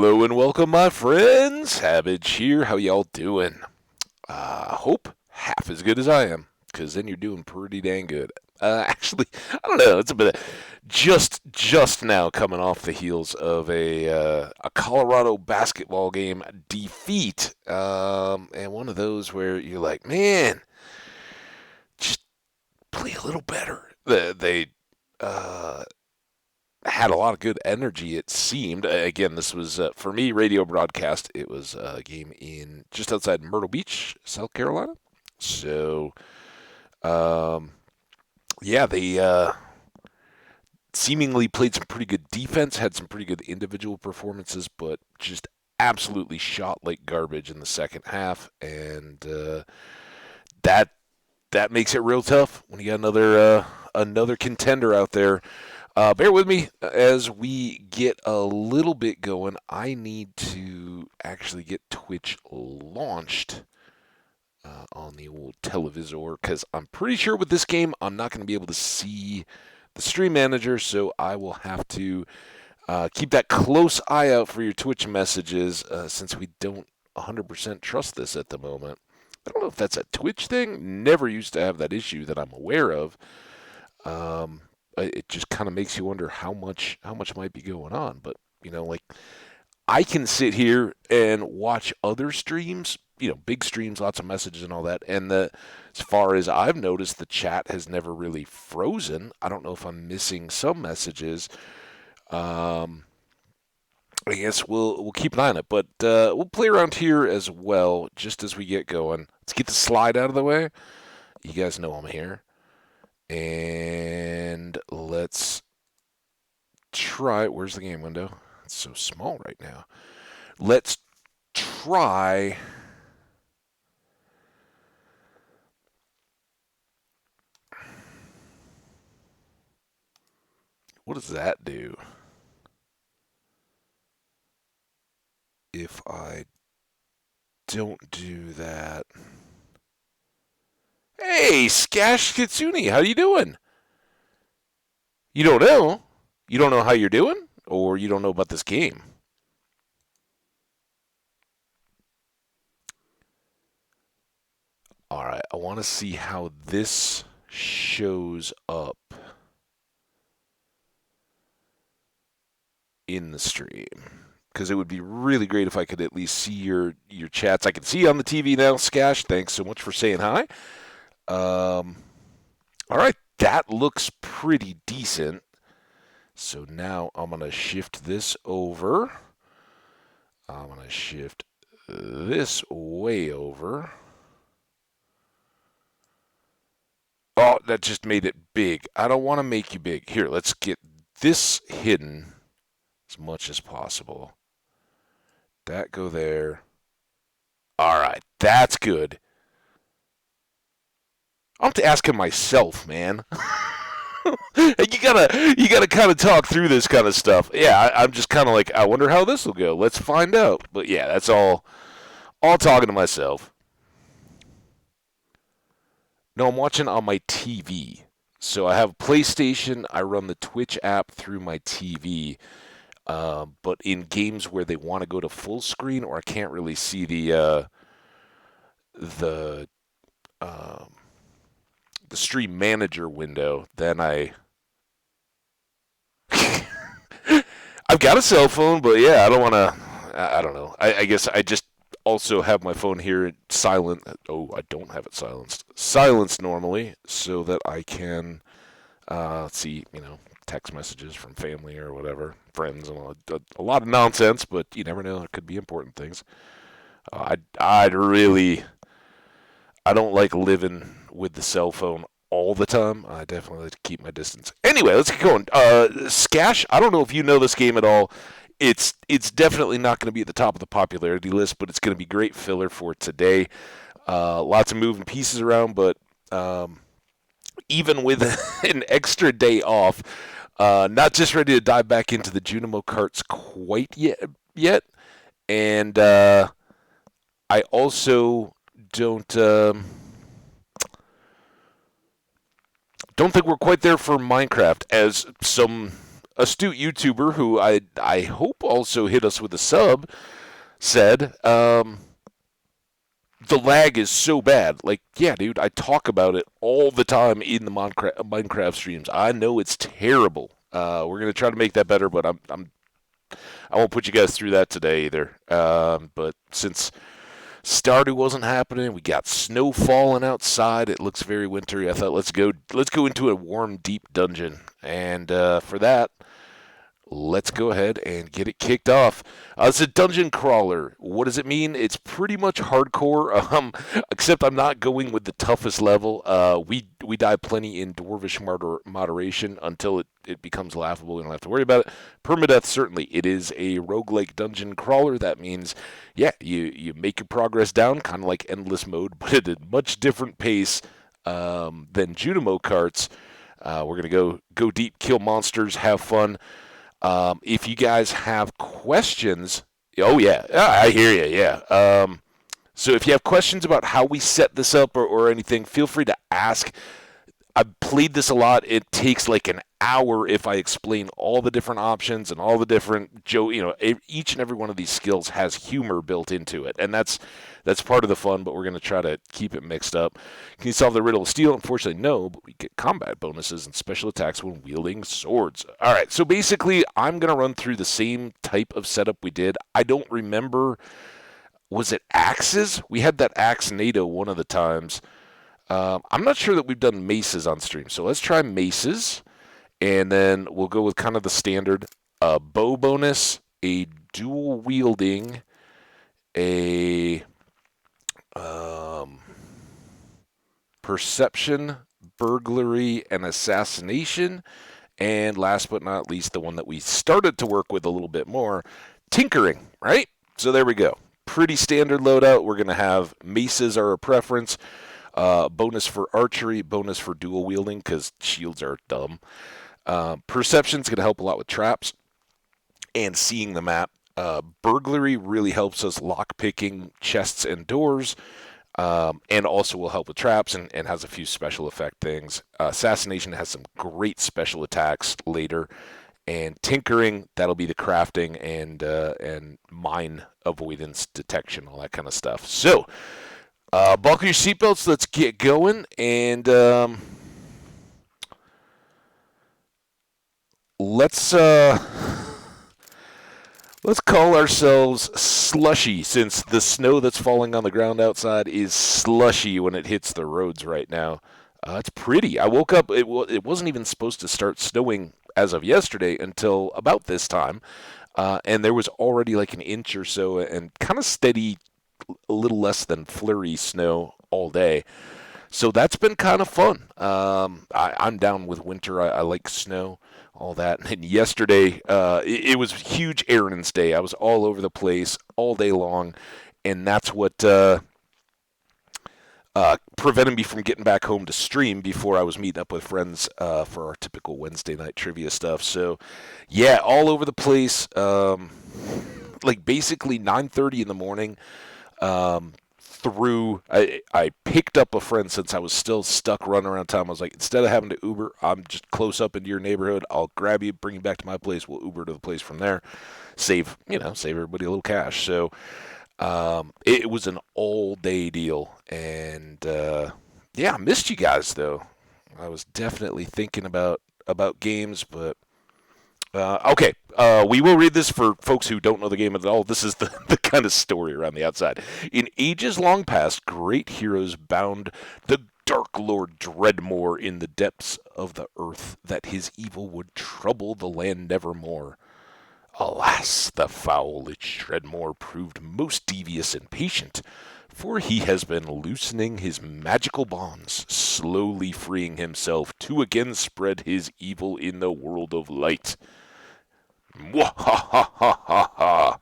Hello and welcome, my friends. Habage here. How y'all doing? Hope half as good as I am, because then you're doing pretty dang good. Actually, I don't know. It's a bit of just now coming off the heels of a Colorado basketball game defeat, and one of those where you're like, man, just play a little better. They had a lot of good energy, it seemed. Again, this was, for me, radio broadcast. It was a game in just outside Myrtle Beach, South Carolina. So, um, yeah, they seemingly played some pretty good defense, had some pretty good individual performances, but just absolutely shot like garbage in the second half. And that that makes it real tough when you got another contender out there. Bear with me as we get a little bit going. I need to actually get Twitch launched on the old televisor because I'm pretty sure with this game I'm not going to be able to see the stream manager, so I will have to keep that close eye out for your Twitch messages since we don't 100% trust this at the moment. I don't know if that's a Twitch thing. Never used to have that issue that I'm aware of. It just kind of makes you wonder how much might be going on. But like I can sit here and watch other streams, big streams, lots of messages and all that. And as far as I've noticed, the chat has never really frozen. I don't know if I'm missing some messages. I guess we'll keep an eye on it, but we'll play around here as well just as we get going. Let's get the slide out of the way. You guys know I'm here. And let's try. Where's the game window? It's so small right now. Let's try. What does that do? If I don't do that. Hey, Skash Kitsune, how you doing? You don't know? You don't know how you're doing? Or you don't know about this game? Alright, I want to see how this shows up in the stream. Because it would be really great if I could at least see your chats. I can see you on the TV now, Skash. Thanks so much for saying hi. All right, that looks pretty decent. So now I'm going to shift this over. I'm going to shift this way over. Oh, that just made it big. I don't want to make you big. Here, let's get this hidden as much as possible. That go there. All right, that's good. I'm asking myself, man. you gotta kind of talk through this kind of stuff. Yeah, I'm just kind of like, I wonder how this will go. Let's find out. But yeah, that's all talking to myself. No, I'm watching on my TV. So I have PlayStation. I run the Twitch app through my TV. But in games where they want to go to full screen, or I can't really see the stream manager window, then I've got a cell phone, but yeah, I don't want to. I don't know. I guess I just also have my phone here silent. Oh, I don't have it silenced normally, so that I can see, text messages from family or whatever, friends, and a lot of nonsense. But you never know; it could be important things. I don't like living with the cell phone all the time. I definitely like to keep my distance. Anyway, let's get going. Skash, I don't know if you know this game at all. It's definitely not going to be at the top of the popularity list, but it's going to be great filler for today. Lots of moving pieces around, but even with an extra day off, not just ready to dive back into the Junimo carts quite yet. And I also don't think we're quite there for Minecraft, as some astute YouTuber who I hope also hit us with a sub said, the lag is so bad. Like, yeah, dude, I talk about it all the time in the Minecraft streams. I know it's terrible. We're gonna try to make that better, but I won't put you guys through that today either. But since Stardew wasn't happening, we got snow falling outside. It looks very wintry. I thought let's go into a warm, deep dungeon, and for that, let's go ahead and get it kicked off. It's a dungeon crawler. What does it mean? It's pretty much hardcore, except I'm not going with the toughest level. We die plenty in Dwarvish moderation until it becomes laughable. We don't have to worry about it. Permadeath, certainly. It is a roguelike dungeon crawler. That means, yeah, you make your progress down, kind of like endless mode, but at a much different pace than Junimo carts. We're going to go deep, kill monsters, have fun. If you guys have questions, oh yeah, I hear you, yeah. So if you have questions about how we set this up or anything, feel free to ask. I've played this a lot. It takes like an hour if I explain all the different options and all the different each and every one of these skills has humor built into it, and that's part of the fun. But we're going to try to keep it mixed up. Can you solve the riddle of steel? Unfortunately, no. But we get combat bonuses and special attacks when wielding swords. All right. So basically, I'm going to run through the same type of setup we did. I don't remember. Was it axes? We had that axe NATO one of the times. I'm not sure that we've done maces on stream, so let's try maces, and then we'll go with kind of the standard bow bonus, a dual wielding, a perception, burglary, and assassination, and last but not least, the one that we started to work with a little bit more, tinkering, right? So there we go. Pretty standard loadout. We're going to have maces are a preference. Bonus for archery, bonus for dual wielding because shields are dumb. Perception's going to help a lot with traps and seeing the map. Burglary really helps us lock picking chests and doors, and also will help with traps and has a few special effect things. Assassination has some great special attacks later. And tinkering, that'll be the crafting and mine avoidance detection, all that kind of stuff. So, buckle your seatbelts. Let's get going, and let's call ourselves Slushy, since the snow that's falling on the ground outside is slushy when it hits the roads right now. It's pretty. I woke up. It wasn't even supposed to start snowing as of yesterday until about this time, and there was already like an inch or so, and kind of steady, a little less than flurry snow all day. So that's been kind of fun. I'm down with winter. I like snow, all that. And yesterday, it was huge errands day. I was all over the place all day long, and that's what prevented me from getting back home to stream before I was meeting up with friends for our typical Wednesday night trivia stuff. So, yeah, all over the place. Like basically 9:30 in the morning. I picked up a friend since I was still stuck running around town. I was like, instead of having to Uber, I'm just close up into your neighborhood. I'll grab you, bring you back to my place. We'll Uber to the place from there. Save everybody a little cash. So it was an all-day deal. And yeah, I missed you guys, though. I was definitely thinking about games, but okay, we will read this for folks who don't know the game at all. This is the kind of story around the outside. In ages long past, great heroes bound the Dark Lord Dredmor in the depths of the earth, that his evil would trouble the land nevermore. Alas, the foul lich Dredmor proved most devious and patient, for he has been loosening his magical bonds, slowly freeing himself to again spread his evil in the world of light. Mwahahaha!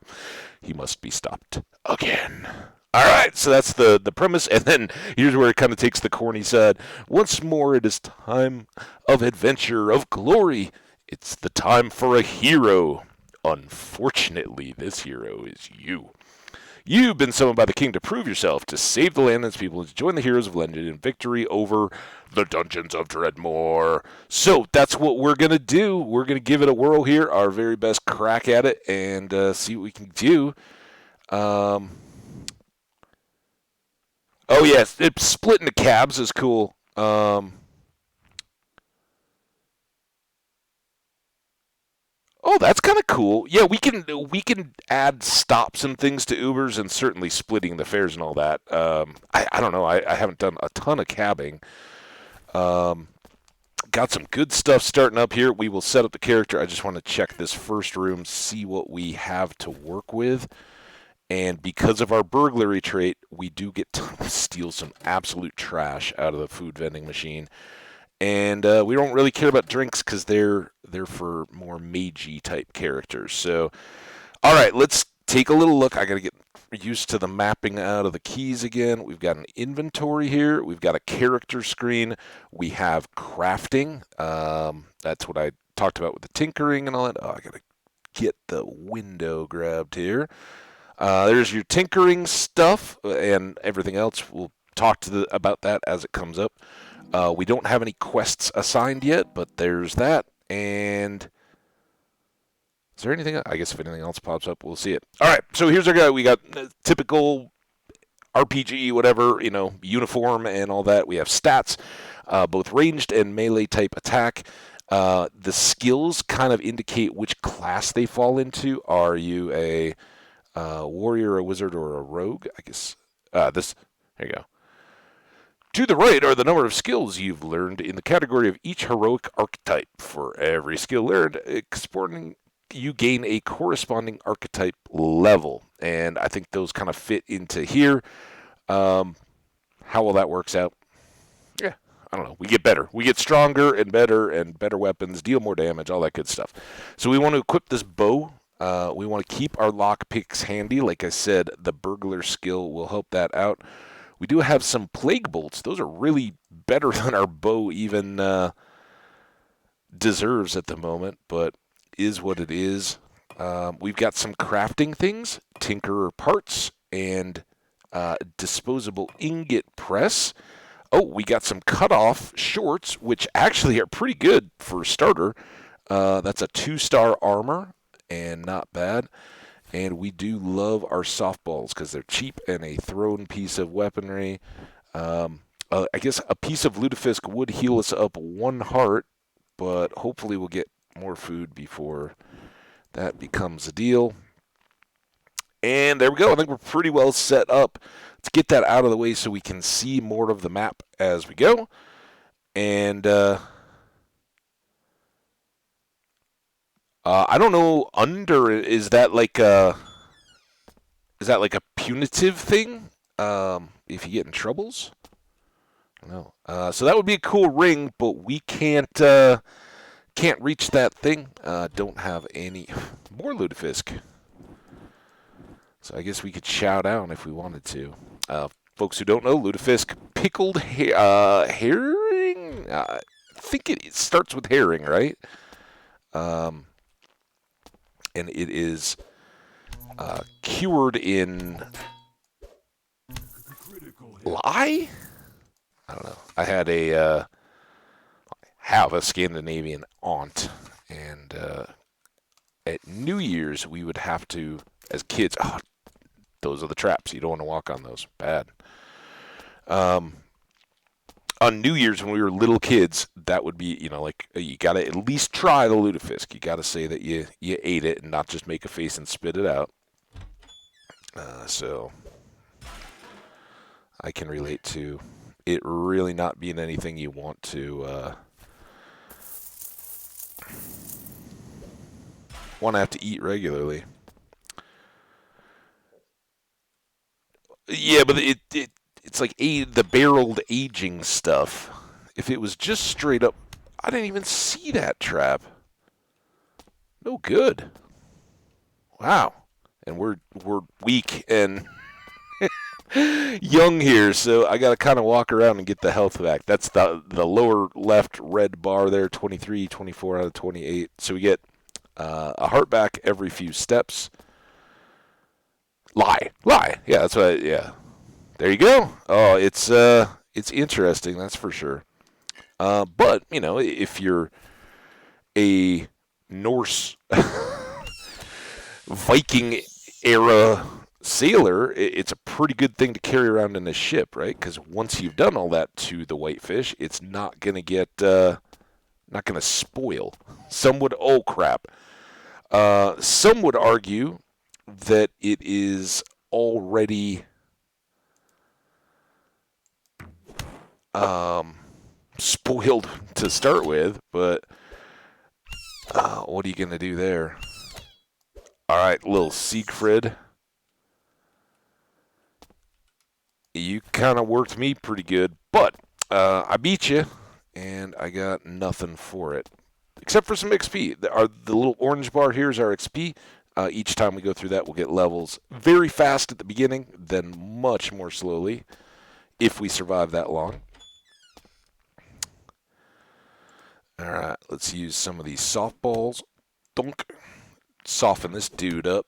He must be stopped again. Alright, so that's the premise, and then here's where it kind of takes the corny side. Once more, it is time of adventure, of glory. It's the time for a hero. Unfortunately, this hero is you. You've been summoned by the king to prove yourself, to save the land and its people, and to join the heroes of legend in victory over the dungeons of Dredmor. So that's what we're going to do. We're going to give it a whirl here, our very best crack at it, and see what we can do. Oh, yes, it split into cabs is cool. Oh, that's kind of cool. Yeah, we can add stops and things to Ubers, and certainly splitting the fares and all that. I don't know. I haven't done a ton of cabbing. Um, got some good stuff starting up here. We will set up the character. I just want to check this first room, see what we have to work with. And because of our burglary trait, we do get to steal some absolute trash out of the food vending machine. And we don't really care about drinks because they're for more magey type characters. So, all right, let's take a little look. I got to get used to the mapping out of the keys again. We've got an inventory here. We've got a character screen. We have crafting. That's what I talked about with the tinkering and all that. Oh, I got to get the window grabbed here. There's your tinkering stuff and everything else. We'll talk about that as it comes up. We don't have any quests assigned yet, but there's that. And is there anything? I guess if anything else pops up, we'll see it. All right, so here's our guy. We got typical RPG, whatever, uniform and all that. We have stats, both ranged and melee type attack. The skills kind of indicate which class they fall into. Are you a warrior, a wizard, or a rogue? I guess there you go. To the right are the number of skills you've learned in the category of each heroic archetype. For every skill learned, you gain a corresponding archetype level. And I think those kind of fit into here. How well that works out? Yeah, I don't know. We get better. We get stronger and better weapons, deal more damage, all that good stuff. So we want to equip this bow. We want to keep our lockpicks handy. Like I said, the burglar skill will help that out. We do have some plague bolts. Those are really better than our bow even deserves at the moment, but is what it is. We've got some crafting things, tinkerer parts, and disposable ingot press. Oh, we got some cutoff shorts, which actually are pretty good for a starter. That's a 2-star armor, and not bad. And we do love our softballs because they're cheap and a thrown piece of weaponry. I guess a piece of lutefisk would heal us up 1 heart, but hopefully we'll get more food before that becomes a deal. And there we go. I think we're pretty well set up. Let's get that out of the way so we can see more of the map as we go. And I don't know. Is that like a punitive thing? If you get in troubles, I don't know. So that would be a cool ring, but we can't reach that thing. Don't have any more lutefisk. So I guess we could chow down if we wanted to. Folks who don't know, lutefisk, pickled herring. I think it starts with herring, right? And it is cured in lye? I don't know. I had have a Scandinavian aunt, and at New Year's we would have to, as kids, those are the traps. You don't want to walk on those. Bad. On New Year's when we were little kids, that would be, you got to at least try the lutefisk. You got to say that you ate it and not just make a face and spit it out. So I can relate to it really not being anything you want to have to eat regularly. Yeah, but it's like the barreled aging stuff. If it was just straight up, I didn't even see that trap. No good. Wow. And we're weak and young here, so I got to kind of walk around and get the health back. That's the lower left red bar there, 23, 24 out of 28. So we get a heart back every few steps. Lie. Yeah, that's what. Yeah, there you go. Oh, it's interesting, that's for sure. But if you're a Norse Viking era sailor, it's a pretty good thing to carry around in a ship, right? Because once you've done all that to the whitefish, it's not gonna get not gonna spoil. Some would, oh crap. Some would argue that it is already um, spoiled to start with, but what are you gonna do there? All right, little Siegfried. You kind of worked me pretty good, but I beat you, and I got nothing for it. Except for some XP. The little orange bar here is our XP. Each time we go through that, we'll get levels very fast at the beginning, then much more slowly if we survive that long. All right, let's use some of these softballs. Dunk. Soften this dude up.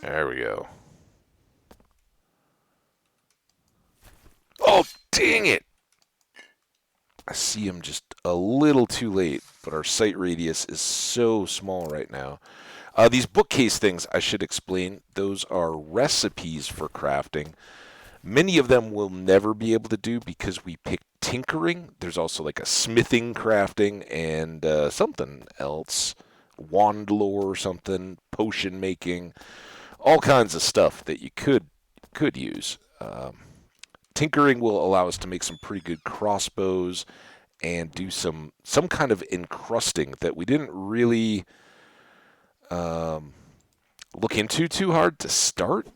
There we go. Oh, dang it! I see him just a little too late, but our sight radius is so small right now. These bookcase things, I should explain, those are recipes for crafting. Many of them we'll never be able to do because we picked tinkering. There's also like a smithing crafting and something else. Wand lore or something, potion making, all kinds of stuff that you could use. Tinkering will allow us to make some pretty good crossbows and do some kind of encrusting that we didn't really look into too hard to start.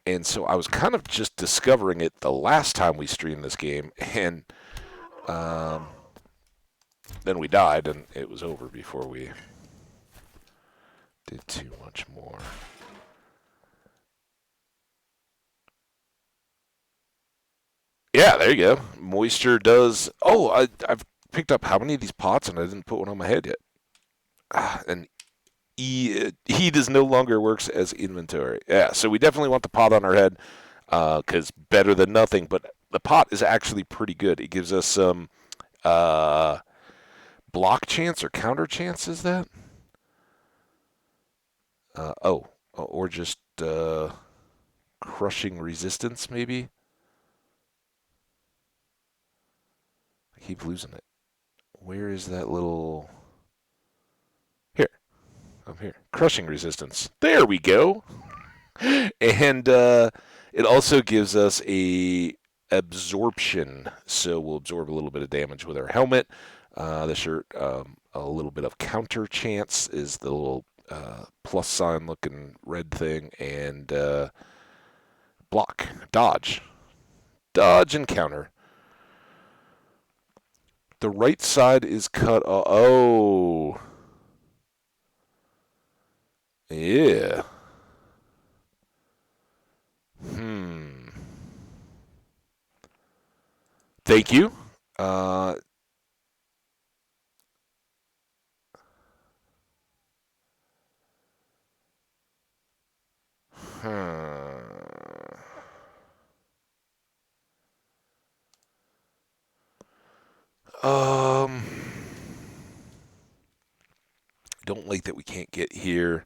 And so I was kind of just discovering it the last time we streamed this game, and then we died, and it was over before we did too much more. Yeah, there you go. Moisture does. Oh, I've picked up how many of these pots, and I didn't put one on my head yet. And heat is no longer works as inventory. Yeah, so we definitely want the pot on our head because better than nothing. But the pot is actually pretty good. It gives us some block chance or counter chance. Is that? Or just crushing resistance, maybe. I keep losing it. Where is that little? Here, I'm here. Crushing resistance. There we go. And it also gives us a absorption, so we'll absorb a little bit of damage with our helmet. The shirt, a little bit of counter chance is the little plus sign looking red thing, and block, dodge and counter. The right side is cut. Oh, yeah. Hmm. Thank you. Uh, hmm. Um, don't like that we can't get here.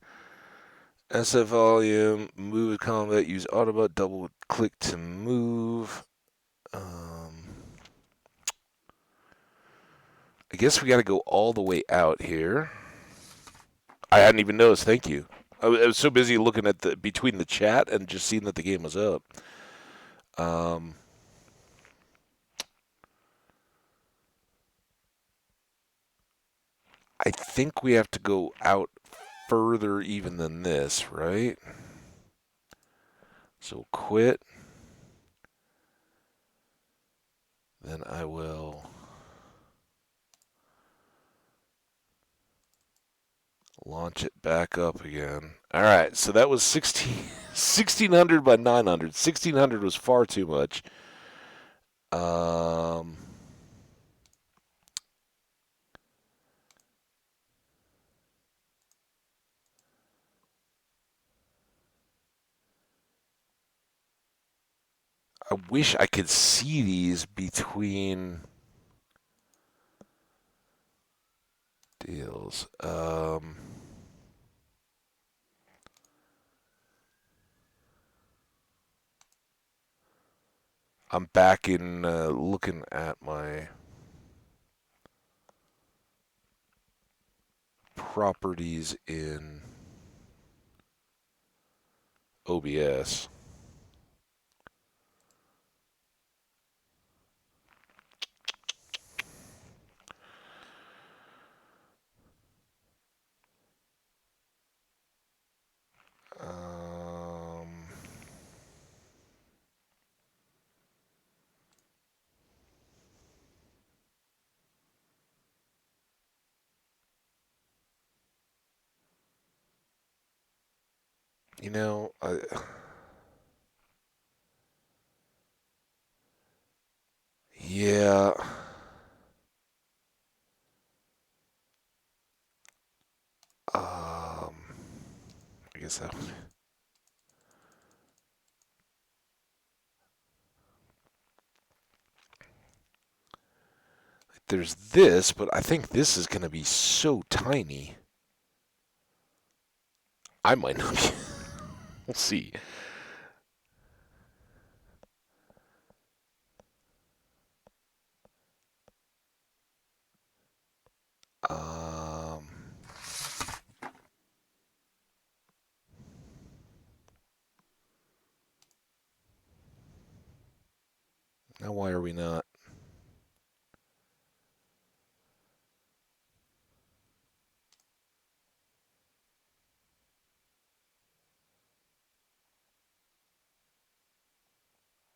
SF volume, move combat, use Autobot, double click to move. I guess we got to go all the way out here. I hadn't even noticed. Thank you. I was so busy looking at the between the chat and just seeing that the game was up. Um, I think we have to go out further even than this, right? So quit. Then I will launch it back up again. All right, so that was 1600 by 900. 1600 was far too much. Um, I wish I could see these between deals. I'm back in looking at my properties in OBS. You know, yeah. I guess that. There's this, but I think this is going to be so tiny. I might not be. We'll see. Um, Now, why are we not?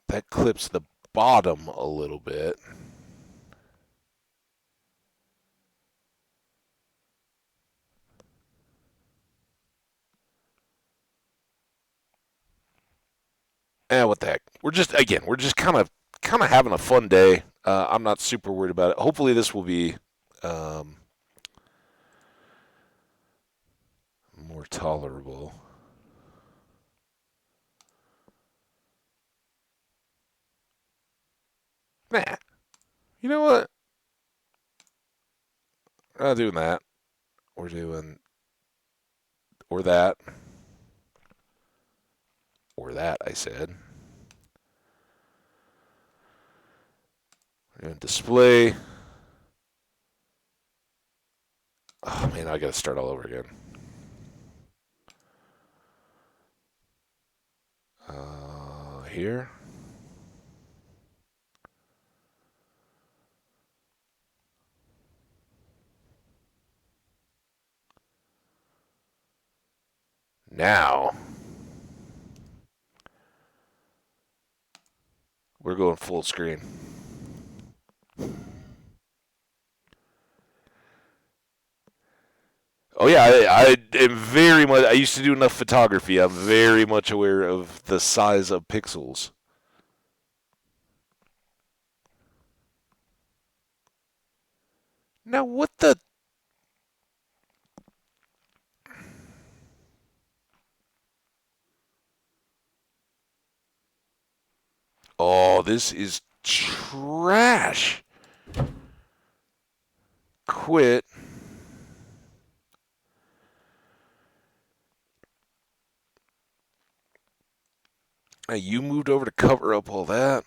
That clips the bottom a little bit. What the heck? We're just kind of having a fun day. I'm not super worried about it. Hopefully, this will be um, more tolerable. Nah, you know what? We're not doing that. We're doing or that or that. I said. We're doing display. Oh man, I got to start all over again. Here. Now we're going full screen. Oh yeah, I am very much. I used to do enough photography. I'm very much aware of the size of pixels. Now what the? Oh, this is trash. Quit. Now you moved over to cover up all that.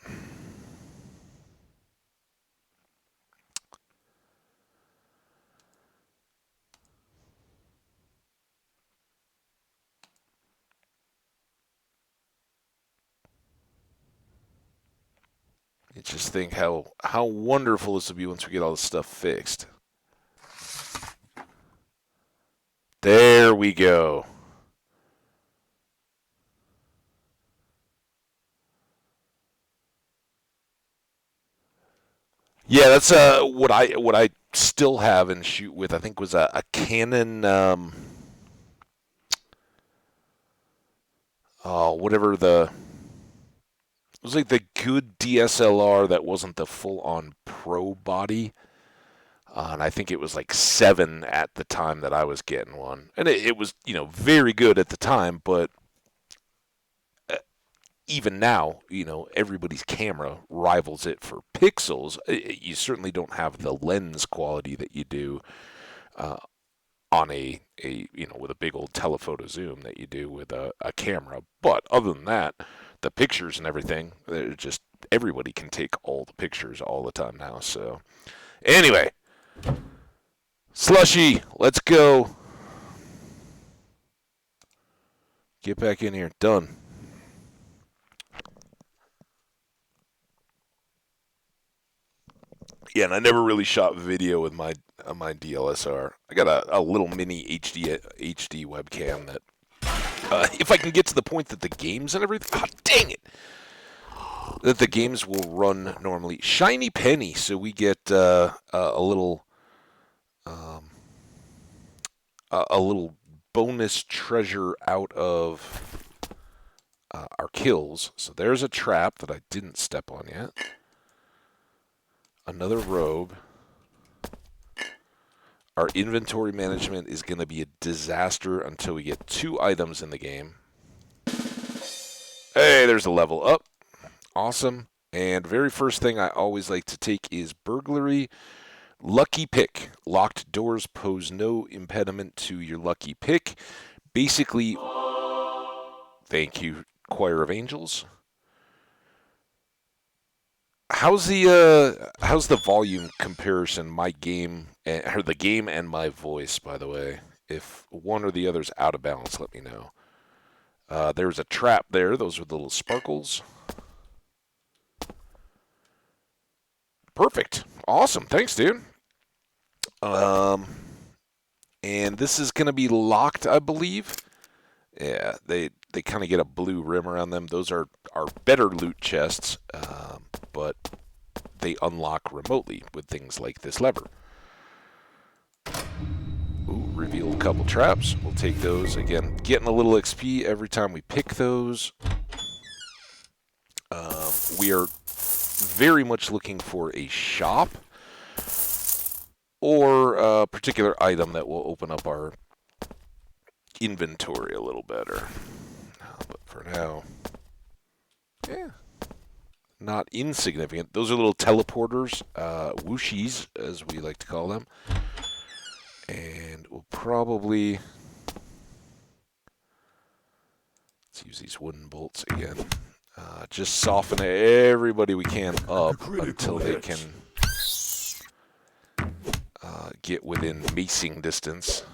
You just think how wonderful this will be once we get all this stuff fixed. There we go. Yeah, that's what I still have and shoot with. I think was a Canon. Whatever the. It was like the good DSLR that wasn't the full-on pro body. And I think it was like 7 at the time that I was getting one, and it was very good at the time. But even now, everybody's camera rivals it for pixels. You certainly don't have the lens quality that you do uh, on with a big old telephoto zoom that you do with a camera. But other than that, the pictures and everything, they're just everybody can take all the pictures all the time now. So anyway, Slushy, let's go. Get back in here. Done. Yeah, and I never really shot video with my DLSR. I got a little mini HD webcam that, if I can get to the point that the games and everything, dang it, that the games will run normally. Shiny penny, so we get a little um, a little bonus treasure out of our kills. So there's a trap that I didn't step on yet. Another robe. Our inventory management is going to be a disaster until we get 2 items in the game. Hey, there's a level up. Awesome. And very first thing I always like to take is burglary. Lucky pick. Locked doors pose no impediment to your lucky pick. Basically, thank you, Choir of Angels. How's the volume comparison? My game, or the game and my voice, by the way. If one or the other's out of balance, let me know. There's a trap there. Those are the little sparkles. Perfect. Awesome. Thanks, dude. And this is going to be locked, I believe. Yeah, they kind of get a blue rim around them. Those are better loot chests, but they unlock remotely with things like this lever. Ooh, revealed a couple traps. We'll take those. Again, getting a little XP every time we pick those. We are very much looking for a shop or a particular item that will open up our inventory a little better. But for now, yeah, not insignificant. Those are little teleporters, whooshies, as we like to call them. And we'll probably, let's use these wooden bolts again. Just soften everybody we can up until they can get within macing distance.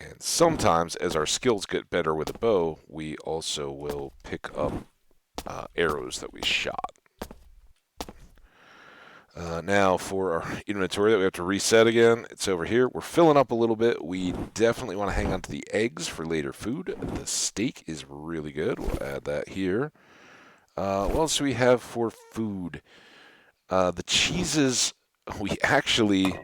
And sometimes, as our skills get better with a bow, we also will pick up arrows that we shot. Now, for our inventory that we have to reset again, it's over here. We're filling up a little bit. We definitely want to hang on to the eggs for later food. The steak is really good. We'll add that here. What else do we have for food? The cheeses, we actually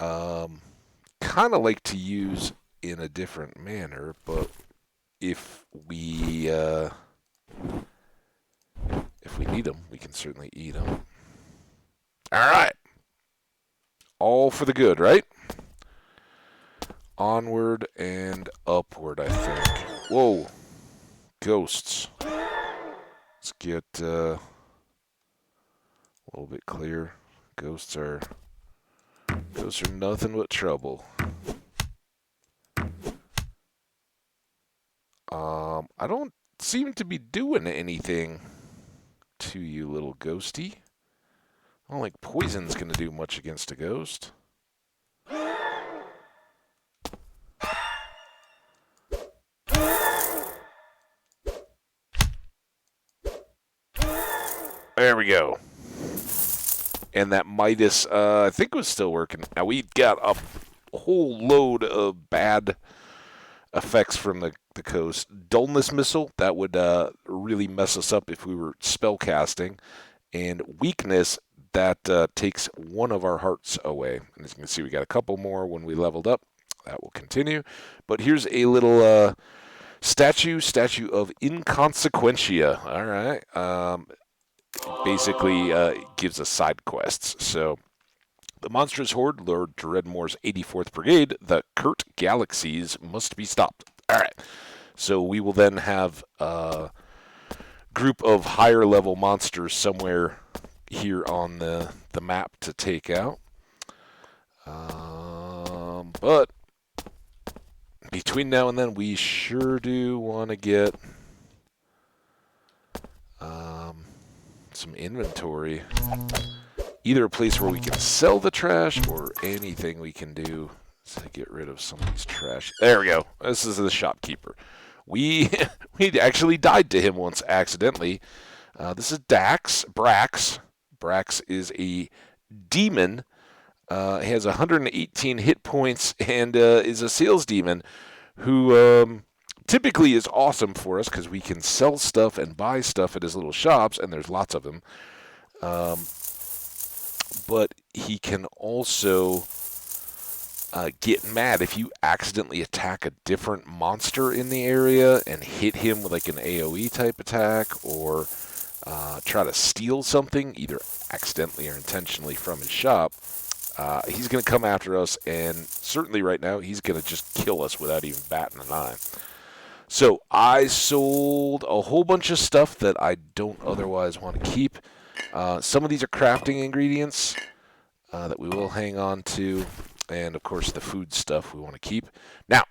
kind of like to use in a different manner, but if we need them, we can certainly eat them. All right. All for the good, right? Onward and upward, I think. Whoa. Ghosts. Let's get a little bit clear. Ghosts are nothing but trouble. I don't seem to be doing anything to you, little ghosty. I don't think poison's going to do much against a ghost. There we go. And that Midas, I think was still working. Now, we got a whole load of bad effects from the coast. Dullness Missile, that would really mess us up if we were spell casting. And Weakness, that takes one of our hearts away. And as you can see, we got a couple more when we leveled up. That will continue. But here's a little statue of Inconsequentia. All right. Basically gives us side quests. So the monstrous horde, Lord Dredmor's 84th Brigade, the Kurt Galaxies, must be stopped. All right. So we will then have a group of higher level monsters somewhere here on the map to take out. But between now and then, we sure do want to get some inventory. Either a place where we can sell the trash or anything we can do to get rid of some of these trash. There we go. This is the shopkeeper. We actually died to him once accidentally. This is Brax. Brax is a demon. He has 118 hit points and is a sales demon who typically is awesome for us because we can sell stuff and buy stuff at his little shops, and there's lots of them. But he can also get mad if you accidentally attack a different monster in the area and hit him with like an AoE type attack, or try to steal something, either accidentally or intentionally from his shop. He's going to come after us, and certainly right now, he's going to just kill us without even batting an eye. So I sold a whole bunch of stuff that I don't otherwise want to keep. Some of these are crafting ingredients that we will hang on to, and of course the food stuff we want to keep. Now,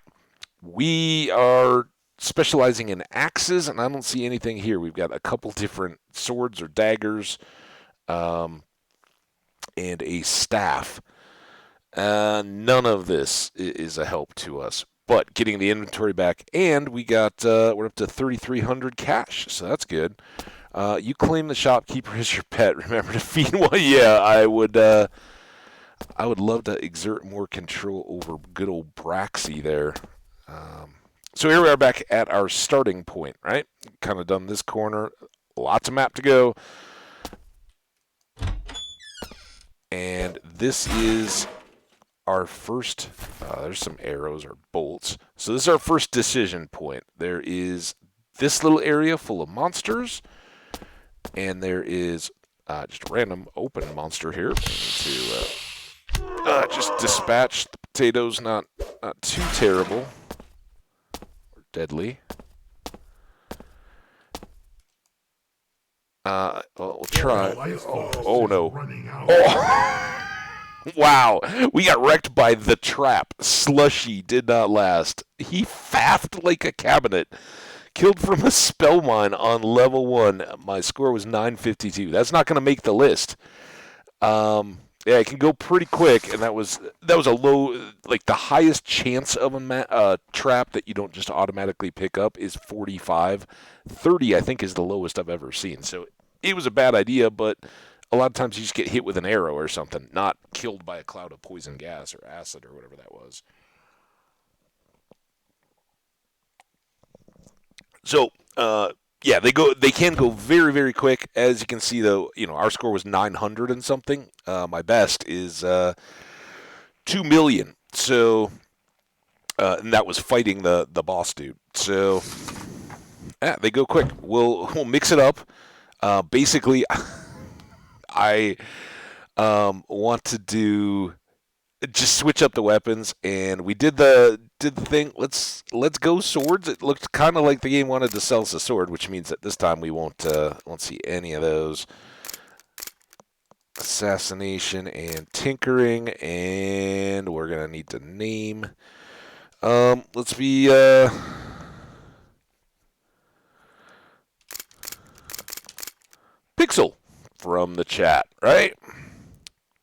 we are specializing in axes, and I don't see anything here. We've got a couple different swords or daggers, and a staff. None of this is a help to us, but getting the inventory back, and we're up to 3,300 cash, so that's good. You claim the shopkeeper as your pet. Remember to feed one. Yeah, I would love to exert more control over good old Braxy there. So here we are back at our starting point, right? Kind of done this corner. Lots of map to go. And this is our first, there's some arrows or bolts. So this is our first decision point. There is this little area full of monsters, and there is just a random open monster here. To just dispatch the potatoes, not too terrible or deadly. We'll try. Oh no. Oh. Wow. We got wrecked by the trap. Slushy did not last. He faffed like a cabinet. Killed from a spell mine on level 1. My score was 952. That's not going to make the list. Yeah, it can go pretty quick, and that was a low, like the highest chance of a trap that you don't just automatically pick up is 45. 30, I think, is the lowest I've ever seen. So it was a bad idea, but a lot of times you just get hit with an arrow or something, not killed by a cloud of poison gas or acid or whatever that was. So, yeah, they can go very, very quick. As you can see, though, our score was 900 and something. My best is 2 million. So, and that was fighting the boss dude. So, yeah, they go quick. We'll mix it up. Basically, I want to do just switch up the weapons, and we did the thing. Let's go swords. It looked kind of like the game wanted to sell us a sword, which means that this time we won't see any of those. Assassination and tinkering, and we're gonna need to name. Let's be Pixel from the chat, right?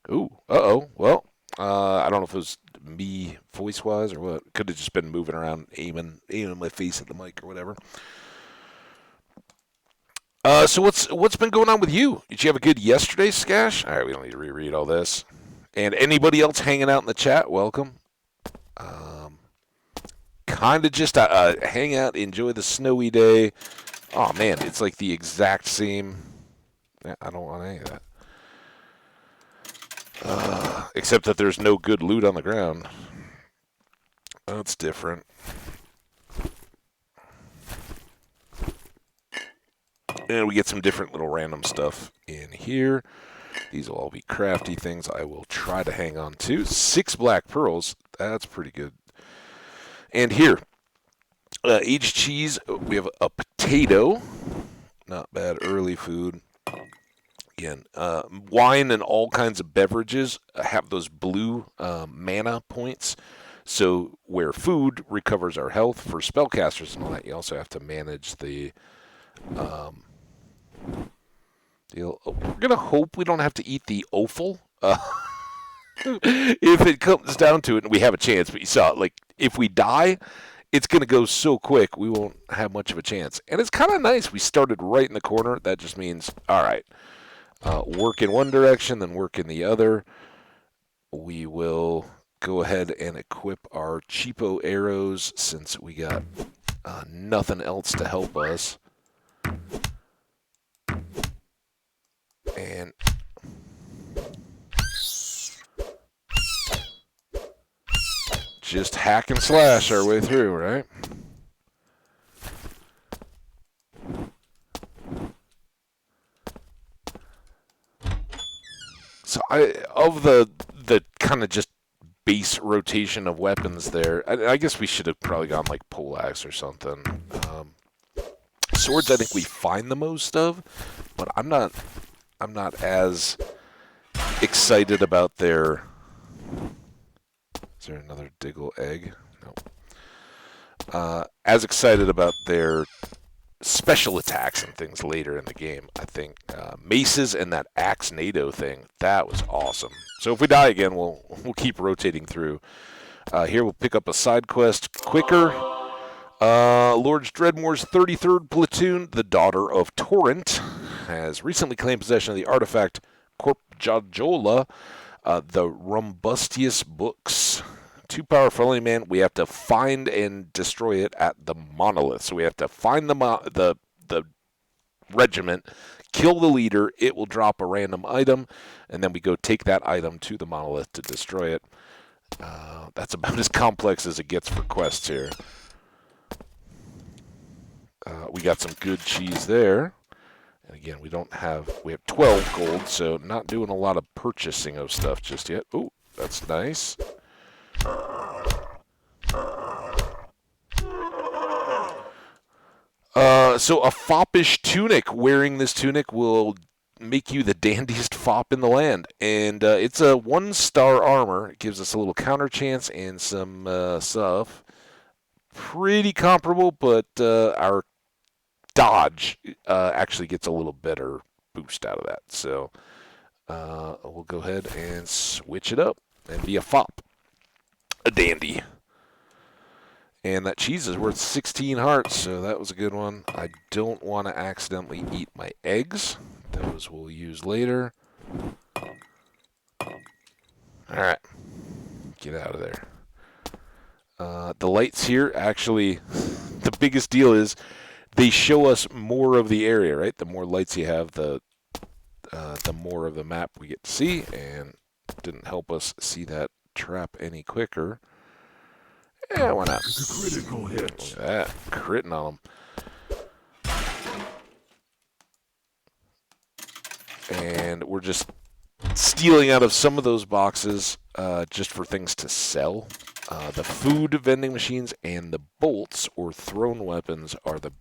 Ooh, uh-oh. Well, I don't know if it was me voice-wise or what. Could have just been moving around, aiming my face at the mic or whatever. So what's been going on with you? Did you have a good yesterday, Skash? All right, we don't need to reread all this. And anybody else hanging out in the chat, welcome. Kind of just hang out, enjoy the snowy day. Oh, man, it's like the exact same. I don't want any of that. Except that there's no good loot on the ground. That's different. And we get some different little random stuff in here. These will all be crafty things I will try to hang on to. 6 black pearls. That's pretty good. And here, Aged cheese. We have a potato. Not bad early food. Again, wine and all kinds of beverages have those blue mana points. So where food recovers our health for spellcasters and all that, you also have to manage the. Um, we're gonna hope we don't have to eat the offal. If it comes down to it, and we have a chance, but you saw it. Like if we die, it's gonna go so quick we won't have much of a chance. And it's kind of nice. We started right in the corner. That just means all right. Work in one direction, then work in the other. We will go ahead and equip our cheapo arrows since we got nothing else to help us. And just hack and slash our way through, right? So of the kind of just base rotation of weapons there, I guess we should have probably gone like poleaxe or something. Swords, I think we find the most of, but I'm not as excited about their. Is there another Diggle egg? No. As excited about their special attacks and things later in the game. I think maces and that axe NATO thing, that was awesome. So if we die again, we'll keep rotating through. Here we'll pick up a side quest quicker. Lord Dredmor's 33rd Platoon, the Daughter of Torrent, has recently claimed possession of the artifact Corp Jajola, the Rumbustious Books. Too powerful, only man. We have to find and destroy it at the monolith. So we have to find the regiment, kill the leader. It will drop a random item, and then we go take that item to the monolith to destroy it. That's about as complex as it gets for quests here. We got some good cheese there. And again, we have 12 gold, so not doing a lot of purchasing of stuff just yet. Oh, that's nice. So a foppish tunic. Wearing this tunic will make you the dandiest fop in the land. And it's a 1-star armor. It gives us a little counter chance and some stuff. Pretty comparable, but our dodge actually gets a little better boost out of that. So we'll go ahead and switch it up and be a fop. A dandy. And that cheese is worth 16 hearts, so that was a good one. I don't want to accidentally eat my eggs. Those we'll use later. Alright. Get out of there. The lights here, actually, the biggest deal is they show us more of the area, right? The more lights you have, the more of the map we get to see, and didn't help us see that trap any quicker. Yeah, why not? Critical hit. Look at that. Critting on them. And we're just stealing out of some of those boxes just for things to sell. The food vending machines and the bolts or thrown weapons are the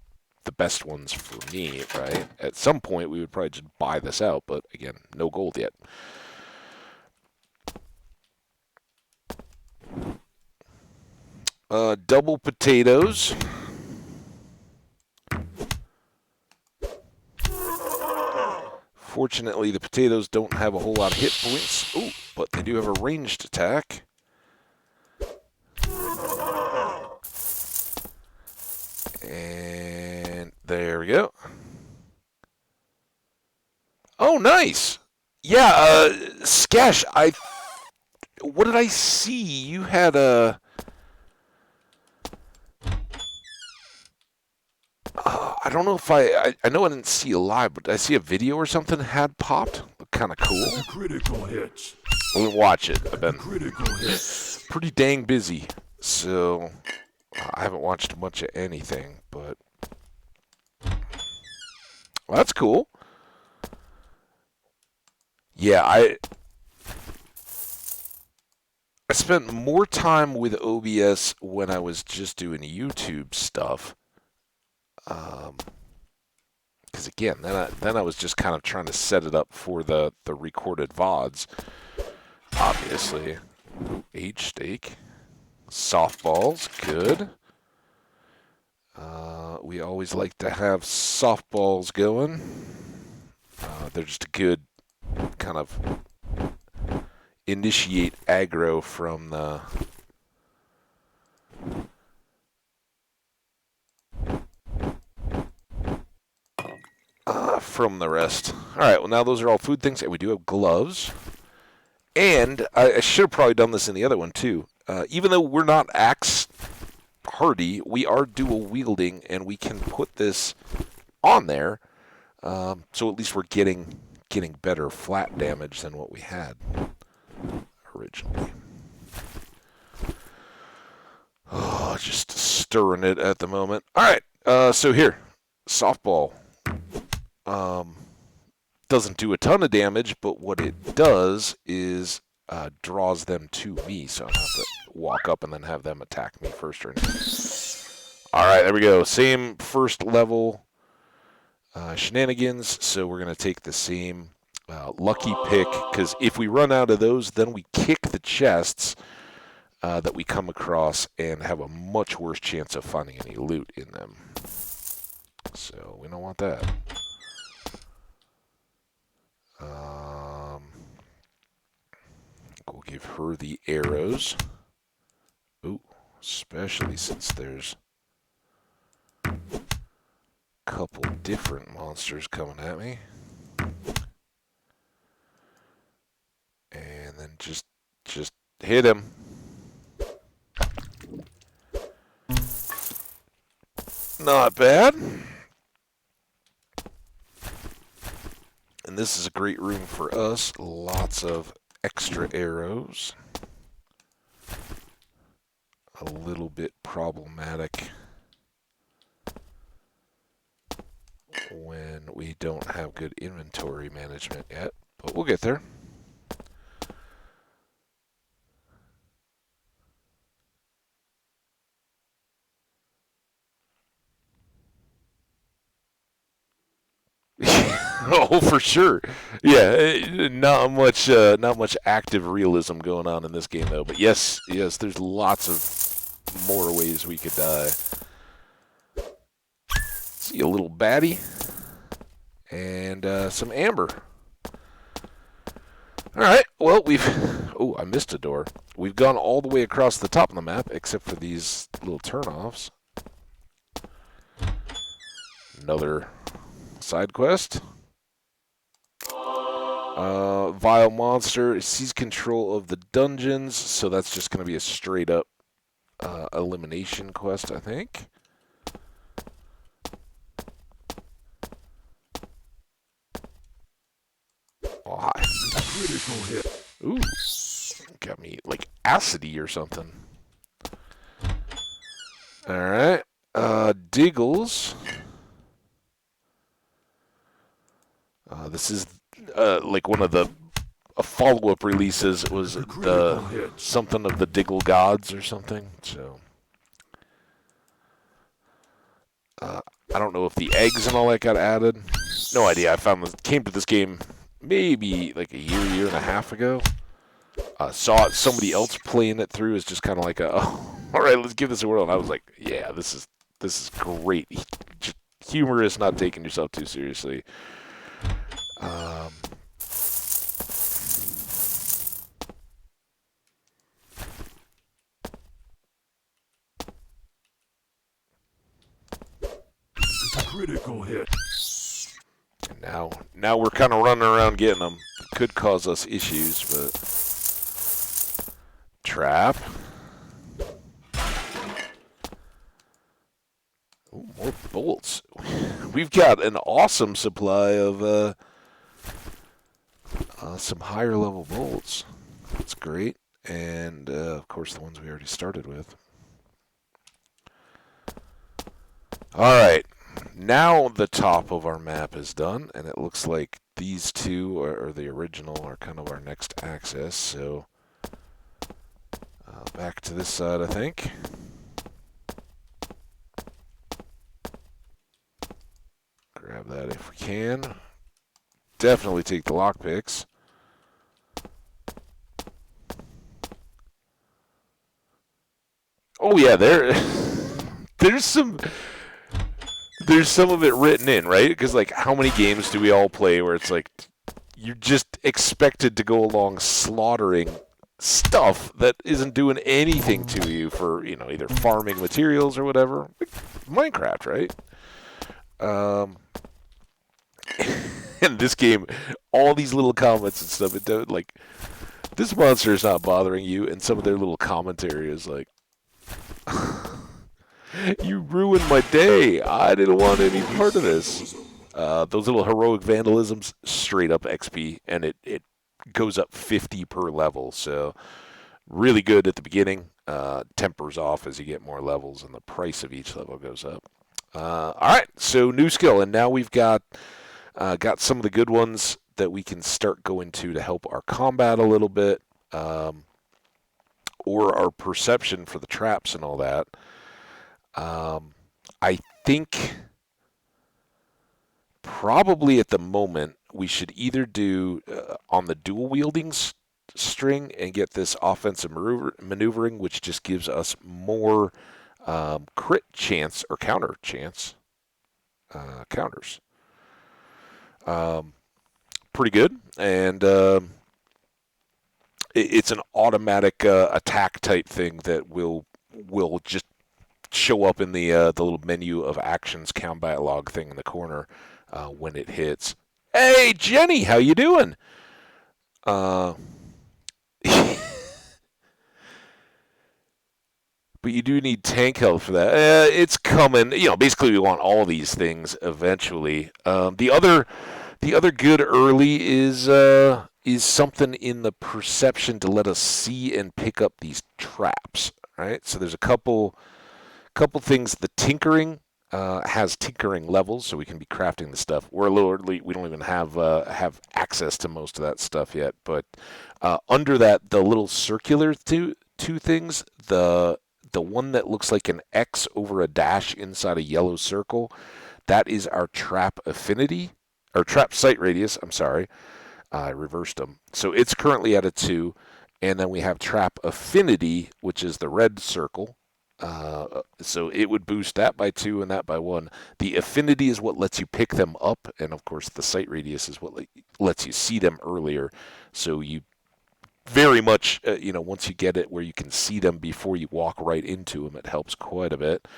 best ones for me, right? At some point, we would probably just buy this out, but again, no gold yet. Double potatoes. Fortunately, the potatoes don't have a whole lot of hit points. Ooh, but they do have a ranged attack. And there we go. Oh, nice. Yeah, Skesh, what did I see? You had a... I don't know if I know I didn't see it live, but I see a video or something had popped. Looked kind of cool. Critical hit. I didn't watch it. I've been Critical hit. pretty dang busy, so I haven't watched much of anything, but well, that's cool. Yeah, I spent more time with OBS when I was just doing YouTube stuff. Because again, then I was just kind of trying to set it up for the recorded VODs. Obviously, H steak, softballs, good. We always like to have softballs going. They're just a good kind of initiate aggro from the rest. All right, well now those are all food things, and we do have gloves. And I should have probably done this in the other one too. Even though we're not axe hardy, we are dual wielding, and we can put this on there. So at least we're getting better flat damage than what we had originally. Oh, just stirring it at the moment. All right, so here, softball. Doesn't do a ton of damage, but what it does is draws them to me, so I have to walk up and then have them attack me first. All right, there we go. Same first level shenanigans, so we're going to take the same lucky pick, because if we run out of those, then we kick the chests that we come across and have a much worse chance of finding any loot in them. So we don't want that. We'll give her the arrows. Ooh, especially since there's a couple different monsters coming at me. And then just hit him. Not bad. And this is a great room for us. Lots of extra arrows. A little bit problematic when we don't have good inventory management yet, but we'll get there. Oh, for sure. Yeah, not much active realism going on in this game though. But yes, there's lots of more ways we could die. See a little baddie and some amber. All right. Well, oh, I missed a door. We've gone all the way across the top of the map except for these little turnoffs. Another side quest. Vile monster sees control of the dungeons, so that's just going to be a straight up elimination quest, I think. Oh, hi. Critical hit. Ooh, got me like acidy or something. All right, Diggles. This is like one of the follow-up releases. It was something of the Diggle Gods or something. So I don't know if the eggs and all that got added. No idea. Came to this game maybe like a year and a half ago. Saw somebody else playing it through. Is just kind of like oh, all right, let's give this a whirl. And I was like, yeah, this is great. Just humorous, not taking yourself too seriously. Critical hit. And now we're kind of running around getting them. It could cause us issues, but trap. Ooh, more bolts. We've got an awesome supply of some higher level bolts. That's great. And of course the ones we already started with. Alright, now the top of our map is done, and it looks like these two, or the original, are kind of our next access, so Back to this side, I think. Grab that if we can. Definitely take the lockpicks. Oh yeah, there's some there's some of it written in, right? Because like, how many games do we all play where it's like you're just expected to go along slaughtering stuff that isn't doing anything to you for either farming materials or whatever. Like Minecraft, right? Um, in this game, all these little comments and stuff, it does, like, this monster is not bothering you, and some of their little commentary is like, you ruined my day. I didn't want any part of this. Those little heroic vandalisms, straight up XP, and it goes up 50 per level. So really good at the beginning. Tempers off as you get more levels, and the price of each level goes up. All right, so new skill, and now we've got some of the good ones that we can start going to help our combat a little bit, or our perception for the traps and all that. I think probably at the moment we should either do on the dual wielding string and get this offensive maneuvering, which just gives us more crit chance or counter chance counters. Pretty good, and it's an automatic attack type thing that will just show up in the little menu of actions combat log thing in the corner when it hits. Hey, Jenny, how you doing? Uh, but you do need tank health for that. It's coming. Basically, we want all these things eventually. The other good early is something in the perception to let us see and pick up these traps. Right. So there's a couple things. The tinkering has tinkering levels, so we can be crafting the stuff. We're a little early. We don't even have access to most of that stuff yet. But under that, the little circular two things, the one that looks like an X over a dash inside a yellow circle, that is our trap affinity, or trap sight radius. I'm sorry, I reversed them. So it's currently at a 2, and then we have trap affinity, which is the red circle. So it would boost that by 2 and that by 1. The affinity is what lets you pick them up, and of course the sight radius is what lets you see them earlier. So you very much, once you get it where you can see them before you walk right into them, it helps quite a bit.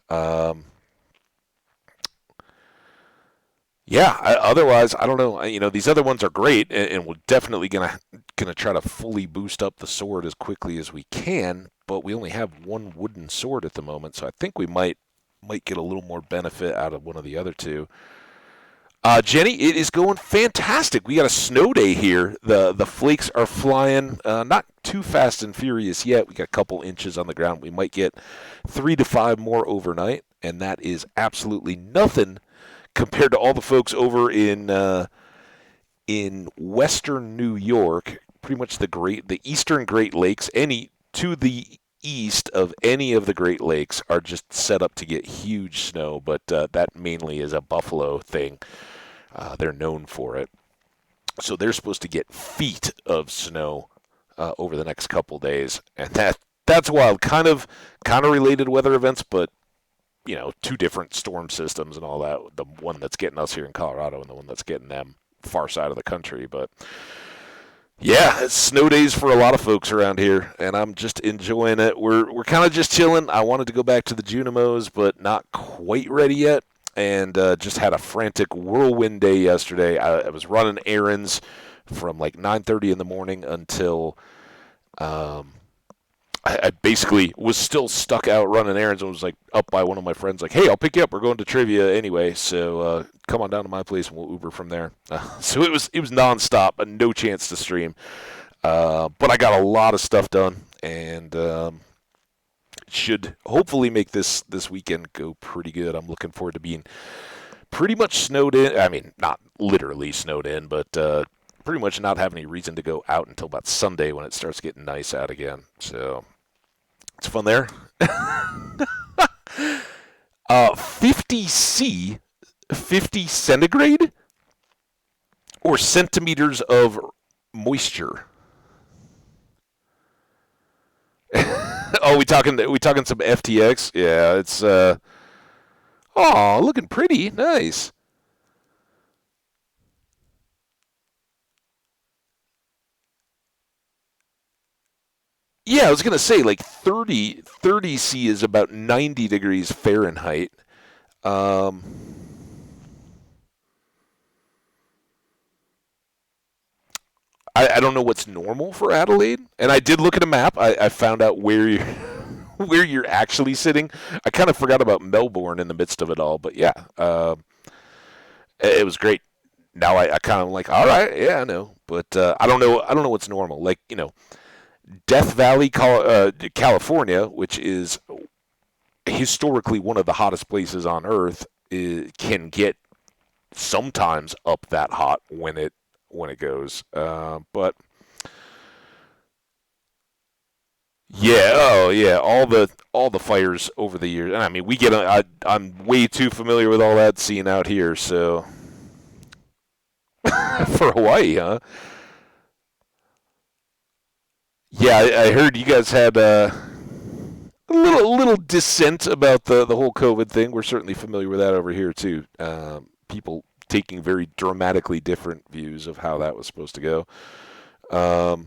Um, yeah, otherwise, I don't know. These other ones are great, and we're definitely gonna try to fully boost up the sword as quickly as we can. But we only have one wooden sword at the moment, so I think we might get a little more benefit out of one of the other two. Jenny, it is going fantastic. We got a snow day here. The flakes are flying, not too fast and furious yet. We got a couple inches on the ground. We might get 3 to 5 more overnight, and that is absolutely nothing compared to all the folks over in western New York, pretty much the eastern Great Lakes. Any to the east of any of the Great Lakes are just set up to get huge snow, but that mainly is a Buffalo thing. They're known for it. So they're supposed to get feet of snow over the next couple days, and that's wild. Kind of related weather events, but two different storm systems and all that. The one that's getting us here in Colorado and the one that's getting them far side of the country. But yeah, it's snow days for a lot of folks around here, and I'm just enjoying it. We're kind of just chilling. I wanted to go back to the Junimos, but not quite ready yet. And just had a frantic whirlwind day yesterday. I was running errands from like 9:30 in the morning until I basically was still stuck out running errands and was like up by one of my friends, like, "Hey, I'll pick you up. We're going to trivia anyway, so come on down to my place and we'll Uber from there." So it was nonstop, and no chance to stream. But I got a lot of stuff done, and should hopefully make this weekend go pretty good. I'm looking forward to being pretty much snowed in. I mean, not literally snowed in, but pretty much not having any reason to go out until about Sunday when it starts getting nice out again. So It's fun there. 50 C, 50 centigrade, or centimeters of moisture. Oh, we talking some FTX? Yeah, it's oh, looking pretty nice. Yeah, I was gonna say like 30 C is about 90 degrees Fahrenheit. Um, I don't know what's normal for Adelaide, and I did look at a map. I found out where you're where you're actually sitting. I kind of forgot about Melbourne in the midst of it all, but yeah, it was great. Now I kind of like, all right, yeah, I know, but I don't know. I don't know what's normal. Like Death Valley, California, which is historically one of the hottest places on Earth, can get sometimes up that hot when it goes. But yeah, oh yeah, all the fires over the years. And I mean, I'm way too familiar with all that scene out here. So for Hawaii, huh? Yeah, I heard you guys had a little dissent about the whole COVID thing. We're certainly familiar with that over here too. People taking very dramatically different views of how that was supposed to go. Um,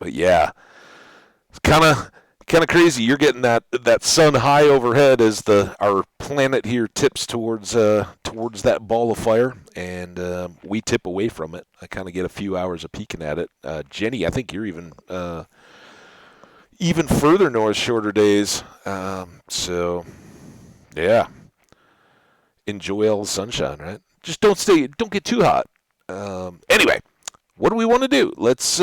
but yeah, it's kind of crazy. You're getting that sun high overhead as the our planet here tips towards that ball of fire, and we tip away from it. I kind of get a few hours of peeking at it. Jenny, I think you're even further north, shorter days. So yeah, enjoy all the sunshine, right? Just don't get too hot. Anyway, what do we want to do? Let's.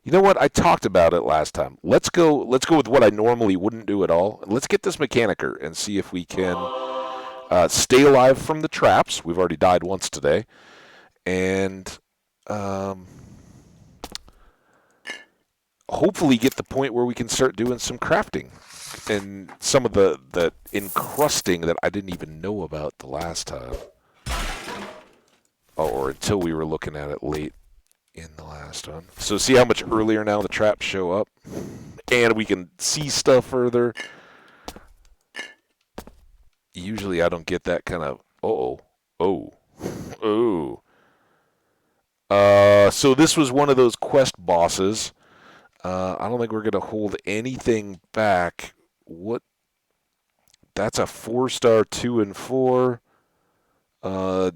You know what? I talked about it last time. Let's go. Let's go with what I normally wouldn't do at all. Let's get this Mechanicer and see if we can stay alive from the traps. We've already died once today, and um, hopefully get the point where we can start doing some crafting and some of the encrusting that I didn't even know about the last time, or until we were looking at it late in the last one. So see how much earlier now the traps show up, and we can see stuff further. Usually I don't get that kind of oh oh. So this was one of those quest bosses. I don't think we're gonna hold anything back. What? That's a 4-star 2 and 4. Uh,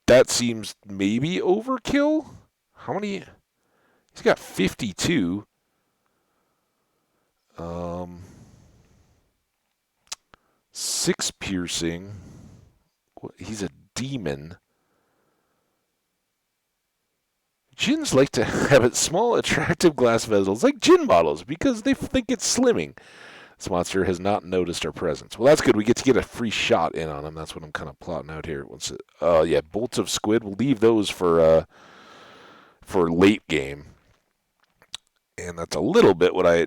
that seems maybe overkill. How many? He's got 52. Um, 6 piercing. He's a demon. Djinns like to have it small, attractive glass vessels, like Djinn models, because they think it's slimming. This monster has not noticed our presence. Well, that's good. We get to get a free shot in on him. That's what I'm kind of plotting out here. Yeah, bolts of squid. We'll leave those for late game, and that's a little bit what I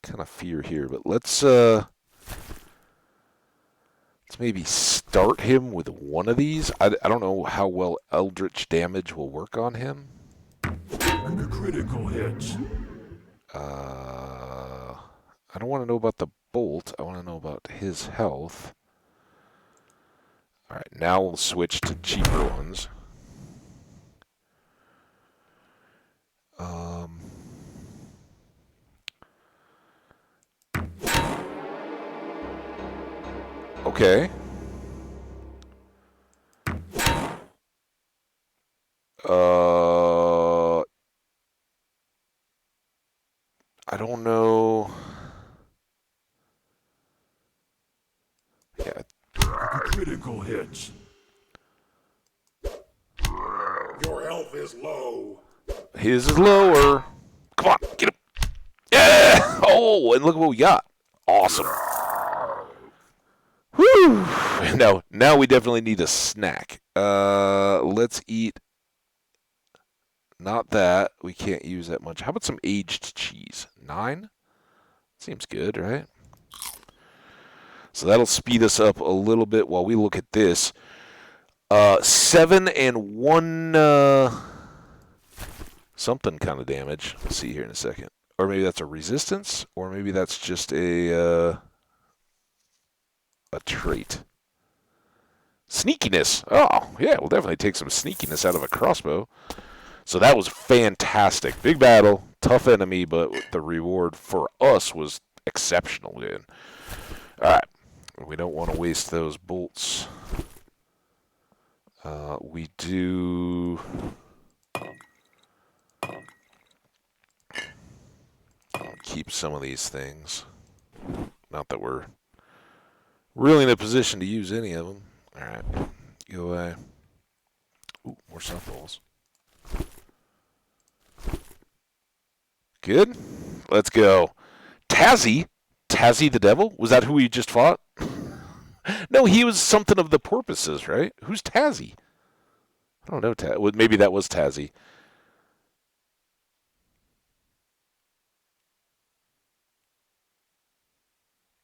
kind of fear here. But let's maybe start him with one of these. I don't know how well Eldritch damage will work on him. And a critical hit. I don't want to know about the bolt. I want to know about his health. All right, now we'll switch to cheaper ones. Okay. I don't know. Yeah, A critical hit. Your health is low. his is lower. Come on, get him. Yeah! Oh, and look what we got. Awesome. Whew. Now we definitely need a snack. Let's eat not that. We can't use that much. How about some aged cheese? 9? Seems good, right? So that'll speed us up a little bit while we look at this. 7 and 1 something kind of damage. We'll see here in a second. Or maybe that's a resistance, or maybe that's just a trait. Sneakiness. Oh, yeah, we'll definitely take some sneakiness out of a crossbow. So that was fantastic. Big battle, tough enemy, but the reward for us was exceptional good. All right. We don't want to waste those bolts. We do... I'll keep some of these things. Not that we're really in a position to use any of them. All right. Go away. Ooh, more softballs. Good. Let's go. Tazzy? Tazzy the Devil? Was that who we just fought? No, he was something of the porpoises, right? Who's Tazzy? I don't know. Maybe that was Tazzy.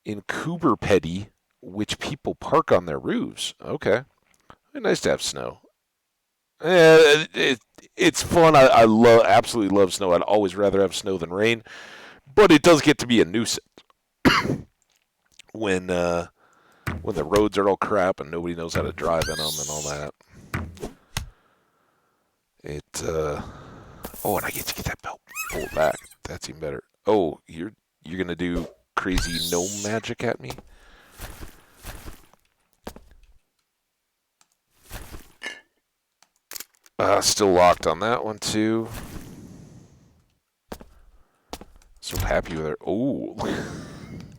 In Cooperpedy, which people park on their roofs. Okay. Nice to have snow. It's fun. I absolutely love snow. I'd always rather have snow than rain, but it does get to be a nuisance when the roads are all crap and nobody knows how to drive in them and all that. Oh, and I get to get that belt pulled back. That's even better. Oh, you're gonna do crazy gnome magic at me? Still locked on that one too. So happy with her. Oh,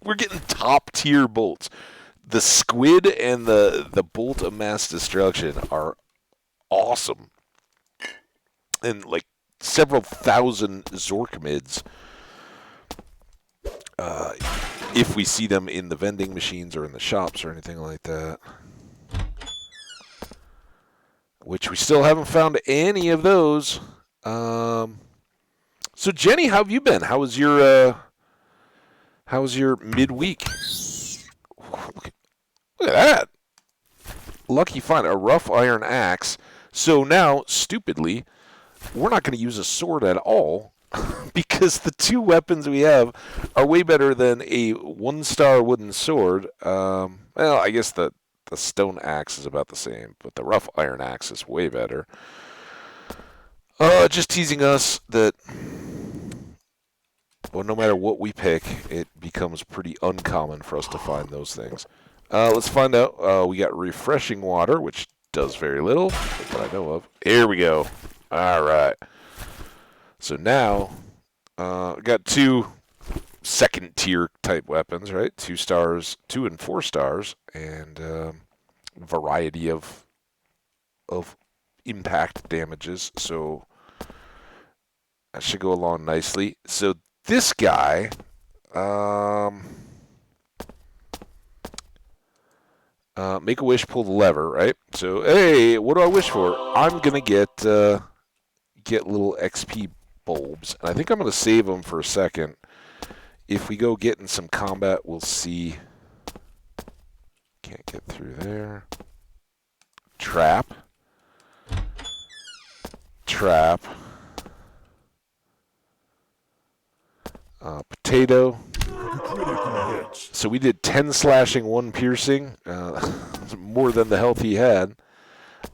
we're getting top tier bolts. The squid and the bolt of mass destruction are awesome, and like several thousand Zorkmids. If we see them in the vending machines or in the shops or anything like that. Which we still haven't found any of those. So Jenny, how have you been? How was your midweek? Look at that. Lucky find a rough iron axe. So now, stupidly, we're not going to use a sword at all because the two weapons we have are way better than a 1-star wooden sword. Well, I guess the stone axe is about the same, but the rough iron axe is way better. Just teasing us that, well, no matter what we pick, it becomes pretty uncommon for us to find those things. Let's find out. We got refreshing water, which does very little, that I know of. Here we go. All right. So now, got 2 second-tier type weapons, right? 2 stars, 2 and 4 stars, and variety of impact damages. So that should go along nicely. So this guy, make a wish, pull the lever, right? So hey, what do I wish for? I'm gonna get little XP bulbs, and I think I'm gonna save them for a second. If we go get in some combat, we'll see. Can't get through there. Trap. Potato. So we did 10 slashing, 1 piercing. More than the health he had.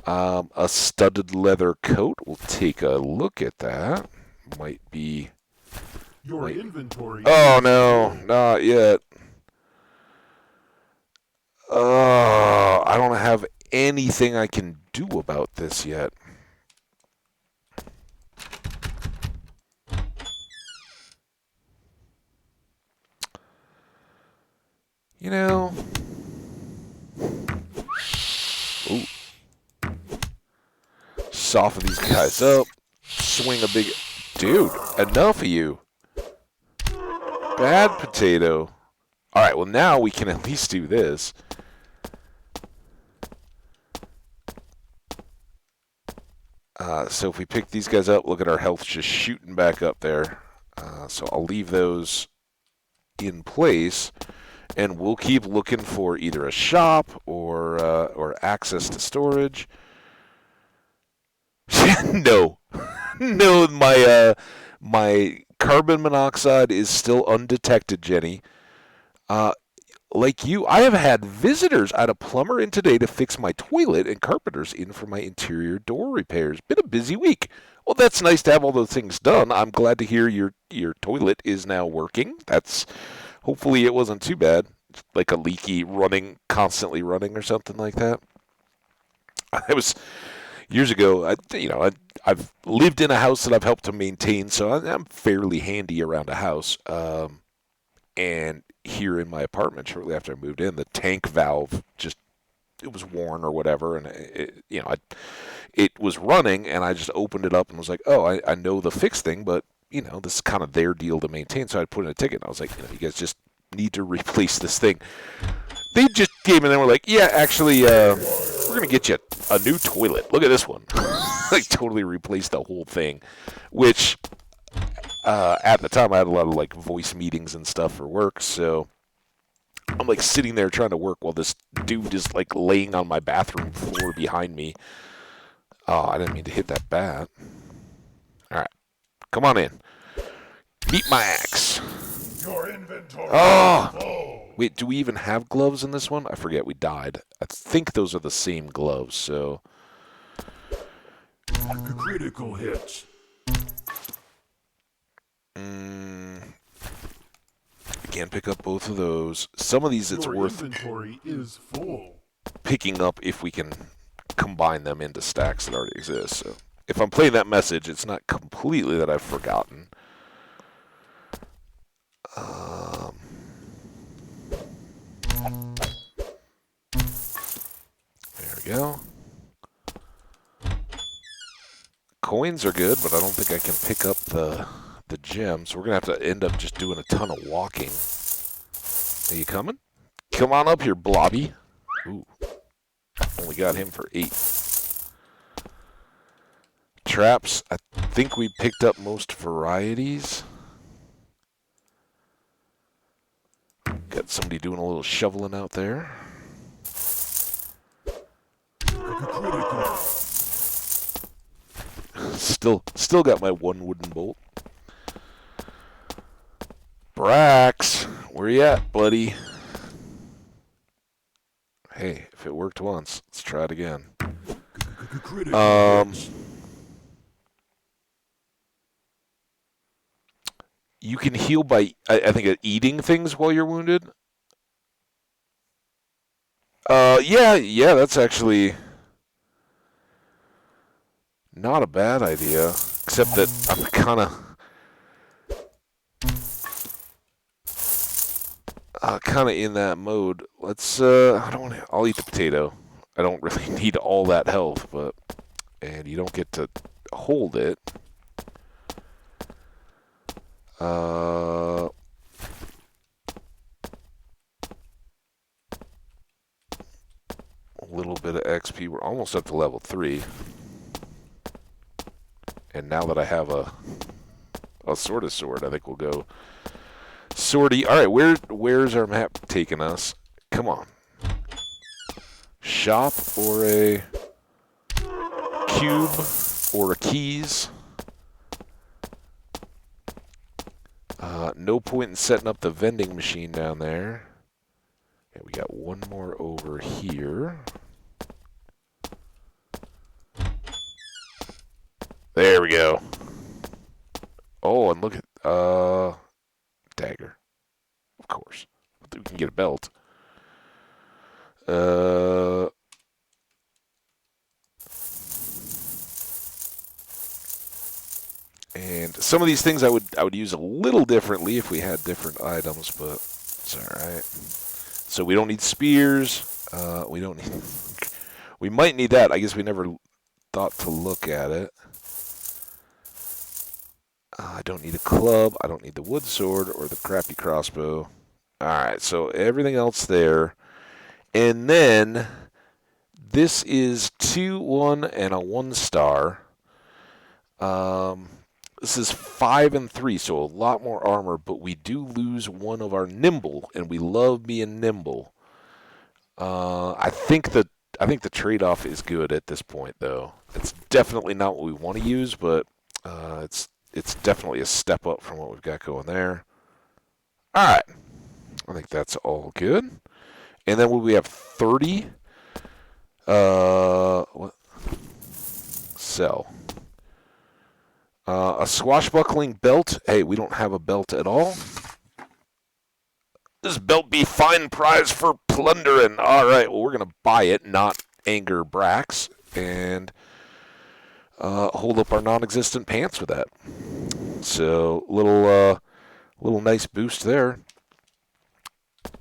A studded leather coat. We'll take a look at that. Might be... Your inventory. Oh, no. Not yet. I don't have anything I can do about this yet. You know... Ooh. Soften these guys up. Swing a big... Dude, enough of you. Bad potato. Alright, well now we can at least do this. So if we pick these guys up, look at our health just shooting back up there. So I'll leave those in place, and we'll keep looking for either a shop or access to storage. No, no, my carbon monoxide is still undetected, Jenny. Uh, like you, I have had visitors. I had a plumber in today to fix my toilet, and carpenters in for my interior door repairs. Been a busy week. Well, that's nice to have all those things done. I'm glad to hear your toilet is now working. That's hopefully it wasn't too bad, like a leaky running, constantly running or something like that. I was years ago. I've lived in a house that I've helped to maintain, so I'm fairly handy around a house. And here in my apartment, shortly after I moved in, the tank valve just it was worn or whatever, and it was running, and I just opened it up and was like, oh, I know the fix thing, but this is kind of their deal to maintain, so I put in a ticket. And I was like, you guys just need to replace this thing. They just came in and were like, yeah, actually, we're gonna get you a new toilet. Look at this one. Like totally replaced the whole thing, which at the time I had a lot of like voice meetings and stuff for work, so I'm like sitting there trying to work while this dude is like laying on my bathroom floor behind me. Oh, I didn't mean to hit that bat. All right, come on in. Meet my axe. Your inventory Oh, is full. wait, do we even have gloves in this one? I forget. We died. I think those are the same gloves. So, Critical hit. I can't pick up both of those. Some of these it's Your worth inventory is full. picking up if we can combine them into stacks that already exist. So if I'm playing that message, it's not completely that I've forgotten. There we go. Coins are good, but I don't think I can pick up the gems. So we're gonna have to end up just doing a ton of walking. Are you coming? Come on up here, Blobby. Ooh. Only got him for 8. Traps, I think we picked up most varieties. Got somebody doing a little shoveling out there. Critical. Still got my one wooden bolt. Brax, where you at, buddy? Hey, if it worked once, let's try it again. Critical hit. You can heal by, I think, eating things while you're wounded. Yeah, that's actually not a bad idea. Except that I'm kind of in that mode. Let's. I don't want to. I'll eat the potato. I don't really need all that health, and you don't get to hold it. A little bit of XP. We're almost up to level 3. And now that I have a sort of sword, I think we'll go swordy. All right, where's our map taking us? Come on. Shop or a cube or a keys. No point in setting up the vending machine down there. And we got one more over here. There we go. Oh, and look at dagger. Of course. We can get a belt. And some of these things I would use a little differently if we had different items, but it's all right. So we don't need spears. We don't need. We might need that. I guess we never thought to look at it. I don't need a club. I don't need the wood sword or the crappy crossbow. All right, so everything else there. And then this is 2, 1, and a 1 star. Um, this is 5 and 3, so a lot more armor, but we do lose one of our nimble, and we love being nimble. I think the trade-off is good at this point, though. It's definitely not what we want to use, but it's definitely a step up from what we've got going there. All right, I think that's all good. And then we have 30. What? Sell. A swashbuckling belt. Hey, we don't have a belt at all. This belt be fine prize for plundering. All right, well, we're going to buy it, not anger Brax, and hold up our non-existent pants with that. So, little nice boost there.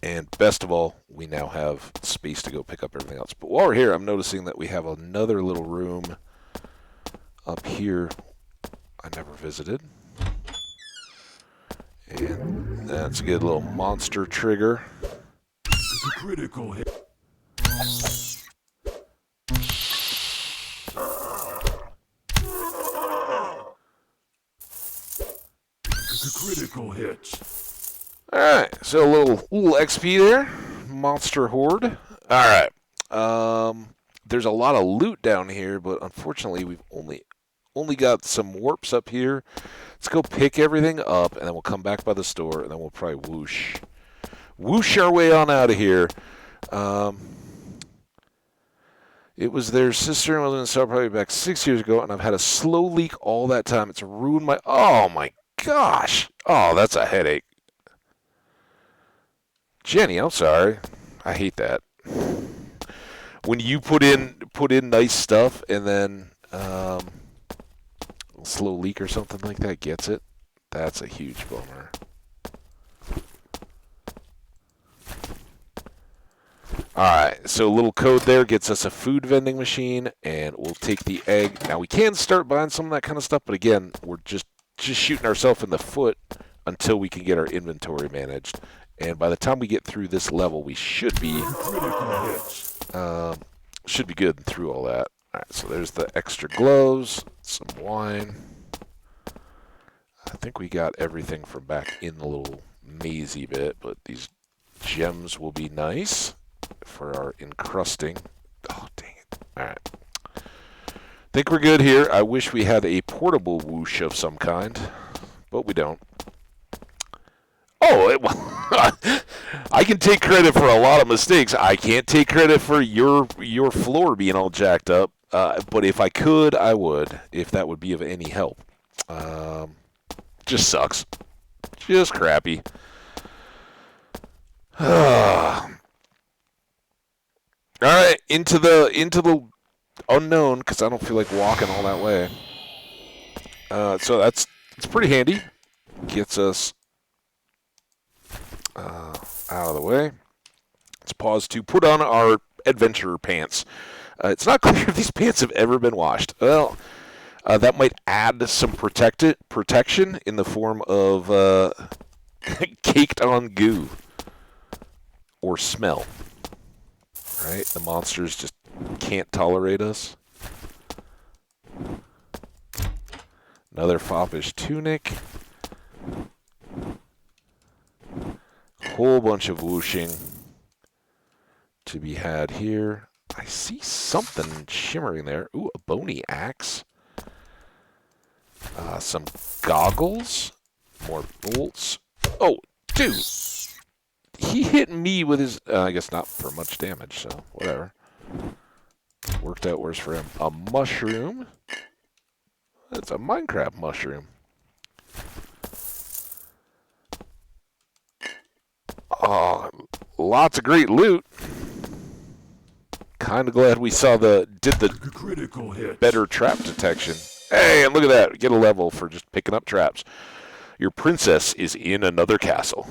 And best of all, we now have space to go pick up everything else. But while we're here, I'm noticing that we have another little room up here I never visited. And that's a good little monster trigger. Critical hit. Critical hit. Alright, so a little XP there. Monster Horde. Alright. There's a lot of loot down here, but unfortunately we've only got some warps up here. Let's go pick everything up, and then we'll come back by the store, and then we'll probably whoosh our way on out of here. It was their sister and was in South probably back 6 years ago, and I've had a slow leak all that time. It's ruined my... Oh, my gosh. Oh, that's a headache. Jenny, I'm sorry. I hate that. When you put in nice stuff, and then slow leak or something like that gets it, that's a huge bummer. Alright, so a little code there gets us a food vending machine, and we'll take the egg. Now, we can start buying some of that kind of stuff, but again, we're just shooting ourselves in the foot until we can get our inventory managed. And by the time we get through this level, we should be good through all that. Alright, so there's the extra gloves, some wine. I think we got everything from back in the little mazy bit, but these gems will be nice for our encrusting. Oh, dang it. Alright. Think we're good here. I wish we had a portable whoosh of some kind, but we don't. Oh, I can take credit for a lot of mistakes. I can't take credit for your floor being all jacked up. But if I could, I would, if that would be of any help. Just sucks. Just crappy. All right, into the unknown, because I don't feel like walking all that way. So it's pretty handy. Gets us out of the way. Let's pause to put on our adventurer pants. It's not clear if these pants have ever been washed. Well, that might add some protection in the form of caked on goo or smell. Right? The monsters just can't tolerate us. Another foppish tunic. Whole bunch of whooshing to be had here. I see something shimmering there. Ooh, a bony axe. Some goggles. More bolts. Oh, dude. He hit me with his... I guess not for much damage, so whatever. Worked out worse for him. A mushroom. It's a Minecraft mushroom. Oh, lots of great loot. Kind of glad we did the Critical hit. better trap detection. Hey, and look at that. Get a level for just picking up traps. Your princess is in another castle.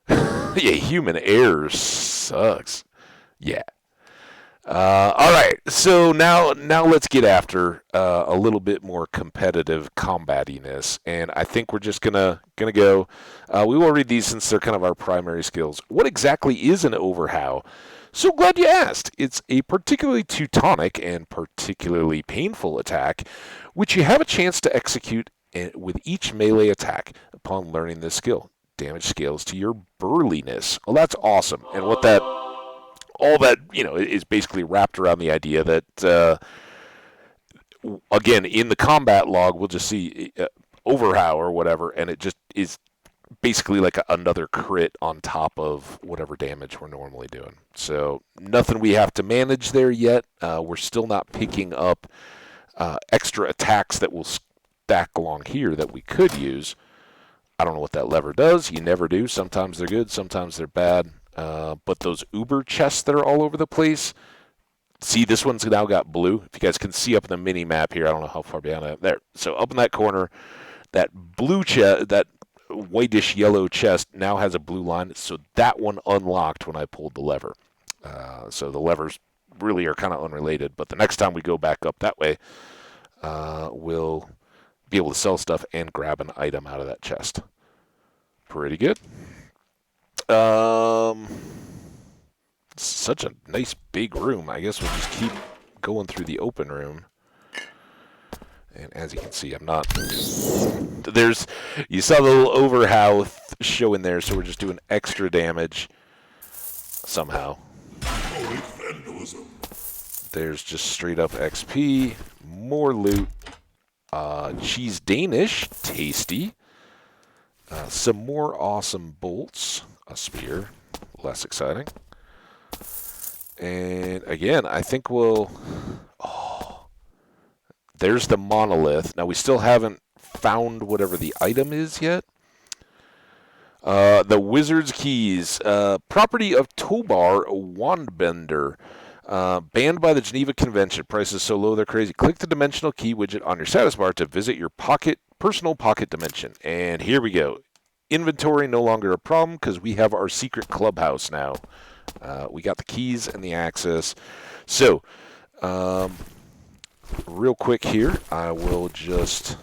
Yeah, human error sucks. Yeah. All right, so now let's get after a little bit more competitive combatiness, and I think we're just gonna go. We will read these since they're kind of our primary skills. What exactly is an overhow? So glad you asked. It's a particularly Teutonic and particularly painful attack, which you have a chance to execute with each melee attack upon learning this skill. Damage scales to your burliness. Well, that's awesome. And what that, all that, is basically wrapped around the idea that, again, in the combat log, we'll just see Overhow or whatever, and it just is basically like another crit on top of whatever damage we're normally doing. So nothing we have to manage there yet. We're still not picking up extra attacks that will stack along here that we could use. I don't know what that lever does. You never do. Sometimes they're good, sometimes they're bad. But those Uber chests that are all over the place. See, this one's now got blue. If you guys can see up in the mini map here, I don't know how far behind I am. There. So up in that corner, that blue chest, that whitish yellow chest now has a blue line. So that one unlocked when I pulled the lever. So the levers really are kind of unrelated. But the next time we go back up that way, we'll be able to sell stuff and grab an item out of that chest. Pretty good. Such a nice big room. I guess we'll just keep going through the open room. And as you can see, I'm not... You saw the little Overhow show in there, so we're just doing extra damage somehow. There's just straight up XP, more loot, cheese Danish, tasty, some more awesome bolts, a spear, less exciting. And again, I think we'll... Oh, there's the monolith. Now, we still haven't found whatever the item is yet. The Wizard's Keys. Property of Tobar Wandbender. Banned by the Geneva Convention. Prices so low they're crazy. Click the dimensional key widget on your status bar to visit your personal pocket dimension. And here we go. Inventory no longer a problem because we have our secret clubhouse now. We got the keys and the access. So, real quick here, I will just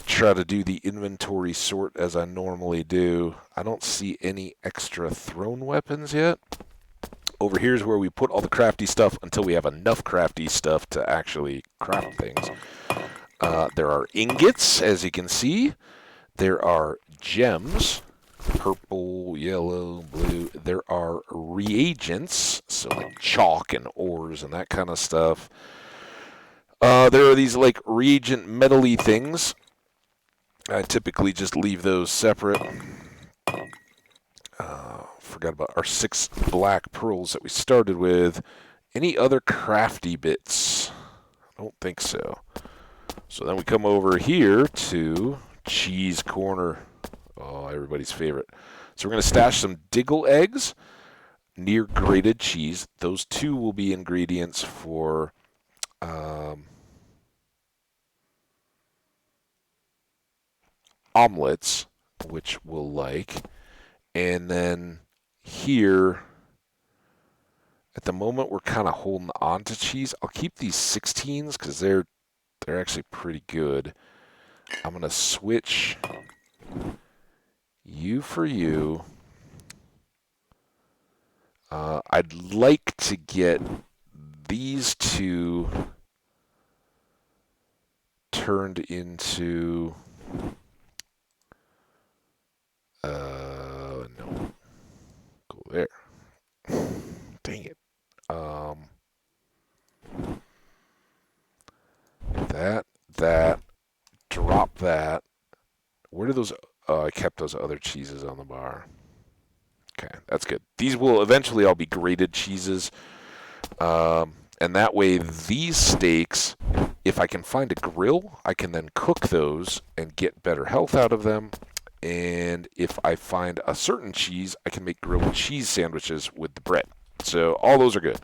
try to do the inventory sort as I normally do. I don't see any extra thrown weapons yet. Over here is where we put all the crafty stuff until we have enough crafty stuff to actually craft things. There are ingots, as you can see. There are gems. Purple, yellow, blue. There are reagents, so like chalk and ores and that kind of stuff. There are these like reagent metally things. I typically just leave those separate. Forgot about our 6 black pearls that we started with. Any other crafty bits? I don't think so. So then we come over here to Cheese Corner. Oh, everybody's favorite. So we're going to stash some Diggle eggs near grated cheese. Those 2 will be ingredients for omelets, which we'll like. And then here, at the moment, we're kind of holding on to cheese. I'll keep these 16s because they're actually pretty good. I'm going to switch you for you. I'd like to get these 2 turned into... no. Go there. Dang it. That, drop that. Where do those, I kept those other cheeses on the bar. Okay, that's good. These will eventually all be grated cheeses. And that way, these steaks, if I can find a grill, I can then cook those and get better health out of them. And if I find a certain cheese, I can make grilled cheese sandwiches with the bread. So all those are good.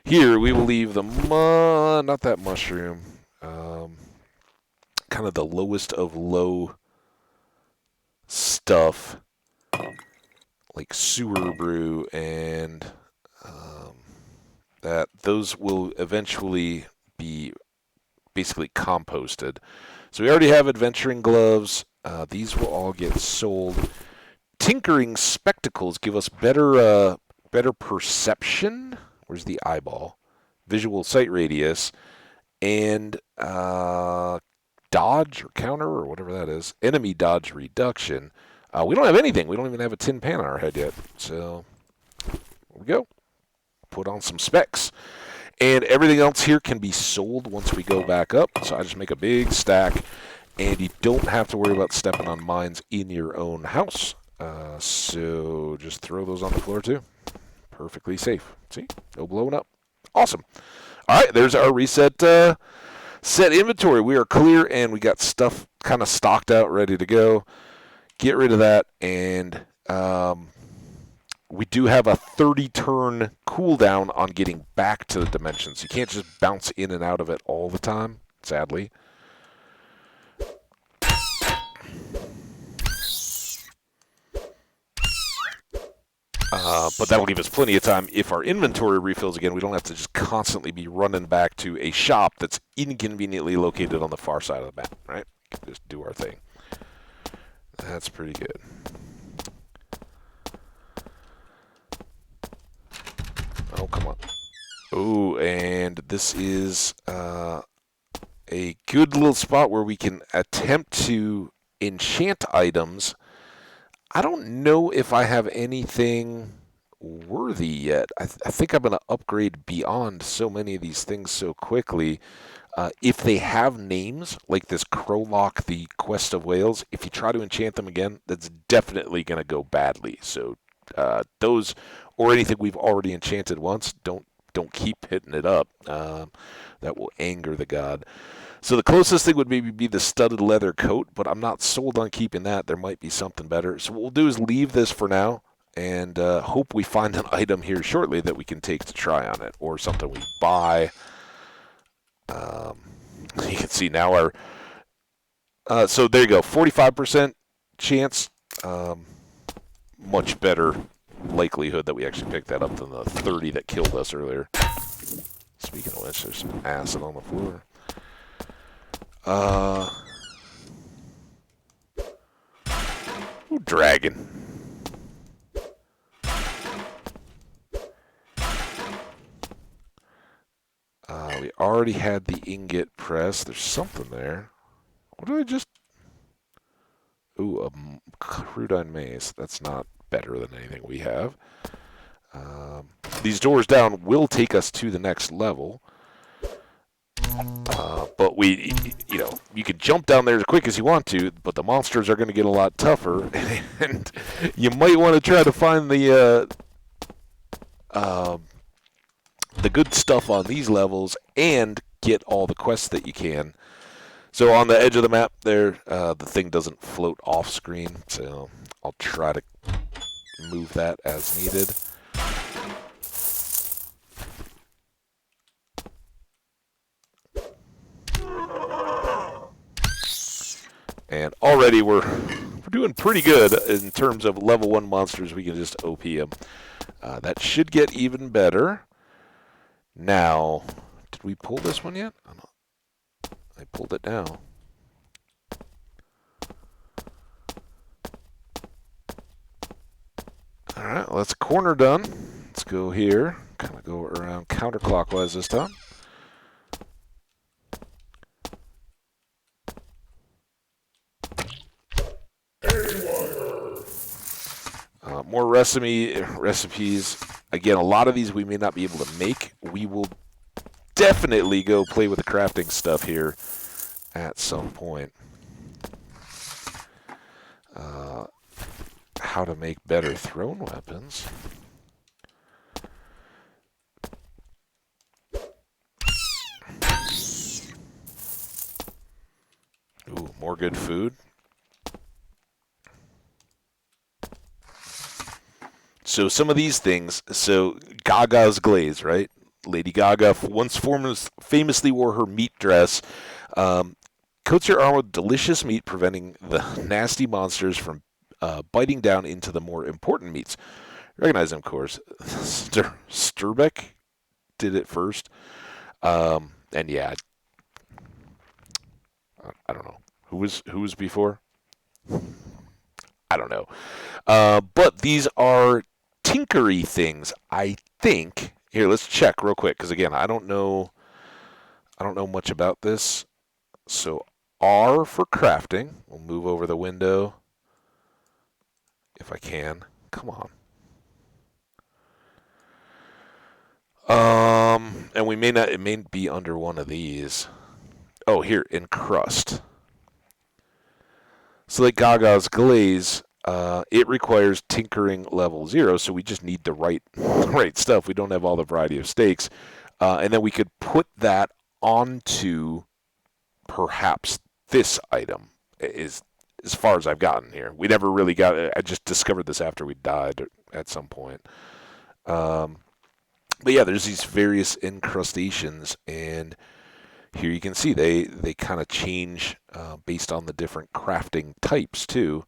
Here, we will leave the, not that mushroom, kind of the lowest of low stuff, like sewer brew, and that those will eventually be basically composted. So we already have adventuring gloves. These will all get sold. tinkering spectacles give us better perception. Where's the eyeball? Visual sight radius and dodge or counter or whatever that is. Enemy dodge reduction. We don't have anything. We don't even have a tin pan on our head yet. So there we go. Put on some specs. And everything else here can be sold once we go back up. So I just make a big stack. And you don't have to worry about stepping on mines in your own house. So just throw those on the floor too. Perfectly safe. See? No blowing up. Awesome. All right, there's our reset set inventory. We are clear, and we got stuff kind of stocked out, ready to go. Get rid of that, and we do have a 30-turn cooldown on getting back to the dimensions. You can't just bounce in and out of it all the time, sadly. But that'll give us plenty of time. If our inventory refills again, we don't have to just constantly be running back to a shop that's inconveniently located on the far side of the map, right? Just do our thing. That's pretty good. Oh, come on. Oh, and this is a good little spot where we can attempt to enchant items. I don't know if I have anything worthy yet. I think I'm going to upgrade beyond so many of these things so quickly. If they have names, like this Crowlock, the Quest of Whales, if you try to enchant them again, that's definitely going to go badly. So those, or anything we've already enchanted once, don't keep hitting it up. That will anger the god. So the closest thing would maybe be the studded leather coat, but I'm not sold on keeping that. There might be something better. So what we'll do is leave this for now and hope we find an item here shortly that we can take to try on it, or something we buy. You can see now our... so there you go, 45% chance. Much better likelihood that we actually picked that up than the 30 that killed us earlier. Speaking of which, there's some acid on the floor. Ooh, dragon. We already had the ingot press. There's something there. What did I just... Ooh, a crudine mace. That's not better than anything we have. These doors down will take us to the next level. But you can jump down there as quick as you want to, but the monsters are going to get a lot tougher, and you might want to try to find the good stuff on these levels and get all the quests that you can. So on the edge of the map there, the thing doesn't float off screen, so I'll try to move that as needed. And already we're doing pretty good in terms of level 1 monsters. We can just OP them. That should get even better. Now, did we pull this one yet? I pulled it now. Alright, well, that's corner done. Let's go here. Kind of go around counterclockwise this time. More recipes. Again, a lot of these we may not be able to make. We will definitely go play with the crafting stuff here at some point. How to make better thrown weapons. Ooh, more good food. So some of these things, so Gaga's glaze, right? Lady Gaga once famously wore her meat dress. Coats your arm with delicious meat, preventing the nasty monsters from biting down into the more important meats. Recognize them, of course. Sturbeck did it first. And yeah, I don't know. Who was before? I I don't know. But these are tinkery things, I think. Here, let's check real quick, because again, I don't know much about this. So R for crafting. We'll move over the window if I can. Come on. And we may not. It may be under one of these. Oh, here, encrust. So like Gaga's glaze, it requires tinkering level 0, so we just need the right stuff. We don't have all the variety of stakes, and then we could put that onto perhaps this item. Is as far as I've gotten here. We never really got it. I just discovered this after we died at some point. But yeah, there's these various incrustations, and here you can see they kind of change based on the different crafting types too.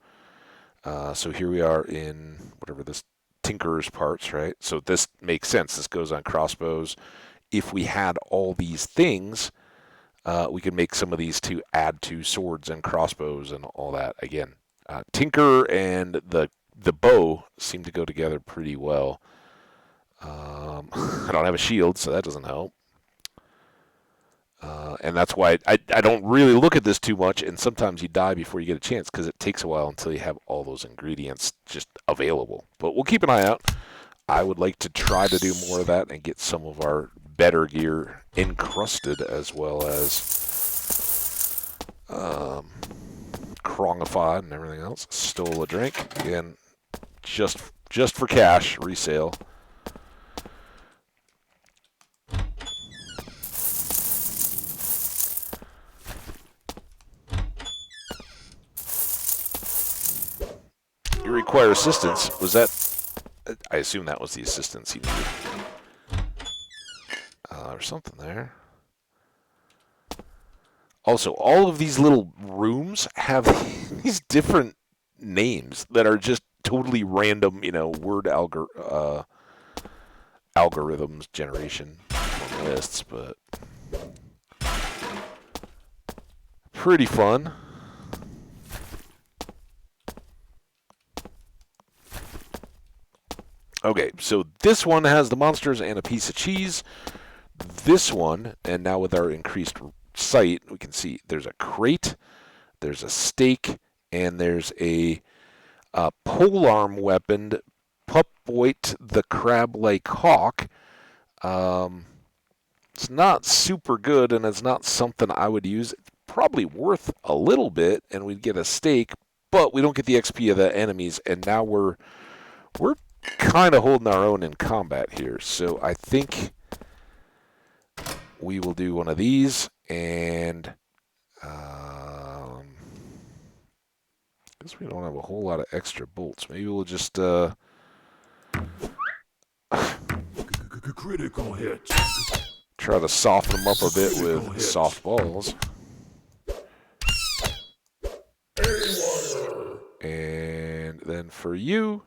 So here we are in whatever this tinkerer's parts, right? So this makes sense. This goes on crossbows. If we had all these things, we could make some of these to add to swords and crossbows and all that. Again, tinker and the bow seem to go together pretty well. I don't have a shield, so that doesn't help. And that's why I don't really look at this too much, and sometimes you die before you get a chance because it takes a while until you have all those ingredients just available. But we'll keep an eye out. I would like to try to do more of that and get some of our better gear encrusted as well as crongified and everything else. Stole a drink. Again, just for cash, resale. You require assistance. Was that... I assume that was the assistance he needed. There's something there. Also, all of these little rooms have these different names that are just totally random, word algorithms generation on lists, but pretty fun. Okay, so this one has the monsters and a piece of cheese. This one, and now with our increased sight, we can see there's a crate, there's a stake, and there's a polearm weaponed Pupwoit the crab-like hawk. It's not super good, and it's not something I would use. It's probably worth a little bit, and we'd get a stake, but we don't get the XP of the enemies, and now we're kind of holding our own in combat here. So I think we will do one of these, and I guess we don't have a whole lot of extra bolts. Maybe we'll just Critical hit. try to soften them up a bit with soft balls. And then for you,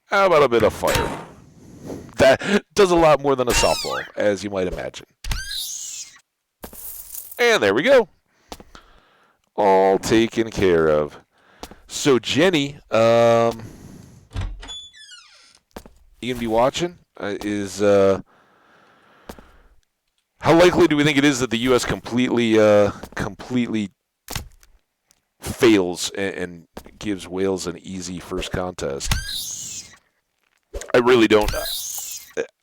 how about a bit of fire? That does a lot more than a softball, as you might imagine. And there we go. All taken care of. So Jenny, you gonna be watching? How likely do we think it is that the U.S. completely fails and gives Wales an easy first contest? I really don't.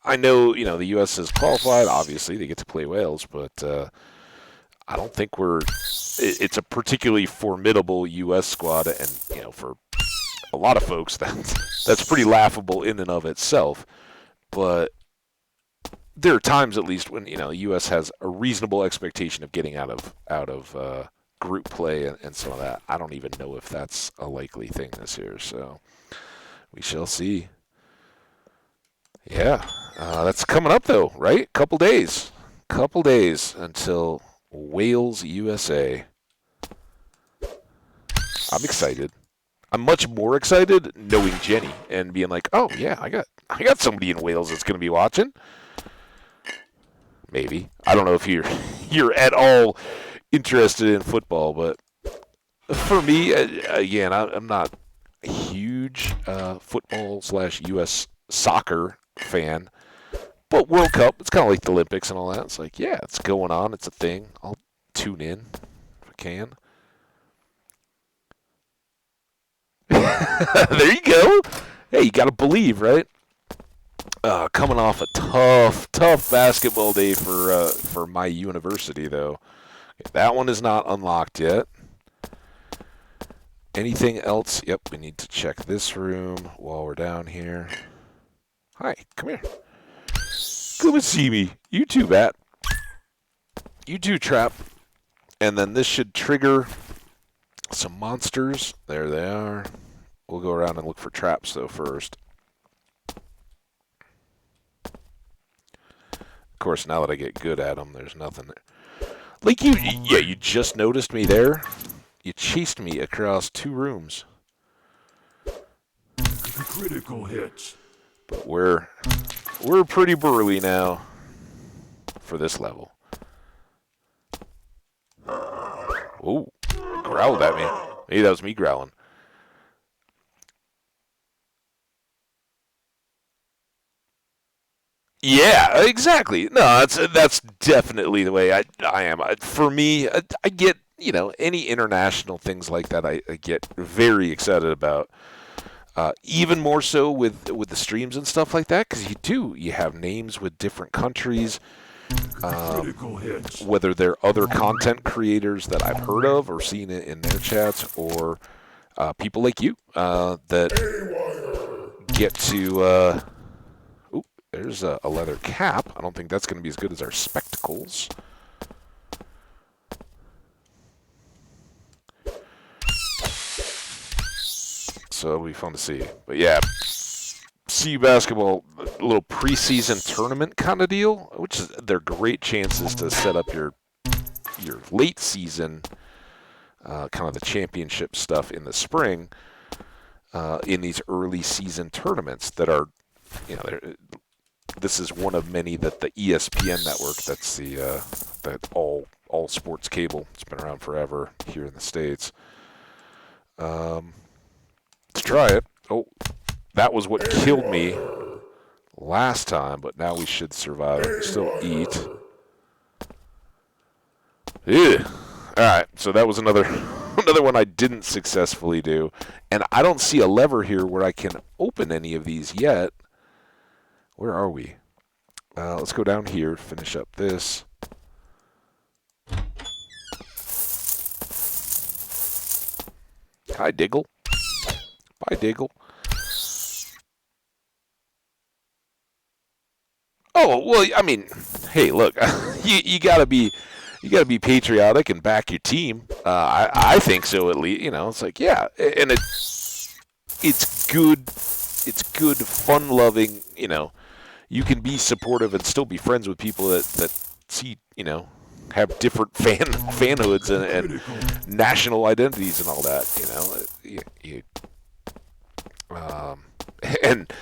I know, the U.S. is qualified. Obviously, they get to play Wales, but I don't think it's a particularly formidable U.S. squad, and for a lot of folks, that's pretty laughable in and of itself. But there are times, at least, when the U.S. has a reasonable expectation of getting out of group play and some of that. I don't even know if that's a likely thing this year, so we shall see. Yeah, that's coming up though, right? Couple days until Wales, USA. I'm excited. I'm much more excited knowing Jenny and being like, oh yeah, I got somebody in Wales that's gonna be watching. Maybe. I don't know if you're at all interested in football, but for me, again, I'm not a huge football/U.S. soccer fan. But World Cup, it's kind of like the Olympics and all that. It's like, yeah, it's going on. It's a thing. I'll tune in if I can. There you go. Hey, you got to believe, right? Coming off a tough basketball day for my university, though. That one is not unlocked yet. Anything else? Yep, we need to check this room while we're down here. Hi, come here. Come and see me. You too, Bat. You too, Trap. And then this should trigger some monsters. There they are. We'll go around and look for traps, though, first. Of course, now that I get good at them, there's nothing there. Like you just noticed me there. You chased me across 2 rooms. Critical hit. But we're pretty burly now for this level. Ooh, growled at me. Maybe that was me growling. Yeah, exactly. No, that's definitely the way I am. For me, I get, any international things like that I get very excited about. Even more so with the streams and stuff like that, because you have names with different countries, whether they're other content creators that I've heard of or seen it in their chats, or people like you that get to. There's a leather cap. I don't think that's going to be as good as our spectacles. So it'll be fun to see. But yeah, CU basketball, a little preseason tournament kind of deal, which is they're great chances to set up your late season, kind of the championship stuff in the spring, in these early season tournaments that are, this is one of many that the ESPN network, that's that all sports cable, it's been around forever here in the States. Let's try it. Oh, that was what killed me last time, but now we should survive. Still eat. Ew. All right, so that was another one I didn't successfully do, and I don't see a lever here where I can open any of these yet. Where are we? Let's go down here, finish up this. Hi, Diggle. Bye, Diggle. Oh, well, I mean, hey, look, you gotta be patriotic and back your team. I think so, at least. It's like, yeah, and it's good, fun-loving. You can be supportive and still be friends with people that see, have different fanhoods and national identities and all that. And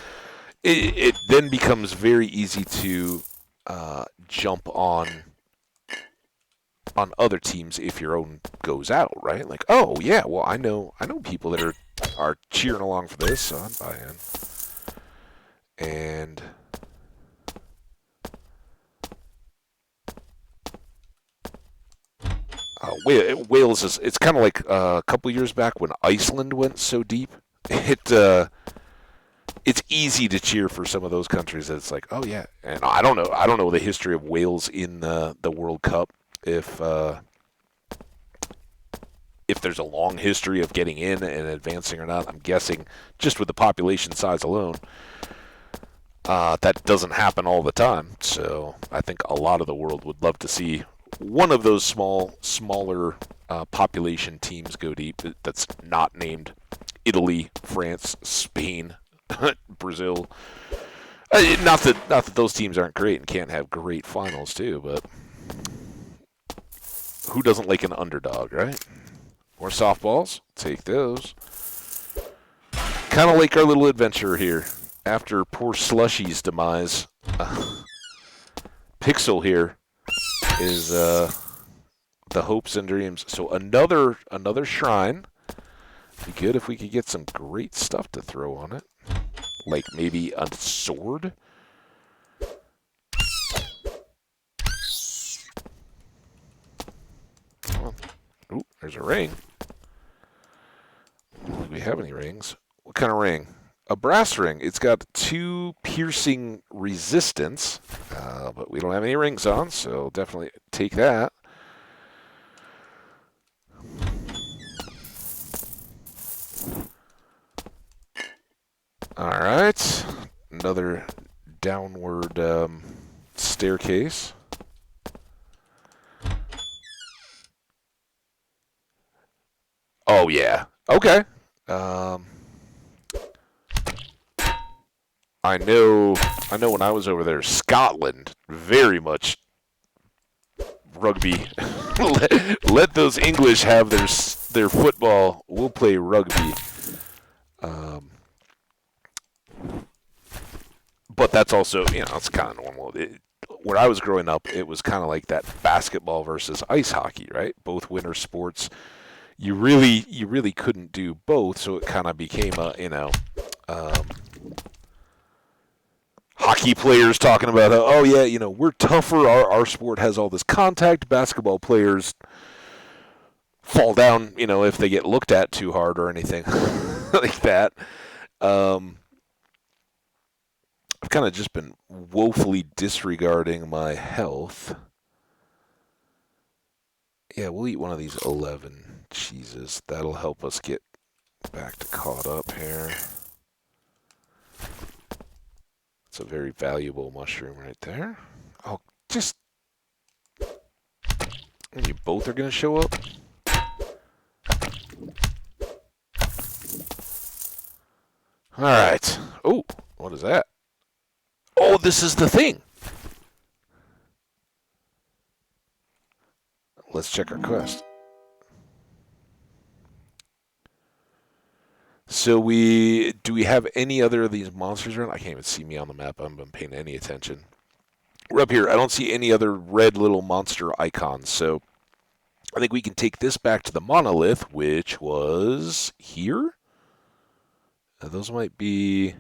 it then becomes very easy to jump on other teams if your own goes out, right? Like, oh yeah, well I know people that are cheering along for this, so I'm buying. And Wales it's kind of like a couple years back when Iceland went so deep. It's easy to cheer for some of those countries that it's like, oh yeah. And I don't know the history of Wales in the World Cup, if there's a long history of getting in and advancing or not. I'm guessing just with the population size alone, that doesn't happen all the time. So I think a lot of the world would love to see one of those smaller population teams go deep that's not named Italy, France, Spain, Brazil. Not that those teams aren't great and can't have great finals too, but who doesn't like an underdog, right? More softballs, take those. Kind of like our little adventure here. After poor Slushy's demise, Pixel here is the hopes and dreams. So another shrine. Be good if we could get some great stuff to throw on it. Like maybe a sword. Oh, ooh, there's a ring. I don't think we have any rings. What kind of ring? A brass ring. It's got 2 piercing resistance, but we don't have any rings on, so definitely take that. All right, another downward staircase. Oh yeah. Okay. Um, I know. I know. When I was over there, Scotland, very much rugby. let those English have their football. We'll play rugby. Um, but that's also, it's kind of normal. Where I was growing up, it was kind of like that basketball versus ice hockey, right? Both winter sports. You really couldn't do both, so it kind of became um, hockey players talking about, oh yeah, we're tougher. Our sport has all this contact. Basketball players fall down, if they get looked at too hard or anything like that. Um, I've kind of just been woefully disregarding my health. Yeah, we'll eat one of these 11 cheeses. That'll help us get back to caught up here. It's a very valuable mushroom right there. Oh, just... You both are going to show up? Alright. Oh, what is that? Oh, this is the thing! Let's check our quest. So do we have any other of these monsters around? I can't even see me on the map. I haven't been paying any attention. We're up here. I don't see any other red little monster icons, so I think we can take this back to the monolith, which was here? Those might be...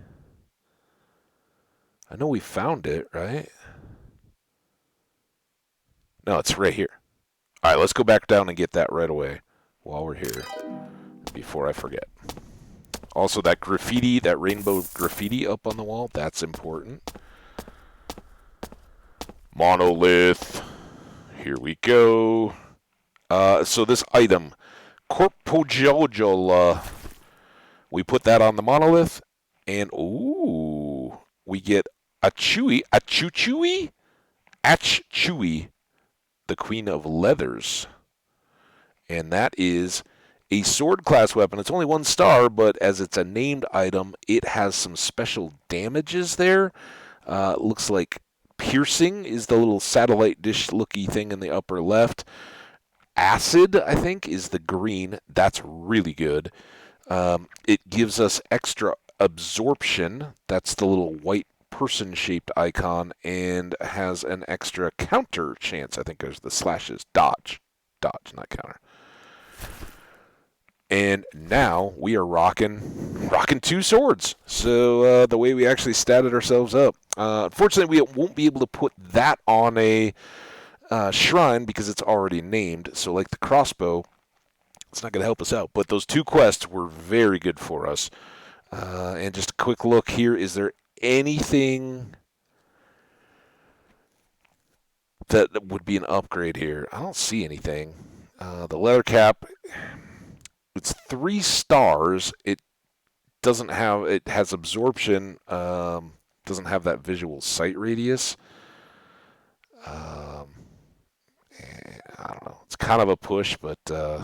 I know we found it, right? No, it's right here. All right, let's go back down and get that right away while we're here, before I forget. Also, that graffiti, that rainbow graffiti up on the wall, that's important. Monolith. Here we go. So this item, Corpojojol, we put that on the monolith, and ooh, we get Achuchui, the Queen of Leathers. And that is a sword class weapon. It's only 1 star, but as it's a named item, it has some special damages there. Looks like piercing is the little satellite dish-looky thing in the upper left. Acid, I think, is the green. That's really good. It gives us extra absorption. That's the little white person-shaped icon, and has an extra counter chance. I think there's the slashes. Dodge, not counter. And now we are rocking 2 swords. So the way we actually statted ourselves up. Unfortunately, we won't be able to put that on a shrine because it's already named. So like the crossbow, it's not going to help us out. But those 2 quests were very good for us. And just a quick look here. Is there anything that would be an upgrade here? I don't see anything. The leather cap... It's 3 stars. It has absorption. Doesn't have that visual sight radius. I don't know. It's kind of a push, but I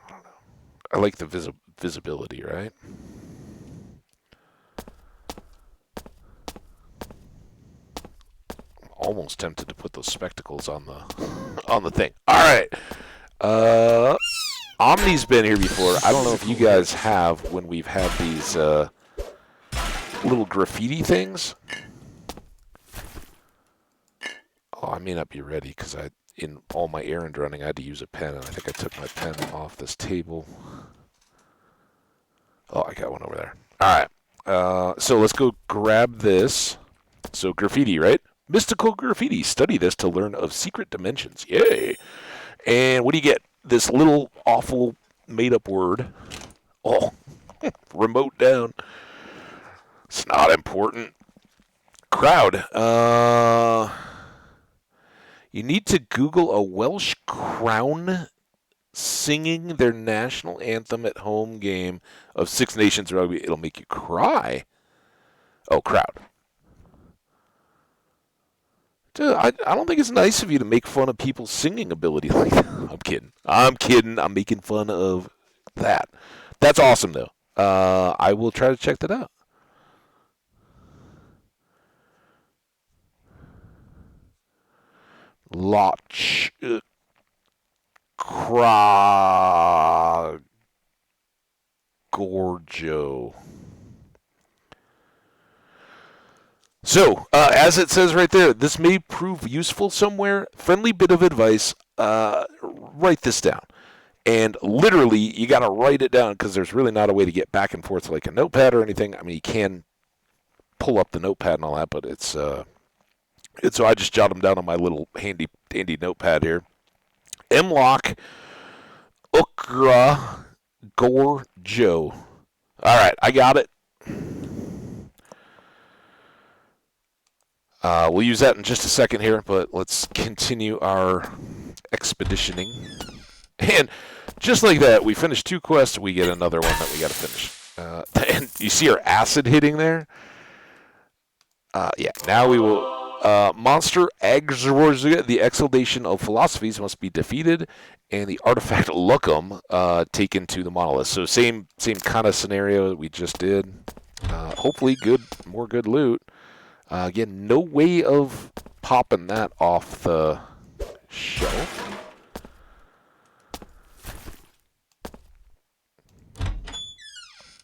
don't know. I like the visibility, right? Almost tempted to put those spectacles on the thing. All right. Omni's been here before. I don't know if you guys have when we've had these little graffiti things. Oh, I may not be ready because in all my errand running, I had to use a pen, and I think I took my pen off this table. Oh, I got one over there. All right. So let's go grab this. So graffiti, right? Mystical graffiti. Study this to learn of secret dimensions. Yay! And what do you get? This little awful made-up word. Oh, remote down. It's not important. Crowd. You need to Google a Welsh crown singing their national anthem at home game of Six Nations rugby. It'll make you cry. Oh, crowd. Dude, I don't think it's nice of you to make fun of people's singing ability like that. I'm kidding. I'm kidding. I'm making fun of that. That's awesome, though. I will try to check that out. Loch Gorgo. So, as it says right there, this may prove useful somewhere. Friendly bit of advice, write this down. And literally, you got to write it down because there's really not a way to get back and forth like a notepad or anything. I mean, you can pull up the notepad and all that, but it's so I just jot them down on my little handy notepad here. Mlock Ukra Gore Joe. All right, I got it. We'll use that in just a second here, but let's continue our expeditioning. And just like that, we finished 2 quests. We get another one that we got to finish. And you see our acid hitting there? Yeah, now we will... Monster Exorcia, the exaltation of philosophies must be defeated, and the artifact Luckum taken to the monolith. So same kind of scenario that we just did. Hopefully more good loot. Again, no way of popping that off the shelf.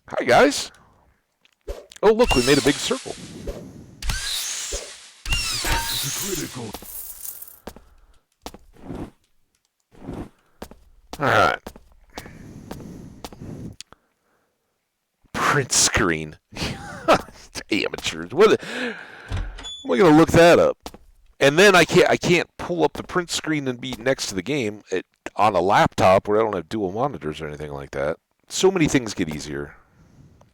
Hi, guys. Oh, look, we made a big circle. Critical. All right. Print screen. Amateurs. What? Am I going to look that up? And then I can't pull up the print screen and be next to the game on a laptop where I don't have dual monitors or anything like that. So many things get easier.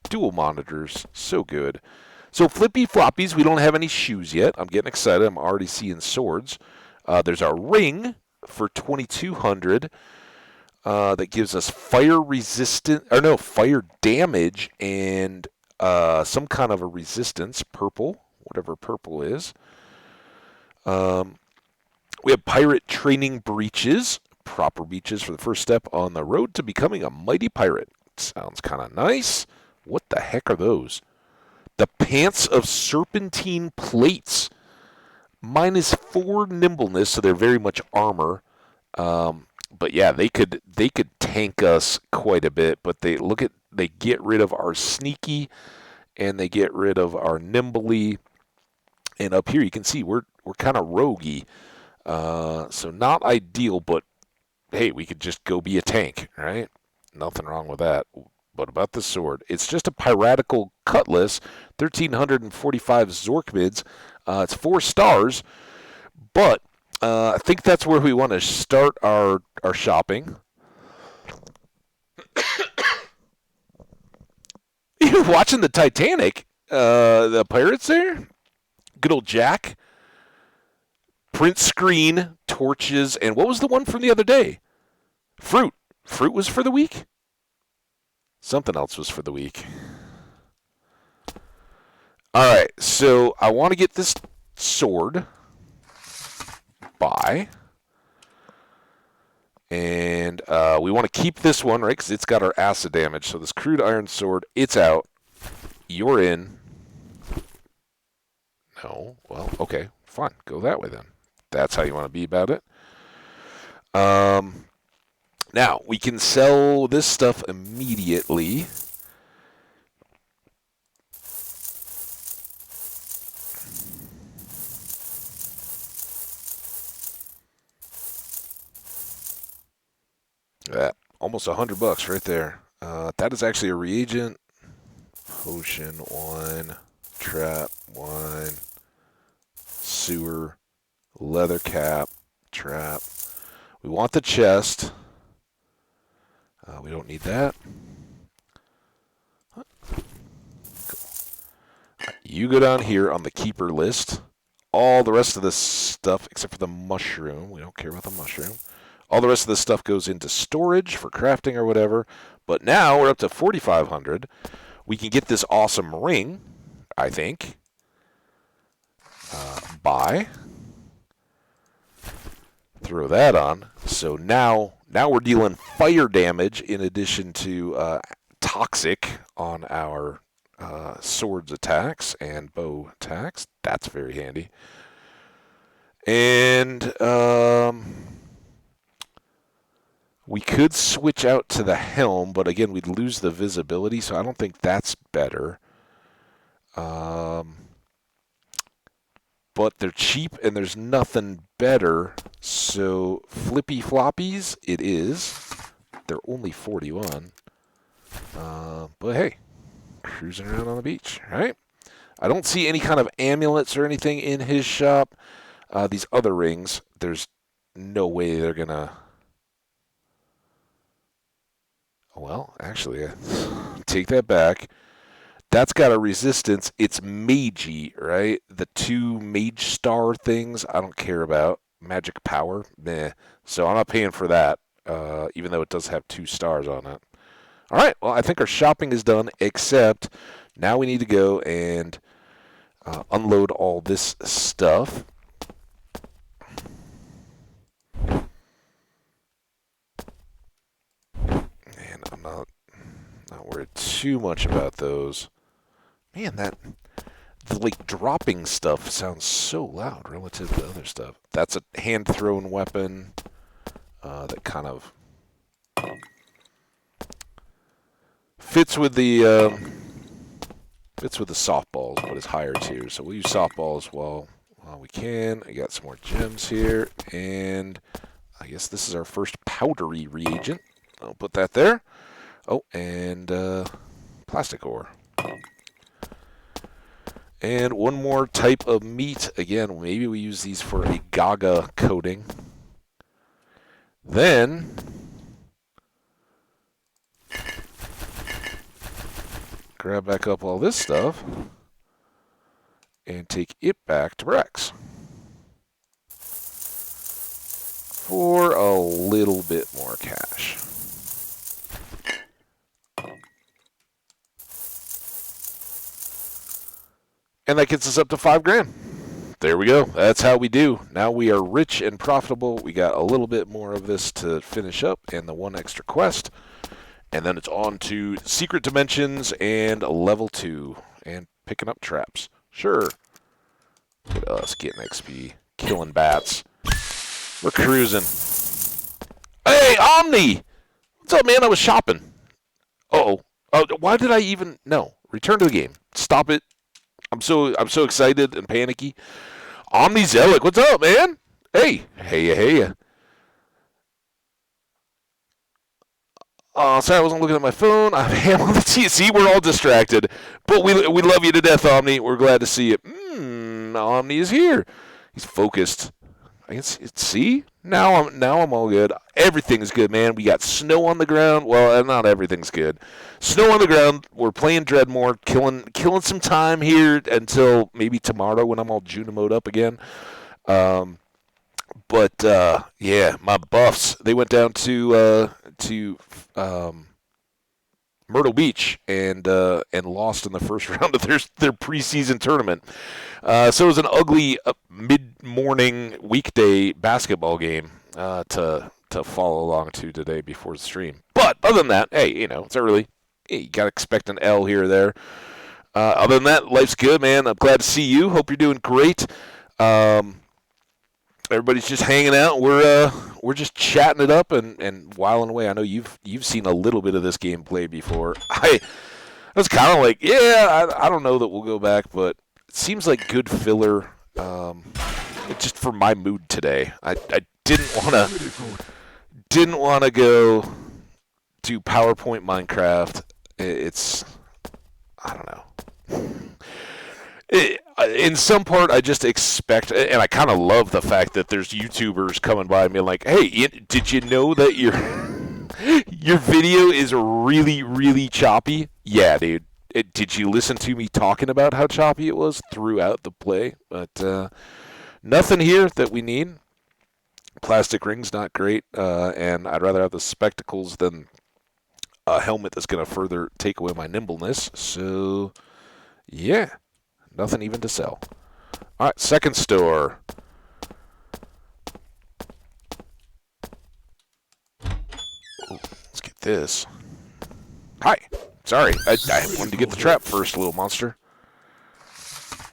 Dual monitors, so good. So flippy floppies, we don't have any shoes yet. I'm getting excited. I'm already seeing swords. There's our ring for 2,200 that gives us fire damage and some kind of a resistance, purple, whatever purple is. We have pirate training breeches, proper breeches for the first step on the road to becoming a mighty pirate. Sounds kind of nice. What the heck are those? The pants of serpentine plates. -4 nimbleness, so they're very much armor. But yeah, they could tank us quite a bit. But they get rid of our sneaky, and they get rid of our nimbly. And up here you can see we're kind of roguey, so not ideal. But hey, we could just go be a tank, right? Nothing wrong with that. But about the sword, it's just a piratical cutlass, 1,345 Zorkmids. It's 4 stars, but I think that's where we want to start our shopping. You're watching the Titanic, the pirates there? Good old Jack. Print screen, torches, and what was the one from the other day? Fruit. Fruit was for the week? Something else was for the week. All right, so I want to get this sword. Buy. And we want to keep this one, right, because it's got our acid damage. So this crude iron sword, it's out. You're in. No. Well, okay, fine. Go that way then. That's how you want to be about it. Now, we can sell this stuff immediately. Almost $100 right there. That is actually a reagent. Potion 1, trap 1, sewer, leather cap, trap. We want the chest. We don't need that. You go down here on the keeper list. All the rest of this stuff, except for the mushroom, we don't care about the mushroom. All the rest of this stuff goes into storage for crafting or whatever. But now we're up to 4,500. We can get this awesome ring, I think. Buy. Throw that on. So now we're dealing fire damage in addition to toxic on our swords attacks and bow attacks. That's very handy. And we could switch out to the helm, but again, we'd lose the visibility, so I don't think that's better. But they're cheap and there's nothing better. So flippy floppies it is. They're only 41. But hey, cruising around on the beach, right? I don't see any kind of amulets or anything in his shop. These other rings, there's no way they're gonna. Well, actually, take that back. That's got a resistance. It's magey, right? The 2 mage star things, I don't care about. Magic power, meh. So I'm not paying for that, even though it does have 2 stars on it. All right, well, I think our shopping is done, except now we need to go and unload all this stuff. And I'm not worried too much about those. Man, the dropping stuff sounds so loud relative to other stuff. That's a hand-thrown weapon that kind of fits with the softballs, but is higher tier. So we'll use softballs while we can. I got some more gems here, and I guess this is our first powdery reagent. I'll put that there. Oh, and plastic ore. And one more type of meat. Again, maybe we use these for a Gaga coating. Then grab back up all this stuff and take it back to Rex for a little bit more cash. And that gets us up to $5,000. There we go. That's how we do. Now we are rich and profitable. We got a little bit more of this to finish up and the 1 extra quest. And then it's on to Secret Dimensions and level 2 and picking up traps. Sure. Look at us getting XP, killing bats. We're cruising. Hey, Omni! What's up, man? I was shopping. Uh-oh. Oh, why did I even... No. Return to the game. Stop it. I'm so excited and panicky. Omni Zelic, what's up, man? Hey. Hey. Oh, sorry, I wasn't looking at my phone. I'm on the TC. We're all distracted. But we love you to death, Omni. We're glad to see you. Omni is here. He's focused. I can see. Now I'm all good. Everything's good, man. We got snow on the ground. Well, not everything's good. Snow on the ground. We're playing Dredmor, killing some time here until maybe tomorrow when I'm all Junimo'd up again. But yeah, my Buffs, they went down to Myrtle Beach and lost in the first round of their preseason tournament. So it was an ugly mid-morning weekday basketball game to follow along to today before the stream. But other than that, hey, it's early. Hey, you gotta expect an L here or there. Other than that, life's good, man. I'm glad to see you. Hope you're doing great. Everybody's just hanging out. We're just chatting it up and whiling away. I know you've seen a little bit of this gameplay before. I was kind of like, yeah, I don't know that we'll go back, but it seems like good filler. Just for my mood today. I didn't want to didn't want to go do PowerPoint Minecraft. It's, I don't know. In some part, I just expect, and I kind of love the fact that there's YouTubers coming by and being like, "Hey, did you know that your your video is really, really choppy?" Yeah, dude. Did you listen to me talking about how choppy it was throughout the play? But nothing here that we need. Plastic ring's not great, and I'd rather have the spectacles than a helmet that's going to further take away my nimbleness. So, yeah, nothing even to sell. All right, second store. Ooh, let's get this. Hi. Sorry, I wanted to get the trap first, little monster.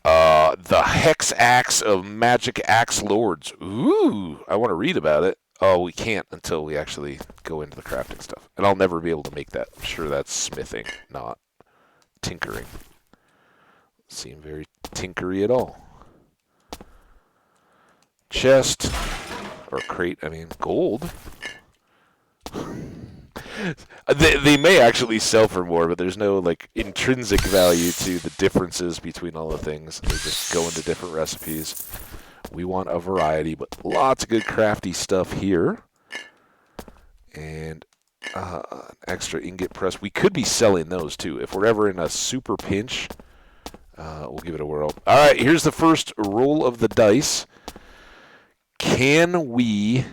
The Hex Axe of Magic Axe Lords. Ooh, I want to read about it. Oh, we can't until we actually go into the crafting stuff. And I'll never be able to make that. I'm sure that's smithing, not tinkering. Seem very tinkery at all. Chest, or crate, I mean, gold. They may actually sell for more, but there's no like intrinsic value to the differences between all the things. They just go into different recipes. We want a variety, but lots of good crafty stuff here. And extra ingot press. We could be selling those too. If we're ever in a super pinch, we'll give it a whirl. All right, here's the first roll of the dice. Can we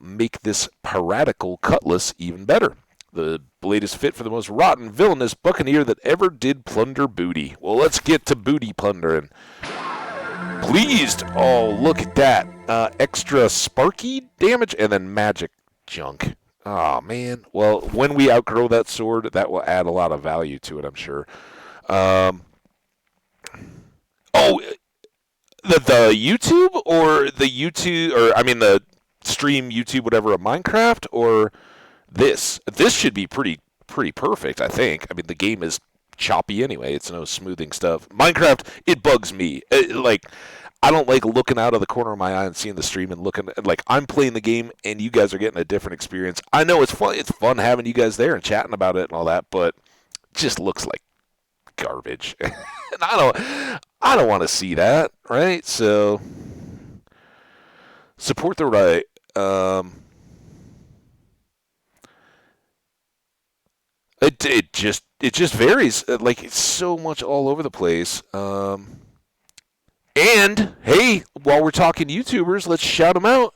make this piratical cutlass even better? The blade is fit for the most rotten, villainous buccaneer that ever did plunder booty. Well, let's get to booty plundering. Pleased. Oh, look at that. Extra sparky damage and then magic junk. Oh, man. Well, when we outgrow that sword, that will add a lot of value to it, I'm sure. Oh, the YouTube or the YouTube, or I mean the stream YouTube, whatever, of Minecraft, or this? This should be pretty perfect, I think. I mean, the game is choppy anyway. It's no smoothing stuff. Minecraft, it bugs me. Like, I don't like looking out of the corner of my eye and seeing the stream and looking like I'm playing the game and you guys are getting a different experience. I know it's fun. It's fun having you guys there and chatting about it and all that, but it just looks like garbage. And I don't want to see that, right? So support the right. It just varies. Like it's so much all over the place. And hey, while we're talking YouTubers, let's shout them out.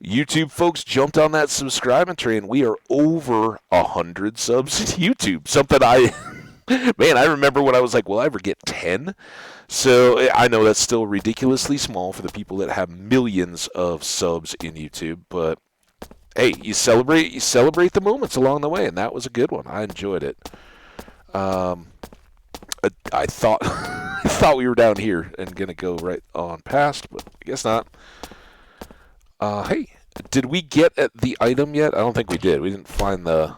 YouTube folks jumped on that subscribing train. We are over 100 subs to YouTube. Something man, I remember when I was like, will I ever get 10? So I know that's still ridiculously small for the people that have millions of subs in YouTube, but hey, you celebrate the moments along the way, and that was a good one. I enjoyed it. I thought I thought we were down here and gonna go right on past, but I guess not. Hey, did we get at the item yet? I don't think we did. We didn't find the.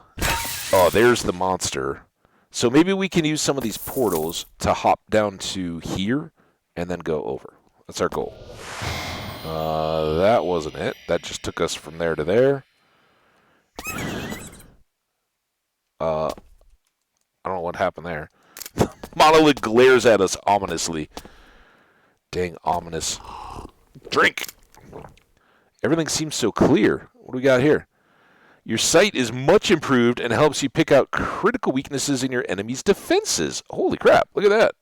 Oh, there's the monster. So maybe we can use some of these portals to hop down to here and then go over. That's our goal. That wasn't it. That just took us from there to there. I don't know what happened there. Monolith glares at us ominously. Dang, ominous. Drink! Everything seems so clear. What do we got here? Your sight is much improved and helps you pick out critical weaknesses in your enemy's defenses. Holy crap, look at that.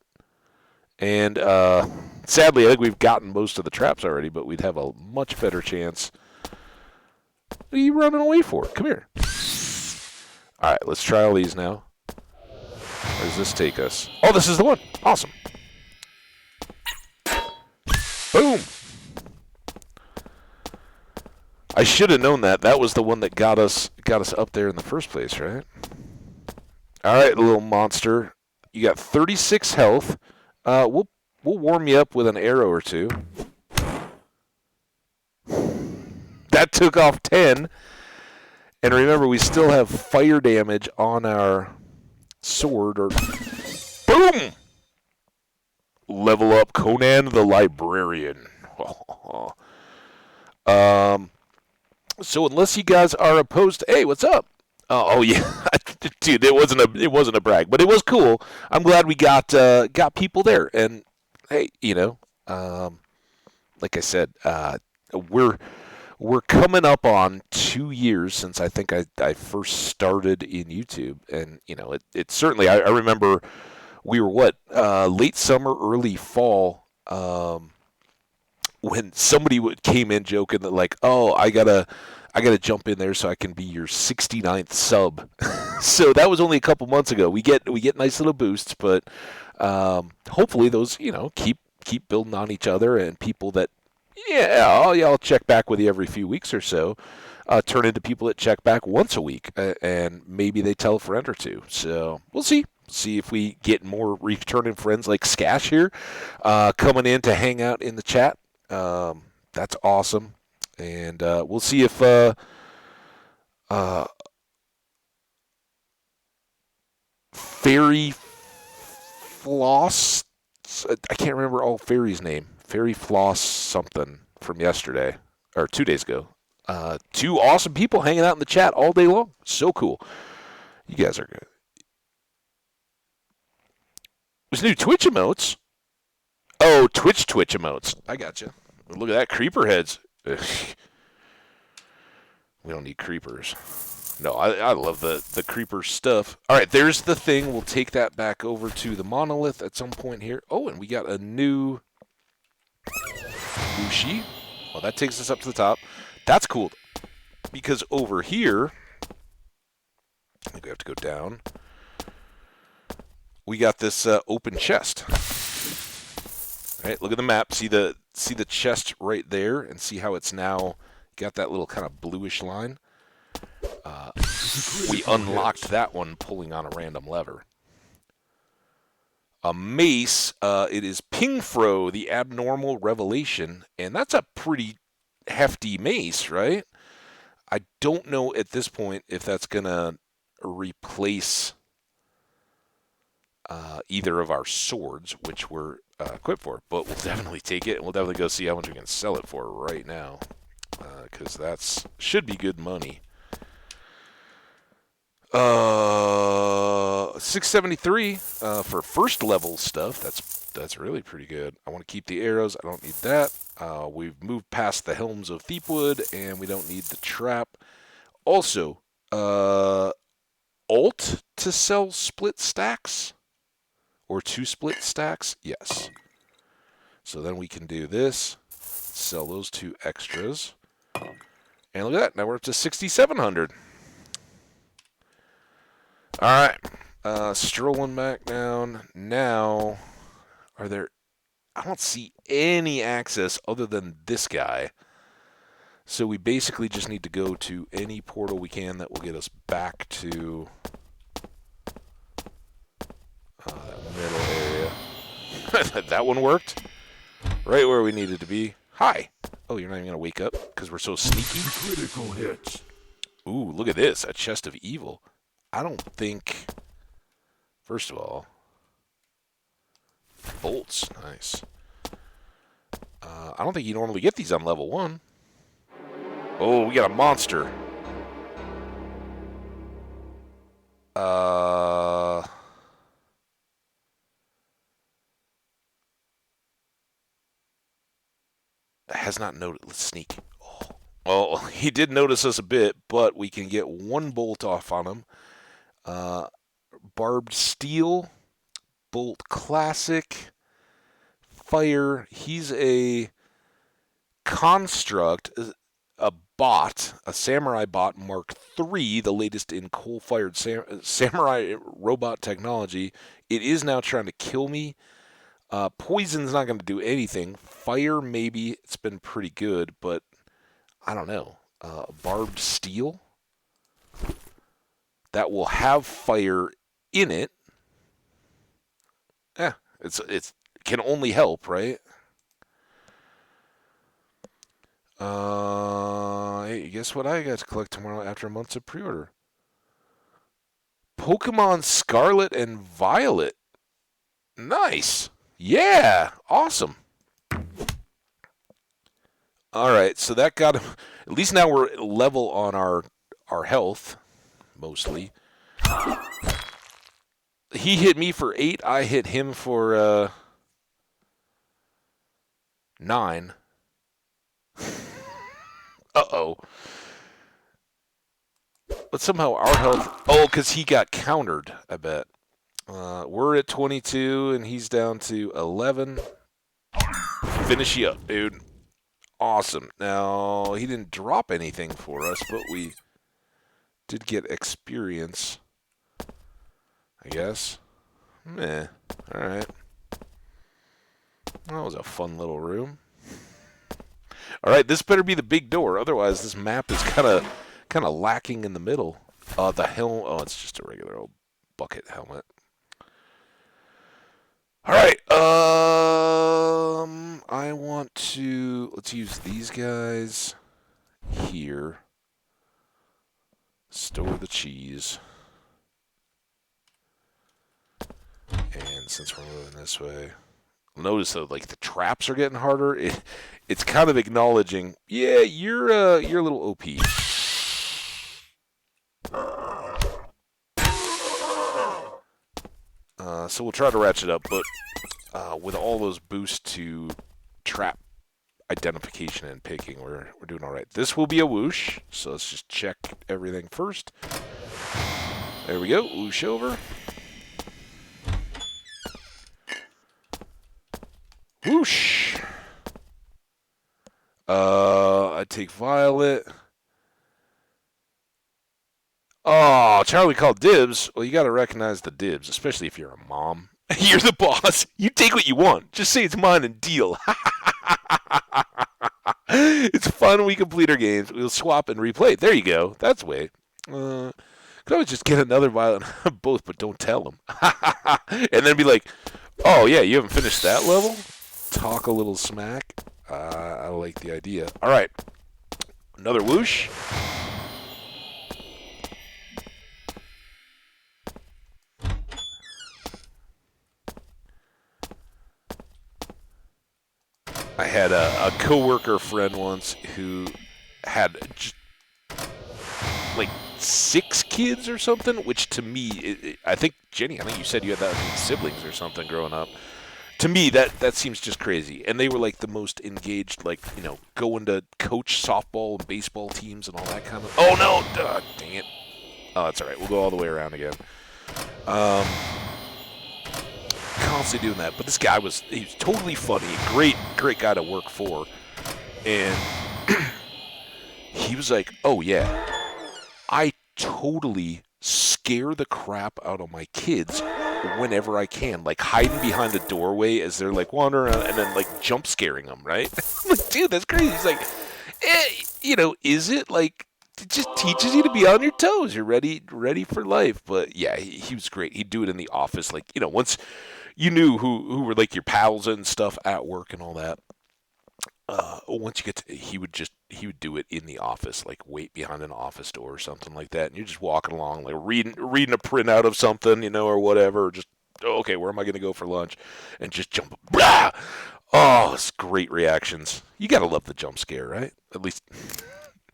And sadly, I think we've gotten most of the traps already, but we'd have a much better chance. What are you running away for? Come here. All right, let's try all these now. Where does this take us? Oh, this is the one. Awesome. Boom. I should have known that. That was the one that got us up there in the first place, right? All right, little monster. You got 36 health. We'll warm you up with an arrow or two. That took off 10. And remember, we still have fire damage on our sword. Or boom! Level up Conan the Librarian. So unless you guys are opposed, hey, what's up? Oh yeah, dude, it wasn't a brag, but it was cool. I'm glad we got people there, and hey, um, like I said, we're we're coming up on 2 years since I think I first started in YouTube, and it certainly I remember we were what late summer, early fall. When somebody came in joking that like, oh, I gotta jump in there so I can be your 69th sub. So that was only a couple months ago. We get nice little boosts, but hopefully those keep building on each other, and people that I'll check back with you every few weeks or so. Turn into people that check back once a week, and maybe they tell a friend or two. So we'll see. See if we get more returning friends like Skash here, coming in to hang out in the chat. That's awesome, and we'll see if uh, Fairy Floss. I can't remember all Fairy's name. Fairy Floss something from yesterday or 2 days ago. Two awesome people hanging out in the chat all day long. So cool. You guys are good. There's new Twitch emotes. Oh, Twitch emotes. I gotcha. Look at that, creeper heads. We don't need creepers. No, I love the creeper stuff. All right, there's the thing. We'll take that back over to the monolith at some point here. Oh, and we got a new Mushi. Well, that takes us up to the top. That's cool because over here, I think we have to go down. We got this open chest. All right, look at the map. See the chest right there, and see how it's now got that little kind of bluish line. We unlocked that one pulling on a random lever. A mace. It is Pingfro, the Abnormal Revelation, and that's a pretty hefty mace, right? I don't know at this point if that's gonna replace either of our swords, which we're equipped for, but we'll definitely take it, and we'll definitely go see how much we can sell it for right now, because that should be good money. 673 for first level stuff. That's really pretty good. I want to keep the arrows. I don't need that. We've moved past the helms of Thiepwood, and we don't need the trap. Also, alt to sell split stacks or 2 split stacks. Yes. So then we can do this. Sell those 2 extras. And look at that. Now we're up to 6,700. All right, strolling back down. Now, are there... I don't see any access other than this guy. So we basically just need to go to any portal we can that will get us back to that middle area. That one worked. Right where we needed to be. Hi. Oh, you're not even going to wake up because we're so sneaky? Critical hits. Ooh, look at this. A chest of evil. I don't think... First of all... Bolts. Nice. I don't think you normally get these on level 1. Oh, we got a monster. Has not noticed. Let's sneak. Oh, he did notice us a bit, but we can get 1 bolt off on him. Barbed steel, bolt classic, fire. He's a construct, a bot, a samurai bot Mark III, the latest in coal-fired samurai robot technology. It is now trying to kill me. Poison's not going to do anything. Fire, maybe. It's been pretty good, but I don't know. Barbed steel that will have fire in it. Yeah, it can only help, right? Hey, guess what I got to collect tomorrow after months of pre-order? Pokemon Scarlet and Violet. Nice. Yeah, awesome. All right, so that got him. At least now we're level on our health, mostly. He hit me for 8. I hit him for 9. Uh-oh. But somehow our health... Oh, because he got countered, I bet. We're at 22, and he's down to 11. Finish you up, dude. Awesome. Now, he didn't drop anything for us, but we did get experience, I guess. Meh. Alright. That was a fun little room. Alright, this better be the big door, otherwise this map is kinda lacking in the middle. The helm... Oh, it's just a regular old bucket helmet. Alright, I want to... Let's use these guys here. Store the cheese. And since we're moving this way... Notice though, like the traps are getting harder. It's kind of acknowledging, yeah, you're a little OP. So we'll try to ratchet up, but with all those boosts to trap identification and picking, we're doing all right. This will be a whoosh, so let's just check everything first. There we go, whoosh over. Whoosh. I take Violet. Oh, Charlie called dibs. Well, you got to recognize the dibs, especially if you're a mom. You're the boss. You take what you want. Just say it's mine and deal. It's fun. We complete our games. We'll swap and replay. There you go. That's the way. Could always just get another Violet both, but don't tell them. And then be like, oh, yeah, you haven't finished that level? Talk a little smack. I like the idea. All right. Another whoosh. I had a coworker friend once who had just, like 6 kids or something, which to me, I think, Jenny, I think you said you had that many siblings or something growing up. To me, that seems just crazy. And they were like the most engaged, like, going to coach softball and baseball teams and all that kind of... Oh, no! Dang it. Oh, that's all right. We'll go all the way around again. Constantly doing that. But this guy he was totally funny. Great guy to work for. And he was like, oh, yeah, I totally scare the crap out of my kids whenever I can, like hiding behind the doorway as they're like wandering around and then like jump scaring them, right? I'm like, dude, that's crazy. He's like, is it like it just teaches you to be on your toes? You're ready for life. But yeah, he was great. He'd do it in the office, like once you knew who were like your pals and stuff at work and all that. Once you get to, he would do it in the office, like wait behind an office door or something like that, and you're just walking along, like reading a printout of something, or whatever, or just okay, where am I going to go for lunch, and just jump. Blah! Oh, it's great reactions. You gotta love the jump scare, right? At least,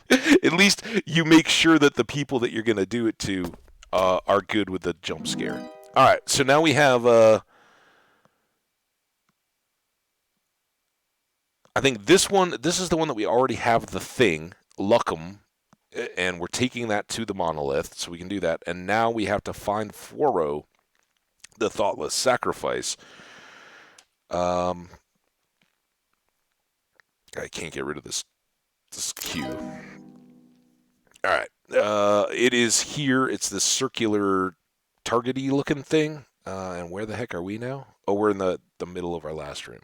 at least you make sure that the people that you're going to do it to are good with the jump scare. All right, so now we have. I think this is the one that we already have the thing, Luckham, and we're taking that to the monolith, so we can do that. And now we have to find Foro, the thoughtless sacrifice. I can't get rid of this cue. All right, it is here. It's this circular, targety looking thing. And where the heck are we now? Oh, we're in the middle of our last room.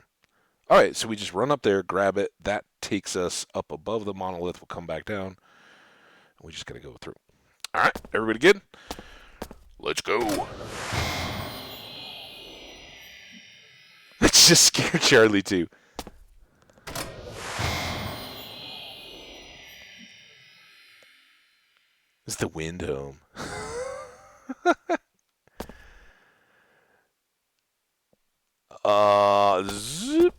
All right, so we just run up there, grab it. That takes us up above the monolith. We'll come back down. We just got to go through. All right, everybody good? Let's go. Let's just scare Charlie, too. Is the wind home? Zip.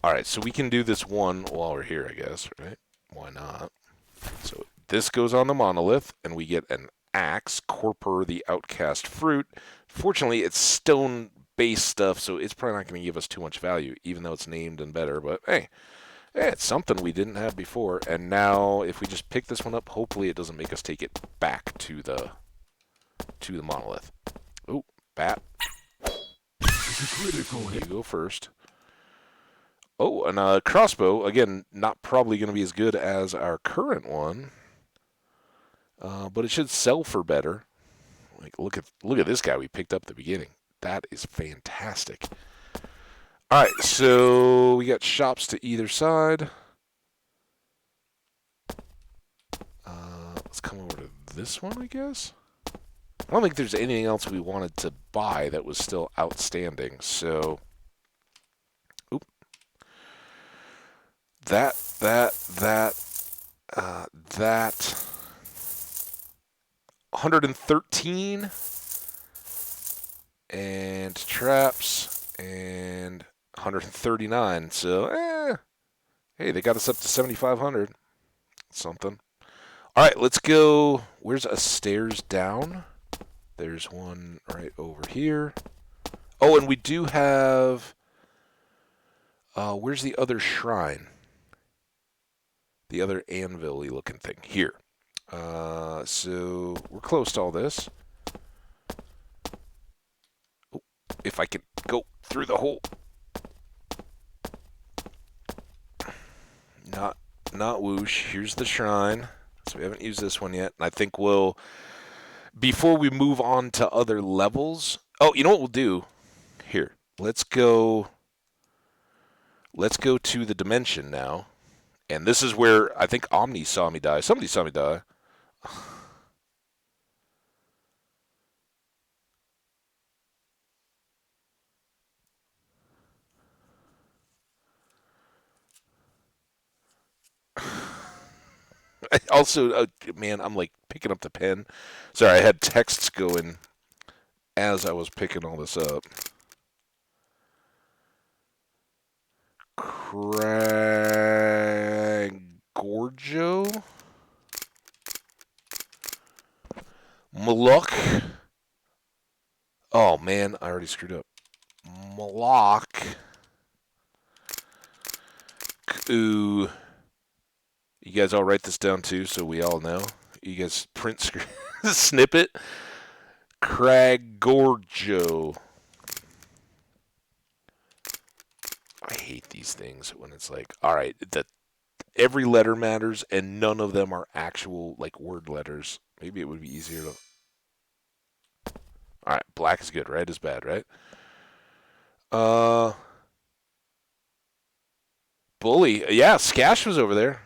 Alright, so we can do this one while we're here, I guess, right? Why not? So this goes on the monolith, and we get an axe, Corpor the Outcast Fruit. Fortunately, it's stone-based stuff, so it's probably not going to give us too much value, even though it's named and better. But hey, it's something we didn't have before. And now, if we just pick this one up, hopefully it doesn't make us take it back to the monolith. Oh, bat. Critical You hit. go first. Oh, and a crossbow. Again, not probably going to be as good as our current one, but it should sell for better. Like, look at this guy we picked up at the beginning. That is fantastic. All right, so we got shops to either side. Let's come over to this one, I guess. I don't think there's anything else we wanted to buy that was still outstanding. So, oop, that. 113 and traps and 139. So, hey, they got us up to 7,500. Something. All right, let's go. Where's a stairs down? There's one right over here. Oh, and we do have. Where's the other shrine? The other anvil-y looking thing. Here. So we're close to all this. Oh, if I can go through the hole. Not whoosh. Here's the shrine. So we haven't used this one yet. And I think we'll, before we move on to other levels. Oh, you know what we'll do? Here. Let's go to the dimension now. And this is where I think Omni saw me die. Somebody saw me die. Also, man, I'm like picking up the pen. Sorry, I had texts going as I was picking all this up. Cragorjo? Malok? Oh, man, I already screwed up. Malok. Ooh. You guys all write this down too so we all know. You guys print snippet. Cragorjo. I hate these things when it's like, all right, every letter matters and none of them are actual like word letters. Maybe it would be easier to. All right, black is good, red is bad, right? Uh, bully, yeah, Skash was over there.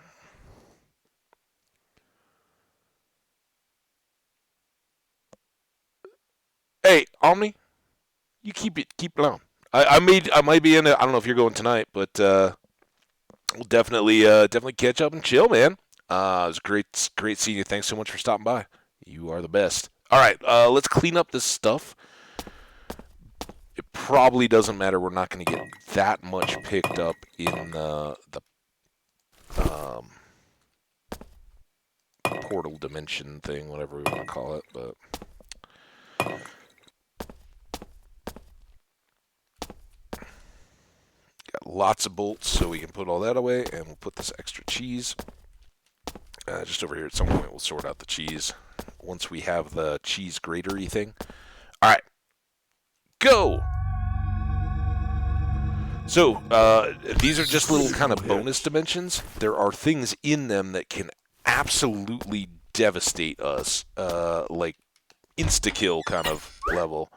Hey, Omni, you keep it on. I might be in it. I don't know if you're going tonight, but we'll definitely catch up and chill, man. It was great seeing you. Thanks so much for stopping by. You are the best. All right, let's clean up this stuff. It probably doesn't matter. We're not going to get that much picked up in the um, portal dimension thing, whatever we want to call it. But got lots of bolts, so we can put all that away, and we'll put this extra cheese just over here. At some point, we'll sort out the cheese once we have the cheese gratery thing. All right, go. So, these are just little kind of bonus dimensions. There are things in them that can absolutely devastate us, like insta-kill kind of level.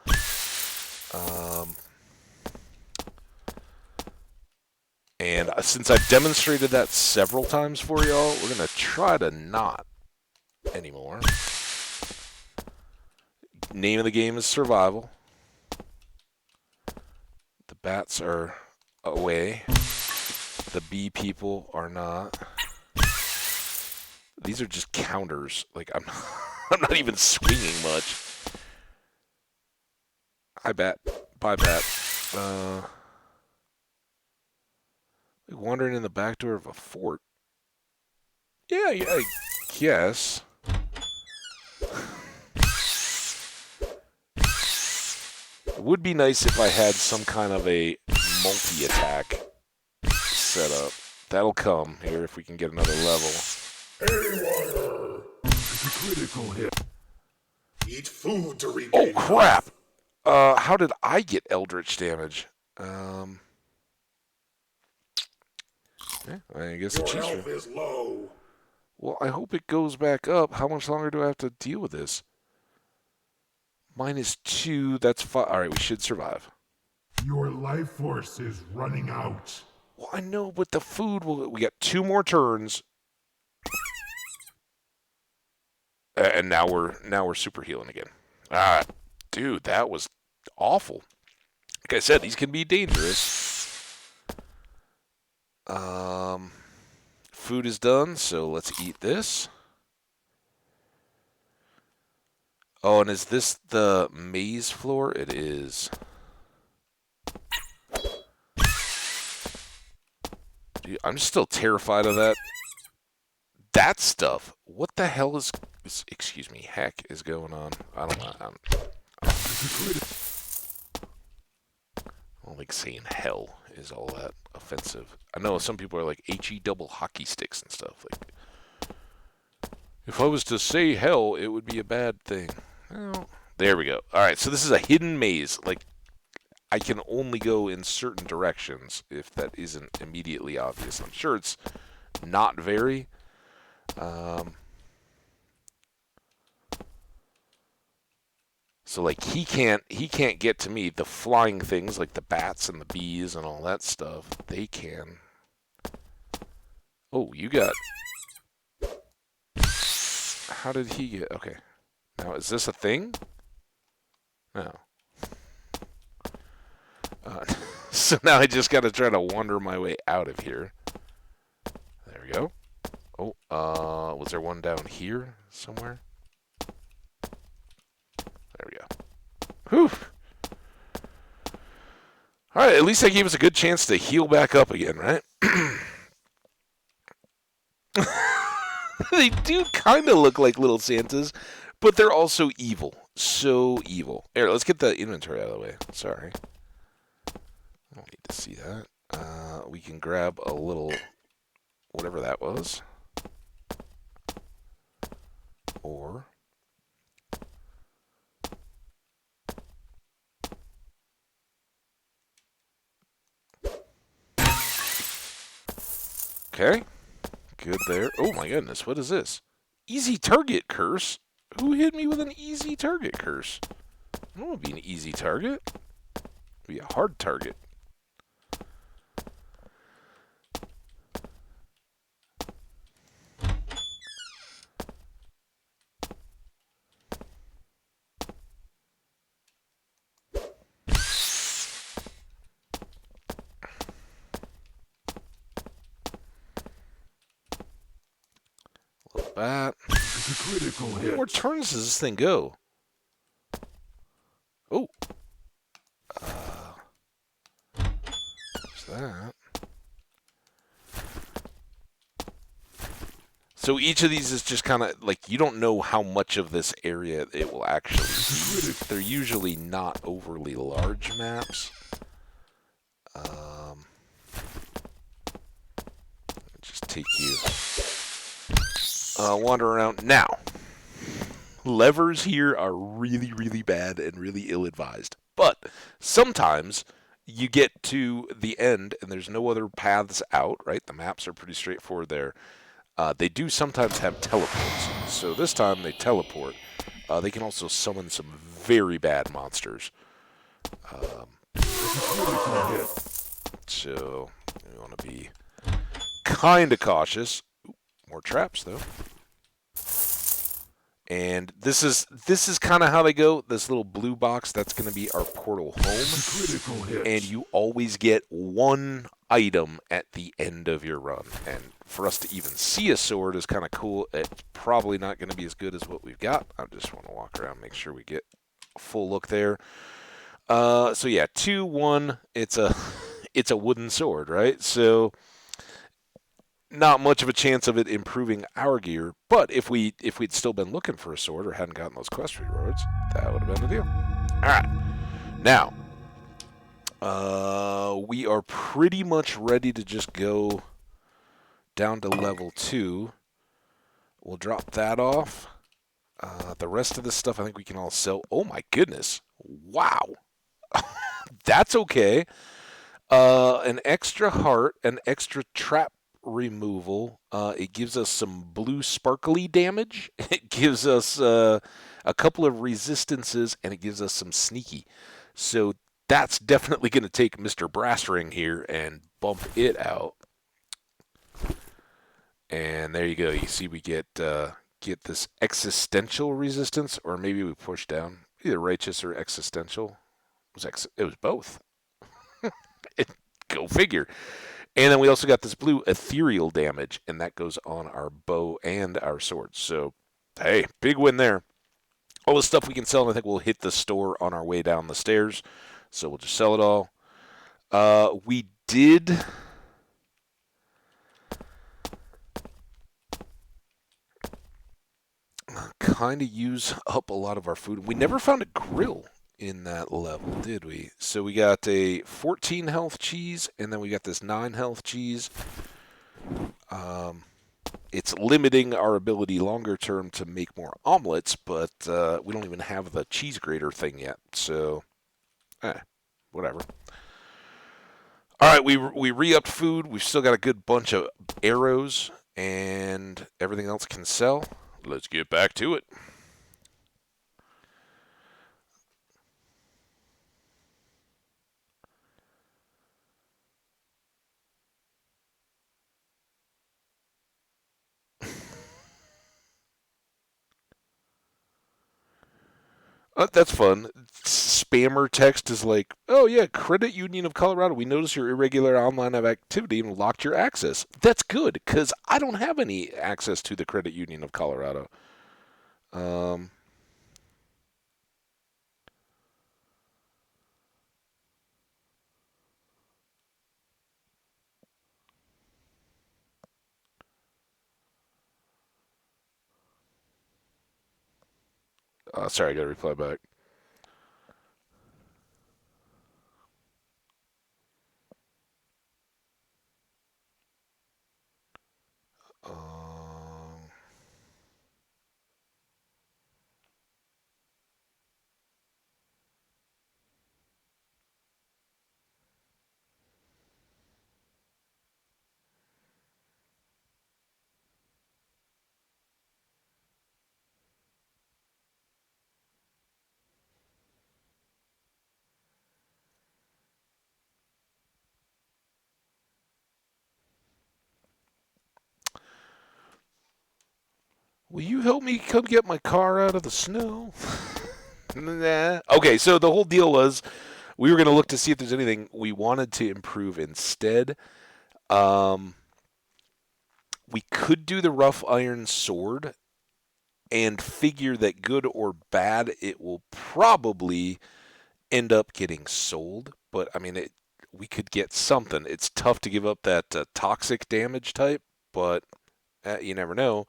And since I've demonstrated that several times for y'all, we're going to try to not anymore. Name of the game is survival. The bats are away. The bee people are not. These are just counters. Like, I'm not even swinging much. Hi, bat. Bye, bat. Like wandering in the back door of a fort. Yeah, I guess. It would be nice if I had some kind of a multi-attack set up. That'll come here if we can get another level. Haywire! It's a critical hit. Eat food to Oh, regain crap! health. How did I get Eldritch damage? Yeah, I guess Your it's cheaper. health is low. Well, I hope it goes back up. How much longer do I have to deal with this? -2, that's 5. Alright, we should survive. Your life force is running out. Well, I know, but the food we got 2 more turns. And now we're super healing again. Ah, dude, that was awful. Like I said, these can be dangerous. Food is done, so let's eat this. Oh, and is this the maze floor? It is. Dude, I'm still terrified of that stuff. What the hell is excuse me, heck is going on? I don't know. I don't think saying hell is all that offensive. I know some people are like HE double hockey sticks and stuff. Like, if I was to say hell, it would be a bad thing. Well, there we go. All right, so this is a hidden maze. Like, I can only go in certain directions if that isn't immediately obvious. I'm sure it's not very. So like he can't get to me. The flying things like the bats and the bees and all that stuff, they can. Oh, you got. How did he get? Okay. Now is this a thing? No. So now I just got to try to wander my way out of here. There we go. Oh, was there one down here somewhere? There we go. Whew. All right, at least that gave us a good chance to heal back up again, right? They do kind of look like little Santas, but they're also evil. So evil. Here, let's get the inventory out of the way. Sorry. I don't need to see that. We can grab a little, whatever that was. Or... Okay. Good there. Oh my goodness, what is this? Easy target curse? Who hit me with an easy target curse? I don't want to be an easy target. Be a hard target. Like that. It's a critical How many hit. more turns does this thing go? Oh. There's that. So each of these is just kind of like you don't know how much of this area it will actually be. They're usually not overly large maps. Just take you wander around now. Levers here are really, really bad and really ill-advised. But sometimes you get to the end and there's no other paths out, right? The maps are pretty straightforward there. They do sometimes have teleports. So this time they teleport. They can also summon some very bad monsters. So you want to be kind of cautious. Ooh, more traps, though. And this is kind of how they go. This little blue box, that's going to be our portal home. And you always get one item at the end of your run. And for us to even see a sword is kind of cool. It's probably not going to be as good as what we've got. I just want to walk around, make sure we get a full look there. So yeah, 2, 1. It's a wooden sword, right? So not much of a chance of it improving our gear. But if we'd still been looking for a sword or hadn't gotten those quest rewards, that would have been the deal. All right, now we are pretty much ready to just go down to level 2. We'll drop that off. The rest of this stuff I think we can all sell. Oh my goodness. Wow. That's okay. An extra heart, an extra trap removal. It gives us some blue sparkly damage. It gives us a couple of resistances, and it gives us some sneaky. So that's definitely going to take Mr. Brassring here and bump it out. And there you go. You see, we get this existential resistance, or maybe we push down either righteous or existential. It was both. Go figure. And then we also got this blue ethereal damage, and that goes on our bow and our swords. So, hey, big win there. All the stuff we can sell, and I think we'll hit the store on our way down the stairs. So we'll just sell it all. We did kind of use up a lot of our food. We never found a grill in that level, did we? So we got a 14 health cheese, and then we got this 9 health cheese. It's limiting our ability longer term to make more omelets, but we don't even have the cheese grater thing yet. So, whatever. All right, we re-upped food. We've still got a good bunch of arrows, and everything else can sell. Let's get back to it. That's fun. Spammer text is like, oh yeah, Credit Union of Colorado, we noticed your irregular online activity and locked your access. That's good, because I don't have any access to the Credit Union of Colorado. Um, sorry, I got to reply back. Um, will you help me come get my car out of the snow? Nah. Okay, so the whole deal was we were going to look to see if there's anything we wanted to improve instead. Um, we could do the rough iron sword and figure that good or bad, it will probably end up getting sold. But I mean, we could get something. It's tough to give up that toxic damage type, but you never know.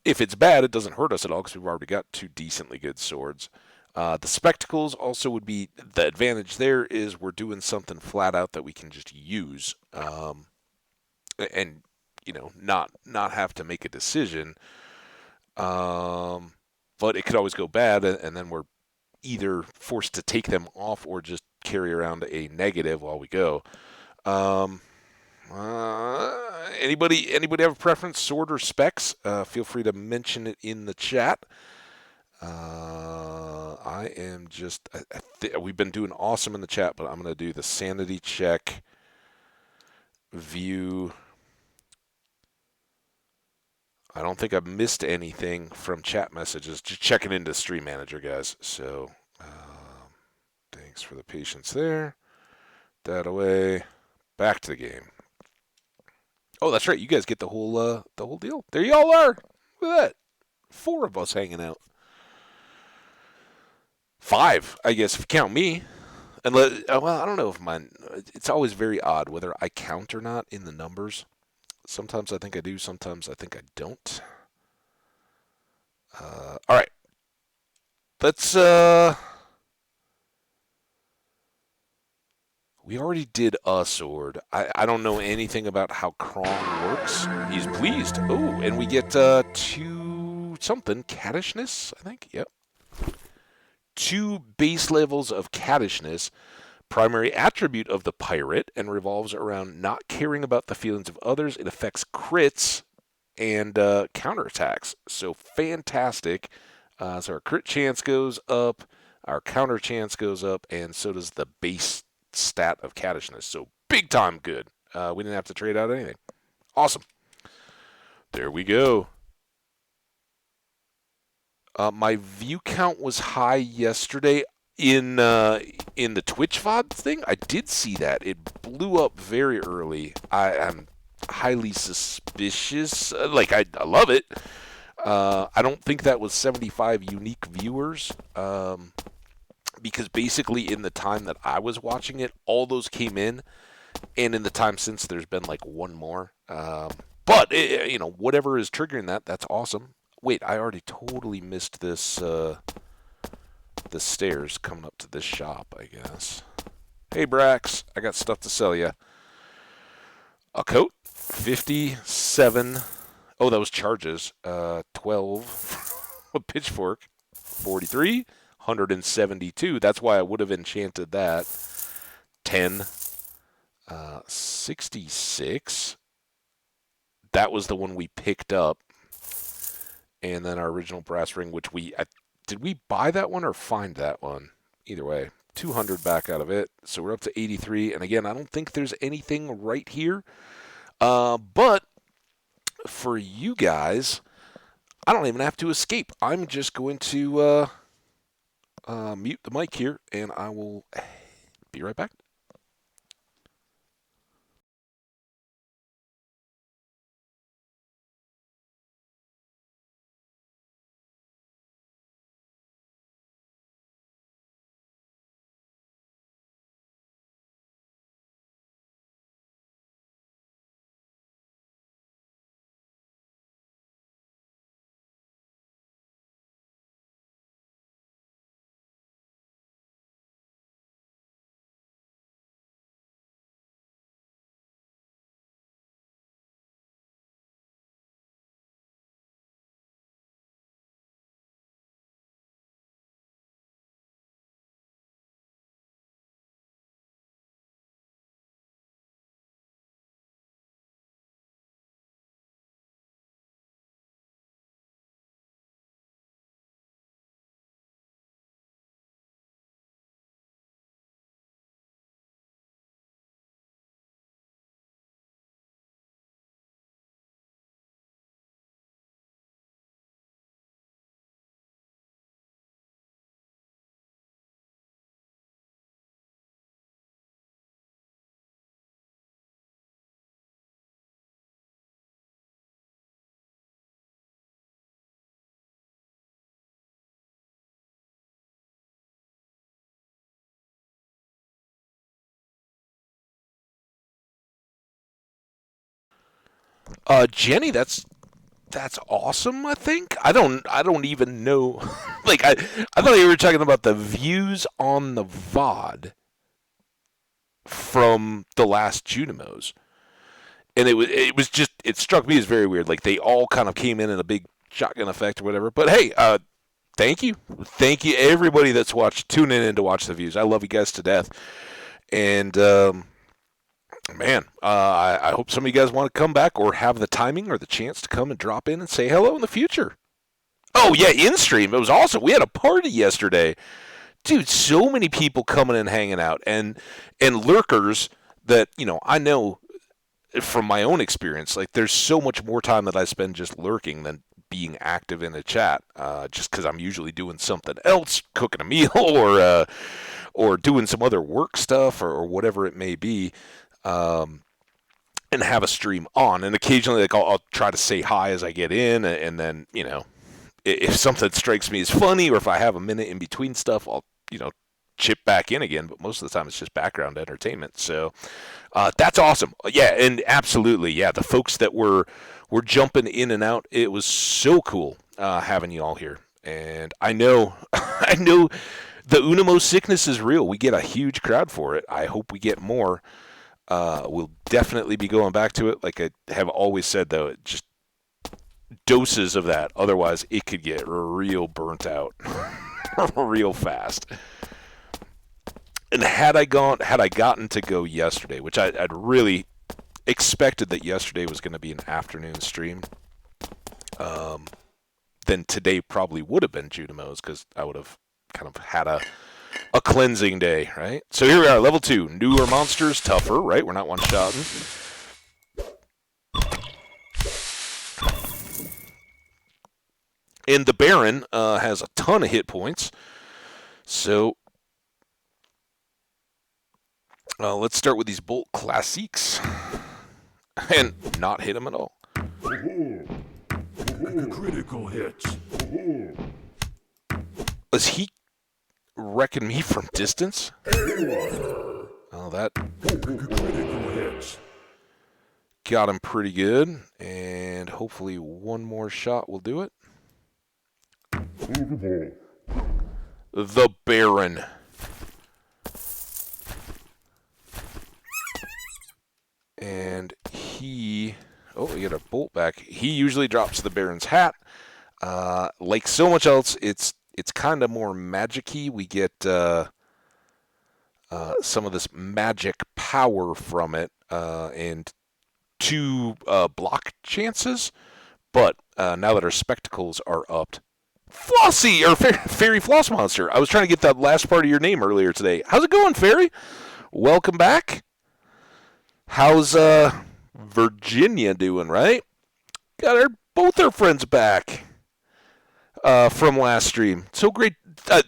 If it's bad, it doesn't hurt us at all because we've already got 2 decently good swords. The spectacles also would be the advantage. There is we're doing something flat out that we can just use, and not have to make a decision. But it could always go bad, and then we're either forced to take them off or just carry around a negative while we go. Um, anybody have a preference, sword or specs? Feel free to mention it in the chat. I am just. We've been doing awesome in the chat, but I'm going to do the sanity check view. I don't think I've missed anything from chat messages. Just checking into Stream Manager, guys. So, thanks for the patience there. That away. Back to the game. Oh, that's right. You guys get the whole deal. There y'all are. Look at that. 4 of us hanging out. 5, I guess, if you count me. Unless, well, I don't know if mine. It's always very odd whether I count or not in the numbers. Sometimes I think I do, sometimes I think I don't. All right, let's. We already did a sword. I don't know anything about how Krong works. He's pleased. Oh, and we get two something cattishness. I think. Yep. Two base levels of cattishness, primary attribute of the pirate, and revolves around not caring about the feelings of others. It affects crits and counterattacks. So fantastic. So our crit chance goes up, our counter chance goes up, and so does the base stat of cattishness. So big time good. We didn't have to trade out anything. Awesome. There we go. My view count was high yesterday in the Twitch VOD thing. I did see that it blew up very early. I'm highly suspicious. I love it. I don't think that was 75 unique viewers. Because basically in the time that I was watching it, all those came in, and in the time since, there's been like one more. But whatever is triggering that, that's awesome. Wait, I already totally missed this. The stairs coming up to this shop, I guess. Hey Brax, I got stuff to sell you. A coat, 57. Oh, that was charges. 12. A pitchfork, 43. 172. That's why I would have enchanted that. 10. 66. That was the one we picked up. And then our original brass ring, which did we buy that one or find that one? Either way, 200 back out of it. So we're up to 83. And again, I don't think there's anything right here. But for you guys, I don't even have to escape. I'm just going to mute the mic here, and I will be right back. Jenny, that's awesome. I think I don't even know. I thought you were talking about the views on the VOD from the last Junimos, and it was just it struck me as very weird. Like they all kind of came in a big shotgun effect or whatever. But hey, thank you everybody that's watched tuning in to watch the views. I love you guys to death, and man, I hope some of you guys want to come back or have the timing or the chance to come and drop in and say hello in the future. Oh yeah, in stream. It was awesome. We had a party yesterday. Dude, so many people coming and hanging out and lurkers that, I know from my own experience, like there's so much more time that I spend just lurking than being active in a chat, just because I'm usually doing something else, cooking a meal or doing some other work stuff or whatever it may be. Um, and have a stream on, and occasionally like I'll try to say hi as I get in, and then if something strikes me as funny or if I have a minute in between stuff, I'll chip back in again, but most of the time it's just background entertainment. So that's awesome. Yeah, and absolutely, yeah, the folks that were jumping in and out, it was so cool having you all here. And I know, I know the Unimo sickness is real. We get a huge crowd for it. I hope we get more. We'll definitely be going back to it. Like I have always said, though, it just doses of that. Otherwise, it could get real burnt out real fast. And had I gotten to go yesterday, which I'd really expected that yesterday was going to be an afternoon stream, then today probably would have been Junimo's because I would have kind of had a cleansing day, right? So here we are, level 2. Newer monsters, tougher, right? We're not one-shotting. And the Baron has a ton of hit points. So let's start with these Bolt Classiques. And not hit him at all. Critical hits. Does he reckon me from distance? Oh, that Critical hits. got him pretty good. And hopefully one more shot will do it. The Baron. And he... Oh, we get a bolt back. He usually drops the Baron's hat. Like so much else, it's kind of more magic-y. We get some of this magic power from it and 2 block chances. But now that our spectacles are upped, Flossie, or Fairy Floss Monster. I was trying to get that last part of your name earlier today. How's it going, Fairy? Welcome back. How's Virginia doing, right? Got both our friends back from last stream. So great.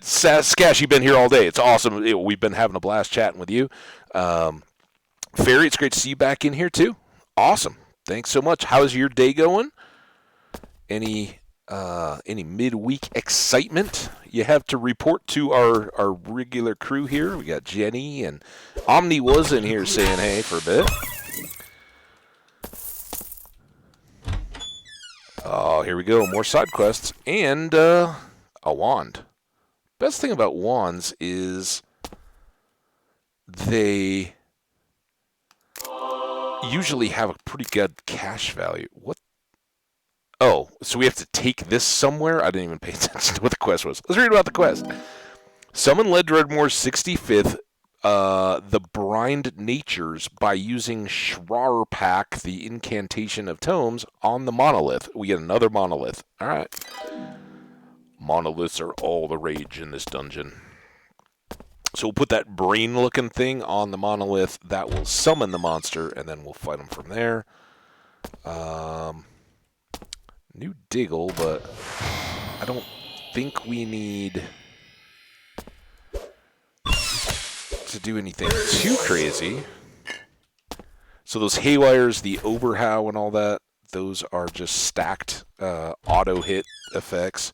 Skash, you've been here all day. It's awesome. We've been having a blast chatting with you. Fairy, it's great to see you back in here, too. Awesome. Thanks so much. How's your day going? Any midweek excitement you have to report to our regular crew here? We got Jenny and Omni was in here saying hey for a bit. Oh, here we go. More side quests and a wand. Best thing about wands is they usually have a pretty good cash value. What? Oh, so we have to take this somewhere? I didn't even pay attention to what the quest was. Let's read about the quest. Summon led Dredmor's 65th, the Brined Natures, by using Shrar Pack, the incantation of tomes, on the monolith. We get another monolith. All right. Monoliths are all the rage in this dungeon. So we'll put that brain-looking thing on the monolith. That will summon the monster, and then we'll fight him from there. New Diggle, but I don't think we need to do anything too crazy. So those Haywires, the Oberhow, and all that, those are just stacked auto-hit effects.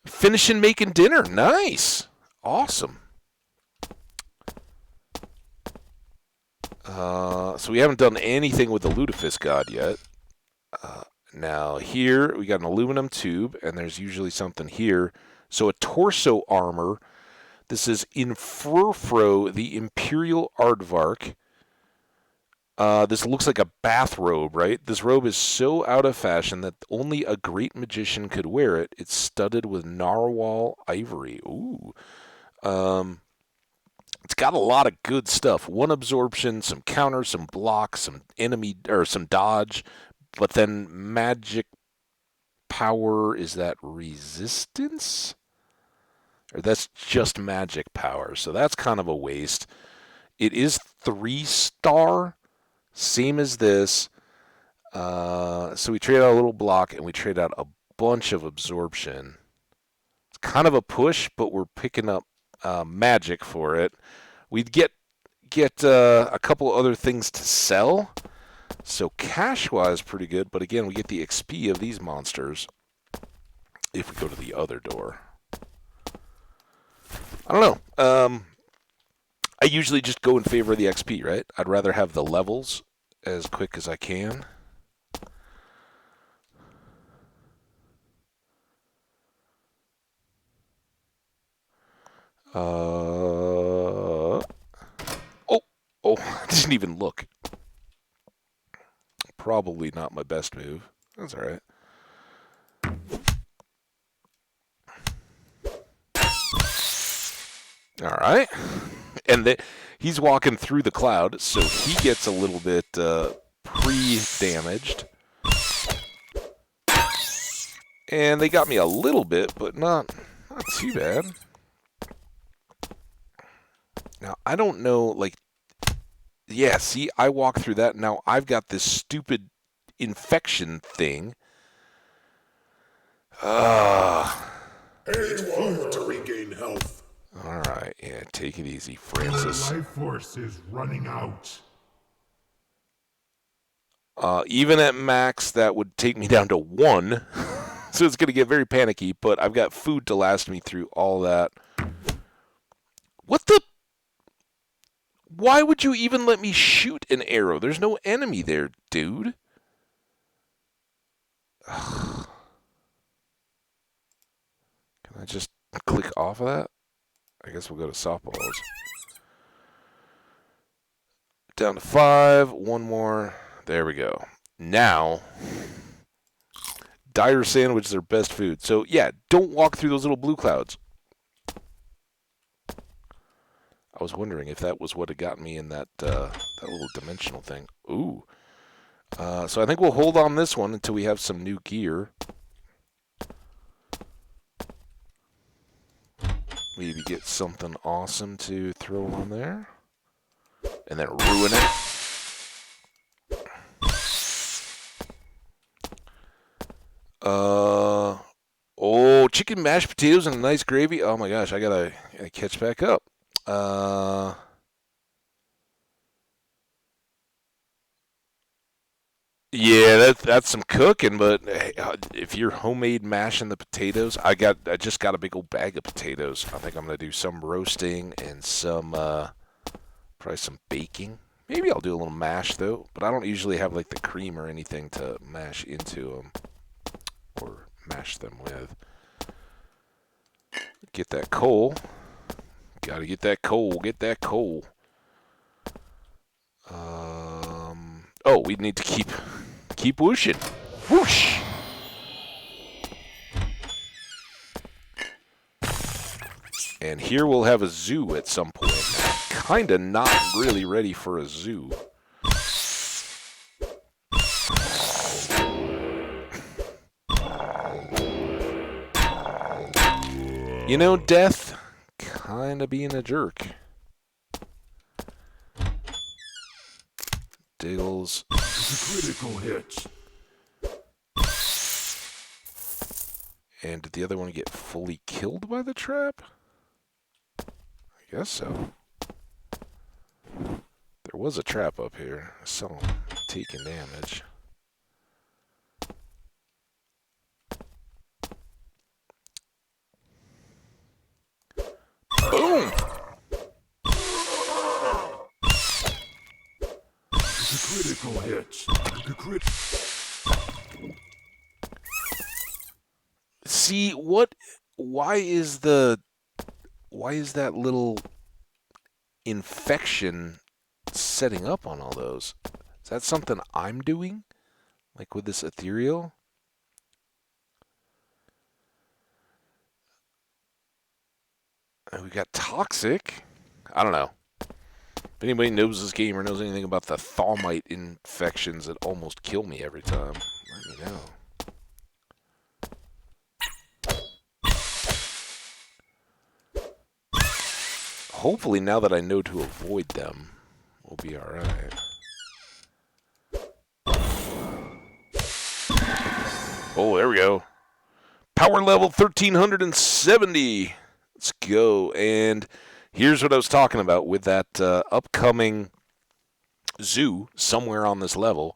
Finishing making dinner. Nice. Awesome. So we haven't done anything with the Lutefisk God yet. Now here we got an aluminum tube, and there's usually something here. So a torso armor. This is Infurfro, the Imperial Aardvark. This looks like a bathrobe, right? This robe is so out of fashion that only a great magician could wear it. It's studded with narwhal ivory. Ooh. It's got a lot of good stuff. 1 absorption, some counter, some block, some enemy, or some dodge. But then magic power, is that resistance? Or that's just magic power. So that's kind of a waste. It is 3-star, same as this. So we trade out a little block and we trade out a bunch of absorption. It's kind of a push, but we're picking up magic for it. We'd get a couple other things to sell. So cash-wise, pretty good. But again, we get the XP of these monsters if we go to the other door. I don't know. I usually just go in favor of the XP, right? I'd rather have the levels as quick as I can. Oh, I didn't even look. Probably not my best move. That's all right. All right. And he's walking through the cloud, so he gets a little bit pre-damaged. And they got me a little bit, but not too bad. Now, I don't know, like, yeah, see, I walk through that. Now, I've got this stupid infection thing. Eat food to regain health. All right, yeah, take it easy, Your Francis. life force is running out. Even at max, that would take me down to 1. So it's going to get very panicky, but I've got food to last me through all that. What the? Why would you even let me shoot an arrow? There's no enemy there, dude. Can I just click off of that? I guess we'll go to softballs. Down to 5. One more. There we go. Now, dire sandwich is their best food. So, yeah, don't walk through those little blue clouds. I was wondering if that was what had gotten me in that little dimensional thing. Ooh. So I think we'll hold on this one until we have some new gear. Maybe get something awesome to throw on there. And then ruin it. Oh, chicken mashed potatoes and a nice gravy. Oh my gosh, I gotta catch back up. Yeah, that's some cooking, but if you're homemade mashing the potatoes, I just got a big old bag of potatoes. I think I'm gonna do some roasting and some probably some baking. Maybe I'll do a little mash though, but I don't usually have like the cream or anything to mash into them or mash them with. Get that coal. Gotta get that coal. Get that coal. Oh, we need to keep whooshing. Whoosh. And here we'll have a zoo at some point. Kinda not really ready for a zoo. You know, Death, kinda being a jerk. Diggles. It's a critical hit. And did the other one get fully killed by the trap? I guess so. There was a trap up here. I saw him taking damage. Boom! It's a critical hit. See, what? Why is that little infection setting up on all those? Is that something I'm doing? Like with this ethereal? And we got toxic. I don't know. If anybody knows this game or knows anything about the Thaumite infections that almost kill me every time, let me know. Hopefully, now that I know to avoid them, we'll be alright. Oh, there we go. Power level 1370. Let's go. And here's what I was talking about with that upcoming zoo somewhere on this level.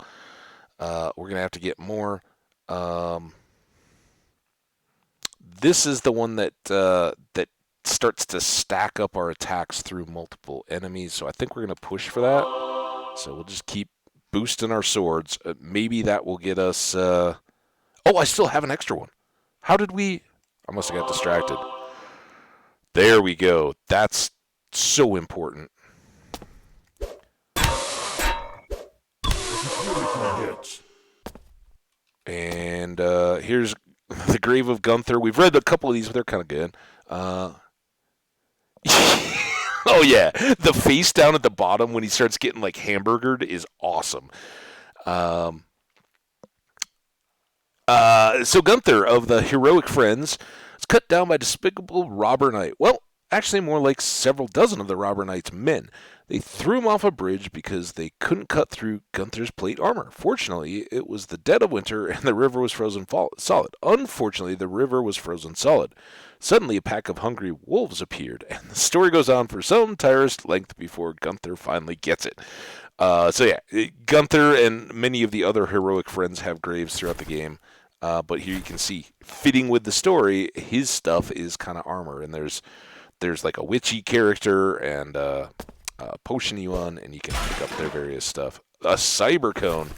We're going to have to get more. This is the one that starts to stack up our attacks through multiple enemies. So I think we're going to push for that. So we'll just keep boosting our swords. Maybe that will get us... Oh, I still have an extra one. How did we... I must have got distracted. There we go. That's so important. And here's the Grave of Gunther. We've read a couple of these, but they're kind of good. Oh, yeah. The face down at the bottom when he starts getting, like, hamburgered is awesome. So Gunther of the Heroic Friends was cut down by despicable robber knight. Well, actually more like several dozen of the robber knight's men. They threw him off a bridge because they couldn't cut through Gunther's plate armor. Fortunately, it was the dead of winter and the river was frozen solid. Unfortunately, the river was frozen solid. Suddenly, a pack of hungry wolves appeared, and the story goes on for some tireless length before Gunther finally gets it. So yeah, Gunther and many of the other heroic friends have graves throughout the game. But here you can see, fitting with the story, his stuff is kind of armor, and there's like a witchy character and a potion-y one, and you can pick up their various stuff. A cyber cone,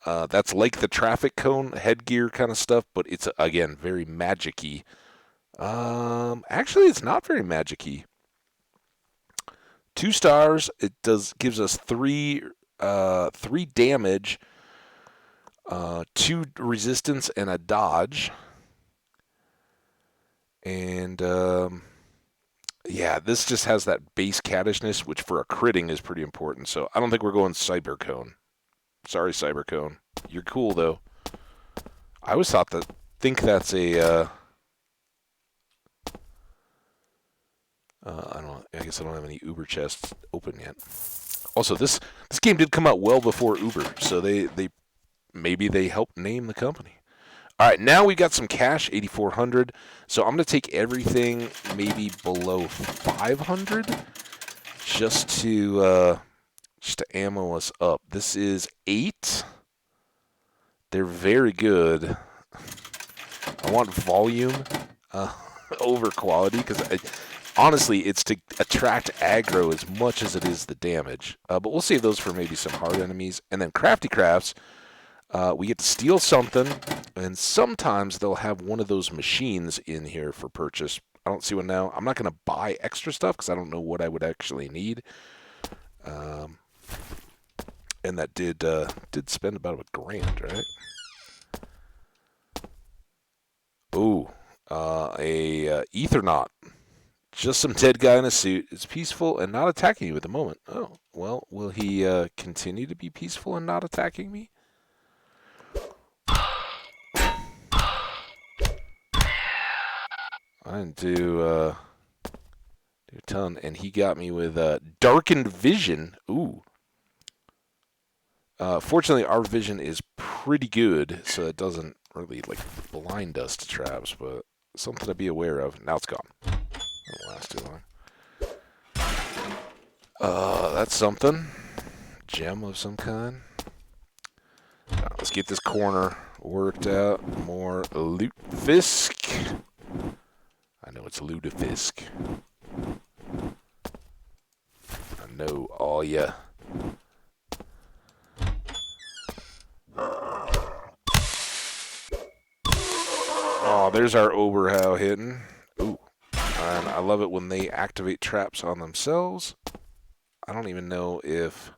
that's like the traffic cone headgear kind of stuff, but it's again very magic-y. Actually, it's not very magic-y. 2 stars. It gives us 3 damage. 2 resistance and a dodge. And, yeah, this just has that base cattishness, which for a critting is pretty important. So I don't think we're going Cybercone. Sorry, Cybercone. You're cool, though. I always think that's a, I don't know. I guess I don't have any Uber chests open yet. Also, this game did come out well before Uber, so maybe they helped name the company. All right, now we've got some cash, 8,400. So I'm going to take everything maybe below 500 just to ammo us up. This is 8. They're very good. I want volume over quality because honestly, it's to attract aggro as much as it is the damage. But we'll save those for maybe some hard enemies. And then Crafty Crafts. We get to steal something, and sometimes they'll have one of those machines in here for purchase. I don't see one now. I'm not going to buy extra stuff because I don't know what I would actually need. And that did spend about $1,000, right? Ooh, a Ethernaut. Just some dead guy in a suit. It's peaceful and not attacking you at the moment. Oh, well, will he continue to be peaceful and not attacking me? I didn't do a ton, and he got me with darkened vision. Ooh. Fortunately, our vision is pretty good, so it doesn't really like blind us to traps, but something to be aware of. Now it's gone. Won't last too long. That's something. Gem of some kind. Let's get this corner worked out. More Lutefisk. I know it's Lutefisk. I know all ya. Oh, there's our Oberhow hitting. Ooh. And I love it when they activate traps on themselves. I don't even know if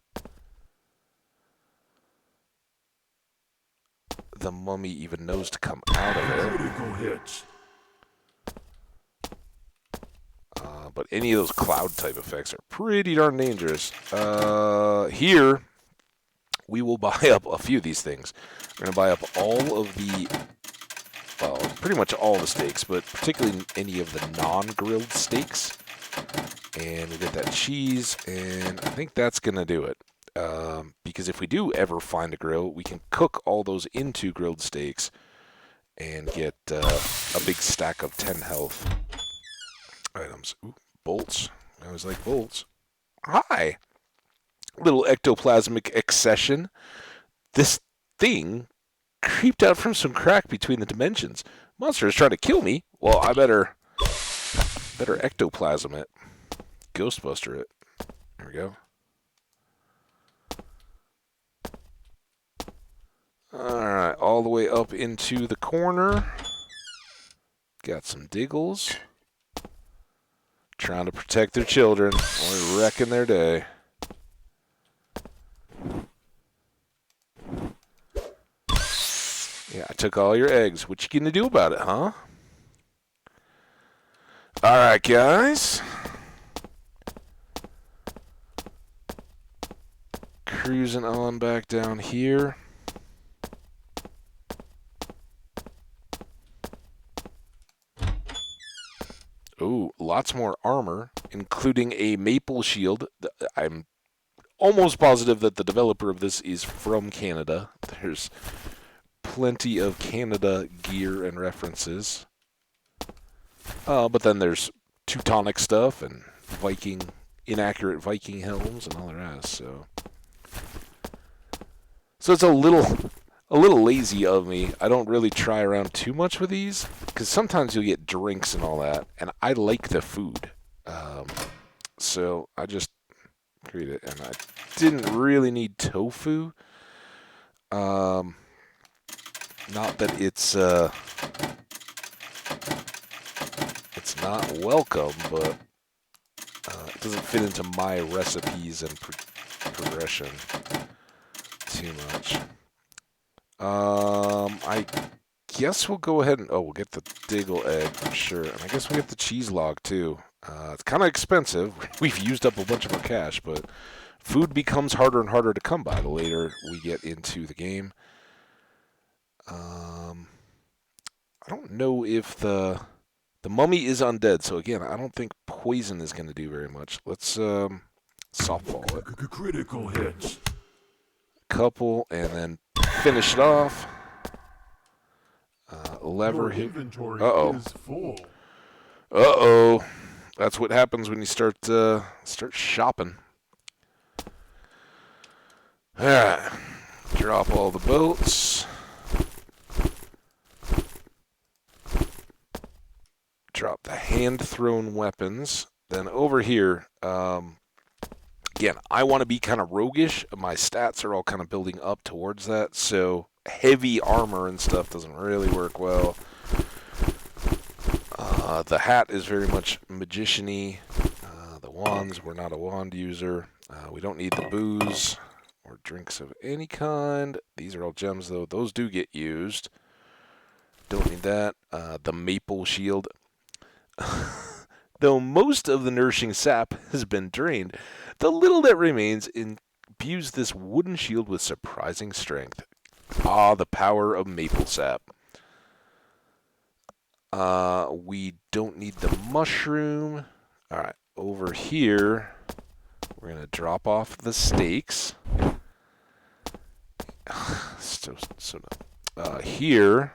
the mummy even knows to come out of it. But any of those cloud type effects are pretty darn dangerous. Here, we will buy up a few of these things. We're going to buy up all of the, well, pretty much all the steaks, but particularly any of the non-grilled steaks. And we get that cheese, and I think that's going to do it. Because if we do ever find a grill, we can cook all those into grilled steaks and get a big stack of 10 health items. Ooh, bolts. I always like bolts. Hi! Little ectoplasmic accession. This thing creeped out from some crack between the dimensions. Monster is trying to kill me. Well, I better Better ectoplasm it. Ghostbuster it. There we go. Alright, all the way up into the corner. Got some Diggles. Trying to protect their children. Only wrecking their day. Yeah, I took all your eggs. What you gonna do about it, huh? Alright, guys. Cruising on back down here. Ooh, lots more armor, including a maple shield. I'm almost positive that the developer of this is from Canada. There's plenty of Canada gear and references. But then there's Teutonic stuff and inaccurate Viking helms and all the rest. So it's a little lazy of me. I don't really try around too much with these because sometimes you'll get drinks and all that, and I like the food. So I just created it, and I didn't really need tofu. Not that it's not welcome, but it doesn't fit into my recipes and progression too much. I guess we'll go ahead and we'll get the Diggle egg for sure, and I guess we'll get the cheese log too. It's kind of expensive. We've used up a bunch of our cash, but food becomes harder and harder to come by the later we get into the game. I don't know if the mummy is undead, so again, I don't think poison is going to do very much. Let's softball it. Critical hits. Couple, and then finish it off. Lever Your hit. inventory Uh-oh. is full. Uh-oh. That's what happens when you start shopping. Alright. Drop all the boats. Drop the hand-thrown weapons. Then over here, again, I want to be kind of roguish. My stats are all kind of building up towards that, so heavy armor and stuff doesn't really work well. The hat is very much magician-y. The wands, we're not a wand user. We don't need the booze or drinks of any kind. These are all gems, though. Those do get used. Don't need that. The maple shield. Though most of the nourishing sap has been drained, the little that remains imbues this wooden shield with surprising strength. Ah, the power of maple sap. We don't need the mushroom. Alright, over here, we're going to drop off the steaks. so here,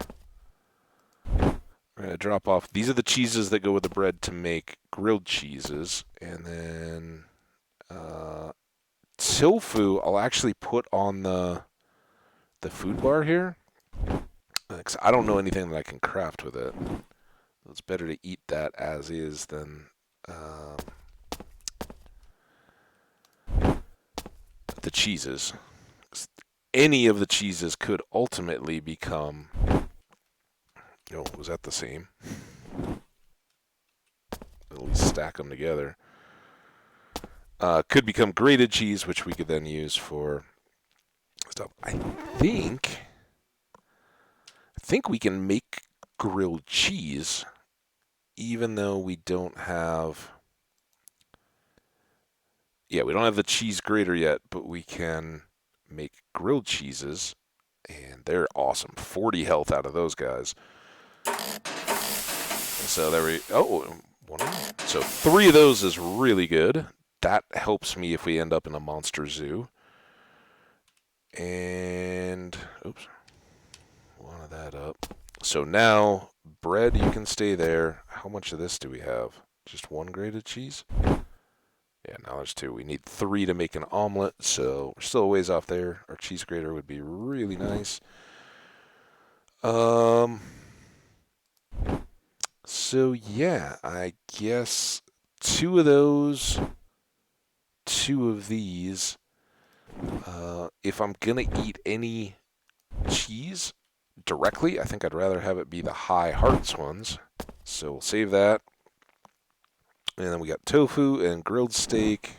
we're going to drop off. These are the cheeses that go with the bread to make grilled cheeses. And then tofu, I'll actually put on the food bar here. Because I don't know anything that I can craft with it. It's better to eat that as is than the cheeses. Any of the cheeses could ultimately become... Oh, was that the same? At least stack them together. Could become grated cheese, which we could then use for stuff. I think we can make grilled cheese, even though we don't have... Yeah, we don't have the cheese grater yet, but we can make grilled cheeses, and they're awesome. 40 health out of those guys. So there we... Oh, one more. So 3 of those is really good. That helps me if we end up in a monster zoo. And... Oops. One of that up. So now, bread, you can stay there. How much of this do we have? Just 1 grated cheese? Yeah, now there's 2. We need 3 to make an omelet, so we're still a ways off there. Our cheese grater would be really nice. So yeah, I guess two of those, two of these. If I'm gonna eat any cheese directly, I think I'd rather have it be the high hearts ones. So we'll save that. And then we got tofu and grilled steak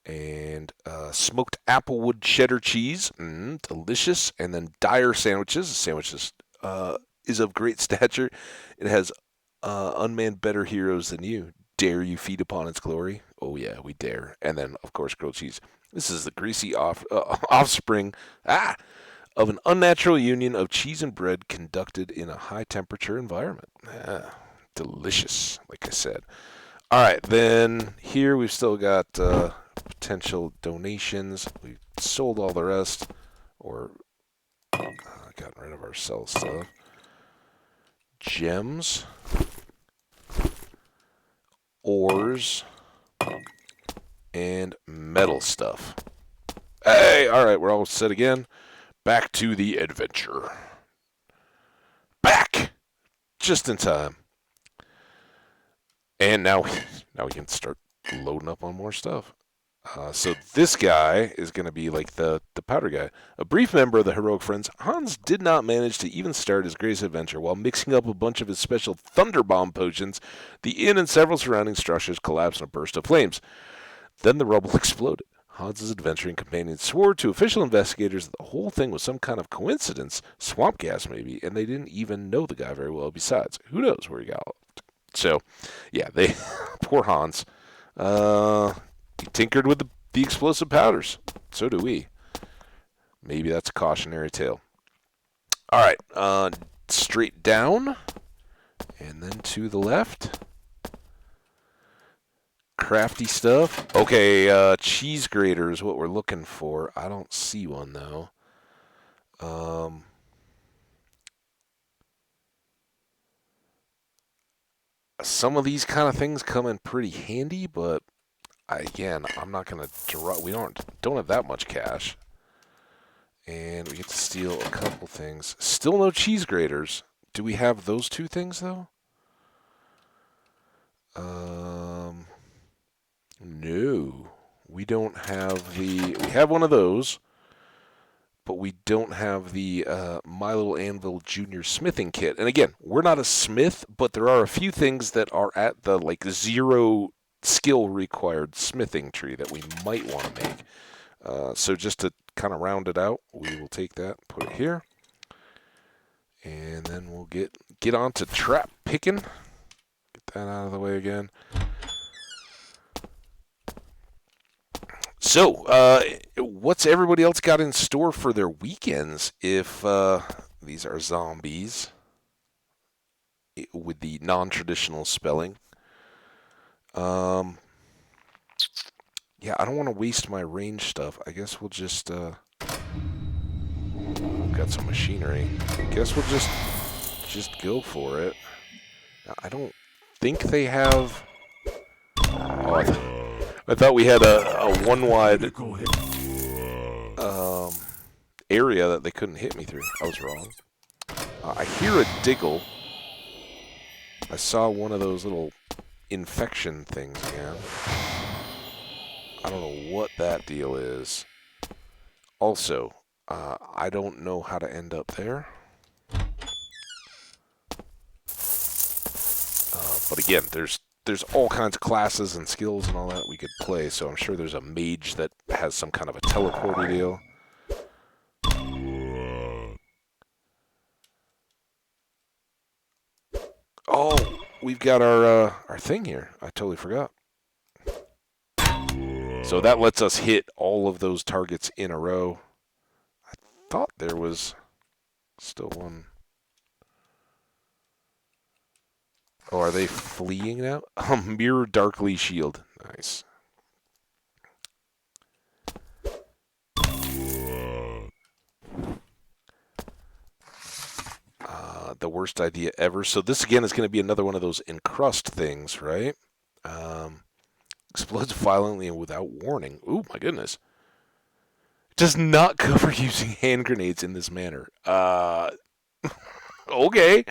and smoked applewood cheddar cheese, delicious. And then Dyer sandwiches. The sandwiches is of great stature. It has unmanned better heroes than you. Dare you feed upon its glory? Oh yeah, we dare. And then of course grilled cheese. This is the greasy offspring of an unnatural union of cheese and bread conducted in a high temperature environment. Delicious, like I said. All right, then here we've still got potential donations. We sold all the rest, or gotten rid of our sell stuff. Gems, ores, and metal stuff. Hey, all right, we're all set again. Back to the adventure. Back! Just in time. And now we can start loading up on more stuff. So this guy is going to be like the powder guy. A brief member of the heroic friends, Hans did not manage to even start his greatest adventure. While mixing up a bunch of his special thunder bomb potions, the inn and several surrounding structures collapsed in a burst of flames. Then the rubble exploded. Hans's adventuring companions swore to official investigators that the whole thing was some kind of coincidence, swamp gas maybe, and they didn't even know the guy very well besides. Who knows where he got. So, yeah, they poor Hans. He tinkered with the explosive powders. So do we. Maybe that's a cautionary tale. All right, straight down, and then to the left. Crafty stuff. Okay, cheese grater is what we're looking for. I don't see one though. Um, some of these kind of things come in pretty handy, but again, I'm not gonna draw. We don't have that much cash, and we get to steal a couple things. Still no cheese graters. Do we have those two things though? No, we don't have the. We have one of those, but we don't have the My Little Anvil Junior smithing kit. And again, we're not a smith, but there are a few things that are at the like zero skill required smithing tree that we might want to make. So just to kind of round it out, we will take that, put it here, and then we'll get on to trap picking. Get that out of the way again. So, what's everybody else got in store for their weekends if these are zombies with the non-traditional spelling? Um, yeah, I don't want to waste my range stuff. I guess we'll just got some machinery. I guess we'll just go for it. I don't think they have. Oh, I thought we had a one wide area that they couldn't hit me through. I was wrong. I hear a diggle. I saw one of those little infection things again. I don't know what that deal is. Also, I don't know how to end up there. But again, there's all kinds of classes and skills and all that we could play, so I'm sure there's a mage that has some kind of a teleporter deal. Oh, we've got our thing here. I totally forgot. So that lets us hit all of those targets in a row. I thought there was still one. Oh, are they fleeing now? Mirror Darkly Shield. Nice. The worst idea ever. So this again is going to be another one of those encrust things, right? Explodes violently and without warning. Ooh, my goodness. Does not cover using hand grenades in this manner. Okay.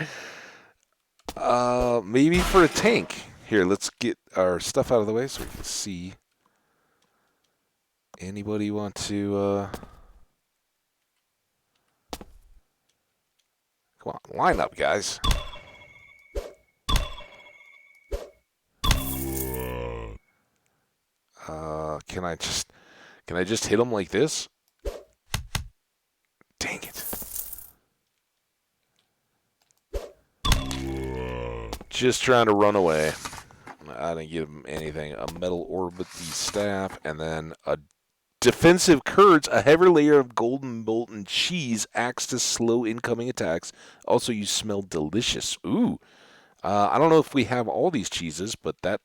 Maybe for a tank. Here, let's get our stuff out of the way so we can see. Anybody want to, come on, line up, guys. Can I just hit him like this? Dang it. Just trying to run away. I didn't give him anything. A metal orbity staff, and then a defensive curds, a heavy layer of golden molten cheese acts to slow incoming attacks. Also, you smell delicious. Ooh. I don't know if we have all these cheeses, but that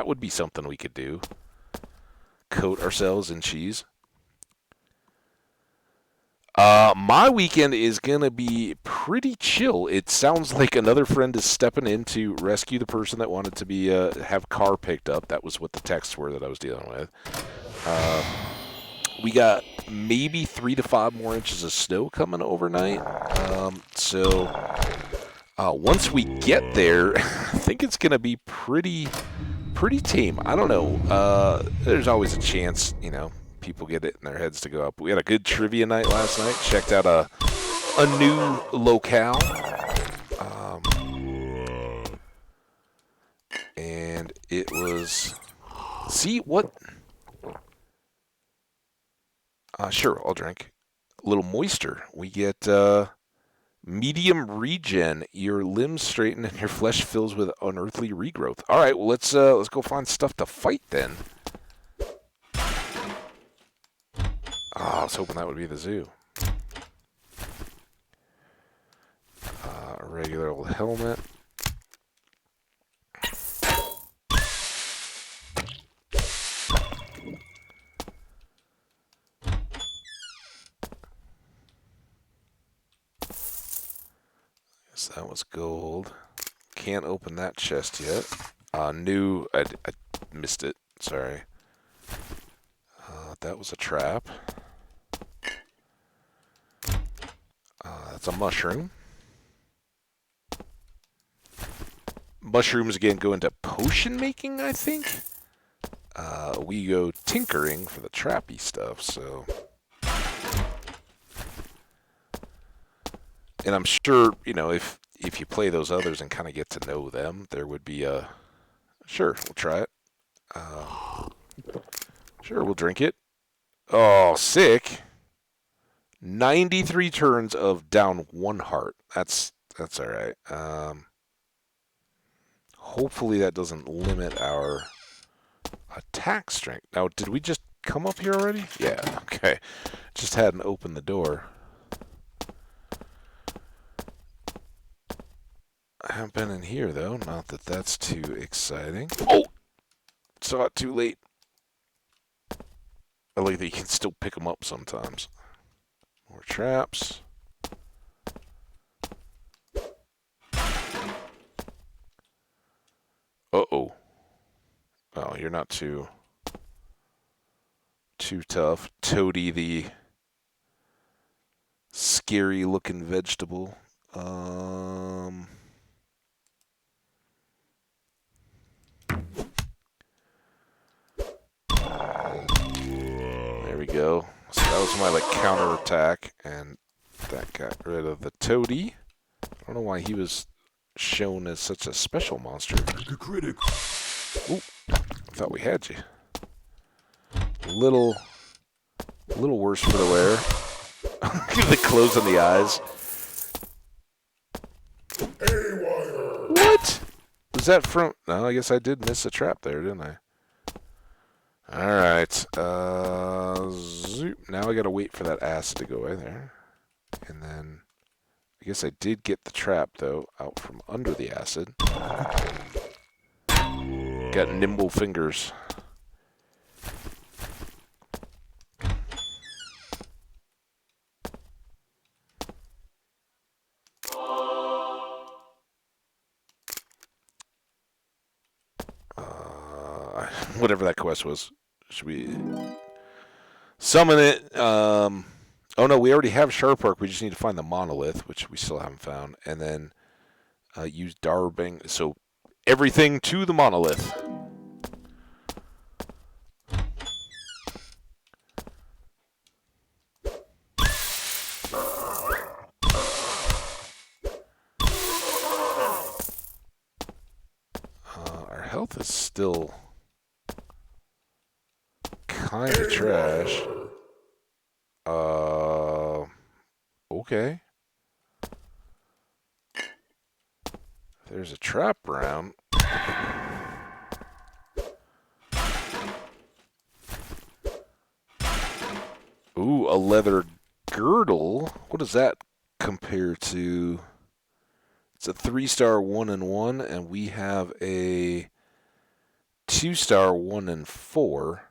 would be something we could do. Coat ourselves in cheese. My weekend is gonna be pretty chill. It sounds like another friend is stepping in to rescue the person that wanted to be have car picked up. That was what the texts were that I was dealing with. We got maybe 3 to 5 more inches of snow coming overnight. So once we get there, I think it's gonna be pretty tame. I don't know. There's always a chance, people get it in their heads to go up. We had a good trivia night last night. Checked out a new locale. And it was... See, what... sure, I'll drink. A little moisture. We get medium regen. Your limbs straighten and your flesh fills with unearthly regrowth. All right, well, let's go find stuff to fight then. I was hoping that would be the zoo. A regular old helmet. Guess that was gold. Can't open that chest yet. I missed it. Sorry. That was a trap. That's a mushroom. Mushrooms, again, go into potion making, I think. We go tinkering for the trappy stuff, so... And I'm sure, if you play those others and kind of get to know them, there would be a... Sure, we'll try it. Sure, we'll drink it. Oh, sick. 93 turns of down 1 heart. That's all right. Hopefully that doesn't limit our attack strength. Now, did we just come up here already? Yeah, okay. Just hadn't opened the door. I haven't been in here, though. Not that that's too exciting. Oh! Saw it too late. I like that you can still pick them up sometimes. More traps. Uh-oh. Oh, you're not too tough. Toady, the scary-looking vegetable. There we go. So that was my counter attack, and that got rid of the toady. I don't know why he was shown as such a special monster. The critic. Ooh, I thought we had you. A little worse for the wear. The clothes on the eyes. What? Was that from... No, I guess I did miss a trap there, didn't I? Alright. Zoop. Now I gotta wait for that acid to go away there. And then... I guess I did get the trap, though, out from under the acid. Got nimble fingers. Whatever that quest was. Should we summon it? Oh no, we already have Sharp Arc. We just need to find the monolith, which we still haven't found. And then Use Darbing. So everything to the monolith. Our health is still kind of trash. Okay. There's a trap around. Ooh, a leather girdle. What does that compare to? It's a 3-star 1-1, and we have a 2-star 1-4.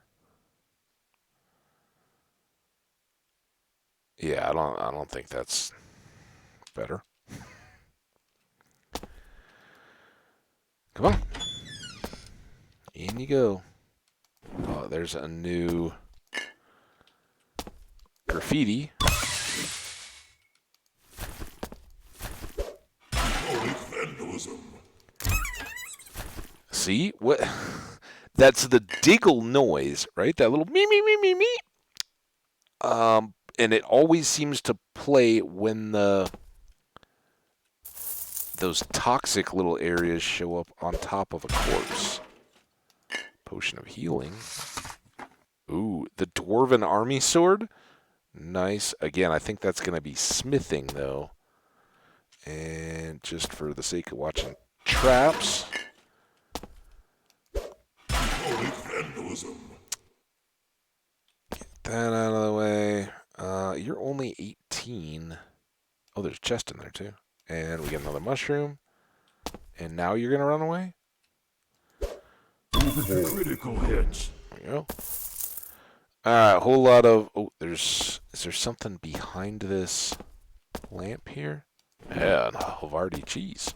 Yeah, I don't think that's better. Come on. In you go. Oh, there's a new graffiti. Vandalism. See? What? That's the diggle noise, right? That little me, me, me, me, me. And it always seems to play when those toxic little areas show up on top of a corpse. Potion of healing. Ooh, the Dwarven Army Sword. Nice. Again, I think that's going to be smithing, though. And just for the sake of watching traps. Vandalism. Get that out of the way. You're only 18. Oh, there's a chest in there, too. And we get another mushroom. And now you're going to run away? Critical hits. There we go. Alright, a whole lot of... Oh, is there something behind this lamp here? Yeah, an Havarti cheese.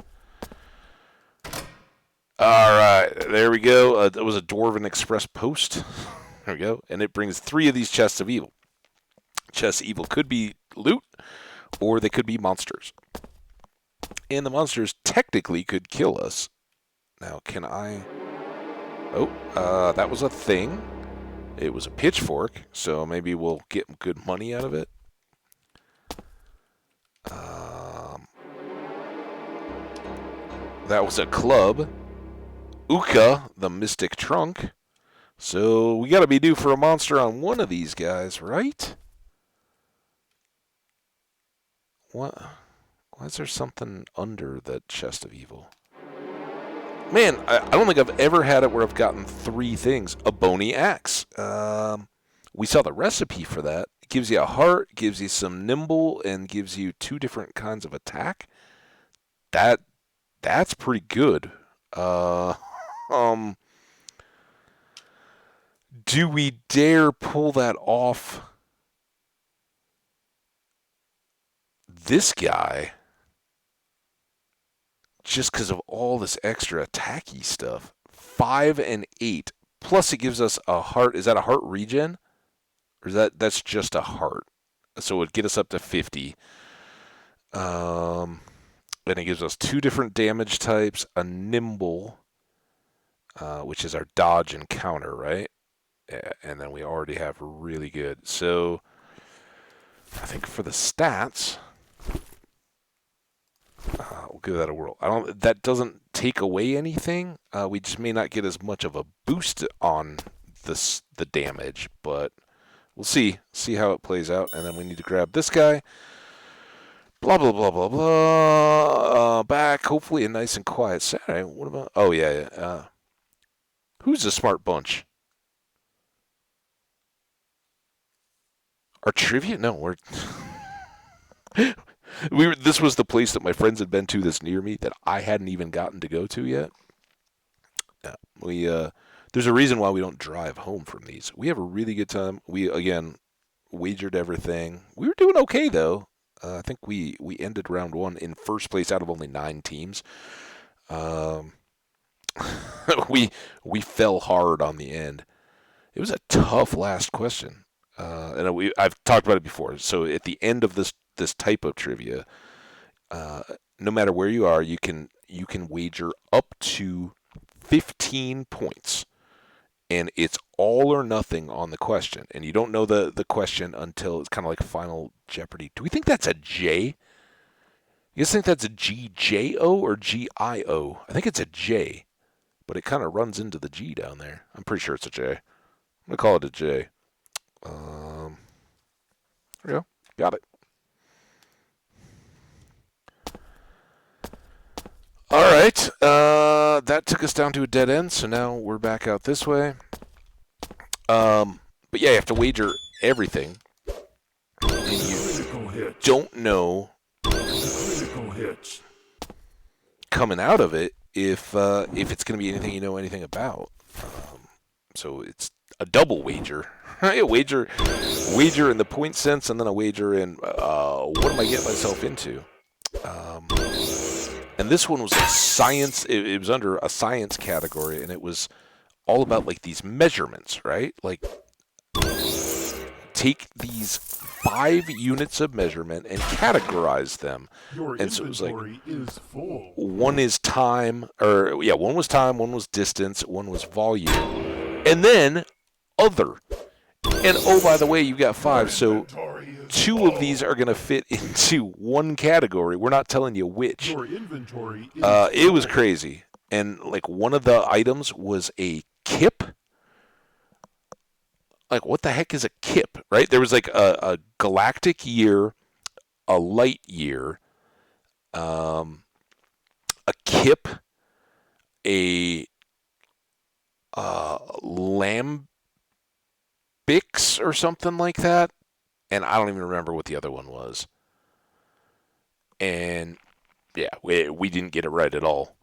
Alright, there we go. It was a Dwarven Express post. There we go. And it brings 3 of these chests of evil. Chests of evil could be loot, or they could be monsters. And the monsters technically could kill us. Now, can I... Oh, that was a thing. It was a pitchfork, so maybe we'll get good money out of it. That was a club. Uka, the mystic trunk. So we gotta be due for a monster on one of these guys, right? What? Why is there something under the chest of evil? Man, I don't think I've ever had it where I've gotten 3 things. A bony axe. We saw the recipe for that. It gives you a heart, gives you some nimble, and gives you 2 different kinds of attack. That's pretty good. Do we dare pull that off this guy just because of all this extra attacky stuff? 5 and 8. Plus it gives us a heart. Is that a heart regen? Or that's just a heart? So it would get us up to 50. And it gives us 2 different damage types, a nimble, which is our dodge and counter, right? Yeah, and then we already have really good. So I think for the stats, we'll give that a whirl. That doesn't take away anything. We just may not get as much of a boost on the damage, but we'll see how it plays out. And then we need to grab this guy. Blah, blah, blah, blah, blah. Back, hopefully a nice and quiet Saturday. What about... Oh, yeah. Who's the smart bunch? Our trivia? No, we're... This was the place that my friends had been to that's near me that I hadn't even gotten to go to yet. Yeah, there's a reason why we don't drive home from these. We have a really good time. We, again, wagered everything. We were doing okay, though. I think we ended round 1 in first place out of only 9 teams. We fell hard on the end. It was a tough last question, and I've talked about it before. So at the end of this type of trivia, no matter where you are, you can wager up to 15 points, and it's all or nothing on the question. And you don't know the question until it's kind of like Final Jeopardy. Do we think that's a J? You guys think that's a GJO or GIO? I think it's a J, but it kind of runs into the G down there. I'm pretty sure it's a J. I'm gonna call it a J. Um, there you go. Got it. All right. That took us down to a dead end, so now we're back out this way. But yeah, you have to wager everything, and you don't know coming out of it if it's going to be anything you know anything about. So it's a double wager. A wager in the point sense, and then a wager in what am I getting myself into. And this one was a science. It was under a science category, and it was all about like these measurements, right? Like take these 5 units of measurement and categorize them. Your And so it was like inventory is full. one is time, or yeah, one was time, one was distance, one was volume, and then other. And oh, by the way, you got 5, so 2 of these are going to fit into one category. We're not telling you which. Your inventory is It was crazy. And like one of the items was a kip. Like, what the heck is a kip, right? There was like a galactic year, a light year, a kip, a lambics or something like that, and I don't even remember what the other one was. And yeah, we didn't get it right at all.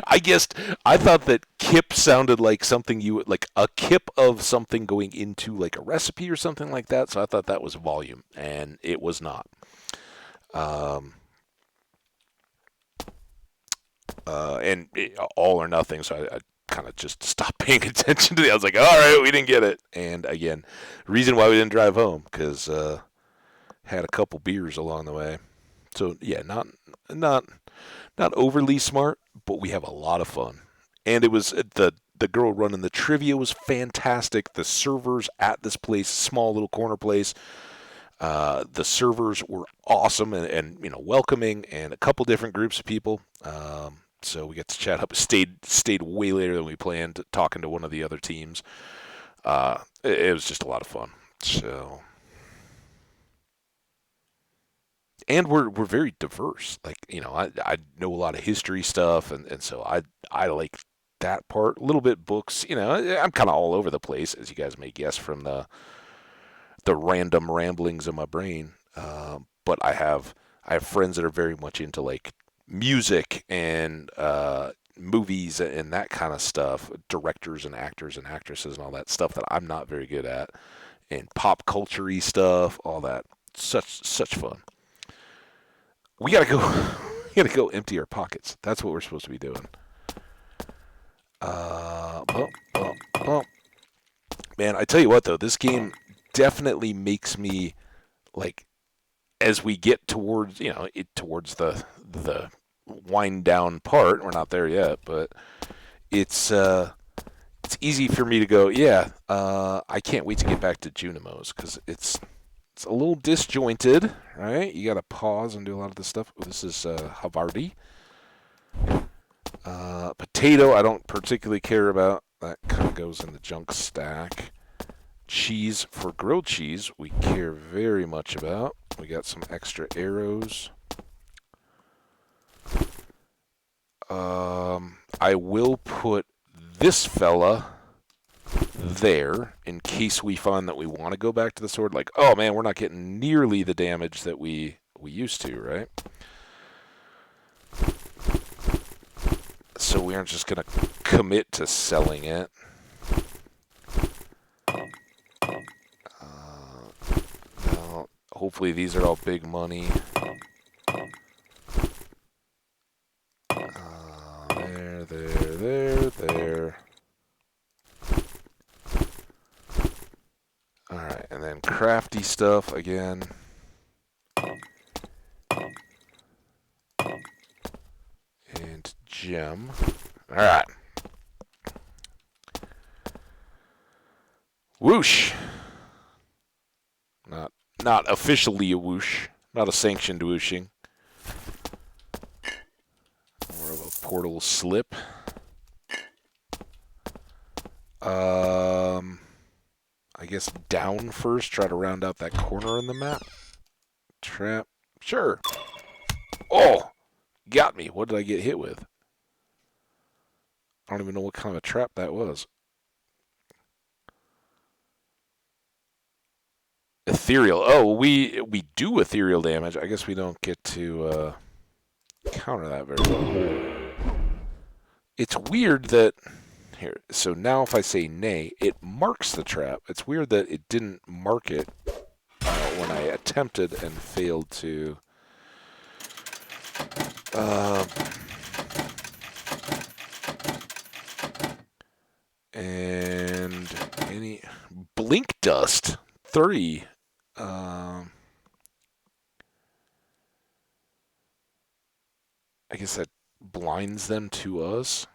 I guess I thought that kip sounded like something you would like a kip of something going into like a recipe or something like that. So I thought that was volume, and it was not. And all or nothing. So I kind of just stopped paying attention to it. I was like, all right, we didn't get it. And again, reason why we didn't drive home because had a couple beers along the way. So yeah, not overly smart, but we have a lot of fun. And it was the girl running the trivia was fantastic. The servers at this place, small little corner place, the servers were awesome and welcoming, and a couple different groups of people. So we got to chat up. Stayed way later than we planned, talking to one of the other teams. It was just a lot of fun. So. And we're very diverse. Like I know a lot of history stuff, and so I like that part. A little bit books. I'm kind of all over the place, as you guys may guess from the random ramblings of my brain. But I have friends that are very much into like music and movies and that kind of stuff. Directors and actors and actresses and all that stuff that I'm not very good at, and pop culture-y stuff, all that. Such fun. We gotta go. We gotta go empty our pockets. That's what we're supposed to be doing. Bump, bump, bump. Man, I tell you what though, this game definitely makes me like, as we get towards towards the wind down part. We're not there yet, but it's easy for me to go. Yeah, I can't wait to get back to Junimos because it's a little disjointed, right? You got to pause and do a lot of this stuff. This is Havarti. Potato, I don't particularly care about. That kind of goes in the junk stack. Cheese, for grilled cheese, we care very much about. We got some extra arrows. I will put this fella there in case we find that we want to go back to the sword. Like, oh man, we're not getting nearly the damage that we used to, right? So we aren't just going to commit to selling it. Well, hopefully these are all big money. There. Alright, and then crafty stuff again. gem. All right. Whoosh. Not officially a whoosh. Not a sanctioned whooshing. More of a portal slip. I guess down first. Try to round out that corner in the map. Trap. Sure. Oh! Got me. What did I get hit with? I don't even know what kind of a trap that was. Ethereal. Oh, we do ethereal damage. I guess we don't get to counter that very well. It's weird that here. So now if I say nay, it marks the trap. It's weird that it didn't mark it when I attempted and failed to. And any blink dust 30. I guess that blinds them to us.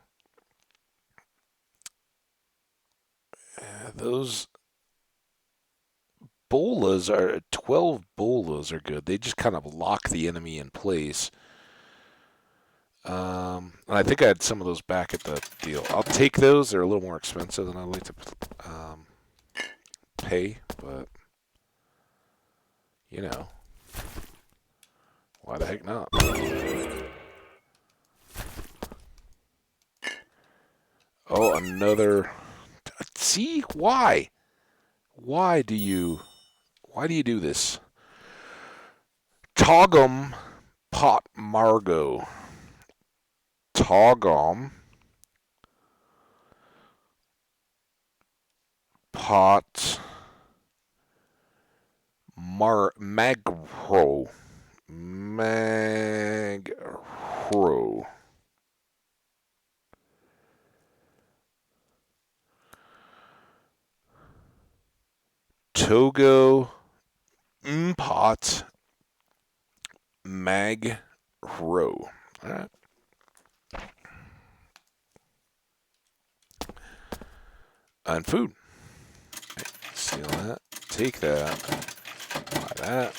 Those bolas are 12 bolas are good. They just kind of lock the enemy in place. And I think I had some of those back at the deal. I'll take those. They're a little more expensive than I like to pay, but you know, why the heck not? Oh, another. See, why? Why do you do this? Togum pot Margot. Togum pot magro. Togo pot magro. All right. And food. Steal that. Take that. Buy that.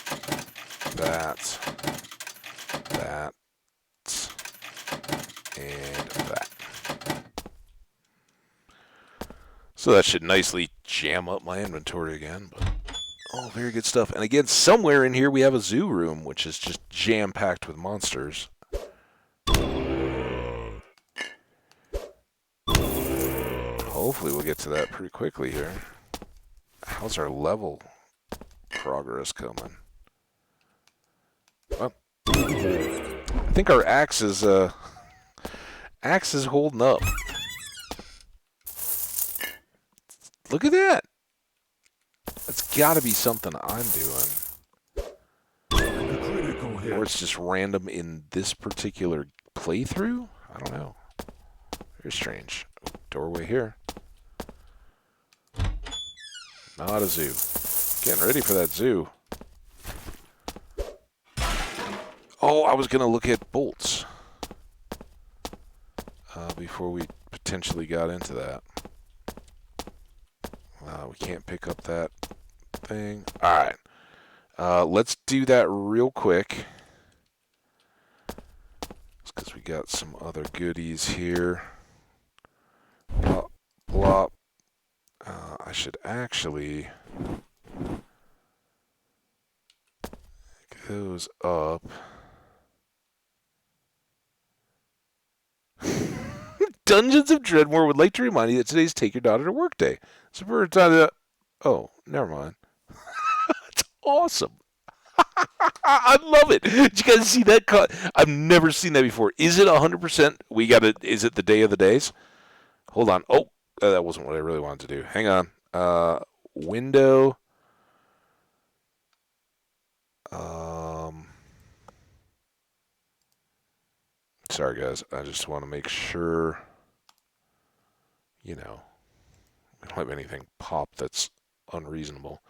That. And that. So that should nicely jam up my inventory again. But oh, very good stuff. And again, somewhere in here we have a zoo room, which is just jam-packed with monsters. Hopefully we'll get to that pretty quickly here. How's our level progress coming? Well, I think our axe is holding up. Look at that. That's got to be something I'm doing. Or it's just random in this particular playthrough? I don't know. Very strange. Doorway here. Not a zoo. Getting ready for that zoo. Oh, I was going to look at bolts before we potentially got into that. We can't pick up that thing. All right. Let's do that real quick. It's because we got some other goodies here. Plop, plop. I should actually pick those up. Dungeons of Dredmor would like to remind you that today's Take Your Daughter to Work Day. So we're talking about... Oh, never mind. That's awesome. I love it. Did you guys see that? I've never seen that before. Is it 100%? Is it the day of the days? Hold on. Oh, that wasn't what I really wanted to do. Hang on. Window. Sorry, guys. I just want to make sure, we don't have anything pop that's unreasonable.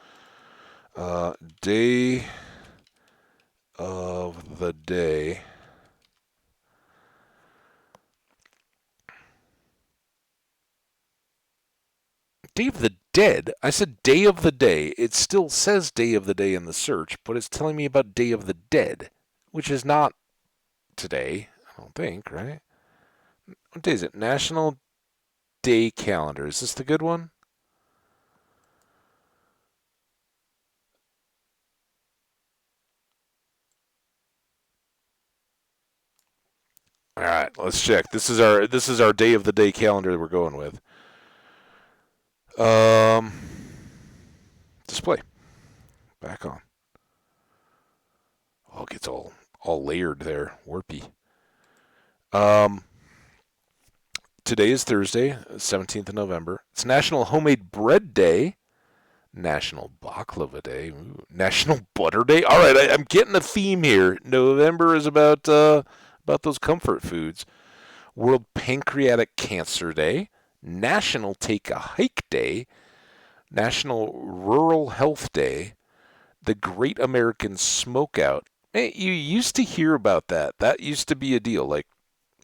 Day of the day. Day of the Dead? I said Day of the Day. It still says Day of the Day in the search, but it's telling me about Day of the Dead, which is not today, I don't think, right? What day is it? National Day Calendar. Is this the good one? All right, let's check. This is our Day of the Day calendar that we're going with. Um, display back on. Oh, it gets all layered there, warpy. Um, today is Thursday, 17th of November. It's National Homemade Bread Day, National Baklava Day, ooh, National Butter Day. All right, I'm getting a theme here. November is about those comfort foods. World Pancreatic Cancer Day, National Take a Hike Day, National Rural Health Day, the Great American Smokeout. Hey, you used to hear about that. That used to be a deal. Like,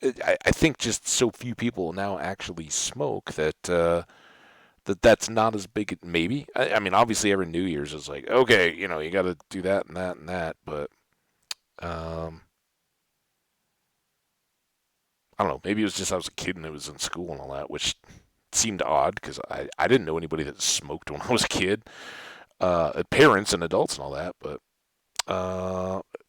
I think just so few people now actually smoke that's not as big. Maybe. I mean, obviously, every New Year's is like, okay, you got to do that and that and that. But um, I don't know. Maybe it was just I was a kid and it was in school and all that, which seemed odd because I didn't know anybody that smoked when I was a kid. Parents and adults and all that, but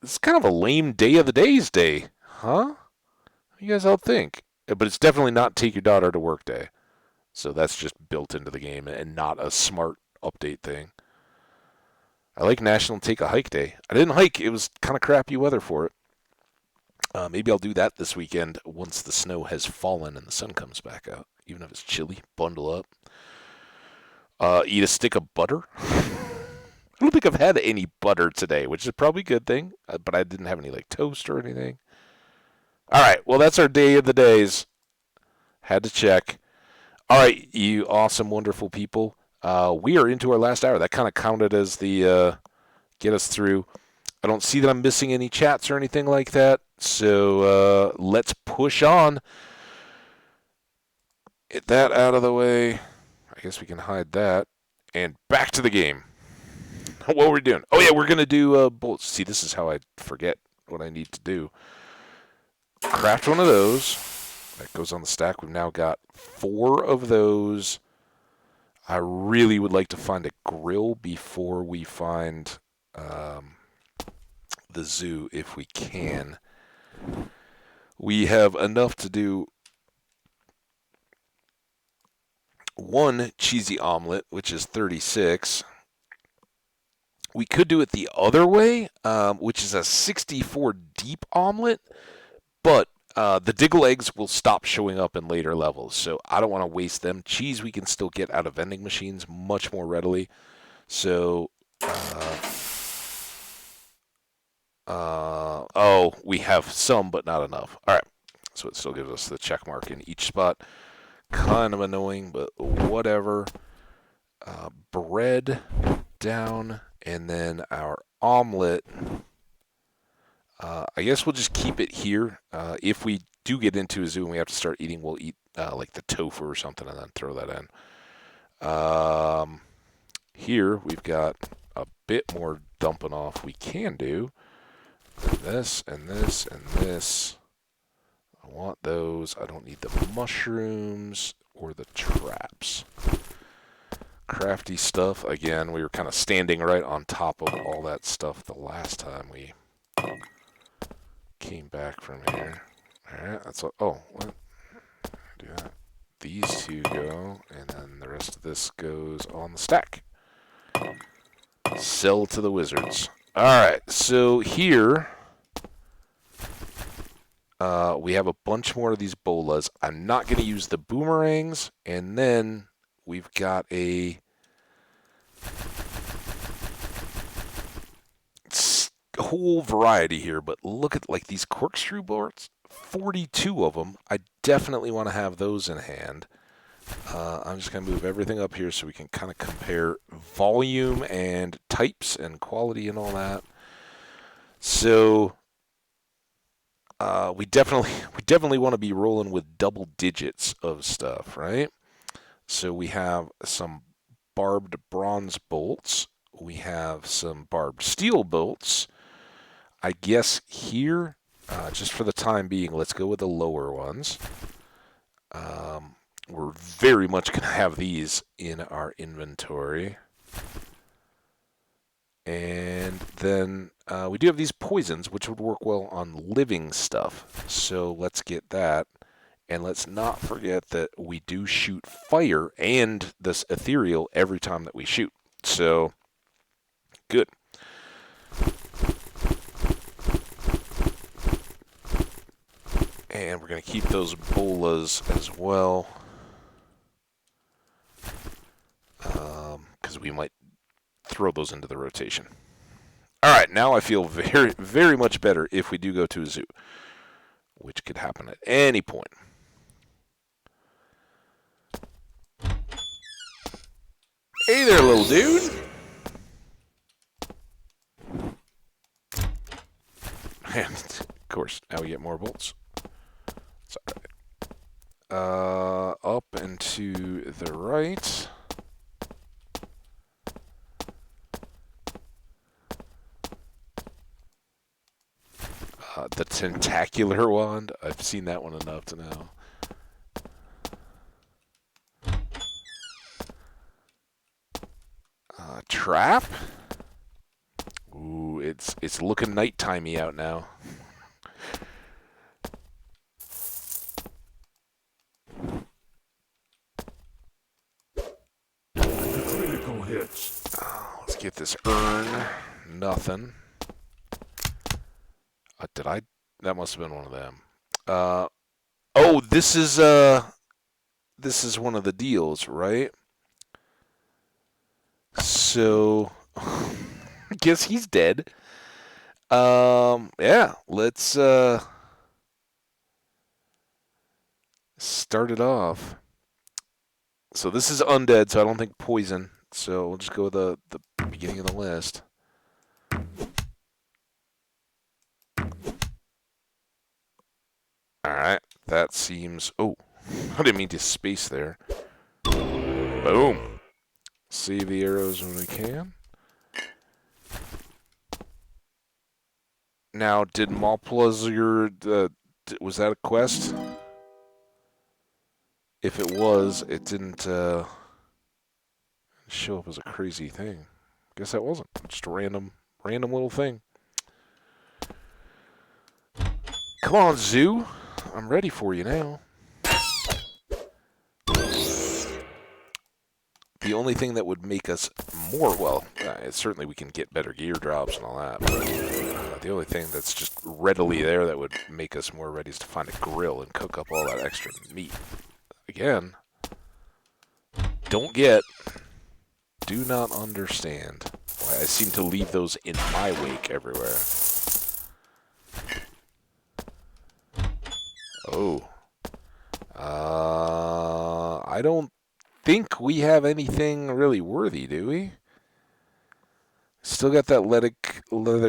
it's kind of a lame Day of the Days day, huh? What do you guys all think? But it's definitely not take your daughter to work day. So that's just built into the game and not a smart update thing. I like National Take a Hike Day. I didn't hike. It was kind of crappy weather for it. Maybe I'll do that this weekend once the snow has fallen and the sun comes back out. Even if it's chilly, bundle up. Eat a stick of butter. I don't think I've had any butter today, which is probably a good thing. But I didn't have any like toast or anything. All right, well that's our Day of the Days. Had to check. All right, you awesome, wonderful people. We are into our last hour. That kind of counted as the get us through. I don't see that I'm missing any chats or anything like that. So let's push on. Get that out of the way. I guess we can hide that. And back to the game. What were we doing? Oh, yeah, we're going to do bullets. See, this is how I forget what I need to do. Craft one of those. That goes on the stack. We've now got 4 of those. I really would like to find a grill before we find the zoo if we can. We have enough to do 1 cheesy omelet, which is 36. We could do it the other way, which is a 64 deep omelet, but the diggle eggs will stop showing up in later levels, so I don't want to waste them. Cheese we can still get out of vending machines much more readily. So, we have some, but not enough. All right, so it still gives us the check mark in each spot. Kind of annoying, but whatever. Bread down, and then our omelet. I guess we'll just keep it here. If we do get into a zoo and we have to start eating, we'll eat like the tofu or something and then throw that in. Here we've got a bit more dumping off we can do. This and this and this. I want those. I don't need the mushrooms or the traps. Crafty stuff. Again, we were kind of standing right on top of all that stuff the last time we came back from here. Alright, that's what. Oh, what? Do that. These 2 go, and then the rest of this goes on the stack. Sell to the wizards. Alright, so here we have a bunch more of these bolas. I'm not going to use the boomerangs, and then we've got a whole variety here, but look at like these corkscrew boards. 42 of them. I definitely want to have those in hand. I'm just going to move everything up here so we can kind of compare volume and types and quality and all that. So we definitely want to be rolling with double digits of stuff, right? So we have some barbed bronze bolts. We have some barbed steel bolts. I guess here, just for the time being, let's go with the lower ones. Um, we're very much going to have these in our inventory. And then we do have these poisons, which would work well on living stuff. So let's get that. And let's not forget that we do shoot fire and this ethereal every time that we shoot. So, good. And we're going to keep those bolas as well. Because we might throw those into the rotation. All right, now I feel very, very much better if we do go to a zoo, which could happen at any point. Hey there, little dude. And, of course, now we get more bolts. It's all right. Up and to the right. The tentacular wand. I've seen that one enough to know. Trap. Ooh, it's looking nightimey out now. Critical hits. Let's get this urn. Nothing. Did I? That must have been one of them. Oh, this is one of the deals, right? So, I guess he's dead. Yeah, let's start it off. So this is undead, so I don't think poison. So we'll just go with the beginning of the list. Alright, that seems... Oh, I didn't mean to space there. Boom. Save the arrows when we can. Now, did Malplazir... was that a quest? If it was, it didn't show up as a crazy thing. Guess that wasn't. Just a random little thing. Come on, Zoo. I'm ready for you now. The only thing that would make us more, well, certainly we can get better gear drops and all that, but the only thing that's just readily there that would make us more ready is to find a grill and cook up all that extra meat. Again, don't get, do not understand why I seem to leave those in my wake everywhere. Oh. I don't think we have anything really worthy, do we? Still got that leather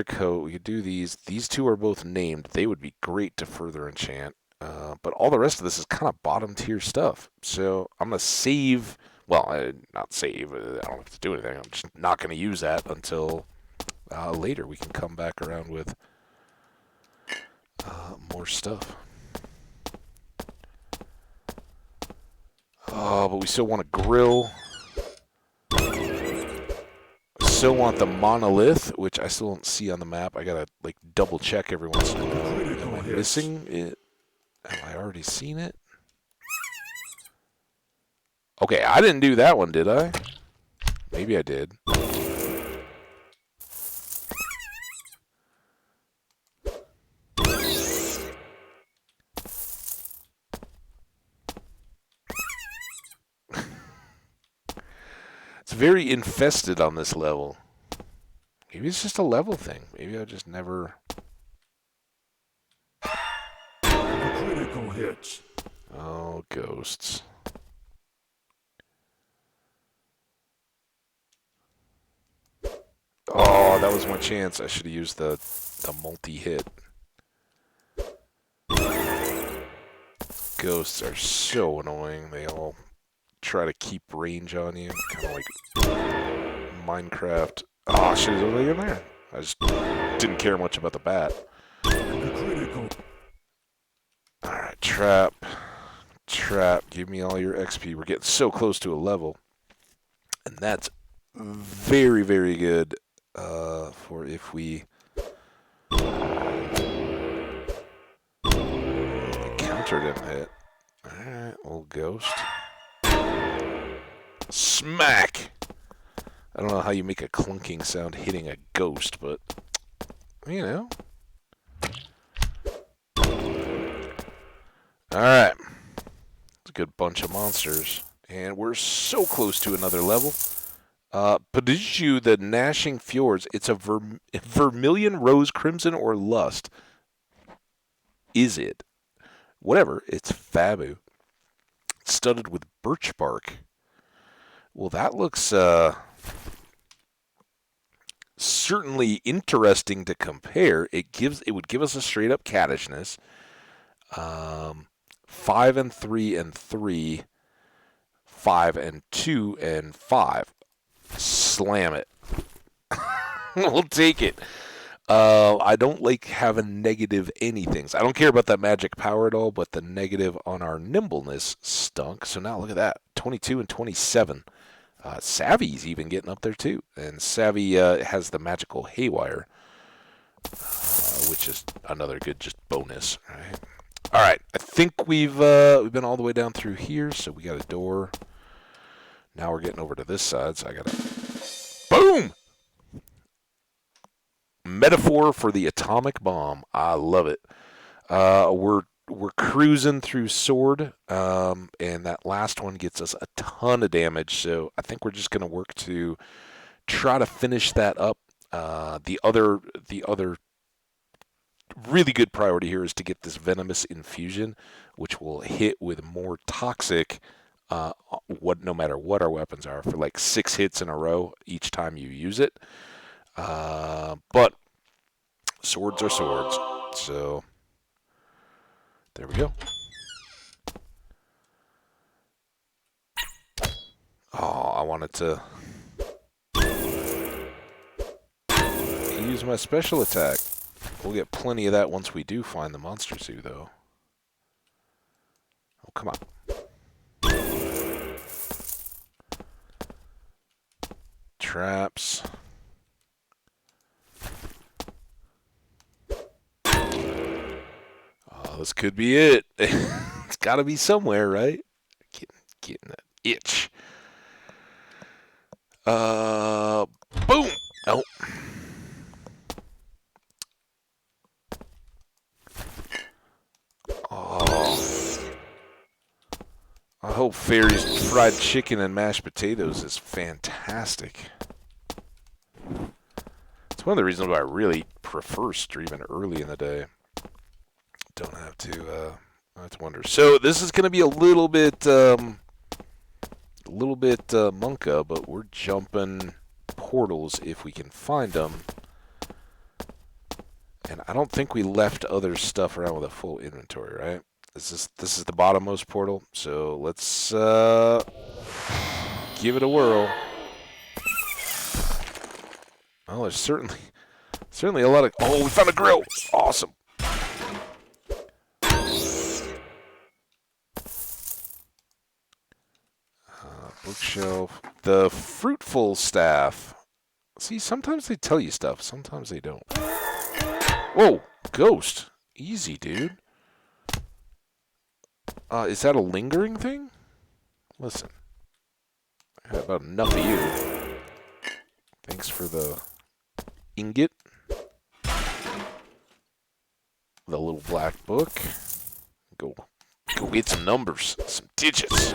coat. We could do these. These two are both named. They would be great to further enchant. But all the rest of this is kind of bottom tier stuff. So I'm going to save. Well, not save. I don't have to do anything. I'm just not going to use that until later. We can come back around with more stuff. Oh, but we still want a grill. Still want the monolith, which I still don't see on the map. I gotta like double check every once in a while. Am I missing it? Have I already seen it? Okay, I didn't do that one, did I? Maybe I did. It's very infested on this level. Maybe it's just a level thing. Maybe I just never... Critical hits. Oh, ghosts. Oh, that was my chance. I should have used the multi-hit. Ghosts are so annoying. They all try to keep range on you, kind of like Minecraft. Oh, shit, is over in there. I just didn't care much about the bat. Alright, trap. Trap. Give me all your XP. We're getting so close to a level. And that's very, very good for if we... The counter didn't hit. Alright, old ghost. Smack! I don't know how you make a clunking sound hitting a ghost, but, you know. Alright. It's a good bunch of monsters. And we're so close to another level. Padishu, the Gnashing Fjords. It's a Vermilion, Rose, Crimson, or Lust. Is it? Whatever. It's Fabu. Studded with birch bark. Well, that looks certainly interesting to compare. It would give us a straight up caddishness. 5 and 3 and 3, 5 and 2 and 5. Slam it. We'll take it. I don't like having negative anythings. I don't care about that magic power at all, but the negative on our nimbleness stunk. So now look at that. 22 and 27. Savvy's even getting up there too. And Savvy has the magical haywire, which is another good just bonus. Right? All right. I think we've been all the way down through here, so we got a door. Now we're getting over to this side, so I got to... Boom! Metaphor for the atomic bomb. I love it. We're cruising through sword, and that last one gets us a ton of damage. So I think we're just going to work to try to finish that up. The other really good priority here is to get this venomous infusion, which will hit with more toxic. No matter what our weapons are, for like 6 hits in a row each time you use it. But swords are swords, so there we go. Oh, I wanted to use my special attack. We'll get plenty of that once we do find the monster zoo, though. Oh, come on. Traps. Oh, this could be it. It's got to be somewhere, right? Getting that itch. Boom. Oh. Oh. I hope Fairy's fried chicken and mashed potatoes is fantastic. It's one of the reasons why I really prefer streaming early in the day. Don't have to wonder. So this is going to be a little bit monka, but we're jumping portals if we can find them. And I don't think we left other stuff around with a full inventory, right? This is the bottommost portal, so let's give it a whirl. Well, there's certainly a lot of... Oh, we found a grill! Awesome! Bookshelf. The fruitful staff. See, sometimes they tell you stuff, sometimes they don't. Whoa! Ghost! Easy, dude. Is that a lingering thing? Listen. I had about enough of you. Thanks for the ingot. The little black book. Go get some numbers, some digits.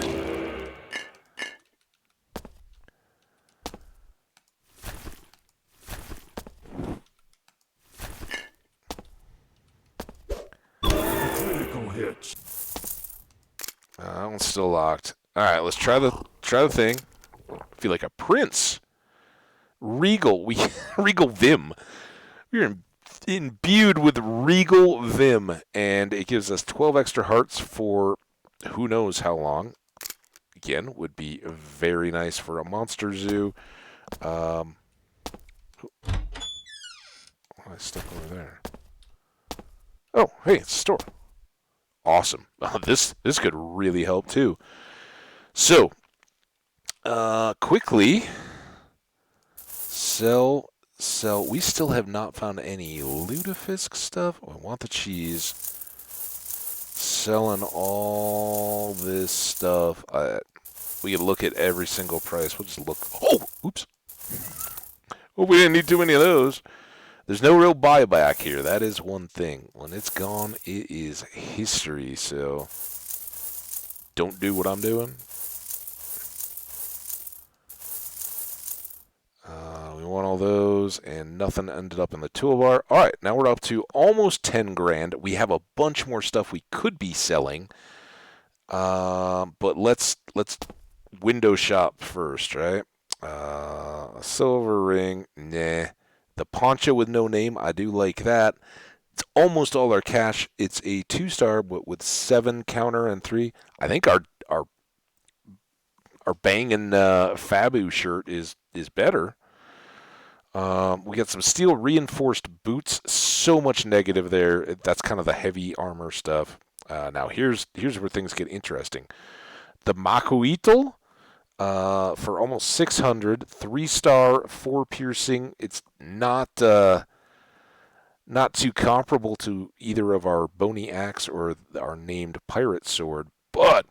Critical hit. That one's still locked. All right, let's try the thing. I feel like a prince. Regal. Regal Vim. We're imbued with Regal Vim, and it gives us 12 extra hearts for who knows how long. again, would be very nice for a monster zoo. Um, I stuck over there. Oh, hey, it's a store. Awesome. This could really help too. So, quickly sell. We still have not found any lutefisk stuff. Oh, I want the cheese. Selling all this stuff. We could look at every single price. We'll just look. Oh, oops. Well, we didn't need too many of those. There's no real buyback here. That is one thing. When it's gone, it is history. So don't do what I'm doing. We want all those, and nothing ended up in the toolbar. All right, now we're up to almost 10 grand. We have a bunch more stuff we could be selling, but let's window shop first, right? Silver ring, nah. The poncho with no name, I do like that. It's almost all our cash. It's a 2-star, but with 7 counter and 3. I think our banging Fabu shirt is better. We got some steel reinforced boots. So much negative there. That's kind of the heavy armor stuff. Now here's where things get interesting. The Makuito for almost 600, 3-star, 4 piercing. It's not too comparable to either of our bony axe or our named pirate sword, but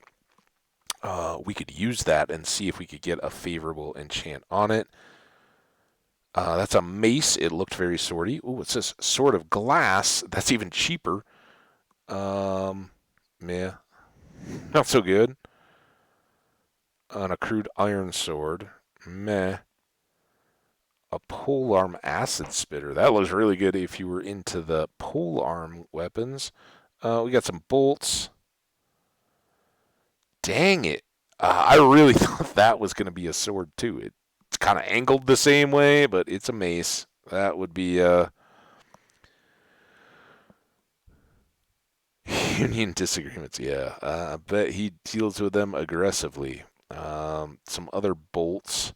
we could use that and see if we could get a favorable enchant on it. That's a mace. It looked very swordy. Ooh, it says sword of glass. That's even cheaper. Yeah, not so good. An accrued iron sword. Meh. A polearm acid spitter. That looks really good if you were into the polearm weapons. We got some bolts. Dang it. I really thought that was going to be a sword too. It's kind of angled the same way, but it's a mace. That would be union disagreements. Yeah, I bet he deals with them aggressively. Some other bolts.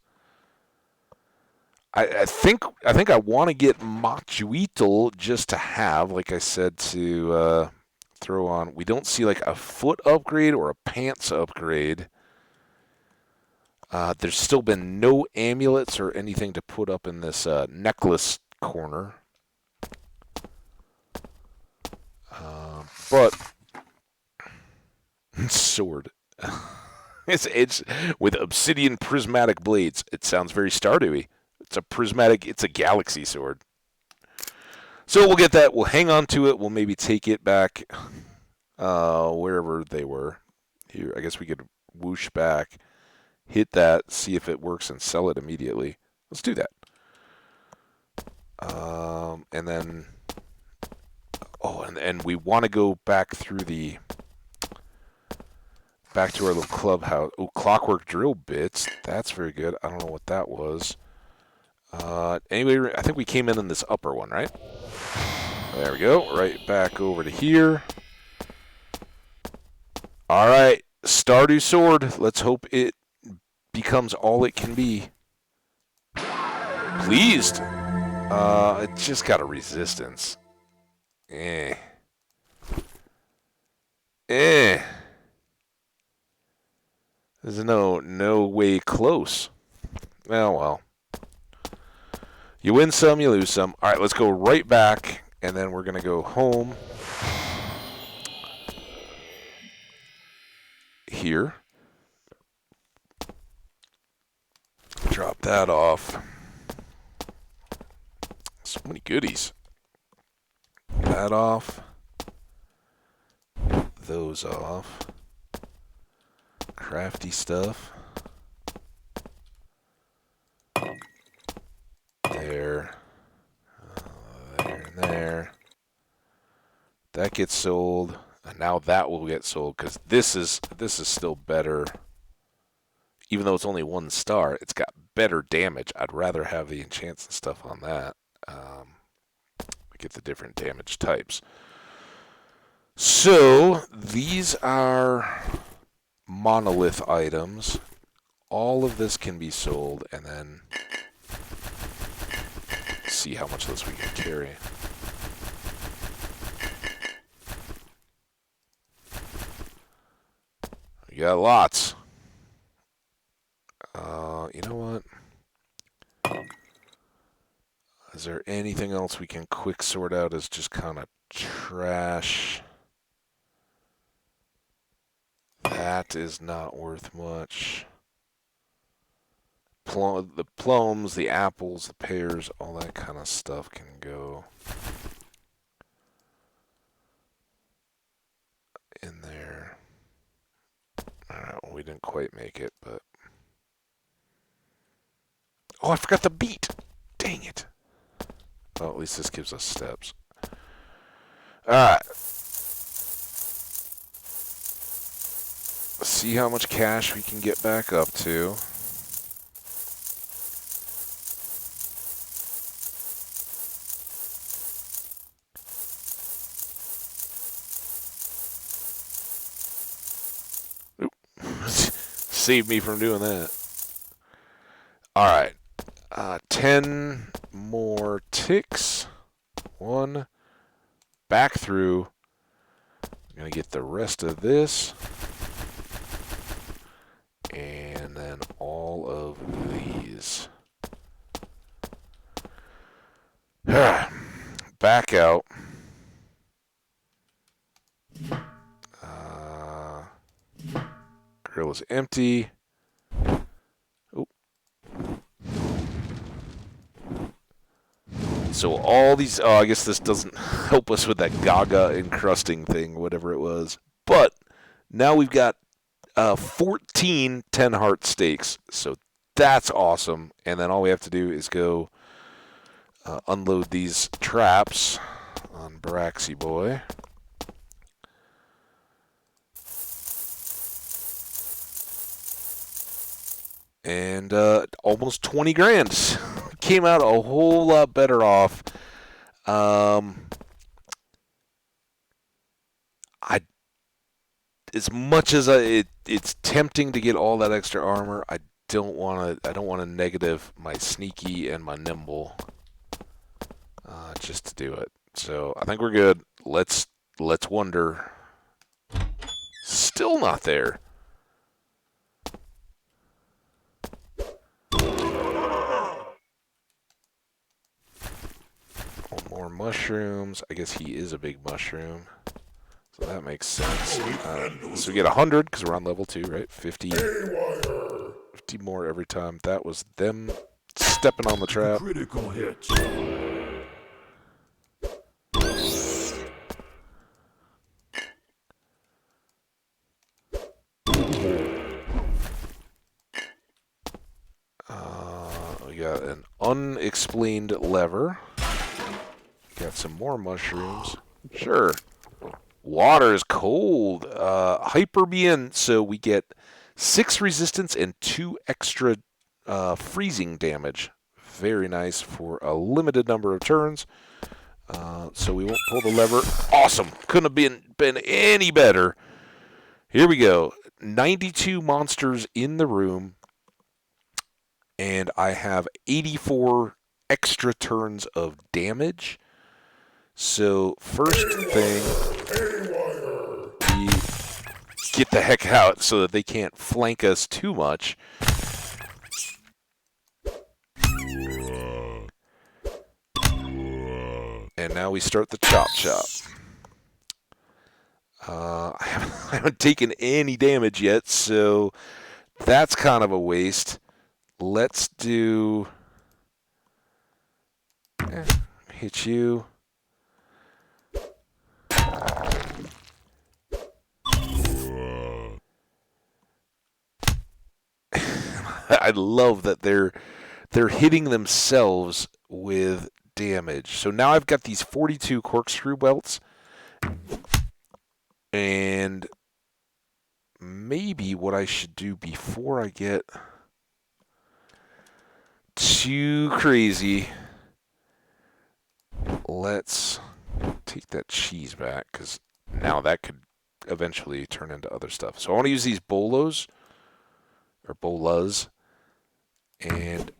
I think I want to get Machuitl just to have, like I said, to throw on. We don't see like a foot upgrade or a pants upgrade. There's still been no amulets or anything to put up in this necklace corner. But sword. It's with obsidian prismatic blades. It sounds very Stardewy. It's a prismatic. It's a galaxy sword. So we'll get that. We'll hang on to it. We'll maybe take it back wherever they were. Here, I guess we could whoosh back, hit that, see if it works, and sell it immediately. Let's do that. And then, and we want to go back through back to our little clubhouse. Oh, clockwork drill bits. That's very good. I don't know what that was. Anyway, I think we came in this upper one, right? There we go. Right back over to here. All right. Stardew sword. Let's hope it becomes all it can be. Pleased. It just got a resistance. There's no way close. Well. You win some, you lose some. All right, let's go right back, and then we're going to go home here. Drop that off. So many goodies. That off. Those off. Crafty stuff. There. There and there. That gets sold. And now that will get sold because this is still better. Even though it's only 1 star, it's got better damage. I'd rather have the enchants and stuff on that. Get the different damage types. So these are monolith items. All of this can be sold, and then see how much of this we can carry. We got lots. You know what? Is there anything else we can quick sort out as just kind of trash? That is not worth much. The plums, the apples, the pears, all that kind of stuff can go in there. Alright, well, we didn't quite make it, but... Oh, I forgot the beet! Dang it. Well, at least this gives us steps. Alright. Let's see how much cash we can get back up to. Oop. Saved me from doing that. Alright. 10 more ticks. 1. Back through. I'm going to get the rest of this. And then all of these. Back out. Grill is empty. Oop. So all these... Oh, I guess this doesn't help us with that Gaga encrusting thing, whatever it was. But now we've got 14 10-heart steaks. So that's awesome. And then all we have to do is go unload these traps on Braxy Boy. And almost 20 grand. Came out a whole lot better off. As much as it's tempting to get all that extra armor, I don't want to negative my sneaky and my nimble just to do it. So I think we're good. Let's wonder. Still not there. More mushrooms. I guess he is a big mushroom. So that makes sense. So we get 100 because we're on level 2, right? 50 more every time. That was them stepping on the trap. Critical hit. We got an unexplained lever. Got some more mushrooms. Sure. Water is cold. Hyperbian, so we get 6 resistance and 2 extra freezing damage. Very nice for a limited number of turns. So we won't pull the lever. Awesome. Couldn't have been any better. Here we go. 92 monsters in the room. And I have 84 extra turns of damage. So first thing, we get the heck out so that they can't flank us too much. And now we start the chop chop. I haven't taken any damage yet, so that's kind of a waste. Let's do... hit you. I love that they're hitting themselves with damage. So now I've got these 42 corkscrew belts. And maybe what I should do before I get too crazy, let's take that cheese back, because now that could eventually turn into other stuff. So I want to use these bolas, or bolas, and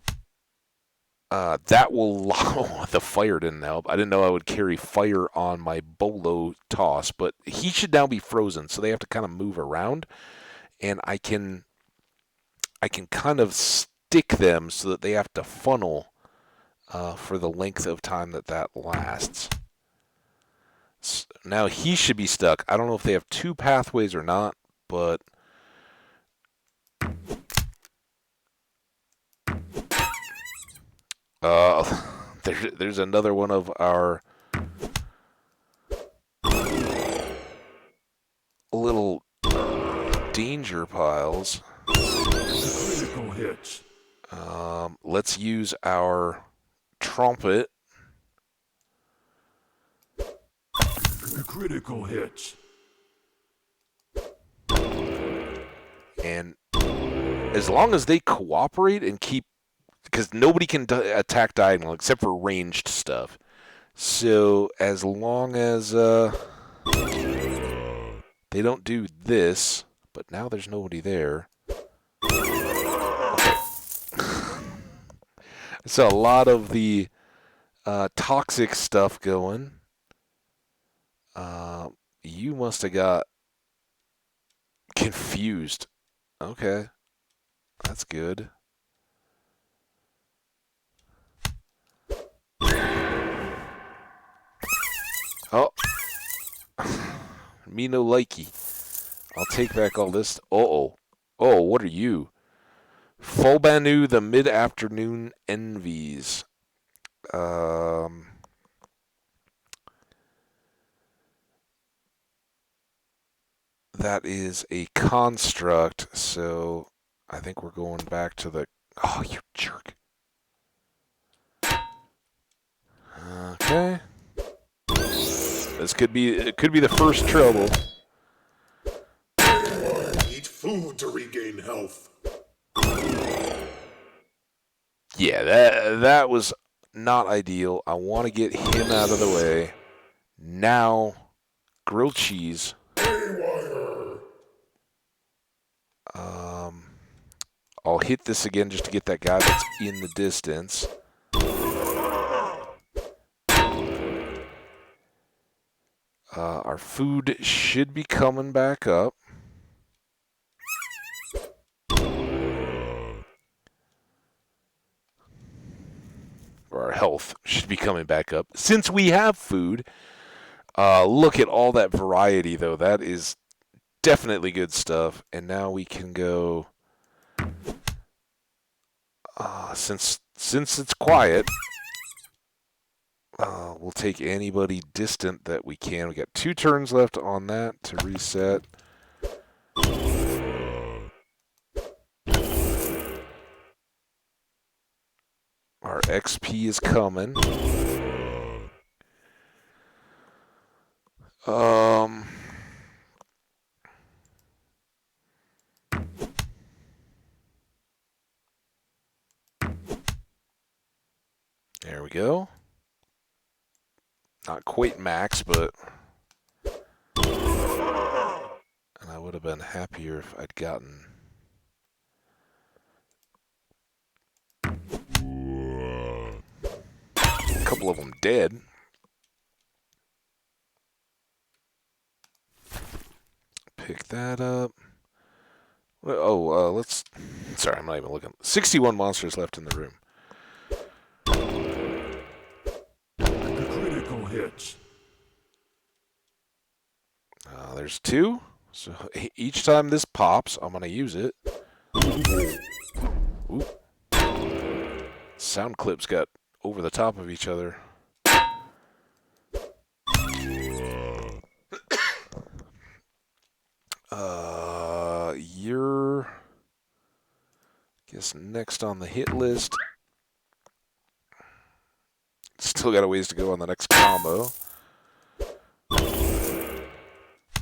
that will... Oh, the fire didn't help. I didn't know I would carry fire on my bolo toss, but he should now be frozen, so they have to kind of move around, and I can kind of stick them so that they have to funnel for the length of time that lasts. So now he should be stuck. I don't know if they have two pathways or not, but... there's another one of our little danger piles. Critical hit. Let's use our trumpet. Critical hit. And as long as they cooperate and keep... Because nobody can attack diagonal except for ranged stuff. So as long as they don't do this, but now there's nobody there. Okay. So a lot of the toxic stuff going. You must have got confused. Okay. That's good. Oh. Me no likey. I'll take back all this. Uh-oh. Oh, what are you? Fulbanu the Mid-Afternoon Envies. That is a construct, so I think we're going back to the... Oh, you jerk. Okay. This could be... It could be the first trouble. Eat food to regain health. Yeah, that was not ideal. I want to get him out of the way. Now, grilled cheese. I'll hit this again just to get that guy that's in the distance. Our food should be coming back up. Or our health should be coming back up. Since we have food, look at all that variety, though. That is definitely good stuff. And now we can go... since it's quiet, we'll take anybody distant that we can. We got 2 turns left on that to reset. Our XP is coming. There we go. Not quite max, but... And I would have been happier if I'd gotten... a couple of them dead. Pick that up. Oh, let's... Sorry, I'm not even looking. 61 monsters left in the room. Critical hit. There's 2. So each time this pops, I'm going to use it. Ooh. Sound clips got over the top of each other. You're... guess next on the hit list. Still got a ways to go on the next combo.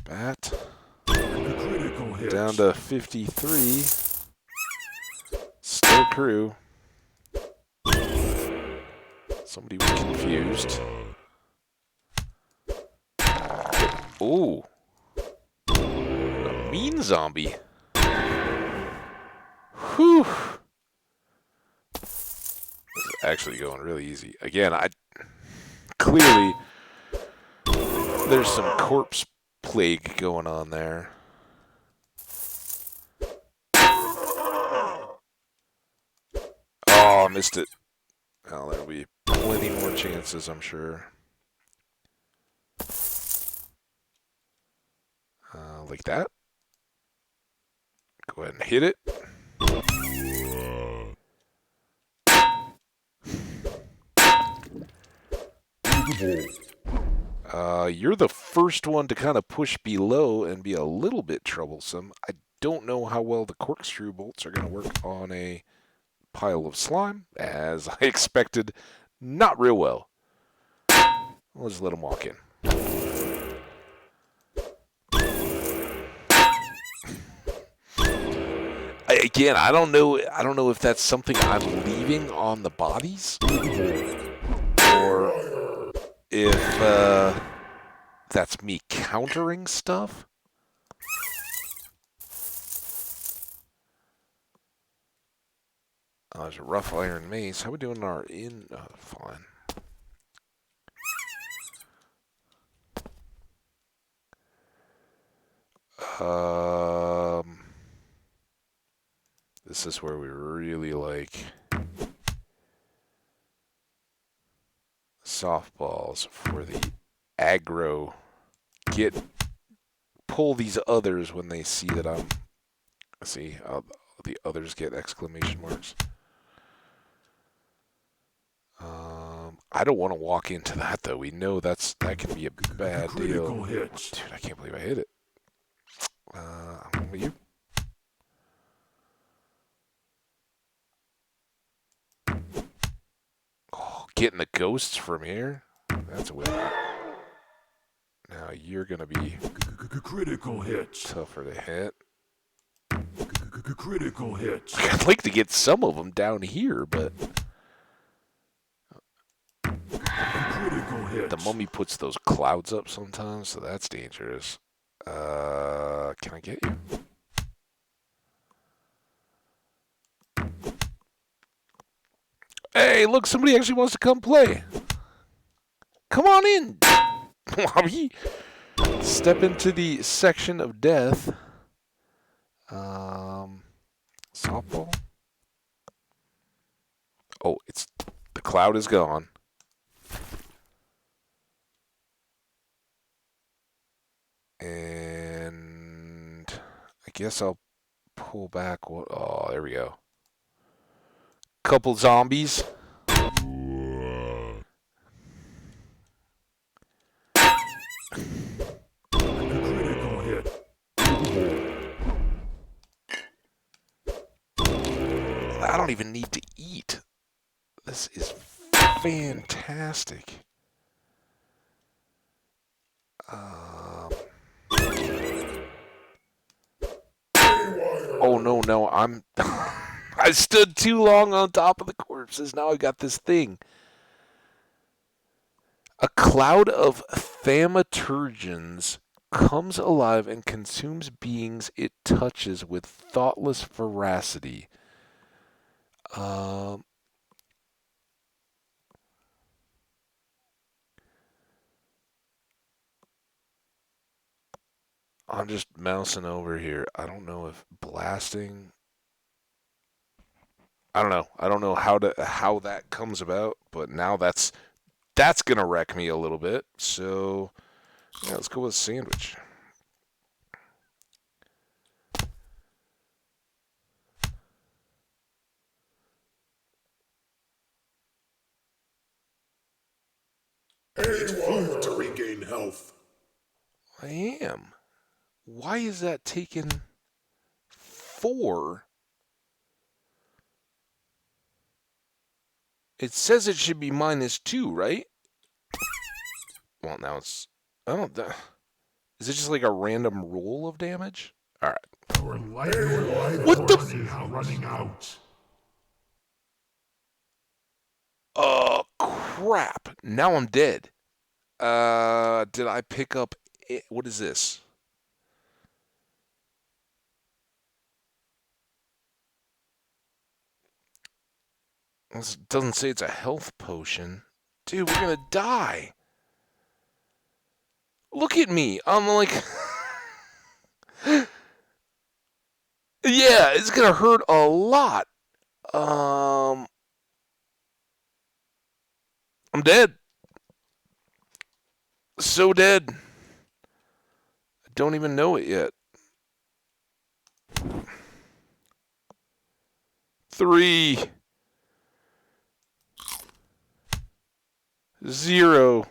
Bat. Down to 53. Still crew. Somebody was confused. Ooh. mean zombie. Whew. This is actually going really easy. Again, clearly there's some corpse plague going on there. Oh, I missed it. Well, there'll be plenty more chances, I'm sure. Like that. Go ahead and hit it. You're the first one to kind of push below and be a little bit troublesome. I don't know how well the corkscrew bolts are going to work on a pile of slime, as I expected. Not real well. We'll just let him walk in. Again, I don't know. I don't know if that's something I'm leaving on the bodies, or if that's me countering stuff. There's a rough iron mace. How we doing our in? Fine. This is where we really like softballs for the aggro. Pull these others when they see that I'm. See, the others get exclamation marks. I don't want to walk into that though. We know that can be a bad deal. Hit. Dude, I can't believe I hit it. I'm with you. Oh, getting the ghosts from here. That's a win. Now you're gonna be Critical hit. tougher to hit. Critical hit. I'd like to get some of them down here, but Critical hit. the mummy puts those clouds up sometimes, so that's dangerous. Can I get you? Hey, look, somebody actually wants to come play. Come on in, mummy. Step into the section of death. Softball. Oh, the cloud is gone. And I guess I'll pull back. Oh, there we go. Couple zombies. Critical hit. I don't even need to eat. This is fantastic. Oh no, I stood too long on top of the corpses. Now I got this thing. A cloud of thaumaturgens comes alive and consumes beings it touches with thoughtless voracity. I'm just mousing over here. I don't know if blasting. I don't know. I don't know how that comes about, but now that's gonna wreck me a little bit. So yeah, let's go with sandwich. Eat food to regain health. I am. Why is that taking 4? It says it should be -2, right? Well, now it's. I don't. Is it just like a random roll of damage? All right. Your life What the? force is running out. Oh crap! Now I'm dead. Did I pick up? What is this? This doesn't say it's a health potion. Dude, we're gonna die. Look at me. I'm like, yeah, it's gonna hurt a lot. Um, I'm dead. So dead. I don't even know it yet. 3, 0.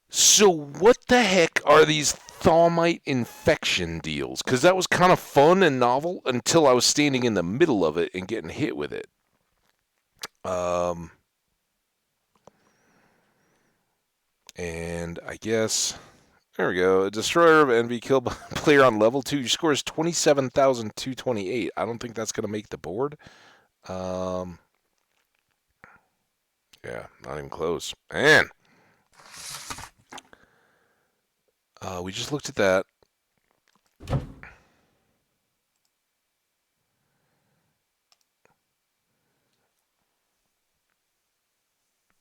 So what the heck are these Thawmite infection deals? Because that was kind of fun and novel until I was standing in the middle of it and getting hit with it. Um, and I guess there we go. A Destroyer of Envy killed by a player on level 2. Your score is 27,228. I don't think that's going to make the board. Um, yeah, not even close. Man, we just looked at that.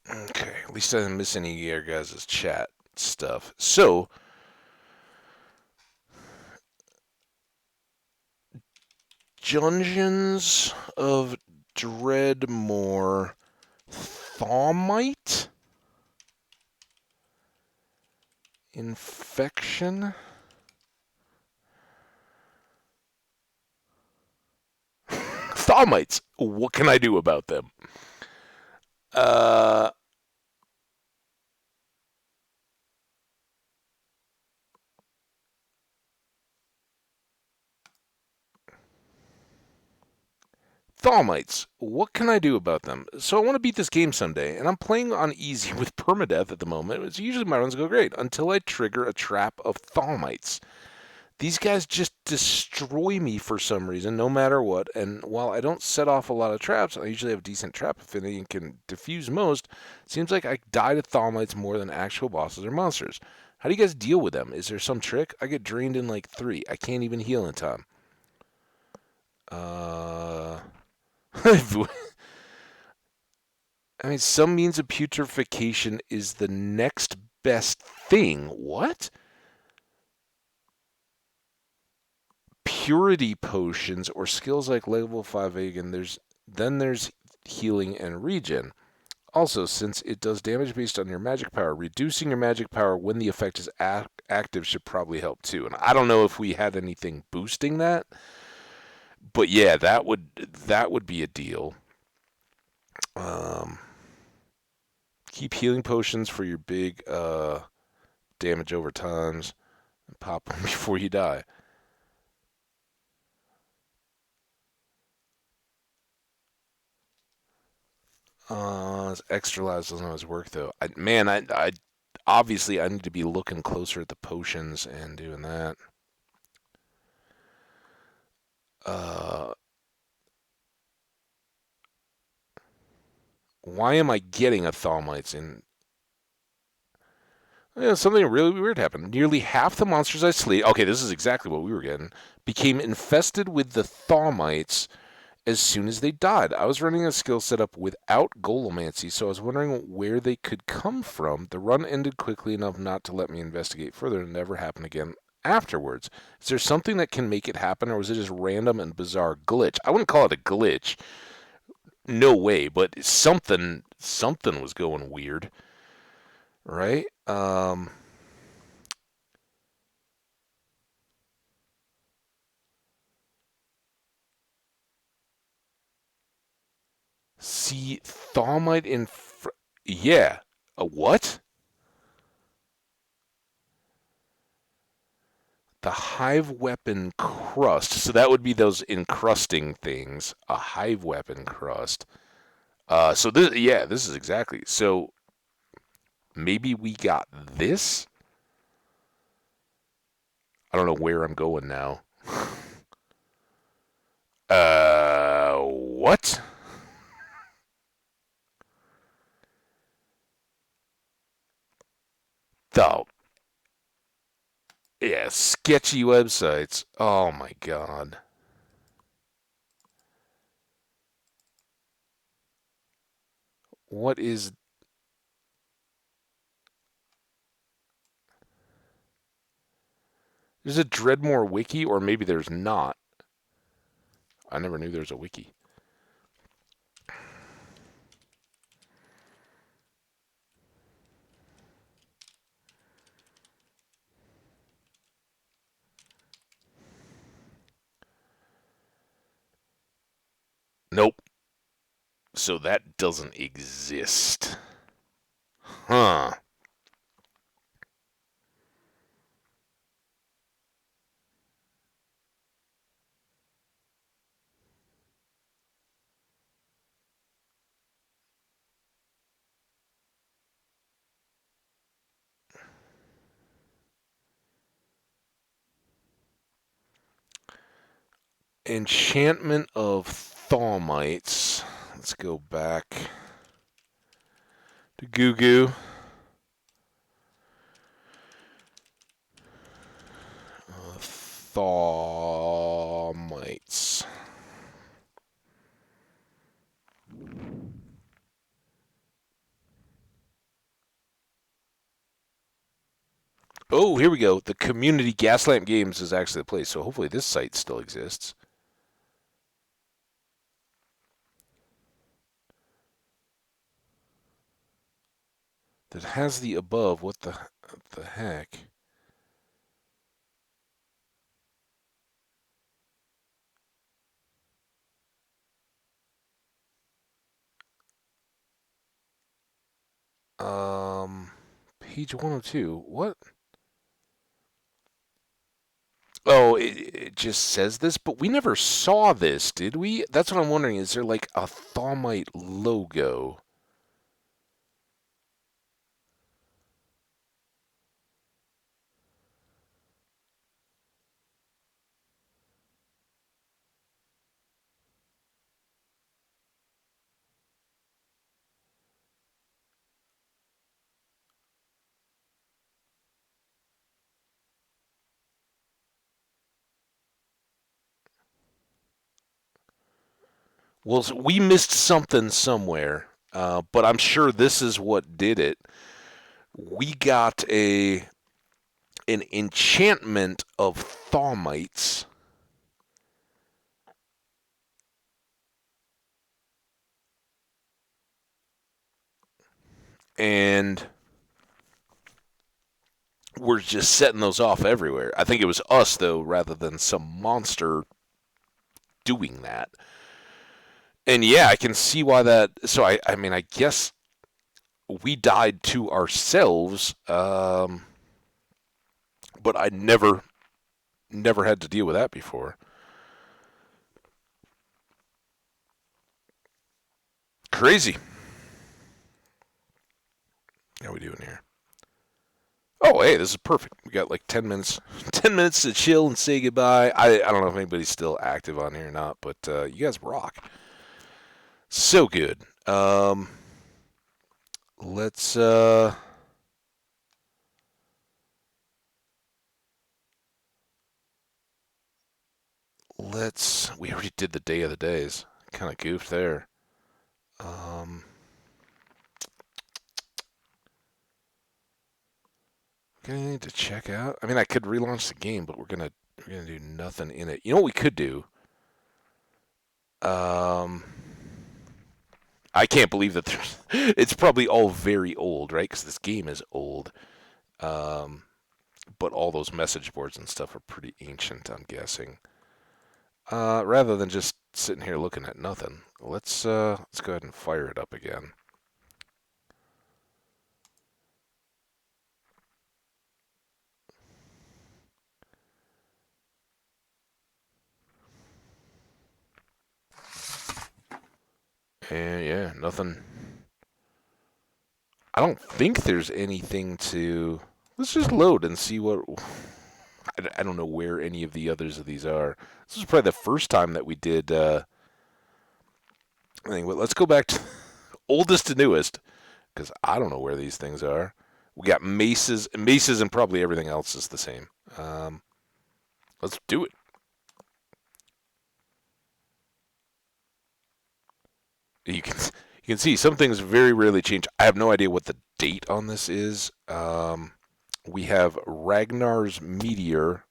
Okay, at least I didn't miss any of your guys' chat stuff. So, Dungeons of Dredmor Thawmite infection. Thawmites. What can I do about them? Uh, Thawmites. What can I do about them? So I want to beat this game someday, and I'm playing on easy with permadeath at the moment. It's usually my runs go great until I trigger a trap of Thawmites. These guys just destroy me for some reason, no matter what. And while I don't set off a lot of traps, I usually have decent trap affinity and can diffuse most. It seems like I die to Thawmites more than actual bosses or monsters. How do you guys deal with them? Is there some trick? I get drained in like 3. I can't even heal in time. I mean, some means of putrefaction is the next best thing. What? Purity potions or skills like level 5 Aegon, there's healing and regen. Also, since it does damage based on your magic power, reducing your magic power when the effect is active should probably help too. And I don't know if we had anything boosting that, but yeah, that would be a deal. Um, keep healing potions for your big damage over times and pop them before you die. Extra lives doesn't always work though. I obviously I need to be looking closer at the potions and doing that. Uh, why am I getting a Thaumites in? Yeah, something really weird happened. Nearly half the monsters I slayed. Okay, this is exactly what we were getting. Became infested with the Thaumites as soon as they died. I was running a skill setup without Golomancy, so I was wondering where they could come from. The run ended quickly enough not to let me investigate further and never happened again afterwards. Is there something that can make it happen, or was it just random and bizarre glitch? I wouldn't call it a glitch. No way, but something was going weird, right? See, Thawmite in yeah. A what? The hive weapon crust. So that would be those encrusting things. A hive weapon crust. So this, yeah, this is exactly. So maybe we got this. I don't know where I'm going now. What? The yeah, sketchy websites. Oh my god. What is... There's a Dredmor wiki, or maybe there's not. I never knew there was a wiki. Nope. So that doesn't exist. Huh. Enchantment of Thaumites. Let's go back to Goo Goo. Thaumites. Oh, here we go. The Community Gaslamp Games is actually the place, so hopefully this site still exists. That has the above. What the heck? Page 102. What? Oh, it just says this, but we never saw this, did we? That's what I'm wondering. Is there like a Thawmite logo? Well, we missed something somewhere, but I'm sure this is what did it. We got an enchantment of Thawmites, and we're just setting those off everywhere. I think it was us, though, rather than some monster doing that. And yeah, I can see why that. So I mean, I guess we died to ourselves, but I never had to deal with that before. Crazy. How are we doing here? Oh, hey, this is perfect. We got like 10 minutes, 10 minutes to chill and say goodbye. I don't know if anybody's still active on here or not, but you guys rock. So good. Let's we already did the day of the days. Kind of goofed there. Um, Got anything to check out? I mean, I could relaunch the game, but we're gonna do nothing in it. You know what we could do? Um, I can't believe that there's. It's probably all very old, right? Because this game is old. Um, but all those message boards and stuff are pretty ancient, I'm guessing. Rather than just sitting here looking at nothing, let's go ahead and fire it up again. And yeah, nothing. I don't think there's anything to. Let's just load and see what. I don't know where any of the others of these are. This is probably the first time that we did. Anyway, let's go back to oldest to newest because I don't know where these things are. We got maces, and probably everything else is the same. Um, let's do it. You can You can see some things very rarely change. I have no idea what the date on this is. We have Ragnar's Meteor,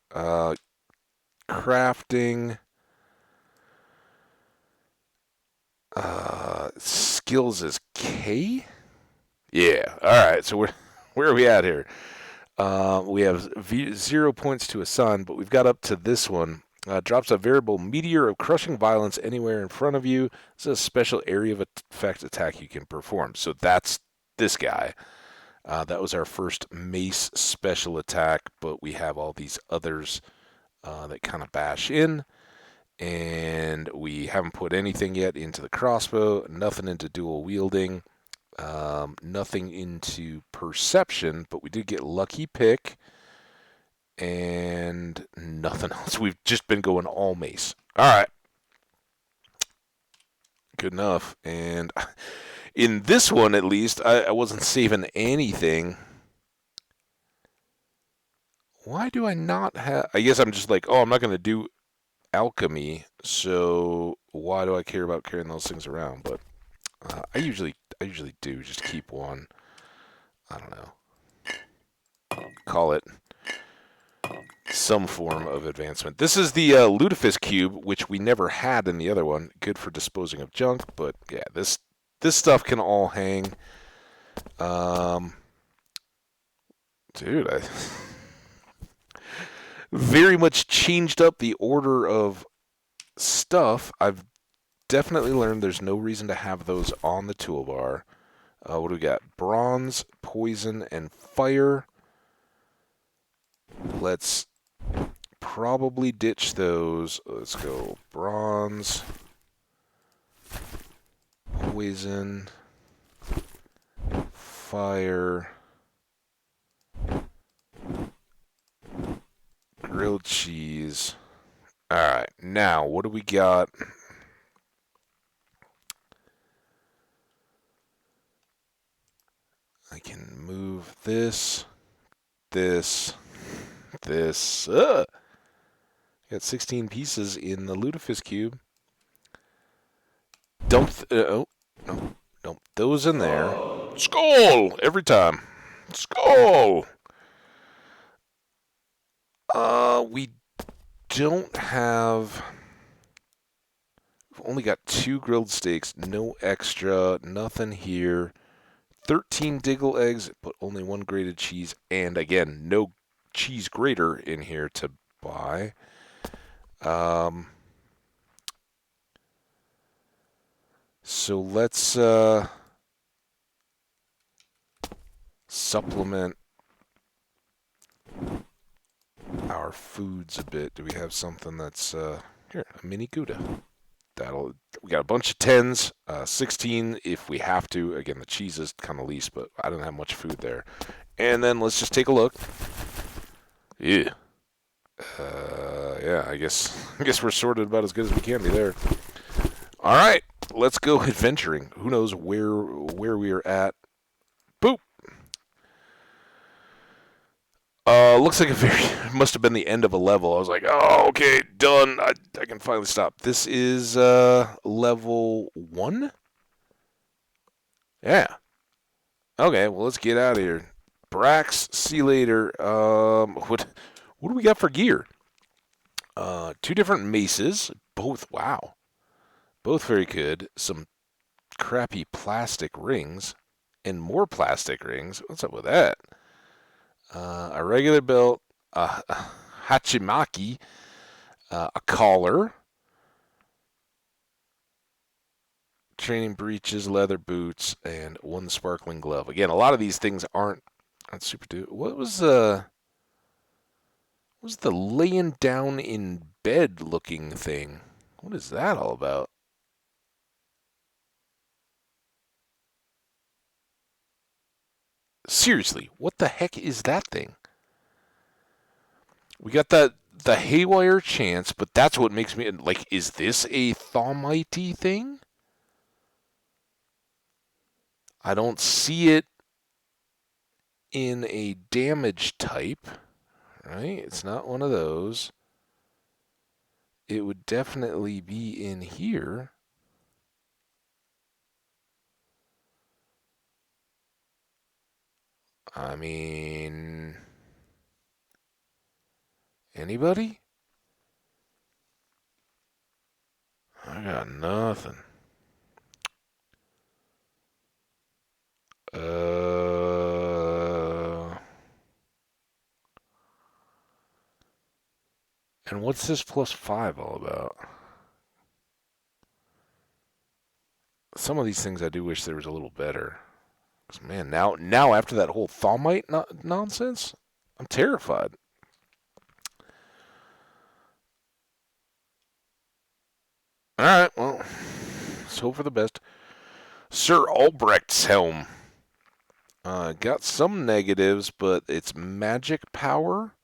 crafting, skills is K? Yeah, alright, so where are we at here? We have 0 points to assign, but we've got up to this one. Drops a variable meteor of crushing violence anywhere in front of you. This is a special area of effect attack you can perform. So that's this guy. That was our first mace special attack, but we have all these others that kind of bash in. And we haven't put anything yet into the crossbow, nothing into dual wielding, nothing into perception, but we did get lucky pick and nothing else. We've just been going all mace. All right. Good enough. And in this one, at least, I wasn't saving anything. Why do I not have... I guess I'm just like, oh, I'm not going to do alchemy, so why do I care about carrying those things around? But I usually do just keep one. I don't know. Call it some form of advancement. This is the Lutefisk cube, which we never had in the other one. Good for disposing of junk, but yeah, this stuff can all hang. Dude, I very much changed up the order of stuff. I've definitely learned there's no reason to have those on the toolbar. What do we got? Bronze, poison, and fire. Let's probably ditch those. Let's go bronze, poison, fire, grilled cheese. Alright, now what do we got? I can move this, this. Got 16 pieces in the Lutefisk cube. Dump. Oh, no. Dump those in there. Skull! Every time. Skull! We don't have... We've only got 2 grilled steaks. No extra. Nothing here. 13 Diggle eggs, but only 1 grated cheese. And again, no cheese grater in here to buy. So let's supplement our foods a bit. Do we have something that's here? A mini Gouda. We got a bunch of 10s, 16 if we have to. Again, the cheese is kind of least, but I don't have much food there. And then let's just take a look. Yeah. Yeah, I guess we're sorted about as good as we can be there. All right, let's go adventuring. Who knows where we are at? Boop. Looks like must have been the end of a level. I was like, oh, okay, done. I can finally stop. This is level 1? Yeah. Okay, well, let's get out of here. Brax, see you later. What do we got for gear? 2 different maces. Both, wow. Both very good. Some crappy plastic rings. And more plastic rings. What's up with that? A regular belt, a hachimaki, a collar, training breeches, leather boots, and 1 sparkling glove. Again, a lot of these things aren't super duper. What was the laying down in bed looking thing? What is that all about? Seriously, what the heck is that thing? We got the haywire chance, but that's what makes me like. Is this a Thaumighty thing? I don't see it in a damage type, right? It's not one of those. It would definitely be in here. I mean, anybody? I got nothing. And what's this +5 all about? Some of these things I do wish there was a little better. 'Cause man, now after that whole Thawmite nonsense, I'm terrified. All right, well, let's hope for the best. Sir Albrecht's helm. Got some negatives, but it's magic power,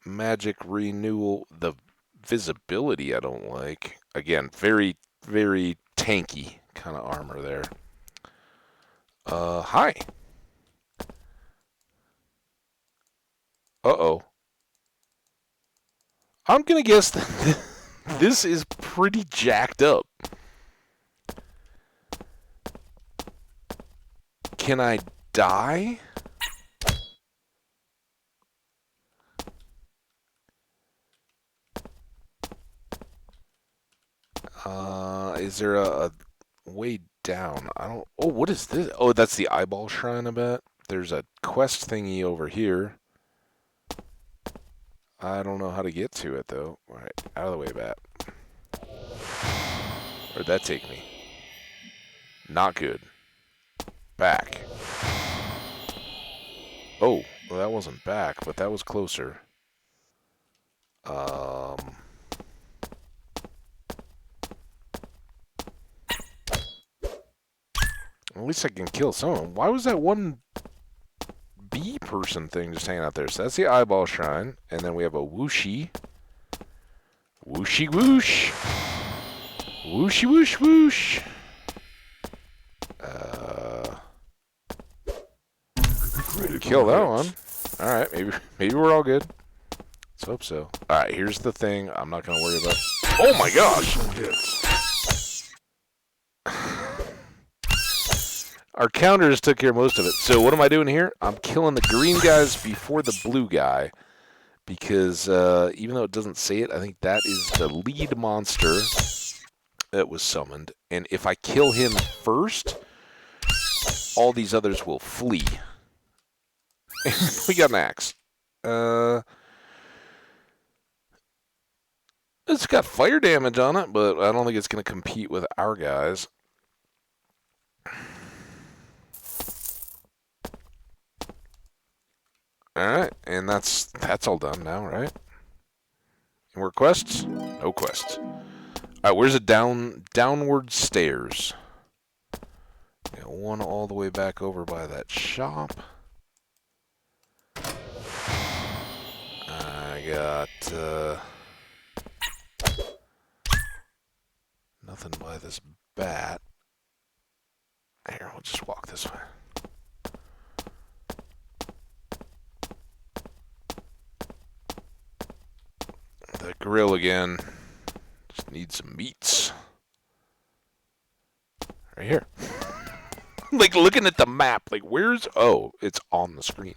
magic renewal. The visibility I don't like. Again, very, very tanky kind of armor there. Hi. Uh-oh. I'm gonna guess that this is pretty jacked up. Can I die? Is there a way down? I don't... Oh, what is this? Oh, that's the eyeball shrine, I bet. There's a quest thingy over here. I don't know how to get to it, though. All right, out of the way, bat. Where'd that take me? Not good. Back. Oh, well, that wasn't back, but that was closer. At least I can kill someone. Why was that one bee person thing just hanging out there? So that's the eyeball shrine, and then we have a whooshy. Whooshy whoosh. Whooshy whoosh whoosh. Kill that one. Alright, maybe we're all good. Let's hope so. Alright, here's the thing I'm not gonna worry about. Oh my gosh! Our counters took care of most of it. So what am I doing here? I'm killing the green guys before the blue guy. Because even though it doesn't say it, I think that is the lead monster that was summoned. And if I kill him first, all these others will flee. We got an axe. It's got fire damage on it, but I don't think it's going to compete with our guys. Alright, and that's all done now, right? Any more quests? No quests. Alright, where's the downward stairs? Got one all the way back over by that shop. I got nothing by this bat. Here, we'll just walk this way. The grill again. Just need some meats. Right here. Like looking at the map, like where's... Oh, it's on the screen.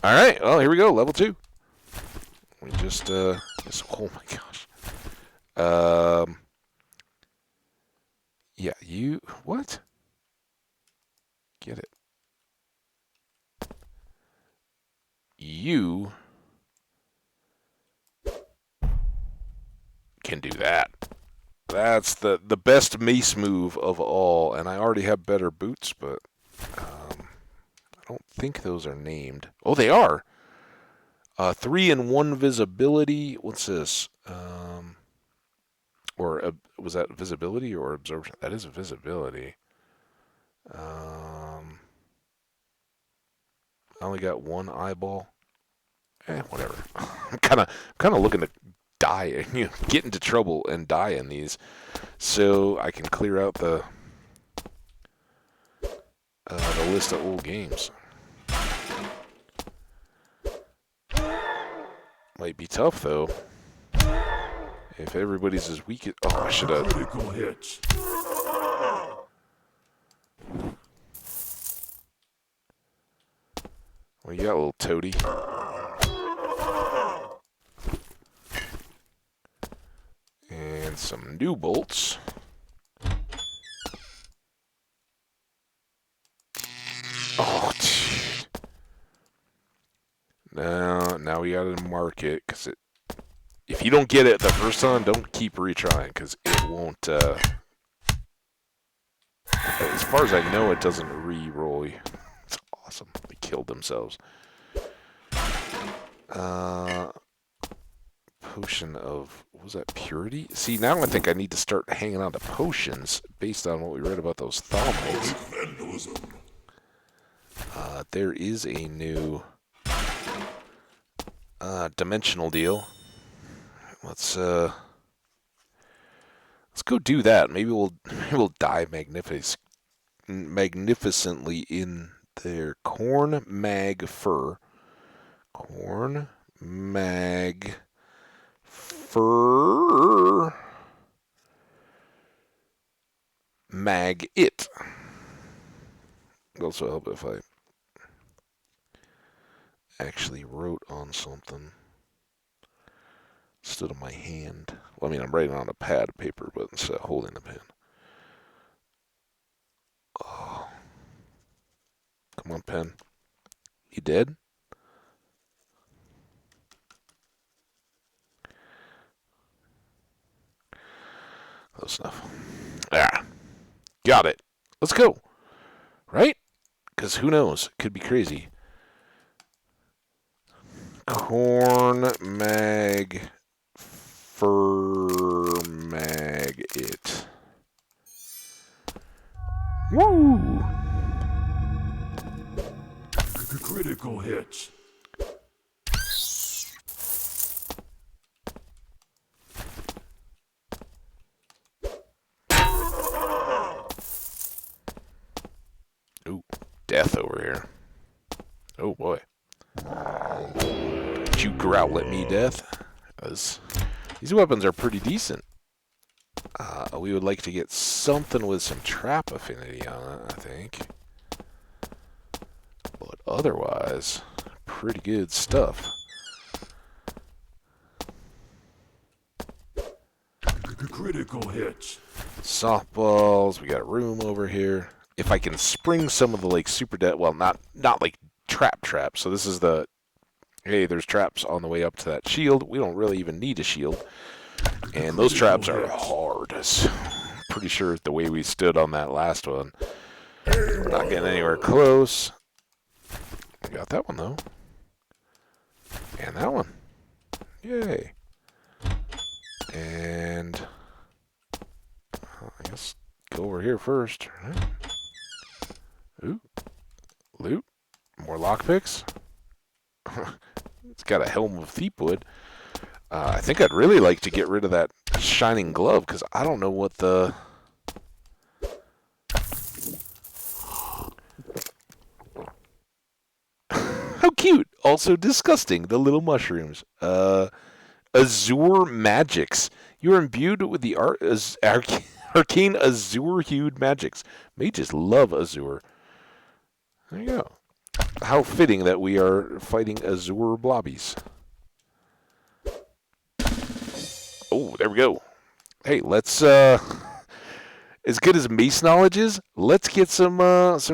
Alright, well, here we go, level 2. We just, oh my gosh. Yeah, you... What? Get it. You... can do that. That's the best mace move of all, and I already have better boots, but I don't think those are named. Oh, they are. 3 and 1 visibility. What's this? Was that visibility or absorption? That is visibility. I only got 1 eyeball. Whatever. I'm kind of looking to die, get into trouble and die in these, so I can clear out the list of old games. Might be tough though. If everybody's as weak as... Oh, I should have... Critical hits. What you got, little toady? And some new bolts. Oh, dude. Now we gotta mark it, because if you don't get it the first time, don't keep retrying, because it won't, as far as I know, it doesn't re-roll. It's awesome. They killed themselves. Potion of, what was that, purity? See, now I think I need to start hanging on to potions based on what we read about those thaumites. There is a new dimensional deal. Let's go do that. Maybe we'll die magnificently in there. Corn mag fur. Corn mag fur. Mag it. Also help if I actually wrote on something. Stood on my hand. Well, I mean, I'm writing on a pad of paper, but instead of holding the pen. Oh. Come on, pen. You dead? Close enough. Ah. Got it. Let's go. Right? Because who knows? Could be crazy. Corn mag fur mag it. Woo! Critical hit. Ooh, death over here. Oh boy. Don't you growl at me, death. These weapons are pretty decent. We would like to get something with some trap affinity on it, I think. But otherwise, pretty good stuff. Critical hit. Softballs, we got room over here. If I can spring some of the like super dead, well, not like trap. So this is the, hey, there's traps on the way up to that shield. We don't really even need a shield. And those traps are hard. Pretty sure the way we stood on that last one. Not getting anywhere close. We got that one, though. And that one. Yay. And I guess go over here first. Right? Ooh. Loot. More lockpicks. It's got a helm of thiefwood. I think I'd really like to get rid of that shining glove, because I don't know what the... How cute! Also disgusting, the little mushrooms. Azure magics. You are imbued with the arcane azure-hued magics. Mages love azure. There you go. How fitting that we are fighting azure blobbies. Oh, there we go. Hey, let's, as good as mace knowledge is, let's get some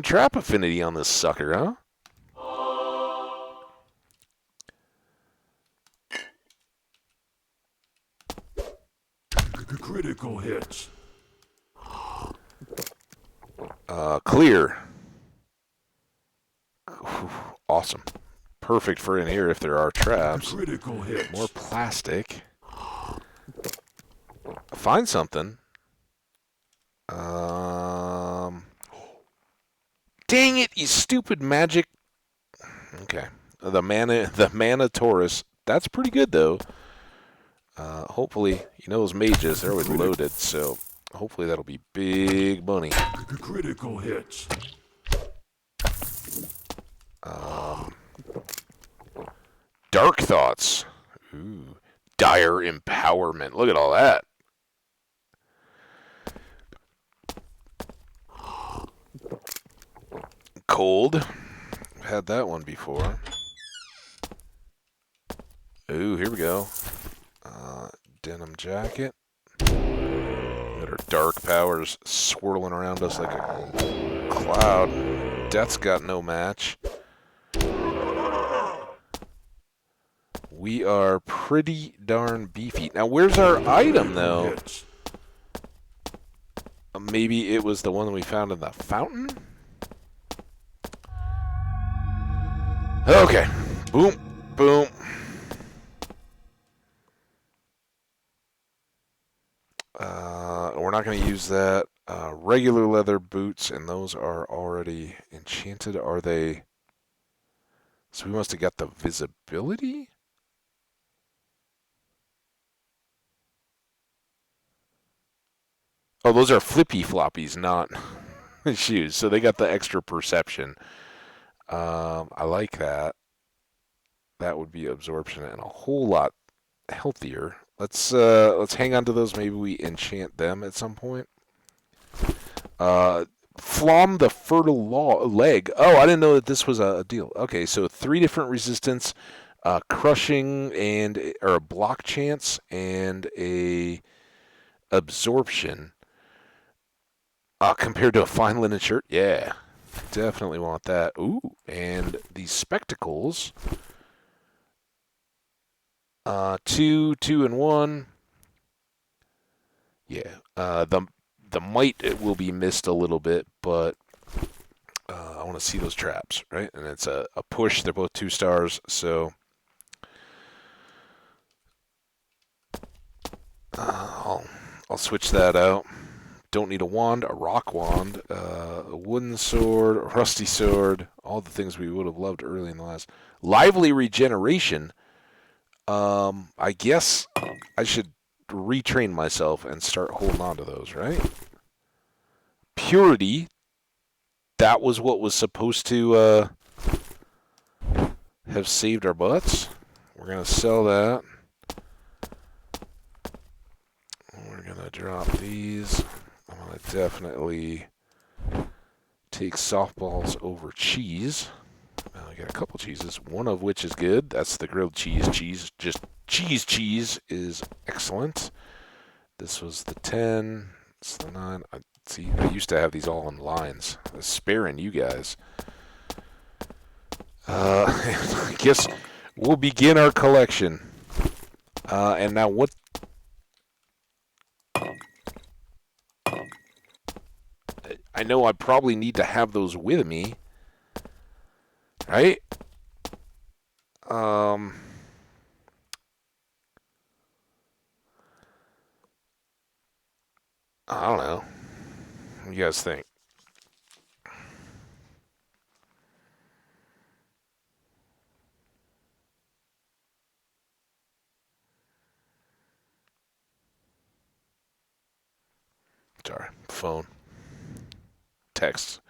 trap affinity on this sucker, huh? Critical hit. Clear. Awesome. Perfect for in here if there are traps. Critical hit. More plastic. Find something. Dang it, you stupid magic. Okay. The mana Taurus. That's pretty good though. Hopefully, you know those mages, they're always loaded, so hopefully that'll be big money. Critical hit. Dark thoughts. Ooh. Dire empowerment. Look at all that. Cold. Had that one before. Ooh, here we go. Denim jacket. Got our dark powers swirling around us like a cloud. Death's got no match. We are pretty darn beefy. Now, where's our item, though? Maybe it was the one that we found in the fountain? Okay. Boom. Boom. We're not going to use that. Regular leather boots, and those are already enchanted. Are they? So we must have got the visibility? Oh, those are flippy floppies, not shoes. So they got the extra perception. I like that. That would be absorption and a whole lot healthier. Let's hang on to those. Maybe we enchant them at some point. Flom the fertile leg. Oh, I didn't know that this was a deal. Okay, so 3 different resistance, crushing and or a block chance and a absorption. Compared to a fine linen shirt, yeah, definitely want that. Ooh, and these spectacles. 2, 2, and 1. Yeah. The might it will be missed a little bit, but I want to see those traps, right? And it's a push. They're both 2 stars, so I'll switch that out. Don't need a wand, a rock wand, a wooden sword, a rusty sword, all the things we would have loved early in the last. Lively regeneration. I guess I should retrain myself and start holding on to those, right? Purity. That was what was supposed to have saved our butts. We're going to sell that. We're going to drop these. I'm going to definitely take softballs over cheese. I got a couple cheeses, one of which is good. That's the grilled cheese. Just cheese is excellent. This was the 10. It's the 9. See, I used to have these all in lines. I was sparing you guys. I guess we'll begin our collection. And now what? I know I probably need to have those with me, right? I don't know. What do you guys think? Sorry, phone, text.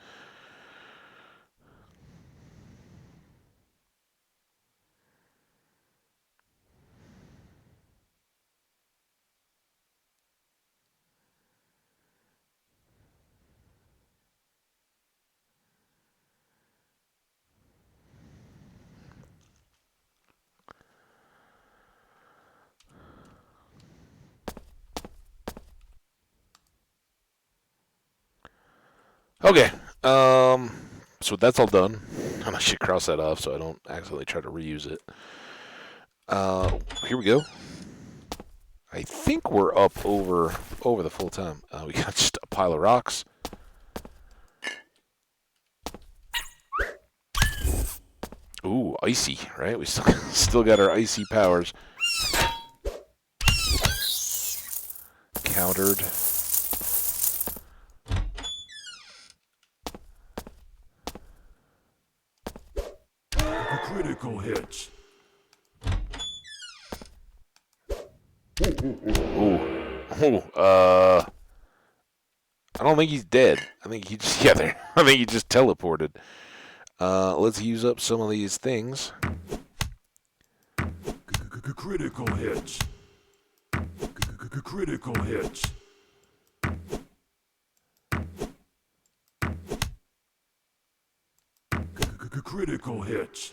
Okay. So that's all done. And I should cross that off so I don't accidentally try to reuse it. Here we go. I think we're up over the full time. We got just a pile of rocks. Ooh, icy, right? We still got our icy powers. Countered. Critical hits. Ooh. Ooh. I don't think he's dead. I think he just I think he just teleported. Let's use up some of these things. Critical hits. Critical hits. Critical hit.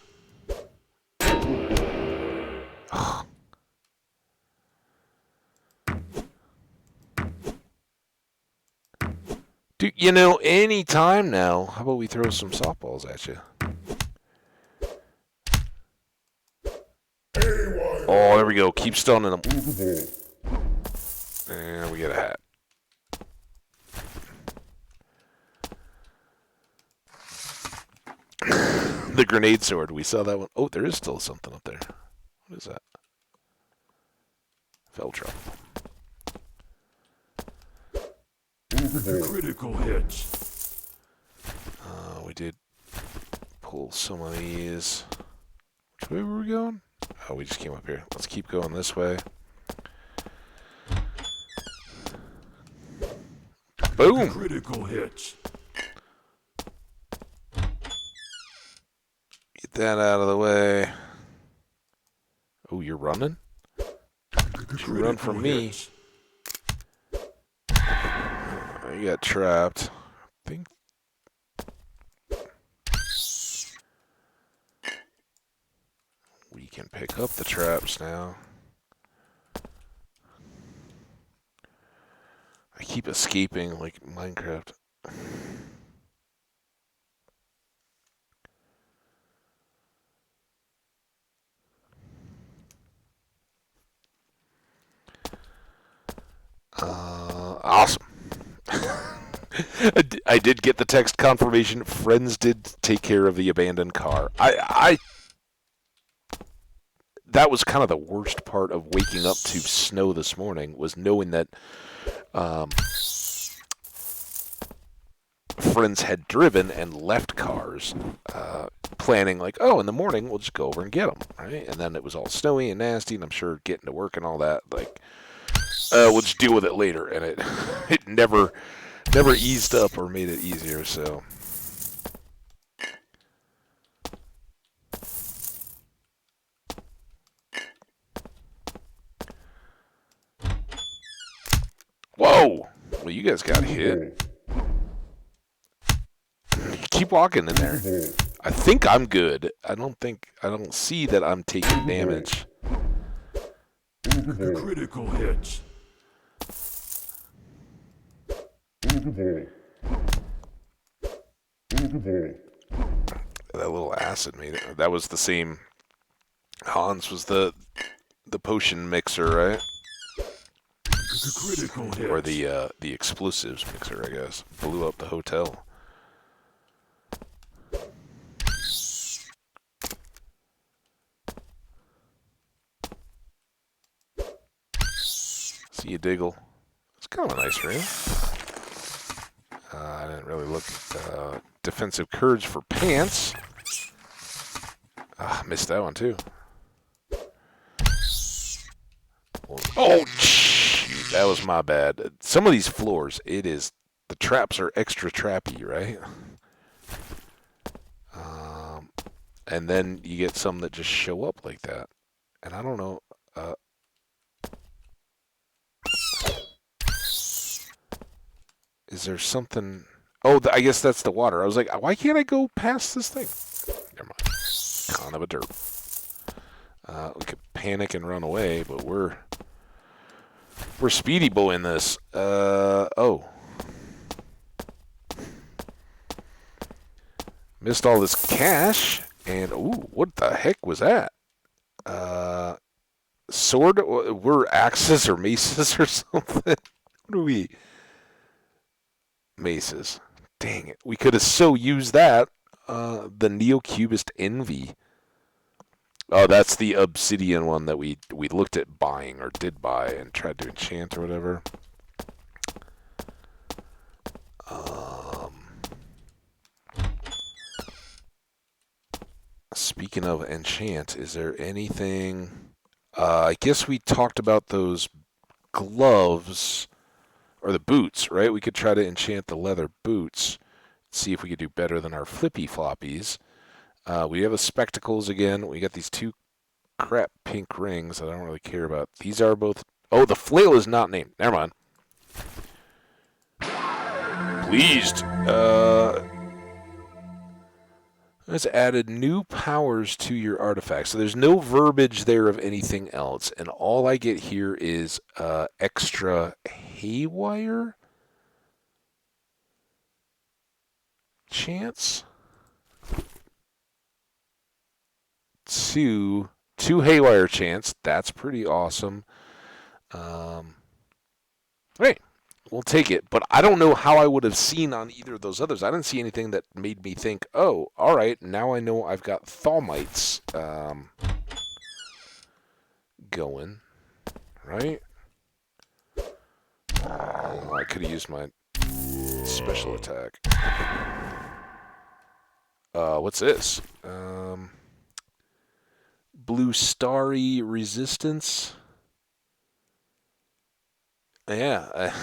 Dude, you know, any time now. How about we throw some softballs at you? Oh, there we go. Keep stoning them. And we get a hat. The grenade sword. We saw that one. Oh, there is still something up there. What is that? Feltrum. Critical hit. We did pull some of these. Which way were we going? Oh, we just came up here. Let's keep going this way. Boom! Critical hit. Get that out of the way. Oh, you're running? You run from me. You got trapped. I think. We can pick up the traps now. I keep escaping like Minecraft. Awesome. I did get the text confirmation. Friends did take care of the abandoned car. That was kind of the worst part of waking up to snow this morning, was knowing that friends had driven and left cars, planning like, oh, in the morning we'll just go over and get them, right? And then it was all snowy and nasty, and I'm sure getting to work and all that, like, we'll just deal with it later. And it it never eased up or made it easier. So. Whoa! Well, you guys got hit. Keep walking in there. I think I'm good. I don't see that I'm taking damage. Critical hit. That little acid made it. That was the same. Hans was the potion mixer, right? Critical hit. Or the explosives mixer, I guess. Blew up the hotel. See you, Diggle. It's kind of a nice room. I didn't really look. Defensive courage for pants. Missed that one too. Oh, shoot, that was my bad. Some of these floors, the traps are extra trappy, right? And then you get some that just show up like that, and I don't know. Is there something? Oh, I guess that's the water. I was like, why can't I go past this thing? Never mind. Con of a derp. We could panic and run away, but we're speedy boying this. Oh. Missed all this cash, and ooh, what the heck was that? Sword? We're axes or maces or something? What are we? Maces. Dang it. We could have so used that. The Neo-Cubist Envy. Oh, that's the obsidian one that we looked at buying or did buy and tried to enchant or whatever. Speaking of enchant, is there anything? I guess we talked about those gloves or the boots, right? We could try to enchant the leather boots, see if we could do better than our flippy floppies. We have the spectacles again. We got these two crap pink rings that I don't really care about. These are both. Oh, the flail is not named. Never mind. Pleased. It's added new powers to your artifacts. So there's no verbiage there of anything else. And all I get here is extra haywire chance. Two haywire chance. That's pretty awesome. Right. We'll take it. But I don't know how I would have seen on either of those others. I didn't see anything that made me think, oh, all right, now I know I've got Thaumites going. Right? Oh, I could have used my special attack. What's this? Blue Starry Resistance. Yeah.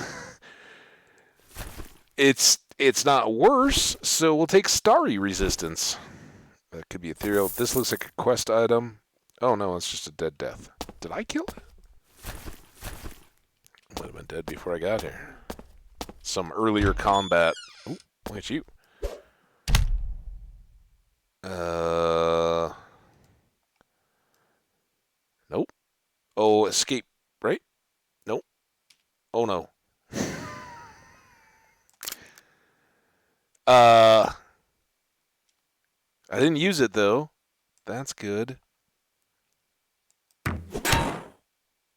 It's not worse, so we'll take Starry Resistance. That could be ethereal. This looks like a quest item. Oh no, it's just a dead death. Did I kill it? Might have been dead before I got here. Some earlier combat. Oh, look at you. Nope. Oh, escape, right? Nope. Oh no. I didn't use it though. That's good.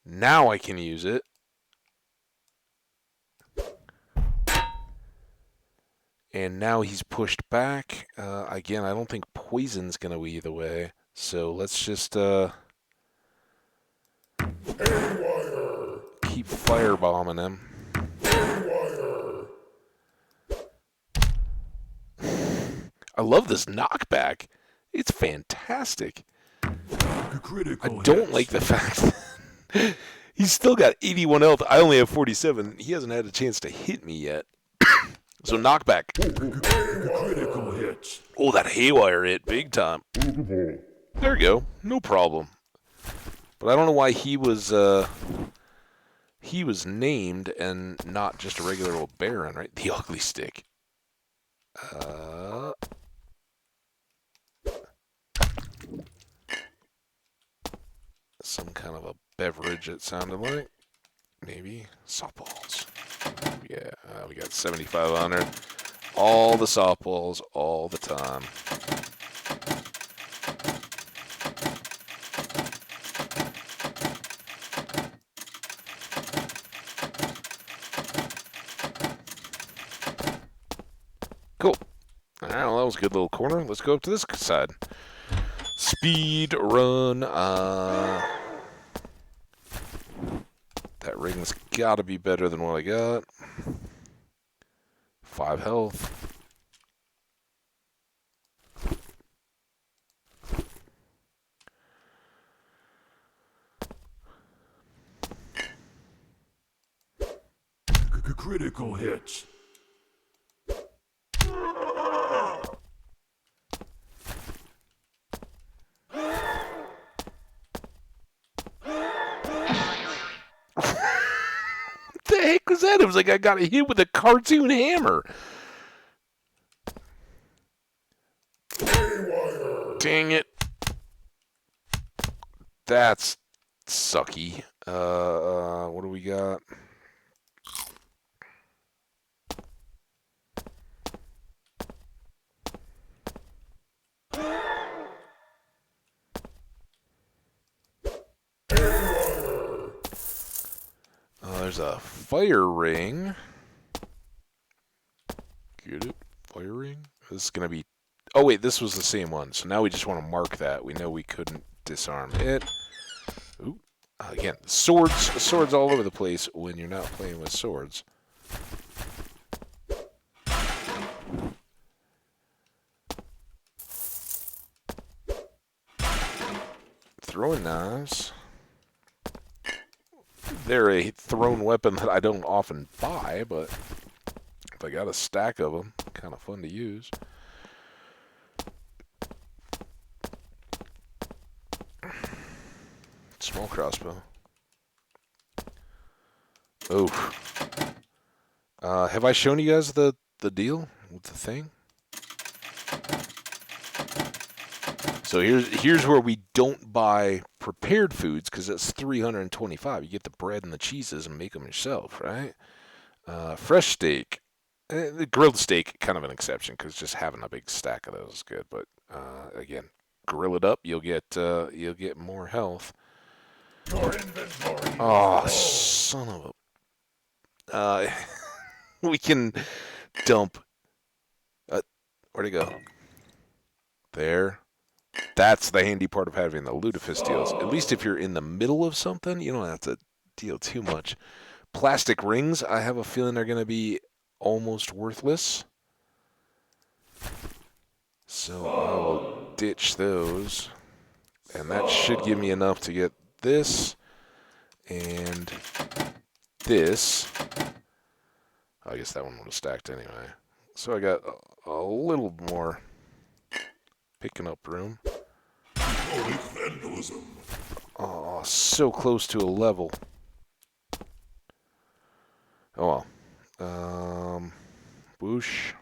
Now I can use it. And now he's pushed back. Again, I don't think poison's going to either way. So let's just keep firebombing him. I love this knockback. It's fantastic. I don't like the fact that he's still got 81 health. I only have 47. He hasn't had a chance to hit me yet. So knockback. Critical hits. Oh, that haywire hit big time. There we go. No problem. But I don't know why he was named and not just a regular old Baron, right? The ugly stick. Some kind of a beverage, it sounded like. Maybe. Softballs. Yeah, we got 7,500. All the softballs, all the time. Cool. All right, well, that was a good little corner. Let's go up to this side. Speed run. That ring's got to be better than what I got. 5 health. Critical hits. What the heck was that? It was like I got hit with a cartoon hammer. Dang it. That's sucky. What do we got? There's a fire ring. Get it? Fire ring? This is going to be... Oh, wait, this was the same one. So now we just want to mark that. We know we couldn't disarm it. Ooh. Again, swords all over the place when you're not playing with swords. Throwing knives. They're a thrown weapon that I don't often buy, but if I got a stack of them, kind of fun to use. Small crossbow. Oh. Have I shown you guys the deal with the thing? So here's where we don't buy prepared foods because it's 325. You get the bread and the cheeses and make them yourself, right? Fresh steak, the grilled steak, kind of an exception because just having a big stack of those is good. But again, grill it up, you'll get more health. Your inventory Oh, is full. son of a! We can dump. Where'd it go? There. That's the handy part of having the lutefisk deals. At least if you're in the middle of something, you don't have to deal too much. Plastic rings, I have a feeling are going to be almost worthless. So I will ditch those. And that should give me enough to get this and this. I guess that one would have stacked anyway. So I got a little more picking up room. Vandalism. Oh, so close to a level. Oh well. Whoosh.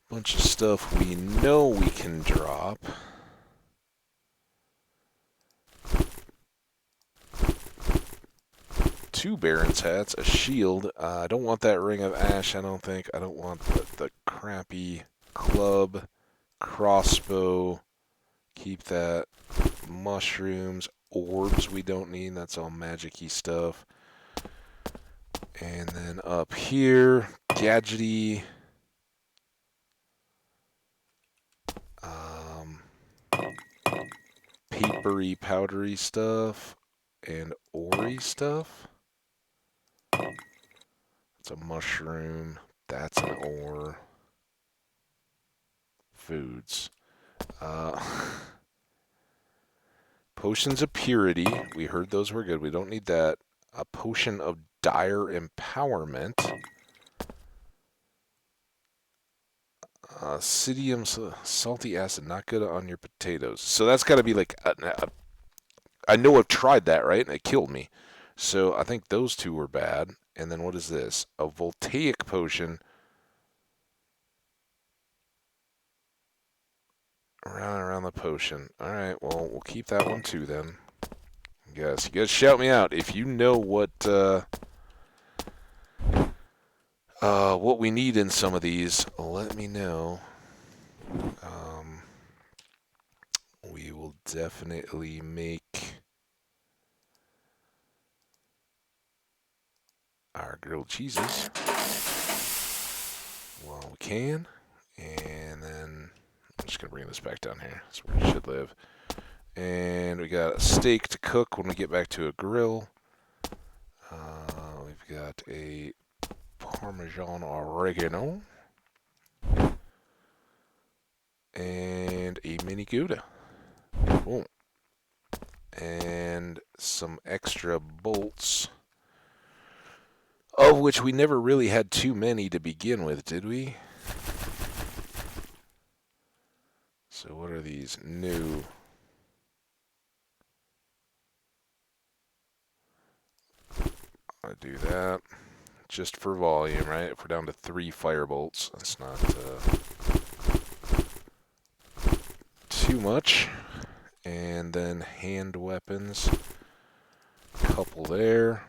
Bunch of stuff we know we can drop. Two Baron's hats, a shield. I don't want that ring of ash, I don't think. I don't want the crappy club, crossbow. Keep that. Mushrooms, orbs we don't need. That's all magic-y stuff. And then up here, gadgety. Papery, powdery stuff. And ore stuff. It's a mushroom. That's an ore. Foods. Potions of purity. We heard those were good. We don't need that. A potion of dire empowerment. Cidium salty acid, not good on your potatoes. So that's got to be like I know I've tried that, right? And it killed me. So I think those two were bad. And then what is this? A voltaic potion. Around the potion. All right, well, we'll keep that one too then. Yes, you guys shout me out if you know what we need in some of these. Let me know. We will definitely make our grilled cheeses while we can, and then I'm just gonna bring this back down here. That's where it should live. And we got a steak to cook when we get back to a grill. We've got a Parmesan oregano and a mini Gouda. Boom. And some extra bolts, of which we never really had too many to begin with, did we? So what are these new? I do that just for volume, right? If we're down to 3 fire bolts, that's not too much. And then hand weapons, couple there.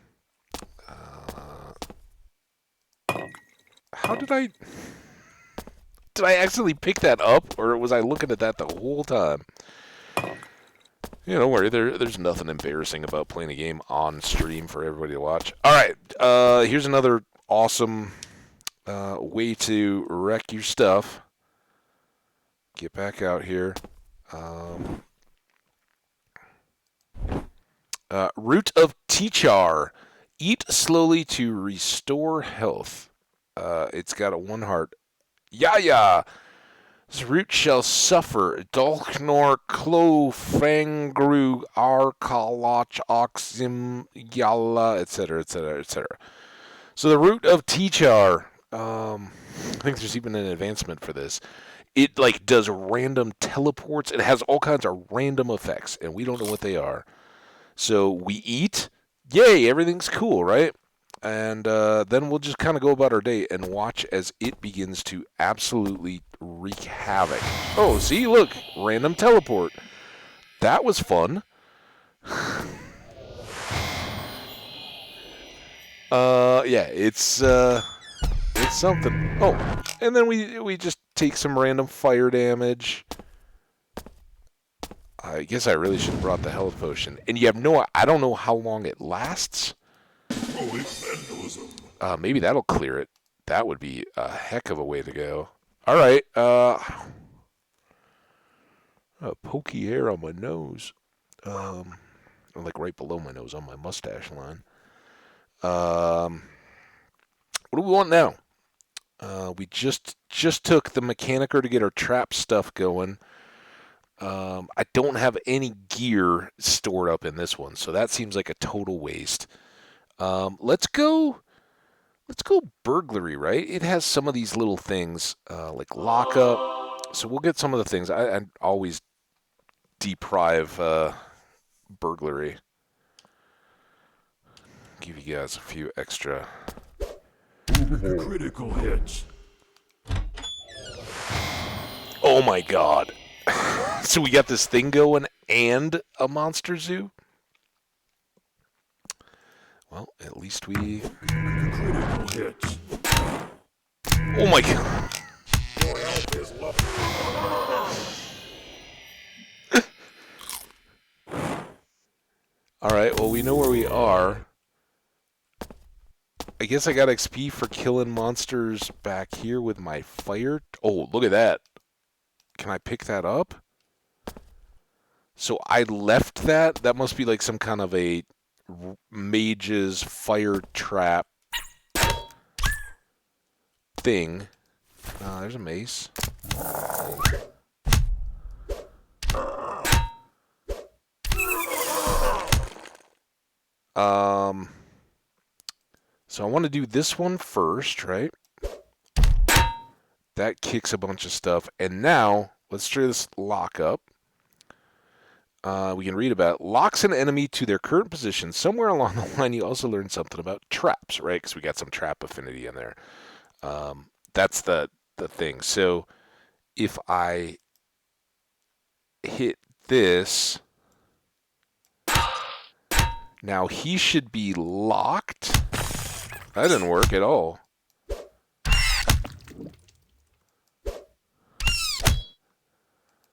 How did I accidentally pick that up, or was I looking at that the whole time? Yeah, don't worry. There's nothing embarrassing about playing a game on stream for everybody to watch. All right, here's another awesome way to wreck your stuff. Get back out here. Root of Tichar. Eat slowly to restore health. It's got a 1 heart. Yaya! This root shall suffer. Dolknor Clofangru Arkalach Oxim Yalla, etc., etc., etc. So the root of Tichar. I think there's even an advancement for this. It like does random teleports. It has all kinds of random effects, and we don't know what they are. So we eat. Yay, everything's cool, right? And then we'll just kind of go about our day and watch as it begins to absolutely wreak havoc. Oh, see, look, random teleport. That was fun. Yeah, it's something. Oh, and then we just take some random fire damage. I guess I really should have brought the health potion. And you have I don't know how long it lasts. Maybe that'll clear it. That would be a heck of a way to go. All right. A pokey hair on my nose. Like right below my nose on my mustache line. What do we want now? We just took the mechanicer to get our trap stuff going. I don't have any gear stored up in this one, so that seems like a total waste. Let's go burglary, right? It has some of these little things like lockup. So we'll get some of the things. I always deprive burglary. Give you guys a few extra. Critical hits. Oh my god. So we got this thing going and a monster zoo? Well, at least we... Critical hits. Oh my god. Your health is low. Alright, well we know where we are. I guess I got XP for killing monsters back here with my fire. Oh, look at that. Can I pick that up? So I left that. That must be like some kind of a mage's fire trap thing. There's a mace. So I want to do this one first, right? That kicks a bunch of stuff. And now, let's try this lock up. We can read about locks an enemy to their current position. Somewhere along the line, you also learn something about traps, right? Because we got some trap affinity in there. That's the thing. So if I hit this, now he should be locked. That didn't work at all.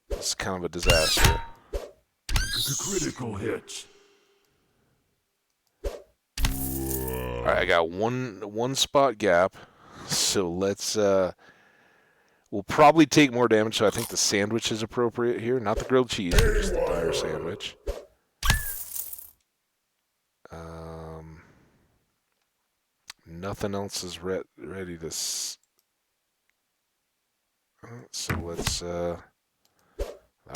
It's kind of a disaster. Critical hits. All right, I got one spot gap, so let's. We'll probably take more damage. So I think the sandwich is appropriate here, not the grilled cheese, but just the dire sandwich. Nothing else is ready to. So let's. That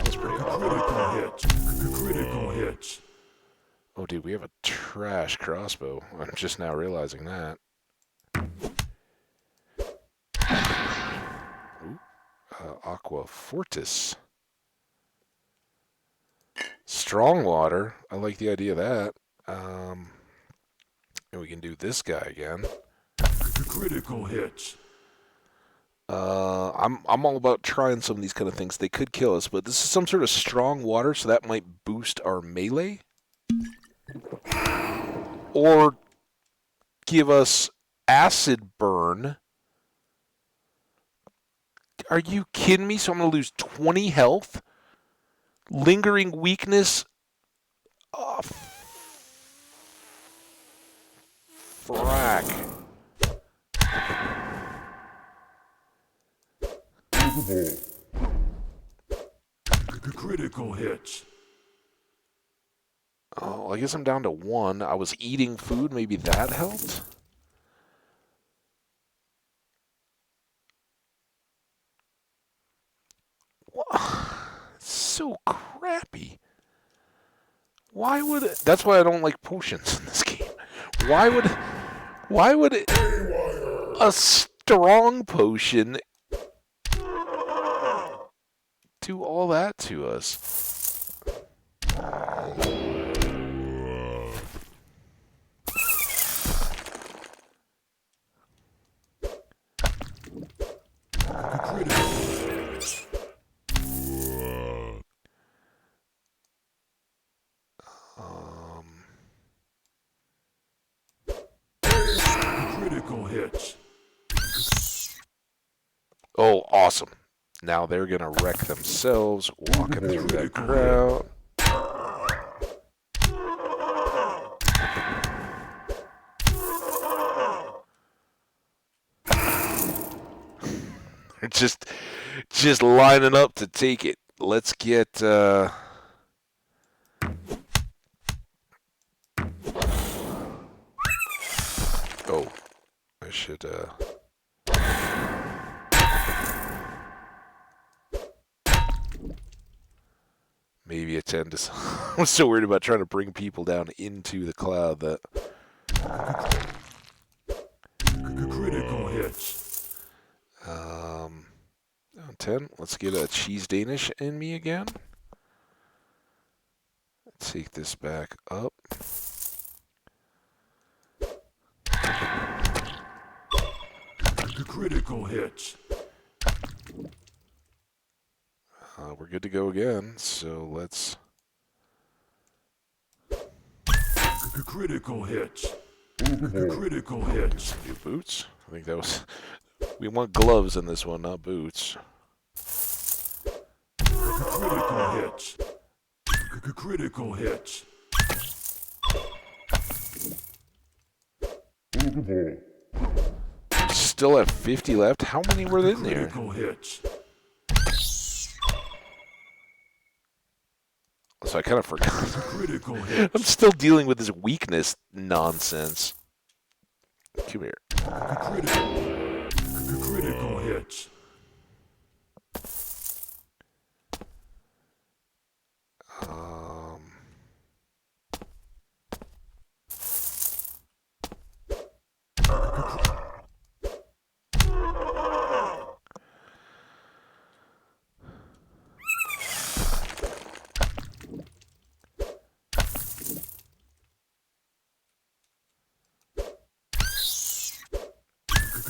was pretty awesome. Critical hits. Oh, dude, we have a trash crossbow. I'm just now realizing that. Ooh, Aqua Fortis. Strong water. I like the idea of that. And we can do this guy again. Critical hits. I'm all about trying some of these kind of things. They could kill us, but this is some sort of strong water, so that might boost our melee. Or give us acid burn. Are you kidding me? So I'm going to lose 20 health? Lingering weakness? Oh, frack. Critical hits. Oh, I guess I'm down to 1. I was eating food. Maybe that helped? So crappy. Why would it? That's why I don't like potions in this game. Why would it, a strong potion do all that to us? Critical hit. Oh, awesome. Now they're going to wreck themselves walking through that crowd. They're just lining up to take it. Let's get oh, I should maybe attend to some. I'm so worried about trying to bring people down into the cloud that Critical hit. 10. Let's get a cheese Danish in me again. Take this back up. Critical hit. We're good to go again, so let's... Critical hit. Critical hit. Some new boots. I think that was... We want gloves in this one, not boots. Critical hit. Critical hit. Still have 50 left. How many were in there? Critical hit. So I kind of forgot. Critical hit. I'm still dealing with this weakness nonsense. Come here. Critical hit.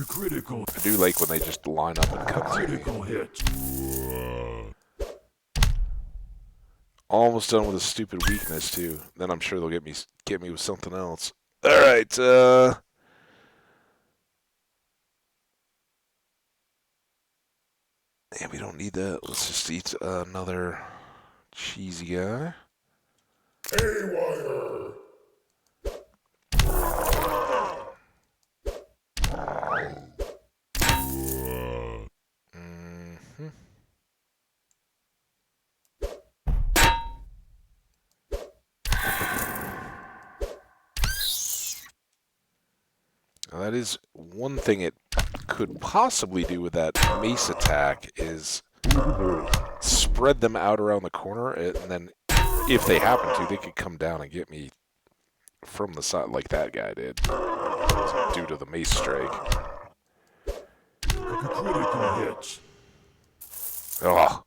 Critical. I do like when they just line up and come through. Critical hit. Almost done with a stupid weakness too. Then I'm sure they'll get me with something else. All right. Yeah, we don't need that. Let's just eat another cheesy guy. Haywire. Now, that is one thing it could possibly do with that mace attack is spread them out around the corner, and then if they happen to, they could come down and get me from the side like that guy did due to the mace strike. Critical hit. Oh.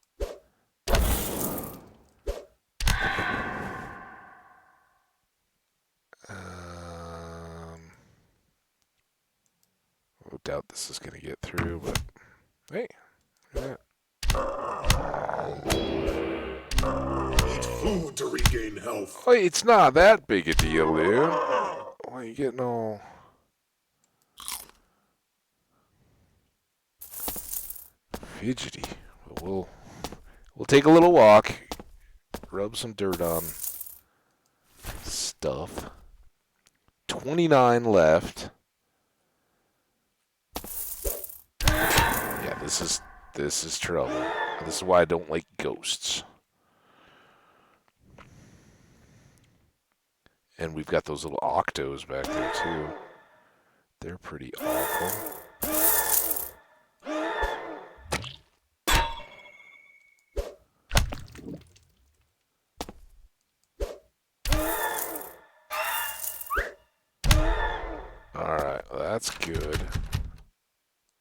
I doubt this is going to get through, but hey, look at that. Eat food to regain health. Oh, it's not that big a deal, dude. Why are you getting all... fidgety? We'll take a little walk, rub some dirt on stuff. 29 left. Yeah, this is trouble. This is why I don't like ghosts. And we've got those little octos back there too. They're pretty awful. Alright, well, that's good.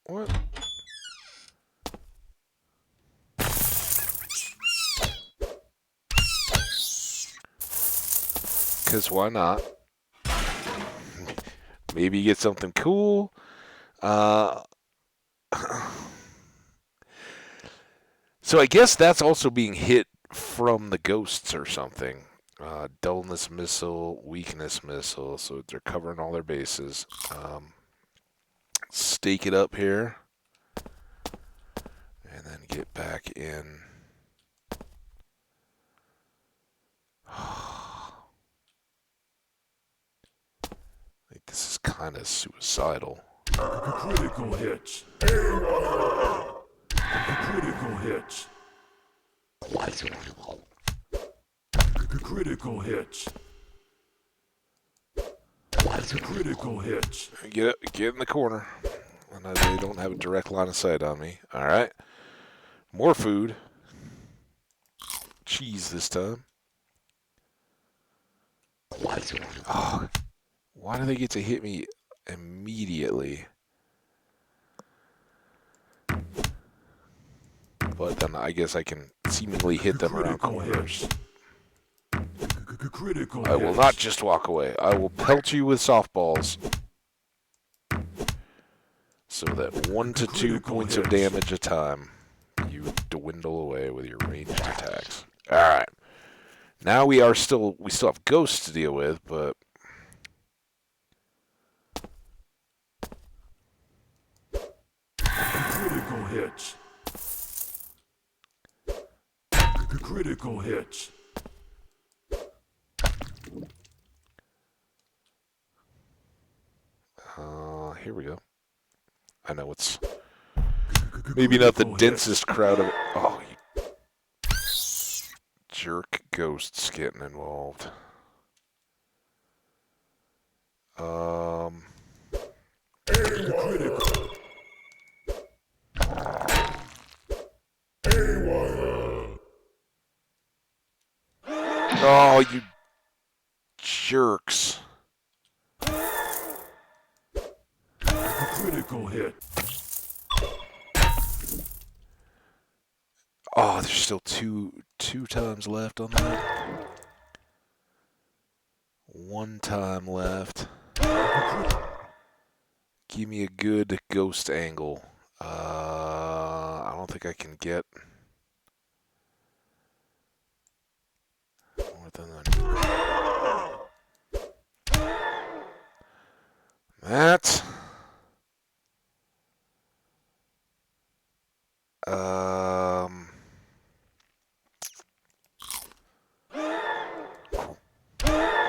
What? Because why not? Maybe you get something cool. So I guess that's also being hit from the ghosts or something. Dullness missile, weakness missile, so they're covering all their bases. stake it up here. And then get back in. Like, this is kind of suicidal. Critical hits. Critical hits. Critical hits. Critical hits. Get in the corner. I know they don't have a direct line of sight on me. All right. More food. Cheese this time. Oh, why do they get to hit me immediately? But then I guess I can seemingly hit them around corners. I will not just walk away. I will pelt you with softballs. So that 1 to 2 points of damage a time, you dwindle away with your ranged attacks. Alright. Now we still have ghosts to deal with, but critical hits. Critical hits. Here we go. I know it's maybe not the densest crowd of... Oh, you jerk ghosts getting involved. Oh, you jerks. Critical hit. Oh, there's still two times left on that. 1 time left. Give me a good ghost angle. I don't think I can get more than that.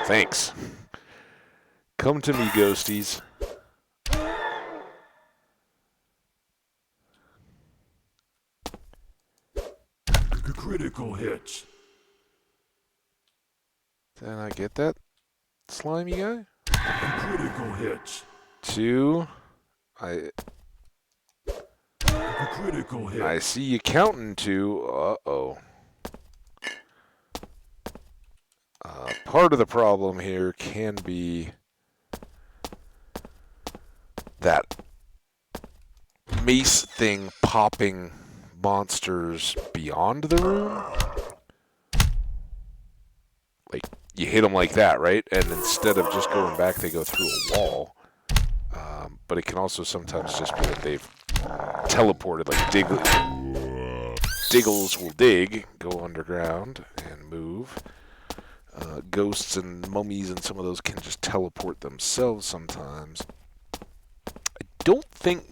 Thanks. Come to me, ghosties. Critical hits. Did I get that slimy guy? Critical hits. 2. Critical hits. I see you counting 2. Uh-oh. Part of the problem here can be that mace thing popping monsters beyond the room. Like, you hit them like that, right? And instead of just going back, they go through a wall. But it can also sometimes just be that they've teleported, like Diggles will dig, go underground, and move. Ghosts and mummies and some of those can just teleport themselves sometimes. I don't think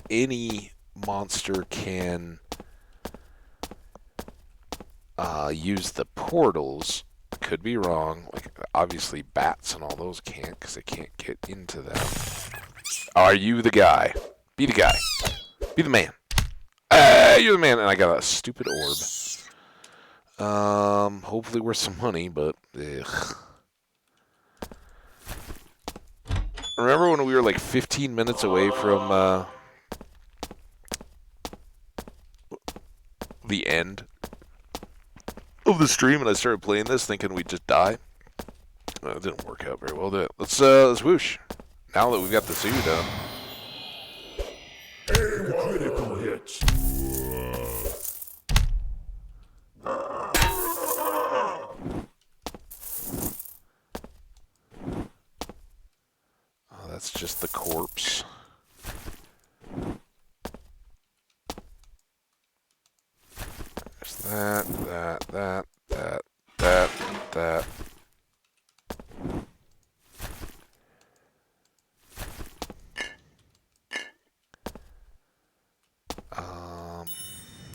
any monster can use the portals. Could be wrong. Like, obviously bats and all those can't because they can't get into them. Are you the guy? Be the guy. Be the man. You're the man. And I got a stupid orb. Hopefully worth some money, but ugh. Remember when we were like 15 minutes away from the end of the stream and I started playing this thinking we'd just die? It didn't work out very well, did it? Let's whoosh. Now that we've got the zoo done. Critical hits. Oh, that's just the corpse. There's that.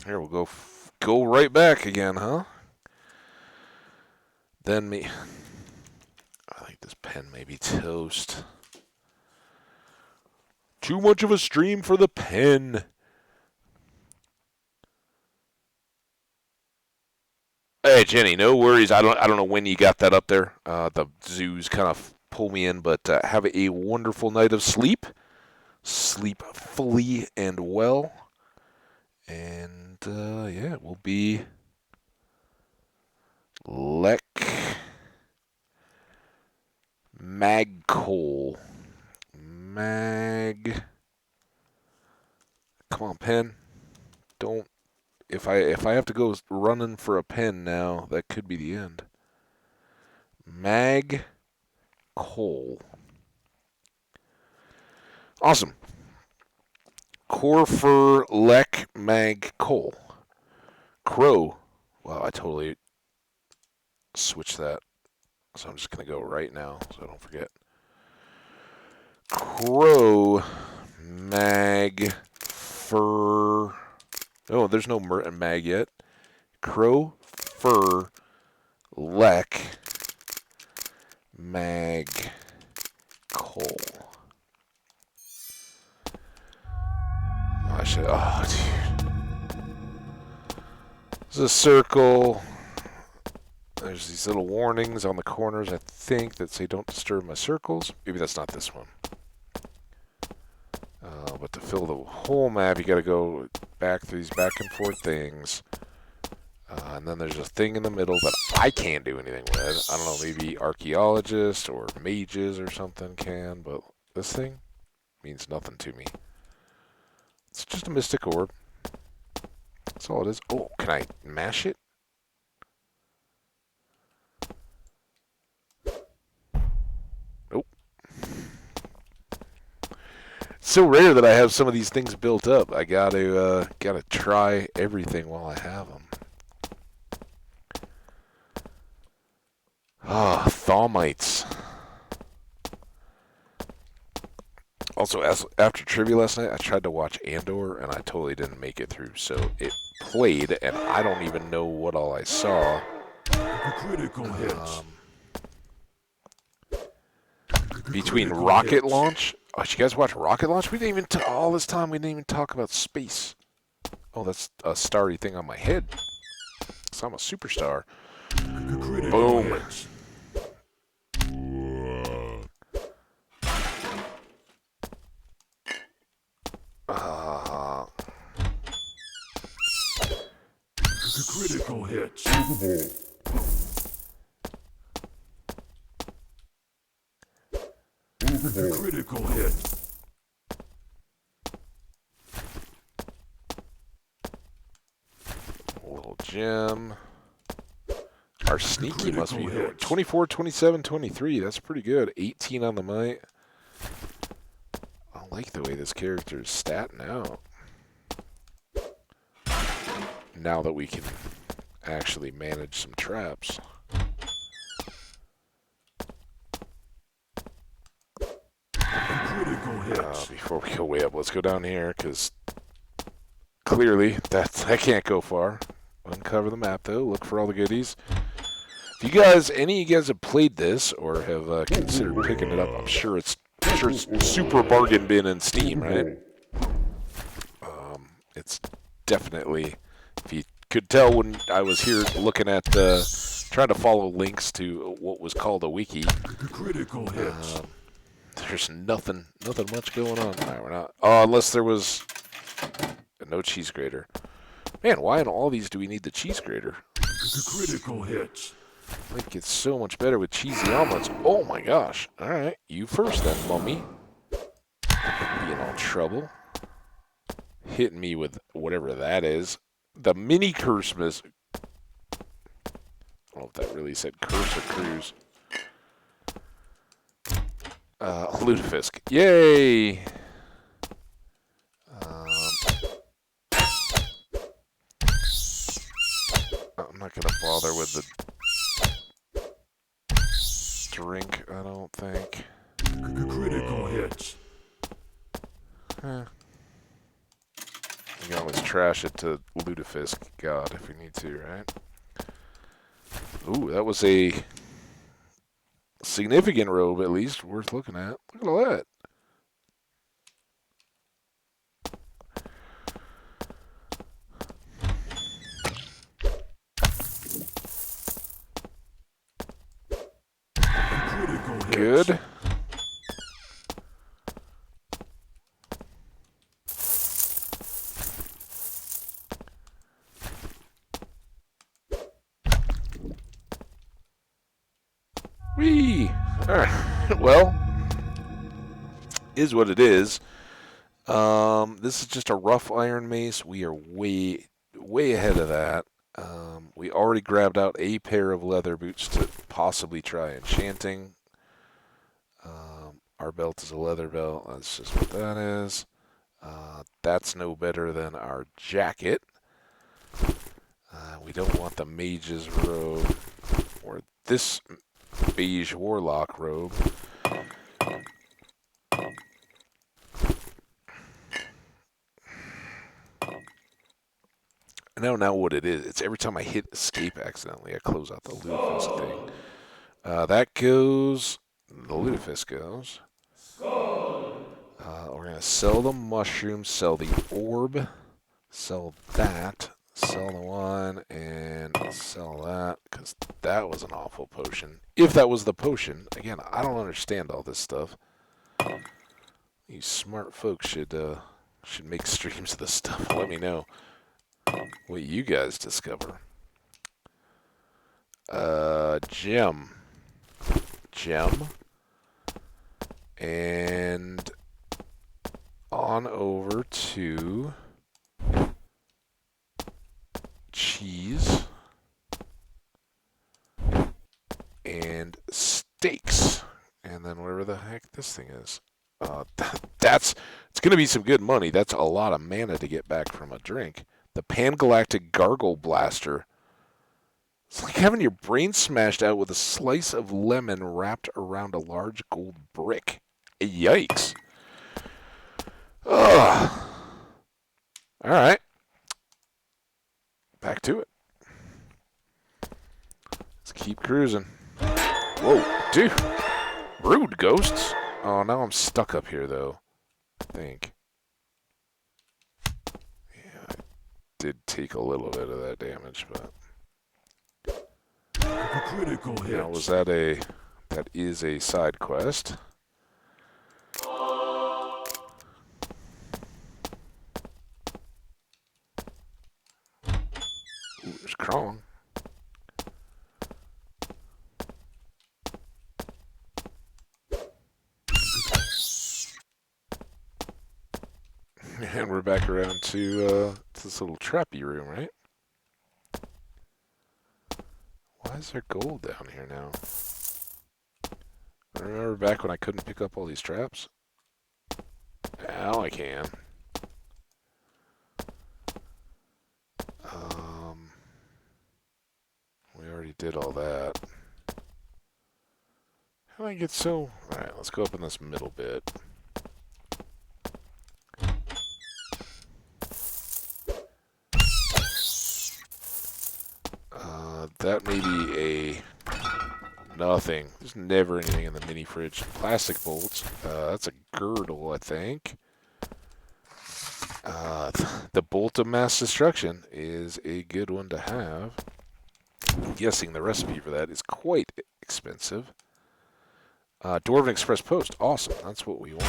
Here, we'll go right back again, huh? Then me. I think this pen may be toast. Too much of a stream for the pen. Hey Jenny, no worries. I don't know when you got that up there. The zoos kind of pull me in, but have a wonderful night of sleep. Sleep fully and well. And yeah, it will be Lek Magcole. Mag. Come on, pen. Don't. If I have to go running for a pen now, that could be the end. Mag Cole. Awesome. Corfer Lek Mag Cole. Crow. Wow, I totally switched that. So I'm just going to go right now so I don't forget. Crow Mag Fur. Oh, there's no mag yet. Crow Fur Lek Mag Cole. I should. Oh, dude. There's a circle. There's these little warnings on the corners, I think, that say don't disturb my circles. Maybe that's not this one. But to fill the whole map, you got to go back through these back and forth things. And then there's a thing in the middle that I can't do anything with. I don't know, maybe archaeologists or mages or something can, but this thing means nothing to me. It's just a mystic orb. That's all it is. Oh, can I mash it? Nope. It's so rare that I have some of these things built up. I gotta try everything while I have them. Ah, Thaumites. Also, after trivia last night, I tried to watch Andor, and I totally didn't make it through. So it played, and I don't even know what all I saw. Critical hits. Between rocket launch. Oh, did you guys watch rocket launch? We didn't even all this time. We didn't even talk about space. Oh, that's a starry thing on my head. So I'm a superstar. Boom. Hits. Critical hits. Critical hit. Little gem. Our sneaky must be hit. 24, 27, 23. That's pretty good. 18 on the might. I like the way this character is statting out. Now that we can actually manage some traps. Critical hits. Before we go way up, let's go down here, because clearly I can't go far. Uncover the map, though. Look for all the goodies. If you guys, any of you guys have played this or have considered picking it up, I'm sure it's super bargain bin in Steam, right? It's definitely, if you could tell when I was here looking at, trying to follow links to what was called a wiki. Critical hits. There's nothing much going on. All right, we're not. Oh, unless there was no cheese grater. Man, why in all these do we need the cheese grater? Critical hits. It gets so much better with cheesy omelets. Oh my gosh. All right, you first then, mummy. Being all trouble. Hitting me with whatever that is. The mini Christmas. I don't know if that really said curse or cruise. Lutefisk. Yay! I'm not gonna bother with the drink, I don't think. Critical hits. You can always try trash it to Lutefisk God if we need to, right? Ooh, that was a significant robe, at least, worth looking at. Look at all that. Critical hit. Good. Whee! Alright. Well, is what it is. This is just a rough iron mace. We are way ahead of that. We already grabbed out a pair of leather boots to possibly try enchanting. Our belt is a leather belt. That's just what that is. That's no better than our jacket. We don't want the mage's robe or this beige warlock robe. I know now what it is. It's every time I hit escape accidentally, I close out the Lutefisk thing. That goes. The Lutefisk goes. We're going to sell the mushroom, sell the orb, sell that, sell the one, and sell that, because that was an awful potion. If that was the potion, again, I don't understand all this stuff. You smart folks should make streams of this stuff. Let me know what you guys discover. Gem. And on over to cheese and steaks. And then whatever the heck this thing is. It's going to be some good money. That's a lot of mana to get back from a drink. The Pangalactic Gargle Blaster. It's like having your brain smashed out with a slice of lemon wrapped around a large gold brick. Yikes. Ugh. All right. Back to it. Let's keep cruising. Whoa, dude. Rude, ghosts. Oh, now I'm stuck up here, though. I think. Yeah, I did take a little bit of that damage, but... Critical hit. Yeah, was that a... That is a side quest. Ooh, there's Krong. And we're back around to this little trappy room, right? Why is there gold down here now? Remember back when I couldn't pick up all these traps? Now I can. We already did all that. How do I get so... Alright, let's go up in this middle bit. That may be a... Nothing. There's never anything in the mini fridge. Plastic bolts. That's a girdle, I think. The bolt of mass destruction is a good one to have. I'm guessing the recipe for that is quite expensive. Dwarven Express Post. Awesome. That's what we want.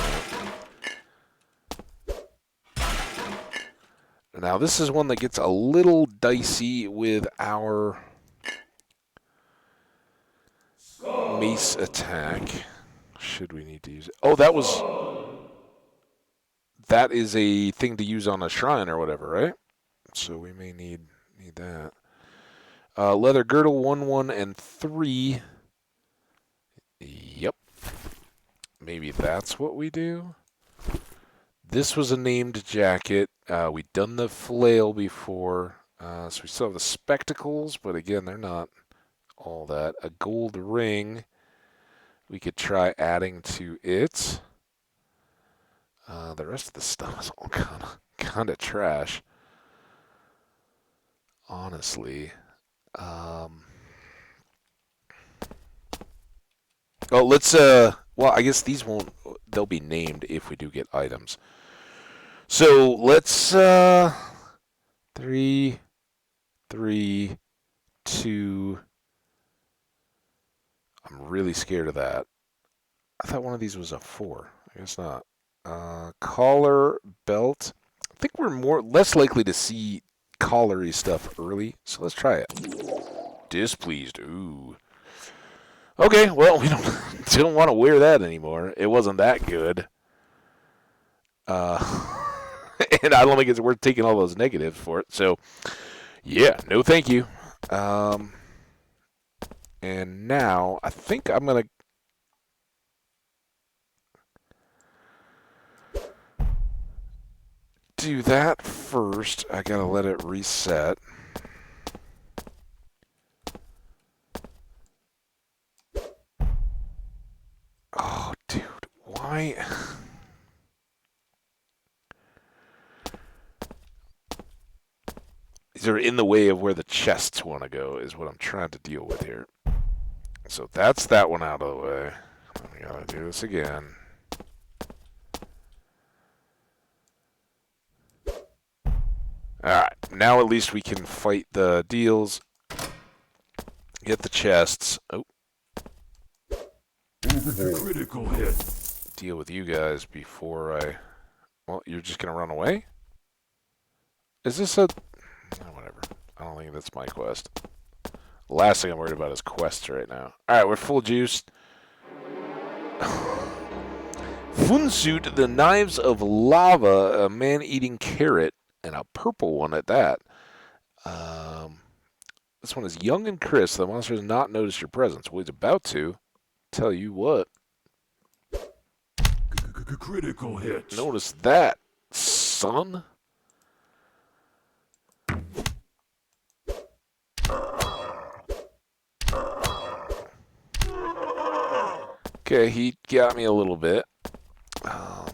Now, this is one that gets a little dicey with our mace attack. Should we need to use it? Oh, that is a thing to use on a shrine or whatever, right? So we may need that. Leather girdle 1, 1, and 3. Yep. Maybe that's what we do. This was a named jacket. We'd done the flail before. So we still have the spectacles, but again, they're not all that. A gold ring. We could try adding to it. The rest of the stuff is all kind of trash. honestly. Oh, let's well, I guess these won't they'll be named if we do get items. So, let's three, three, two. I'm really scared of that. I thought one of these was a 4. I guess not. Collar, belt. I think we're less likely to see collary stuff early, so let's try it. Displeased. Ooh. Okay, well, we don't want to wear that anymore. It wasn't that good. And I don't think it's worth taking all those negatives for it. So, yeah, no thank you. Um, and now I think I'm going to do that first. I got to let it reset. Oh, dude, why? These are in the way of where the chests want to go, is what I'm trying to deal with here. So that's that one out of the way. We gotta do this again. Alright, now at least we can fight the deals. Get the chests. Oh. Critical hit. Deal with you guys before I... Well, you're just gonna run away? Is this a... Oh, whatever. I don't think that's my quest. The last thing I'm worried about is quests right now. Alright, we're full juiced. Funsuit, the Knives of Lava, a man-eating carrot, and a purple one at that. This one is young and crisp. The monster has not noticed your presence. Well, he's about to. Tell you what. Critical hit. Notice that, son. Okay, he got me a little bit.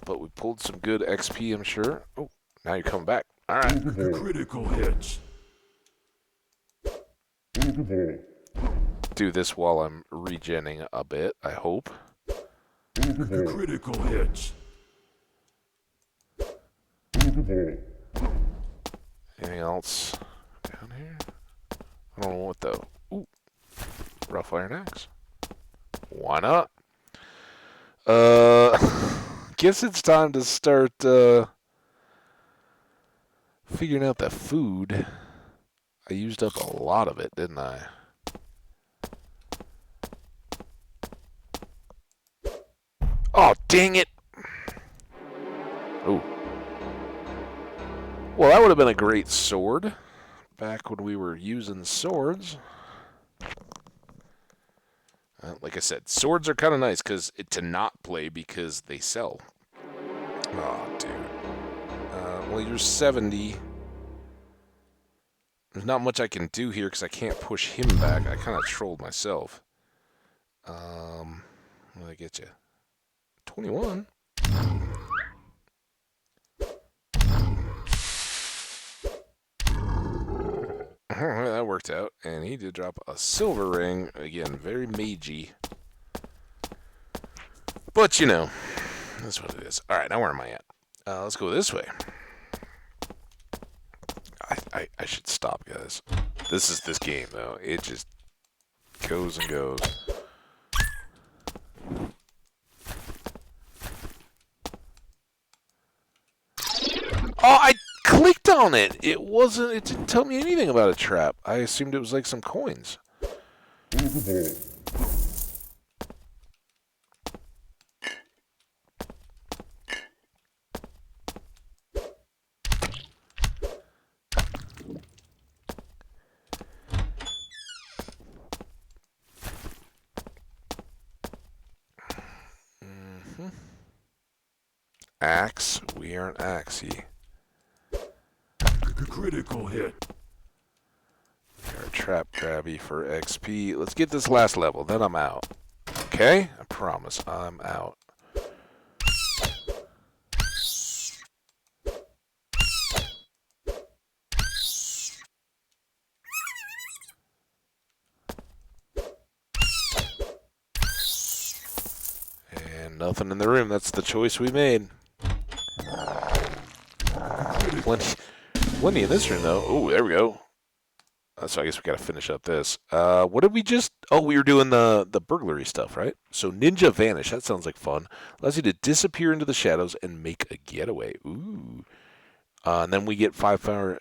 But we pulled some good XP, I'm sure. Oh, now you're coming back. All right. Critical hits. Do this while I'm regenning a bit, I hope. Critical hits. Anything else down here? I don't know what though. Ooh, rough iron axe. Why not? Guess it's time to start figuring out the food. I used up a lot of it, didn't I? Oh, dang it! Oh. Well, that would have been a great sword back when we were using swords. Like I said, swords are kind of nice to not play because they sell. Oh, dude. Well, you're 70. There's not much I can do here because I can't push him back. I kind of trolled myself. What did I get you? 21? That worked out. And he did drop a silver ring. Again, very magey. But, you know, that's what it is. Alright, now where am I at? Let's go this way. I should stop, guys. This game, though. It just goes and goes. Oh, I clicked on it. It didn't tell me anything about a trap. I assumed it was like some coins. Axe. We are an axey. Critical hit. We are a trap crabby for XP. Let's get this last level, then I'm out. Okay? I promise I'm out. Nothing in the room. That's the choice we made. Plenty in this room, though. Oh, there we go. So I guess we got to finish up this. What did we just... Oh, we were doing the burglary stuff, right? So Ninja Vanish. That sounds like fun. Allows you to disappear into the shadows and make a getaway. Ooh. And then we get 5 power...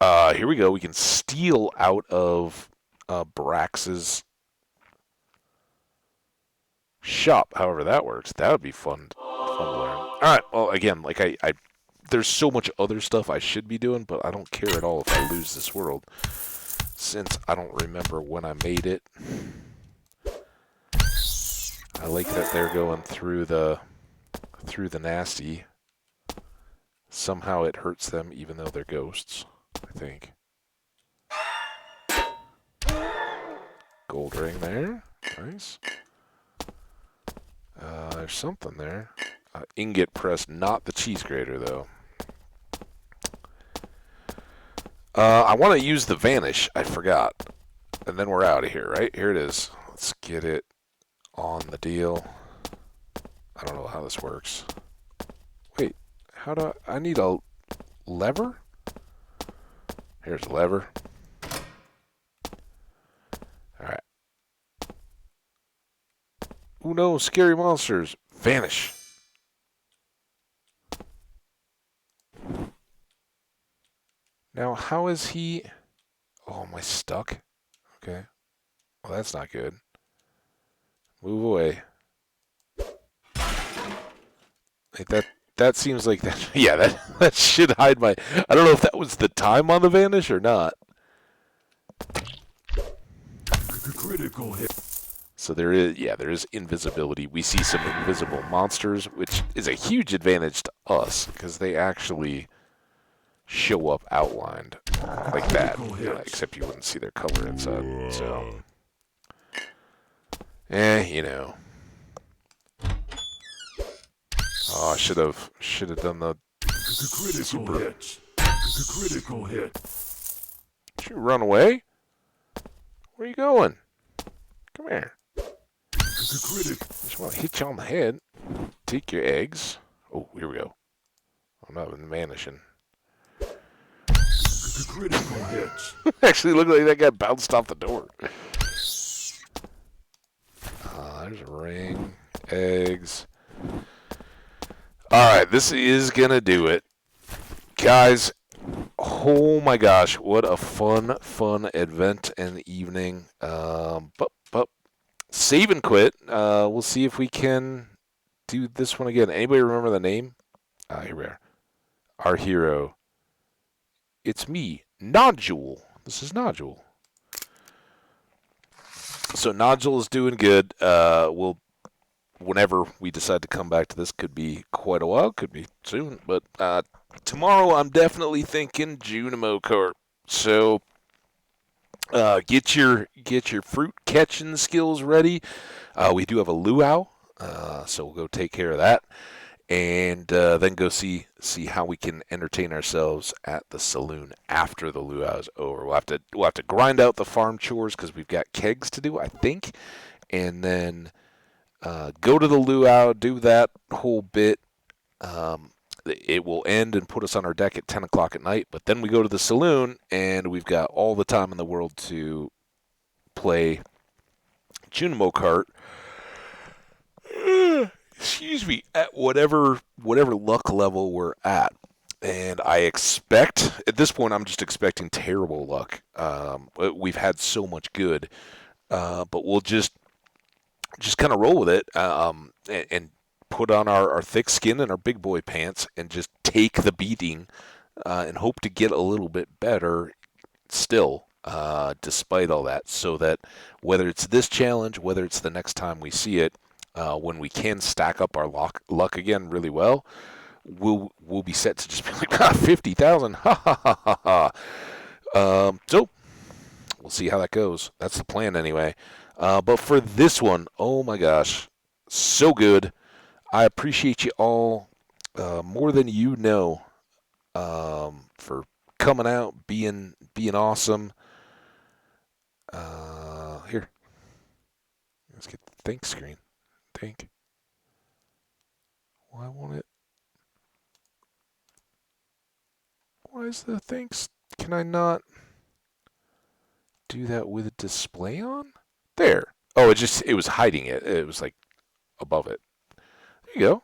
Here we go. We can steal out of Brax's shop. However that works. That would be fun to learn. All right. Well, again, like there's so much other stuff I should be doing, but I don't care at all if I lose this world, since I don't remember when I made it. I like that they're going through the nasty. Somehow it hurts them, even though they're ghosts, I think. Gold ring there. Nice. There's something there. Ingot press, not the cheese grater, though. I want to use the vanish. I forgot. And then we're out of here, right? Here it is. Let's get it on the deal. I don't know how this works. Wait, how do I need a lever? Here's a lever. Alright. Oh no, scary monsters. Vanish. Now, how is he... Oh, am I stuck? Okay. Well, that's not good. Move away. Like that seems like that... Yeah, that should hide my... I don't know if that was the time on the vanish or not. Critical hit. So there is invisibility. We see some invisible monsters, which is a huge advantage to us, because they actually show up outlined like that. Except you wouldn't see their color inside. So, you know. Oh, I should have done the critical hit. Critical hit. Did you run away? Where are you going? Come here. Just want to hit you on the head. Take your eggs. Oh, here we go. I'm not vanishing. Critical hit. Actually, looked like that guy bounced off the door. There's a ring. Eggs. Alright, this is gonna do it. Guys, oh my gosh, what a fun event and evening. But save and quit. We'll see if we can do this one again. Anybody remember the name? Here we are. Our hero. It's me, Nodule. This is Nodule. So Nodule is doing good. Whenever we decide to come back to this, could be quite a while, could be soon. But tomorrow, I'm definitely thinking Junimo Carp. So get your fruit catching skills ready. We do have a luau, so we'll go take care of that, and then go see how we can entertain ourselves at the saloon after the luau is over. We'll have to grind out the farm chores because we've got kegs to do, I think, and then go to the luau, do that whole bit. It will end and put us on our deck at 10 o'clock at night, but then we go to the saloon, and we've got all the time in the world to play Junimo Kart. Excuse me, at whatever luck level we're at. And I expect, at this point, I'm just expecting terrible luck. We've had so much good, but we'll just kind of roll with it, and put on our thick skin and our big boy pants and just take the beating, and hope to get a little bit better still, despite all that, so that whether it's this challenge, whether it's the next time we see it, when we can stack up our luck again really well, we'll be set to just be like, 50,000, ha ha ha ha ha. So we'll see how that goes. That's the plan anyway. But for this one, oh my gosh, so good. I appreciate you all more than you know, for coming out, being awesome. Here, let's get the thanks screen. think. Why won't it? Why is the thing? Can I not do that with a display on? There. Oh, it was hiding it. It was like above it. There you go.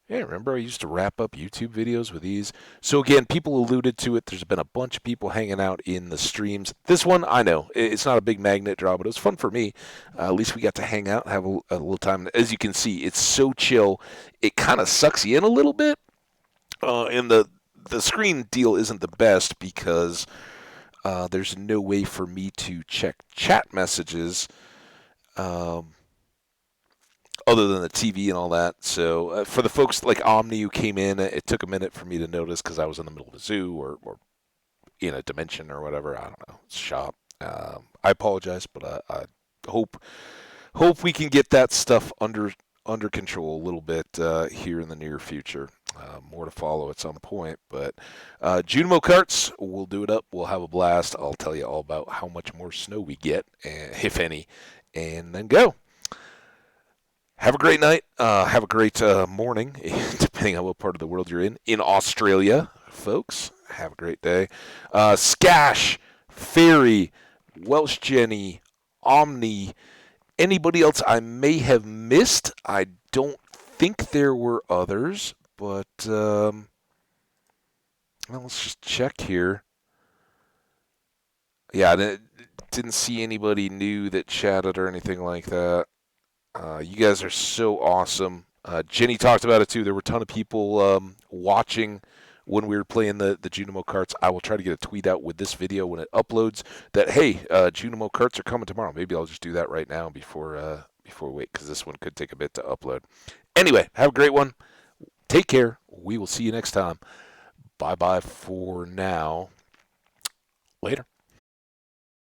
Yeah, remember I used to wrap up YouTube videos with these. So again, people alluded to it. There's been a bunch of people hanging out in the streams. This one, I know it's not a big magnet draw, but it was fun for me. At least we got to hang out, have a little time. As you can see, it's so chill. It kind of sucks you in a little bit. And the screen deal isn't the best because there's no way for me to check chat messages. Um, Other than the TV and all that. So for the folks like Omni who came in, it took a minute for me to notice because I was in the middle of a zoo or in a dimension or whatever. I don't know. It's shop. I apologize, but I hope we can get that stuff under control a little bit here in the near future. More to follow at some point, but Junimo carts, we'll do it up. We'll have a blast. I'll tell you all about how much more snow we get, if any, and then go. Have a great night. Have a great morning, depending on what part of the world you're in. In Australia, folks, have a great day. Skash, Fairy, Welsh Jenny, Omni, anybody else I may have missed. I don't think there were others, but well, let's just check here. Yeah, I didn't see anybody new that chatted or anything like that. You guys are so awesome. Jenny talked about it too. There were a ton of people watching when we were playing the Junimo carts. I will try to get a tweet out with this video when it uploads that hey, Junimo carts are coming tomorrow. Maybe I'll just do that right now before we wait because this one could take a bit to upload. Anyway, have a great one. Take care. We will see you next time. Bye bye for now. Later.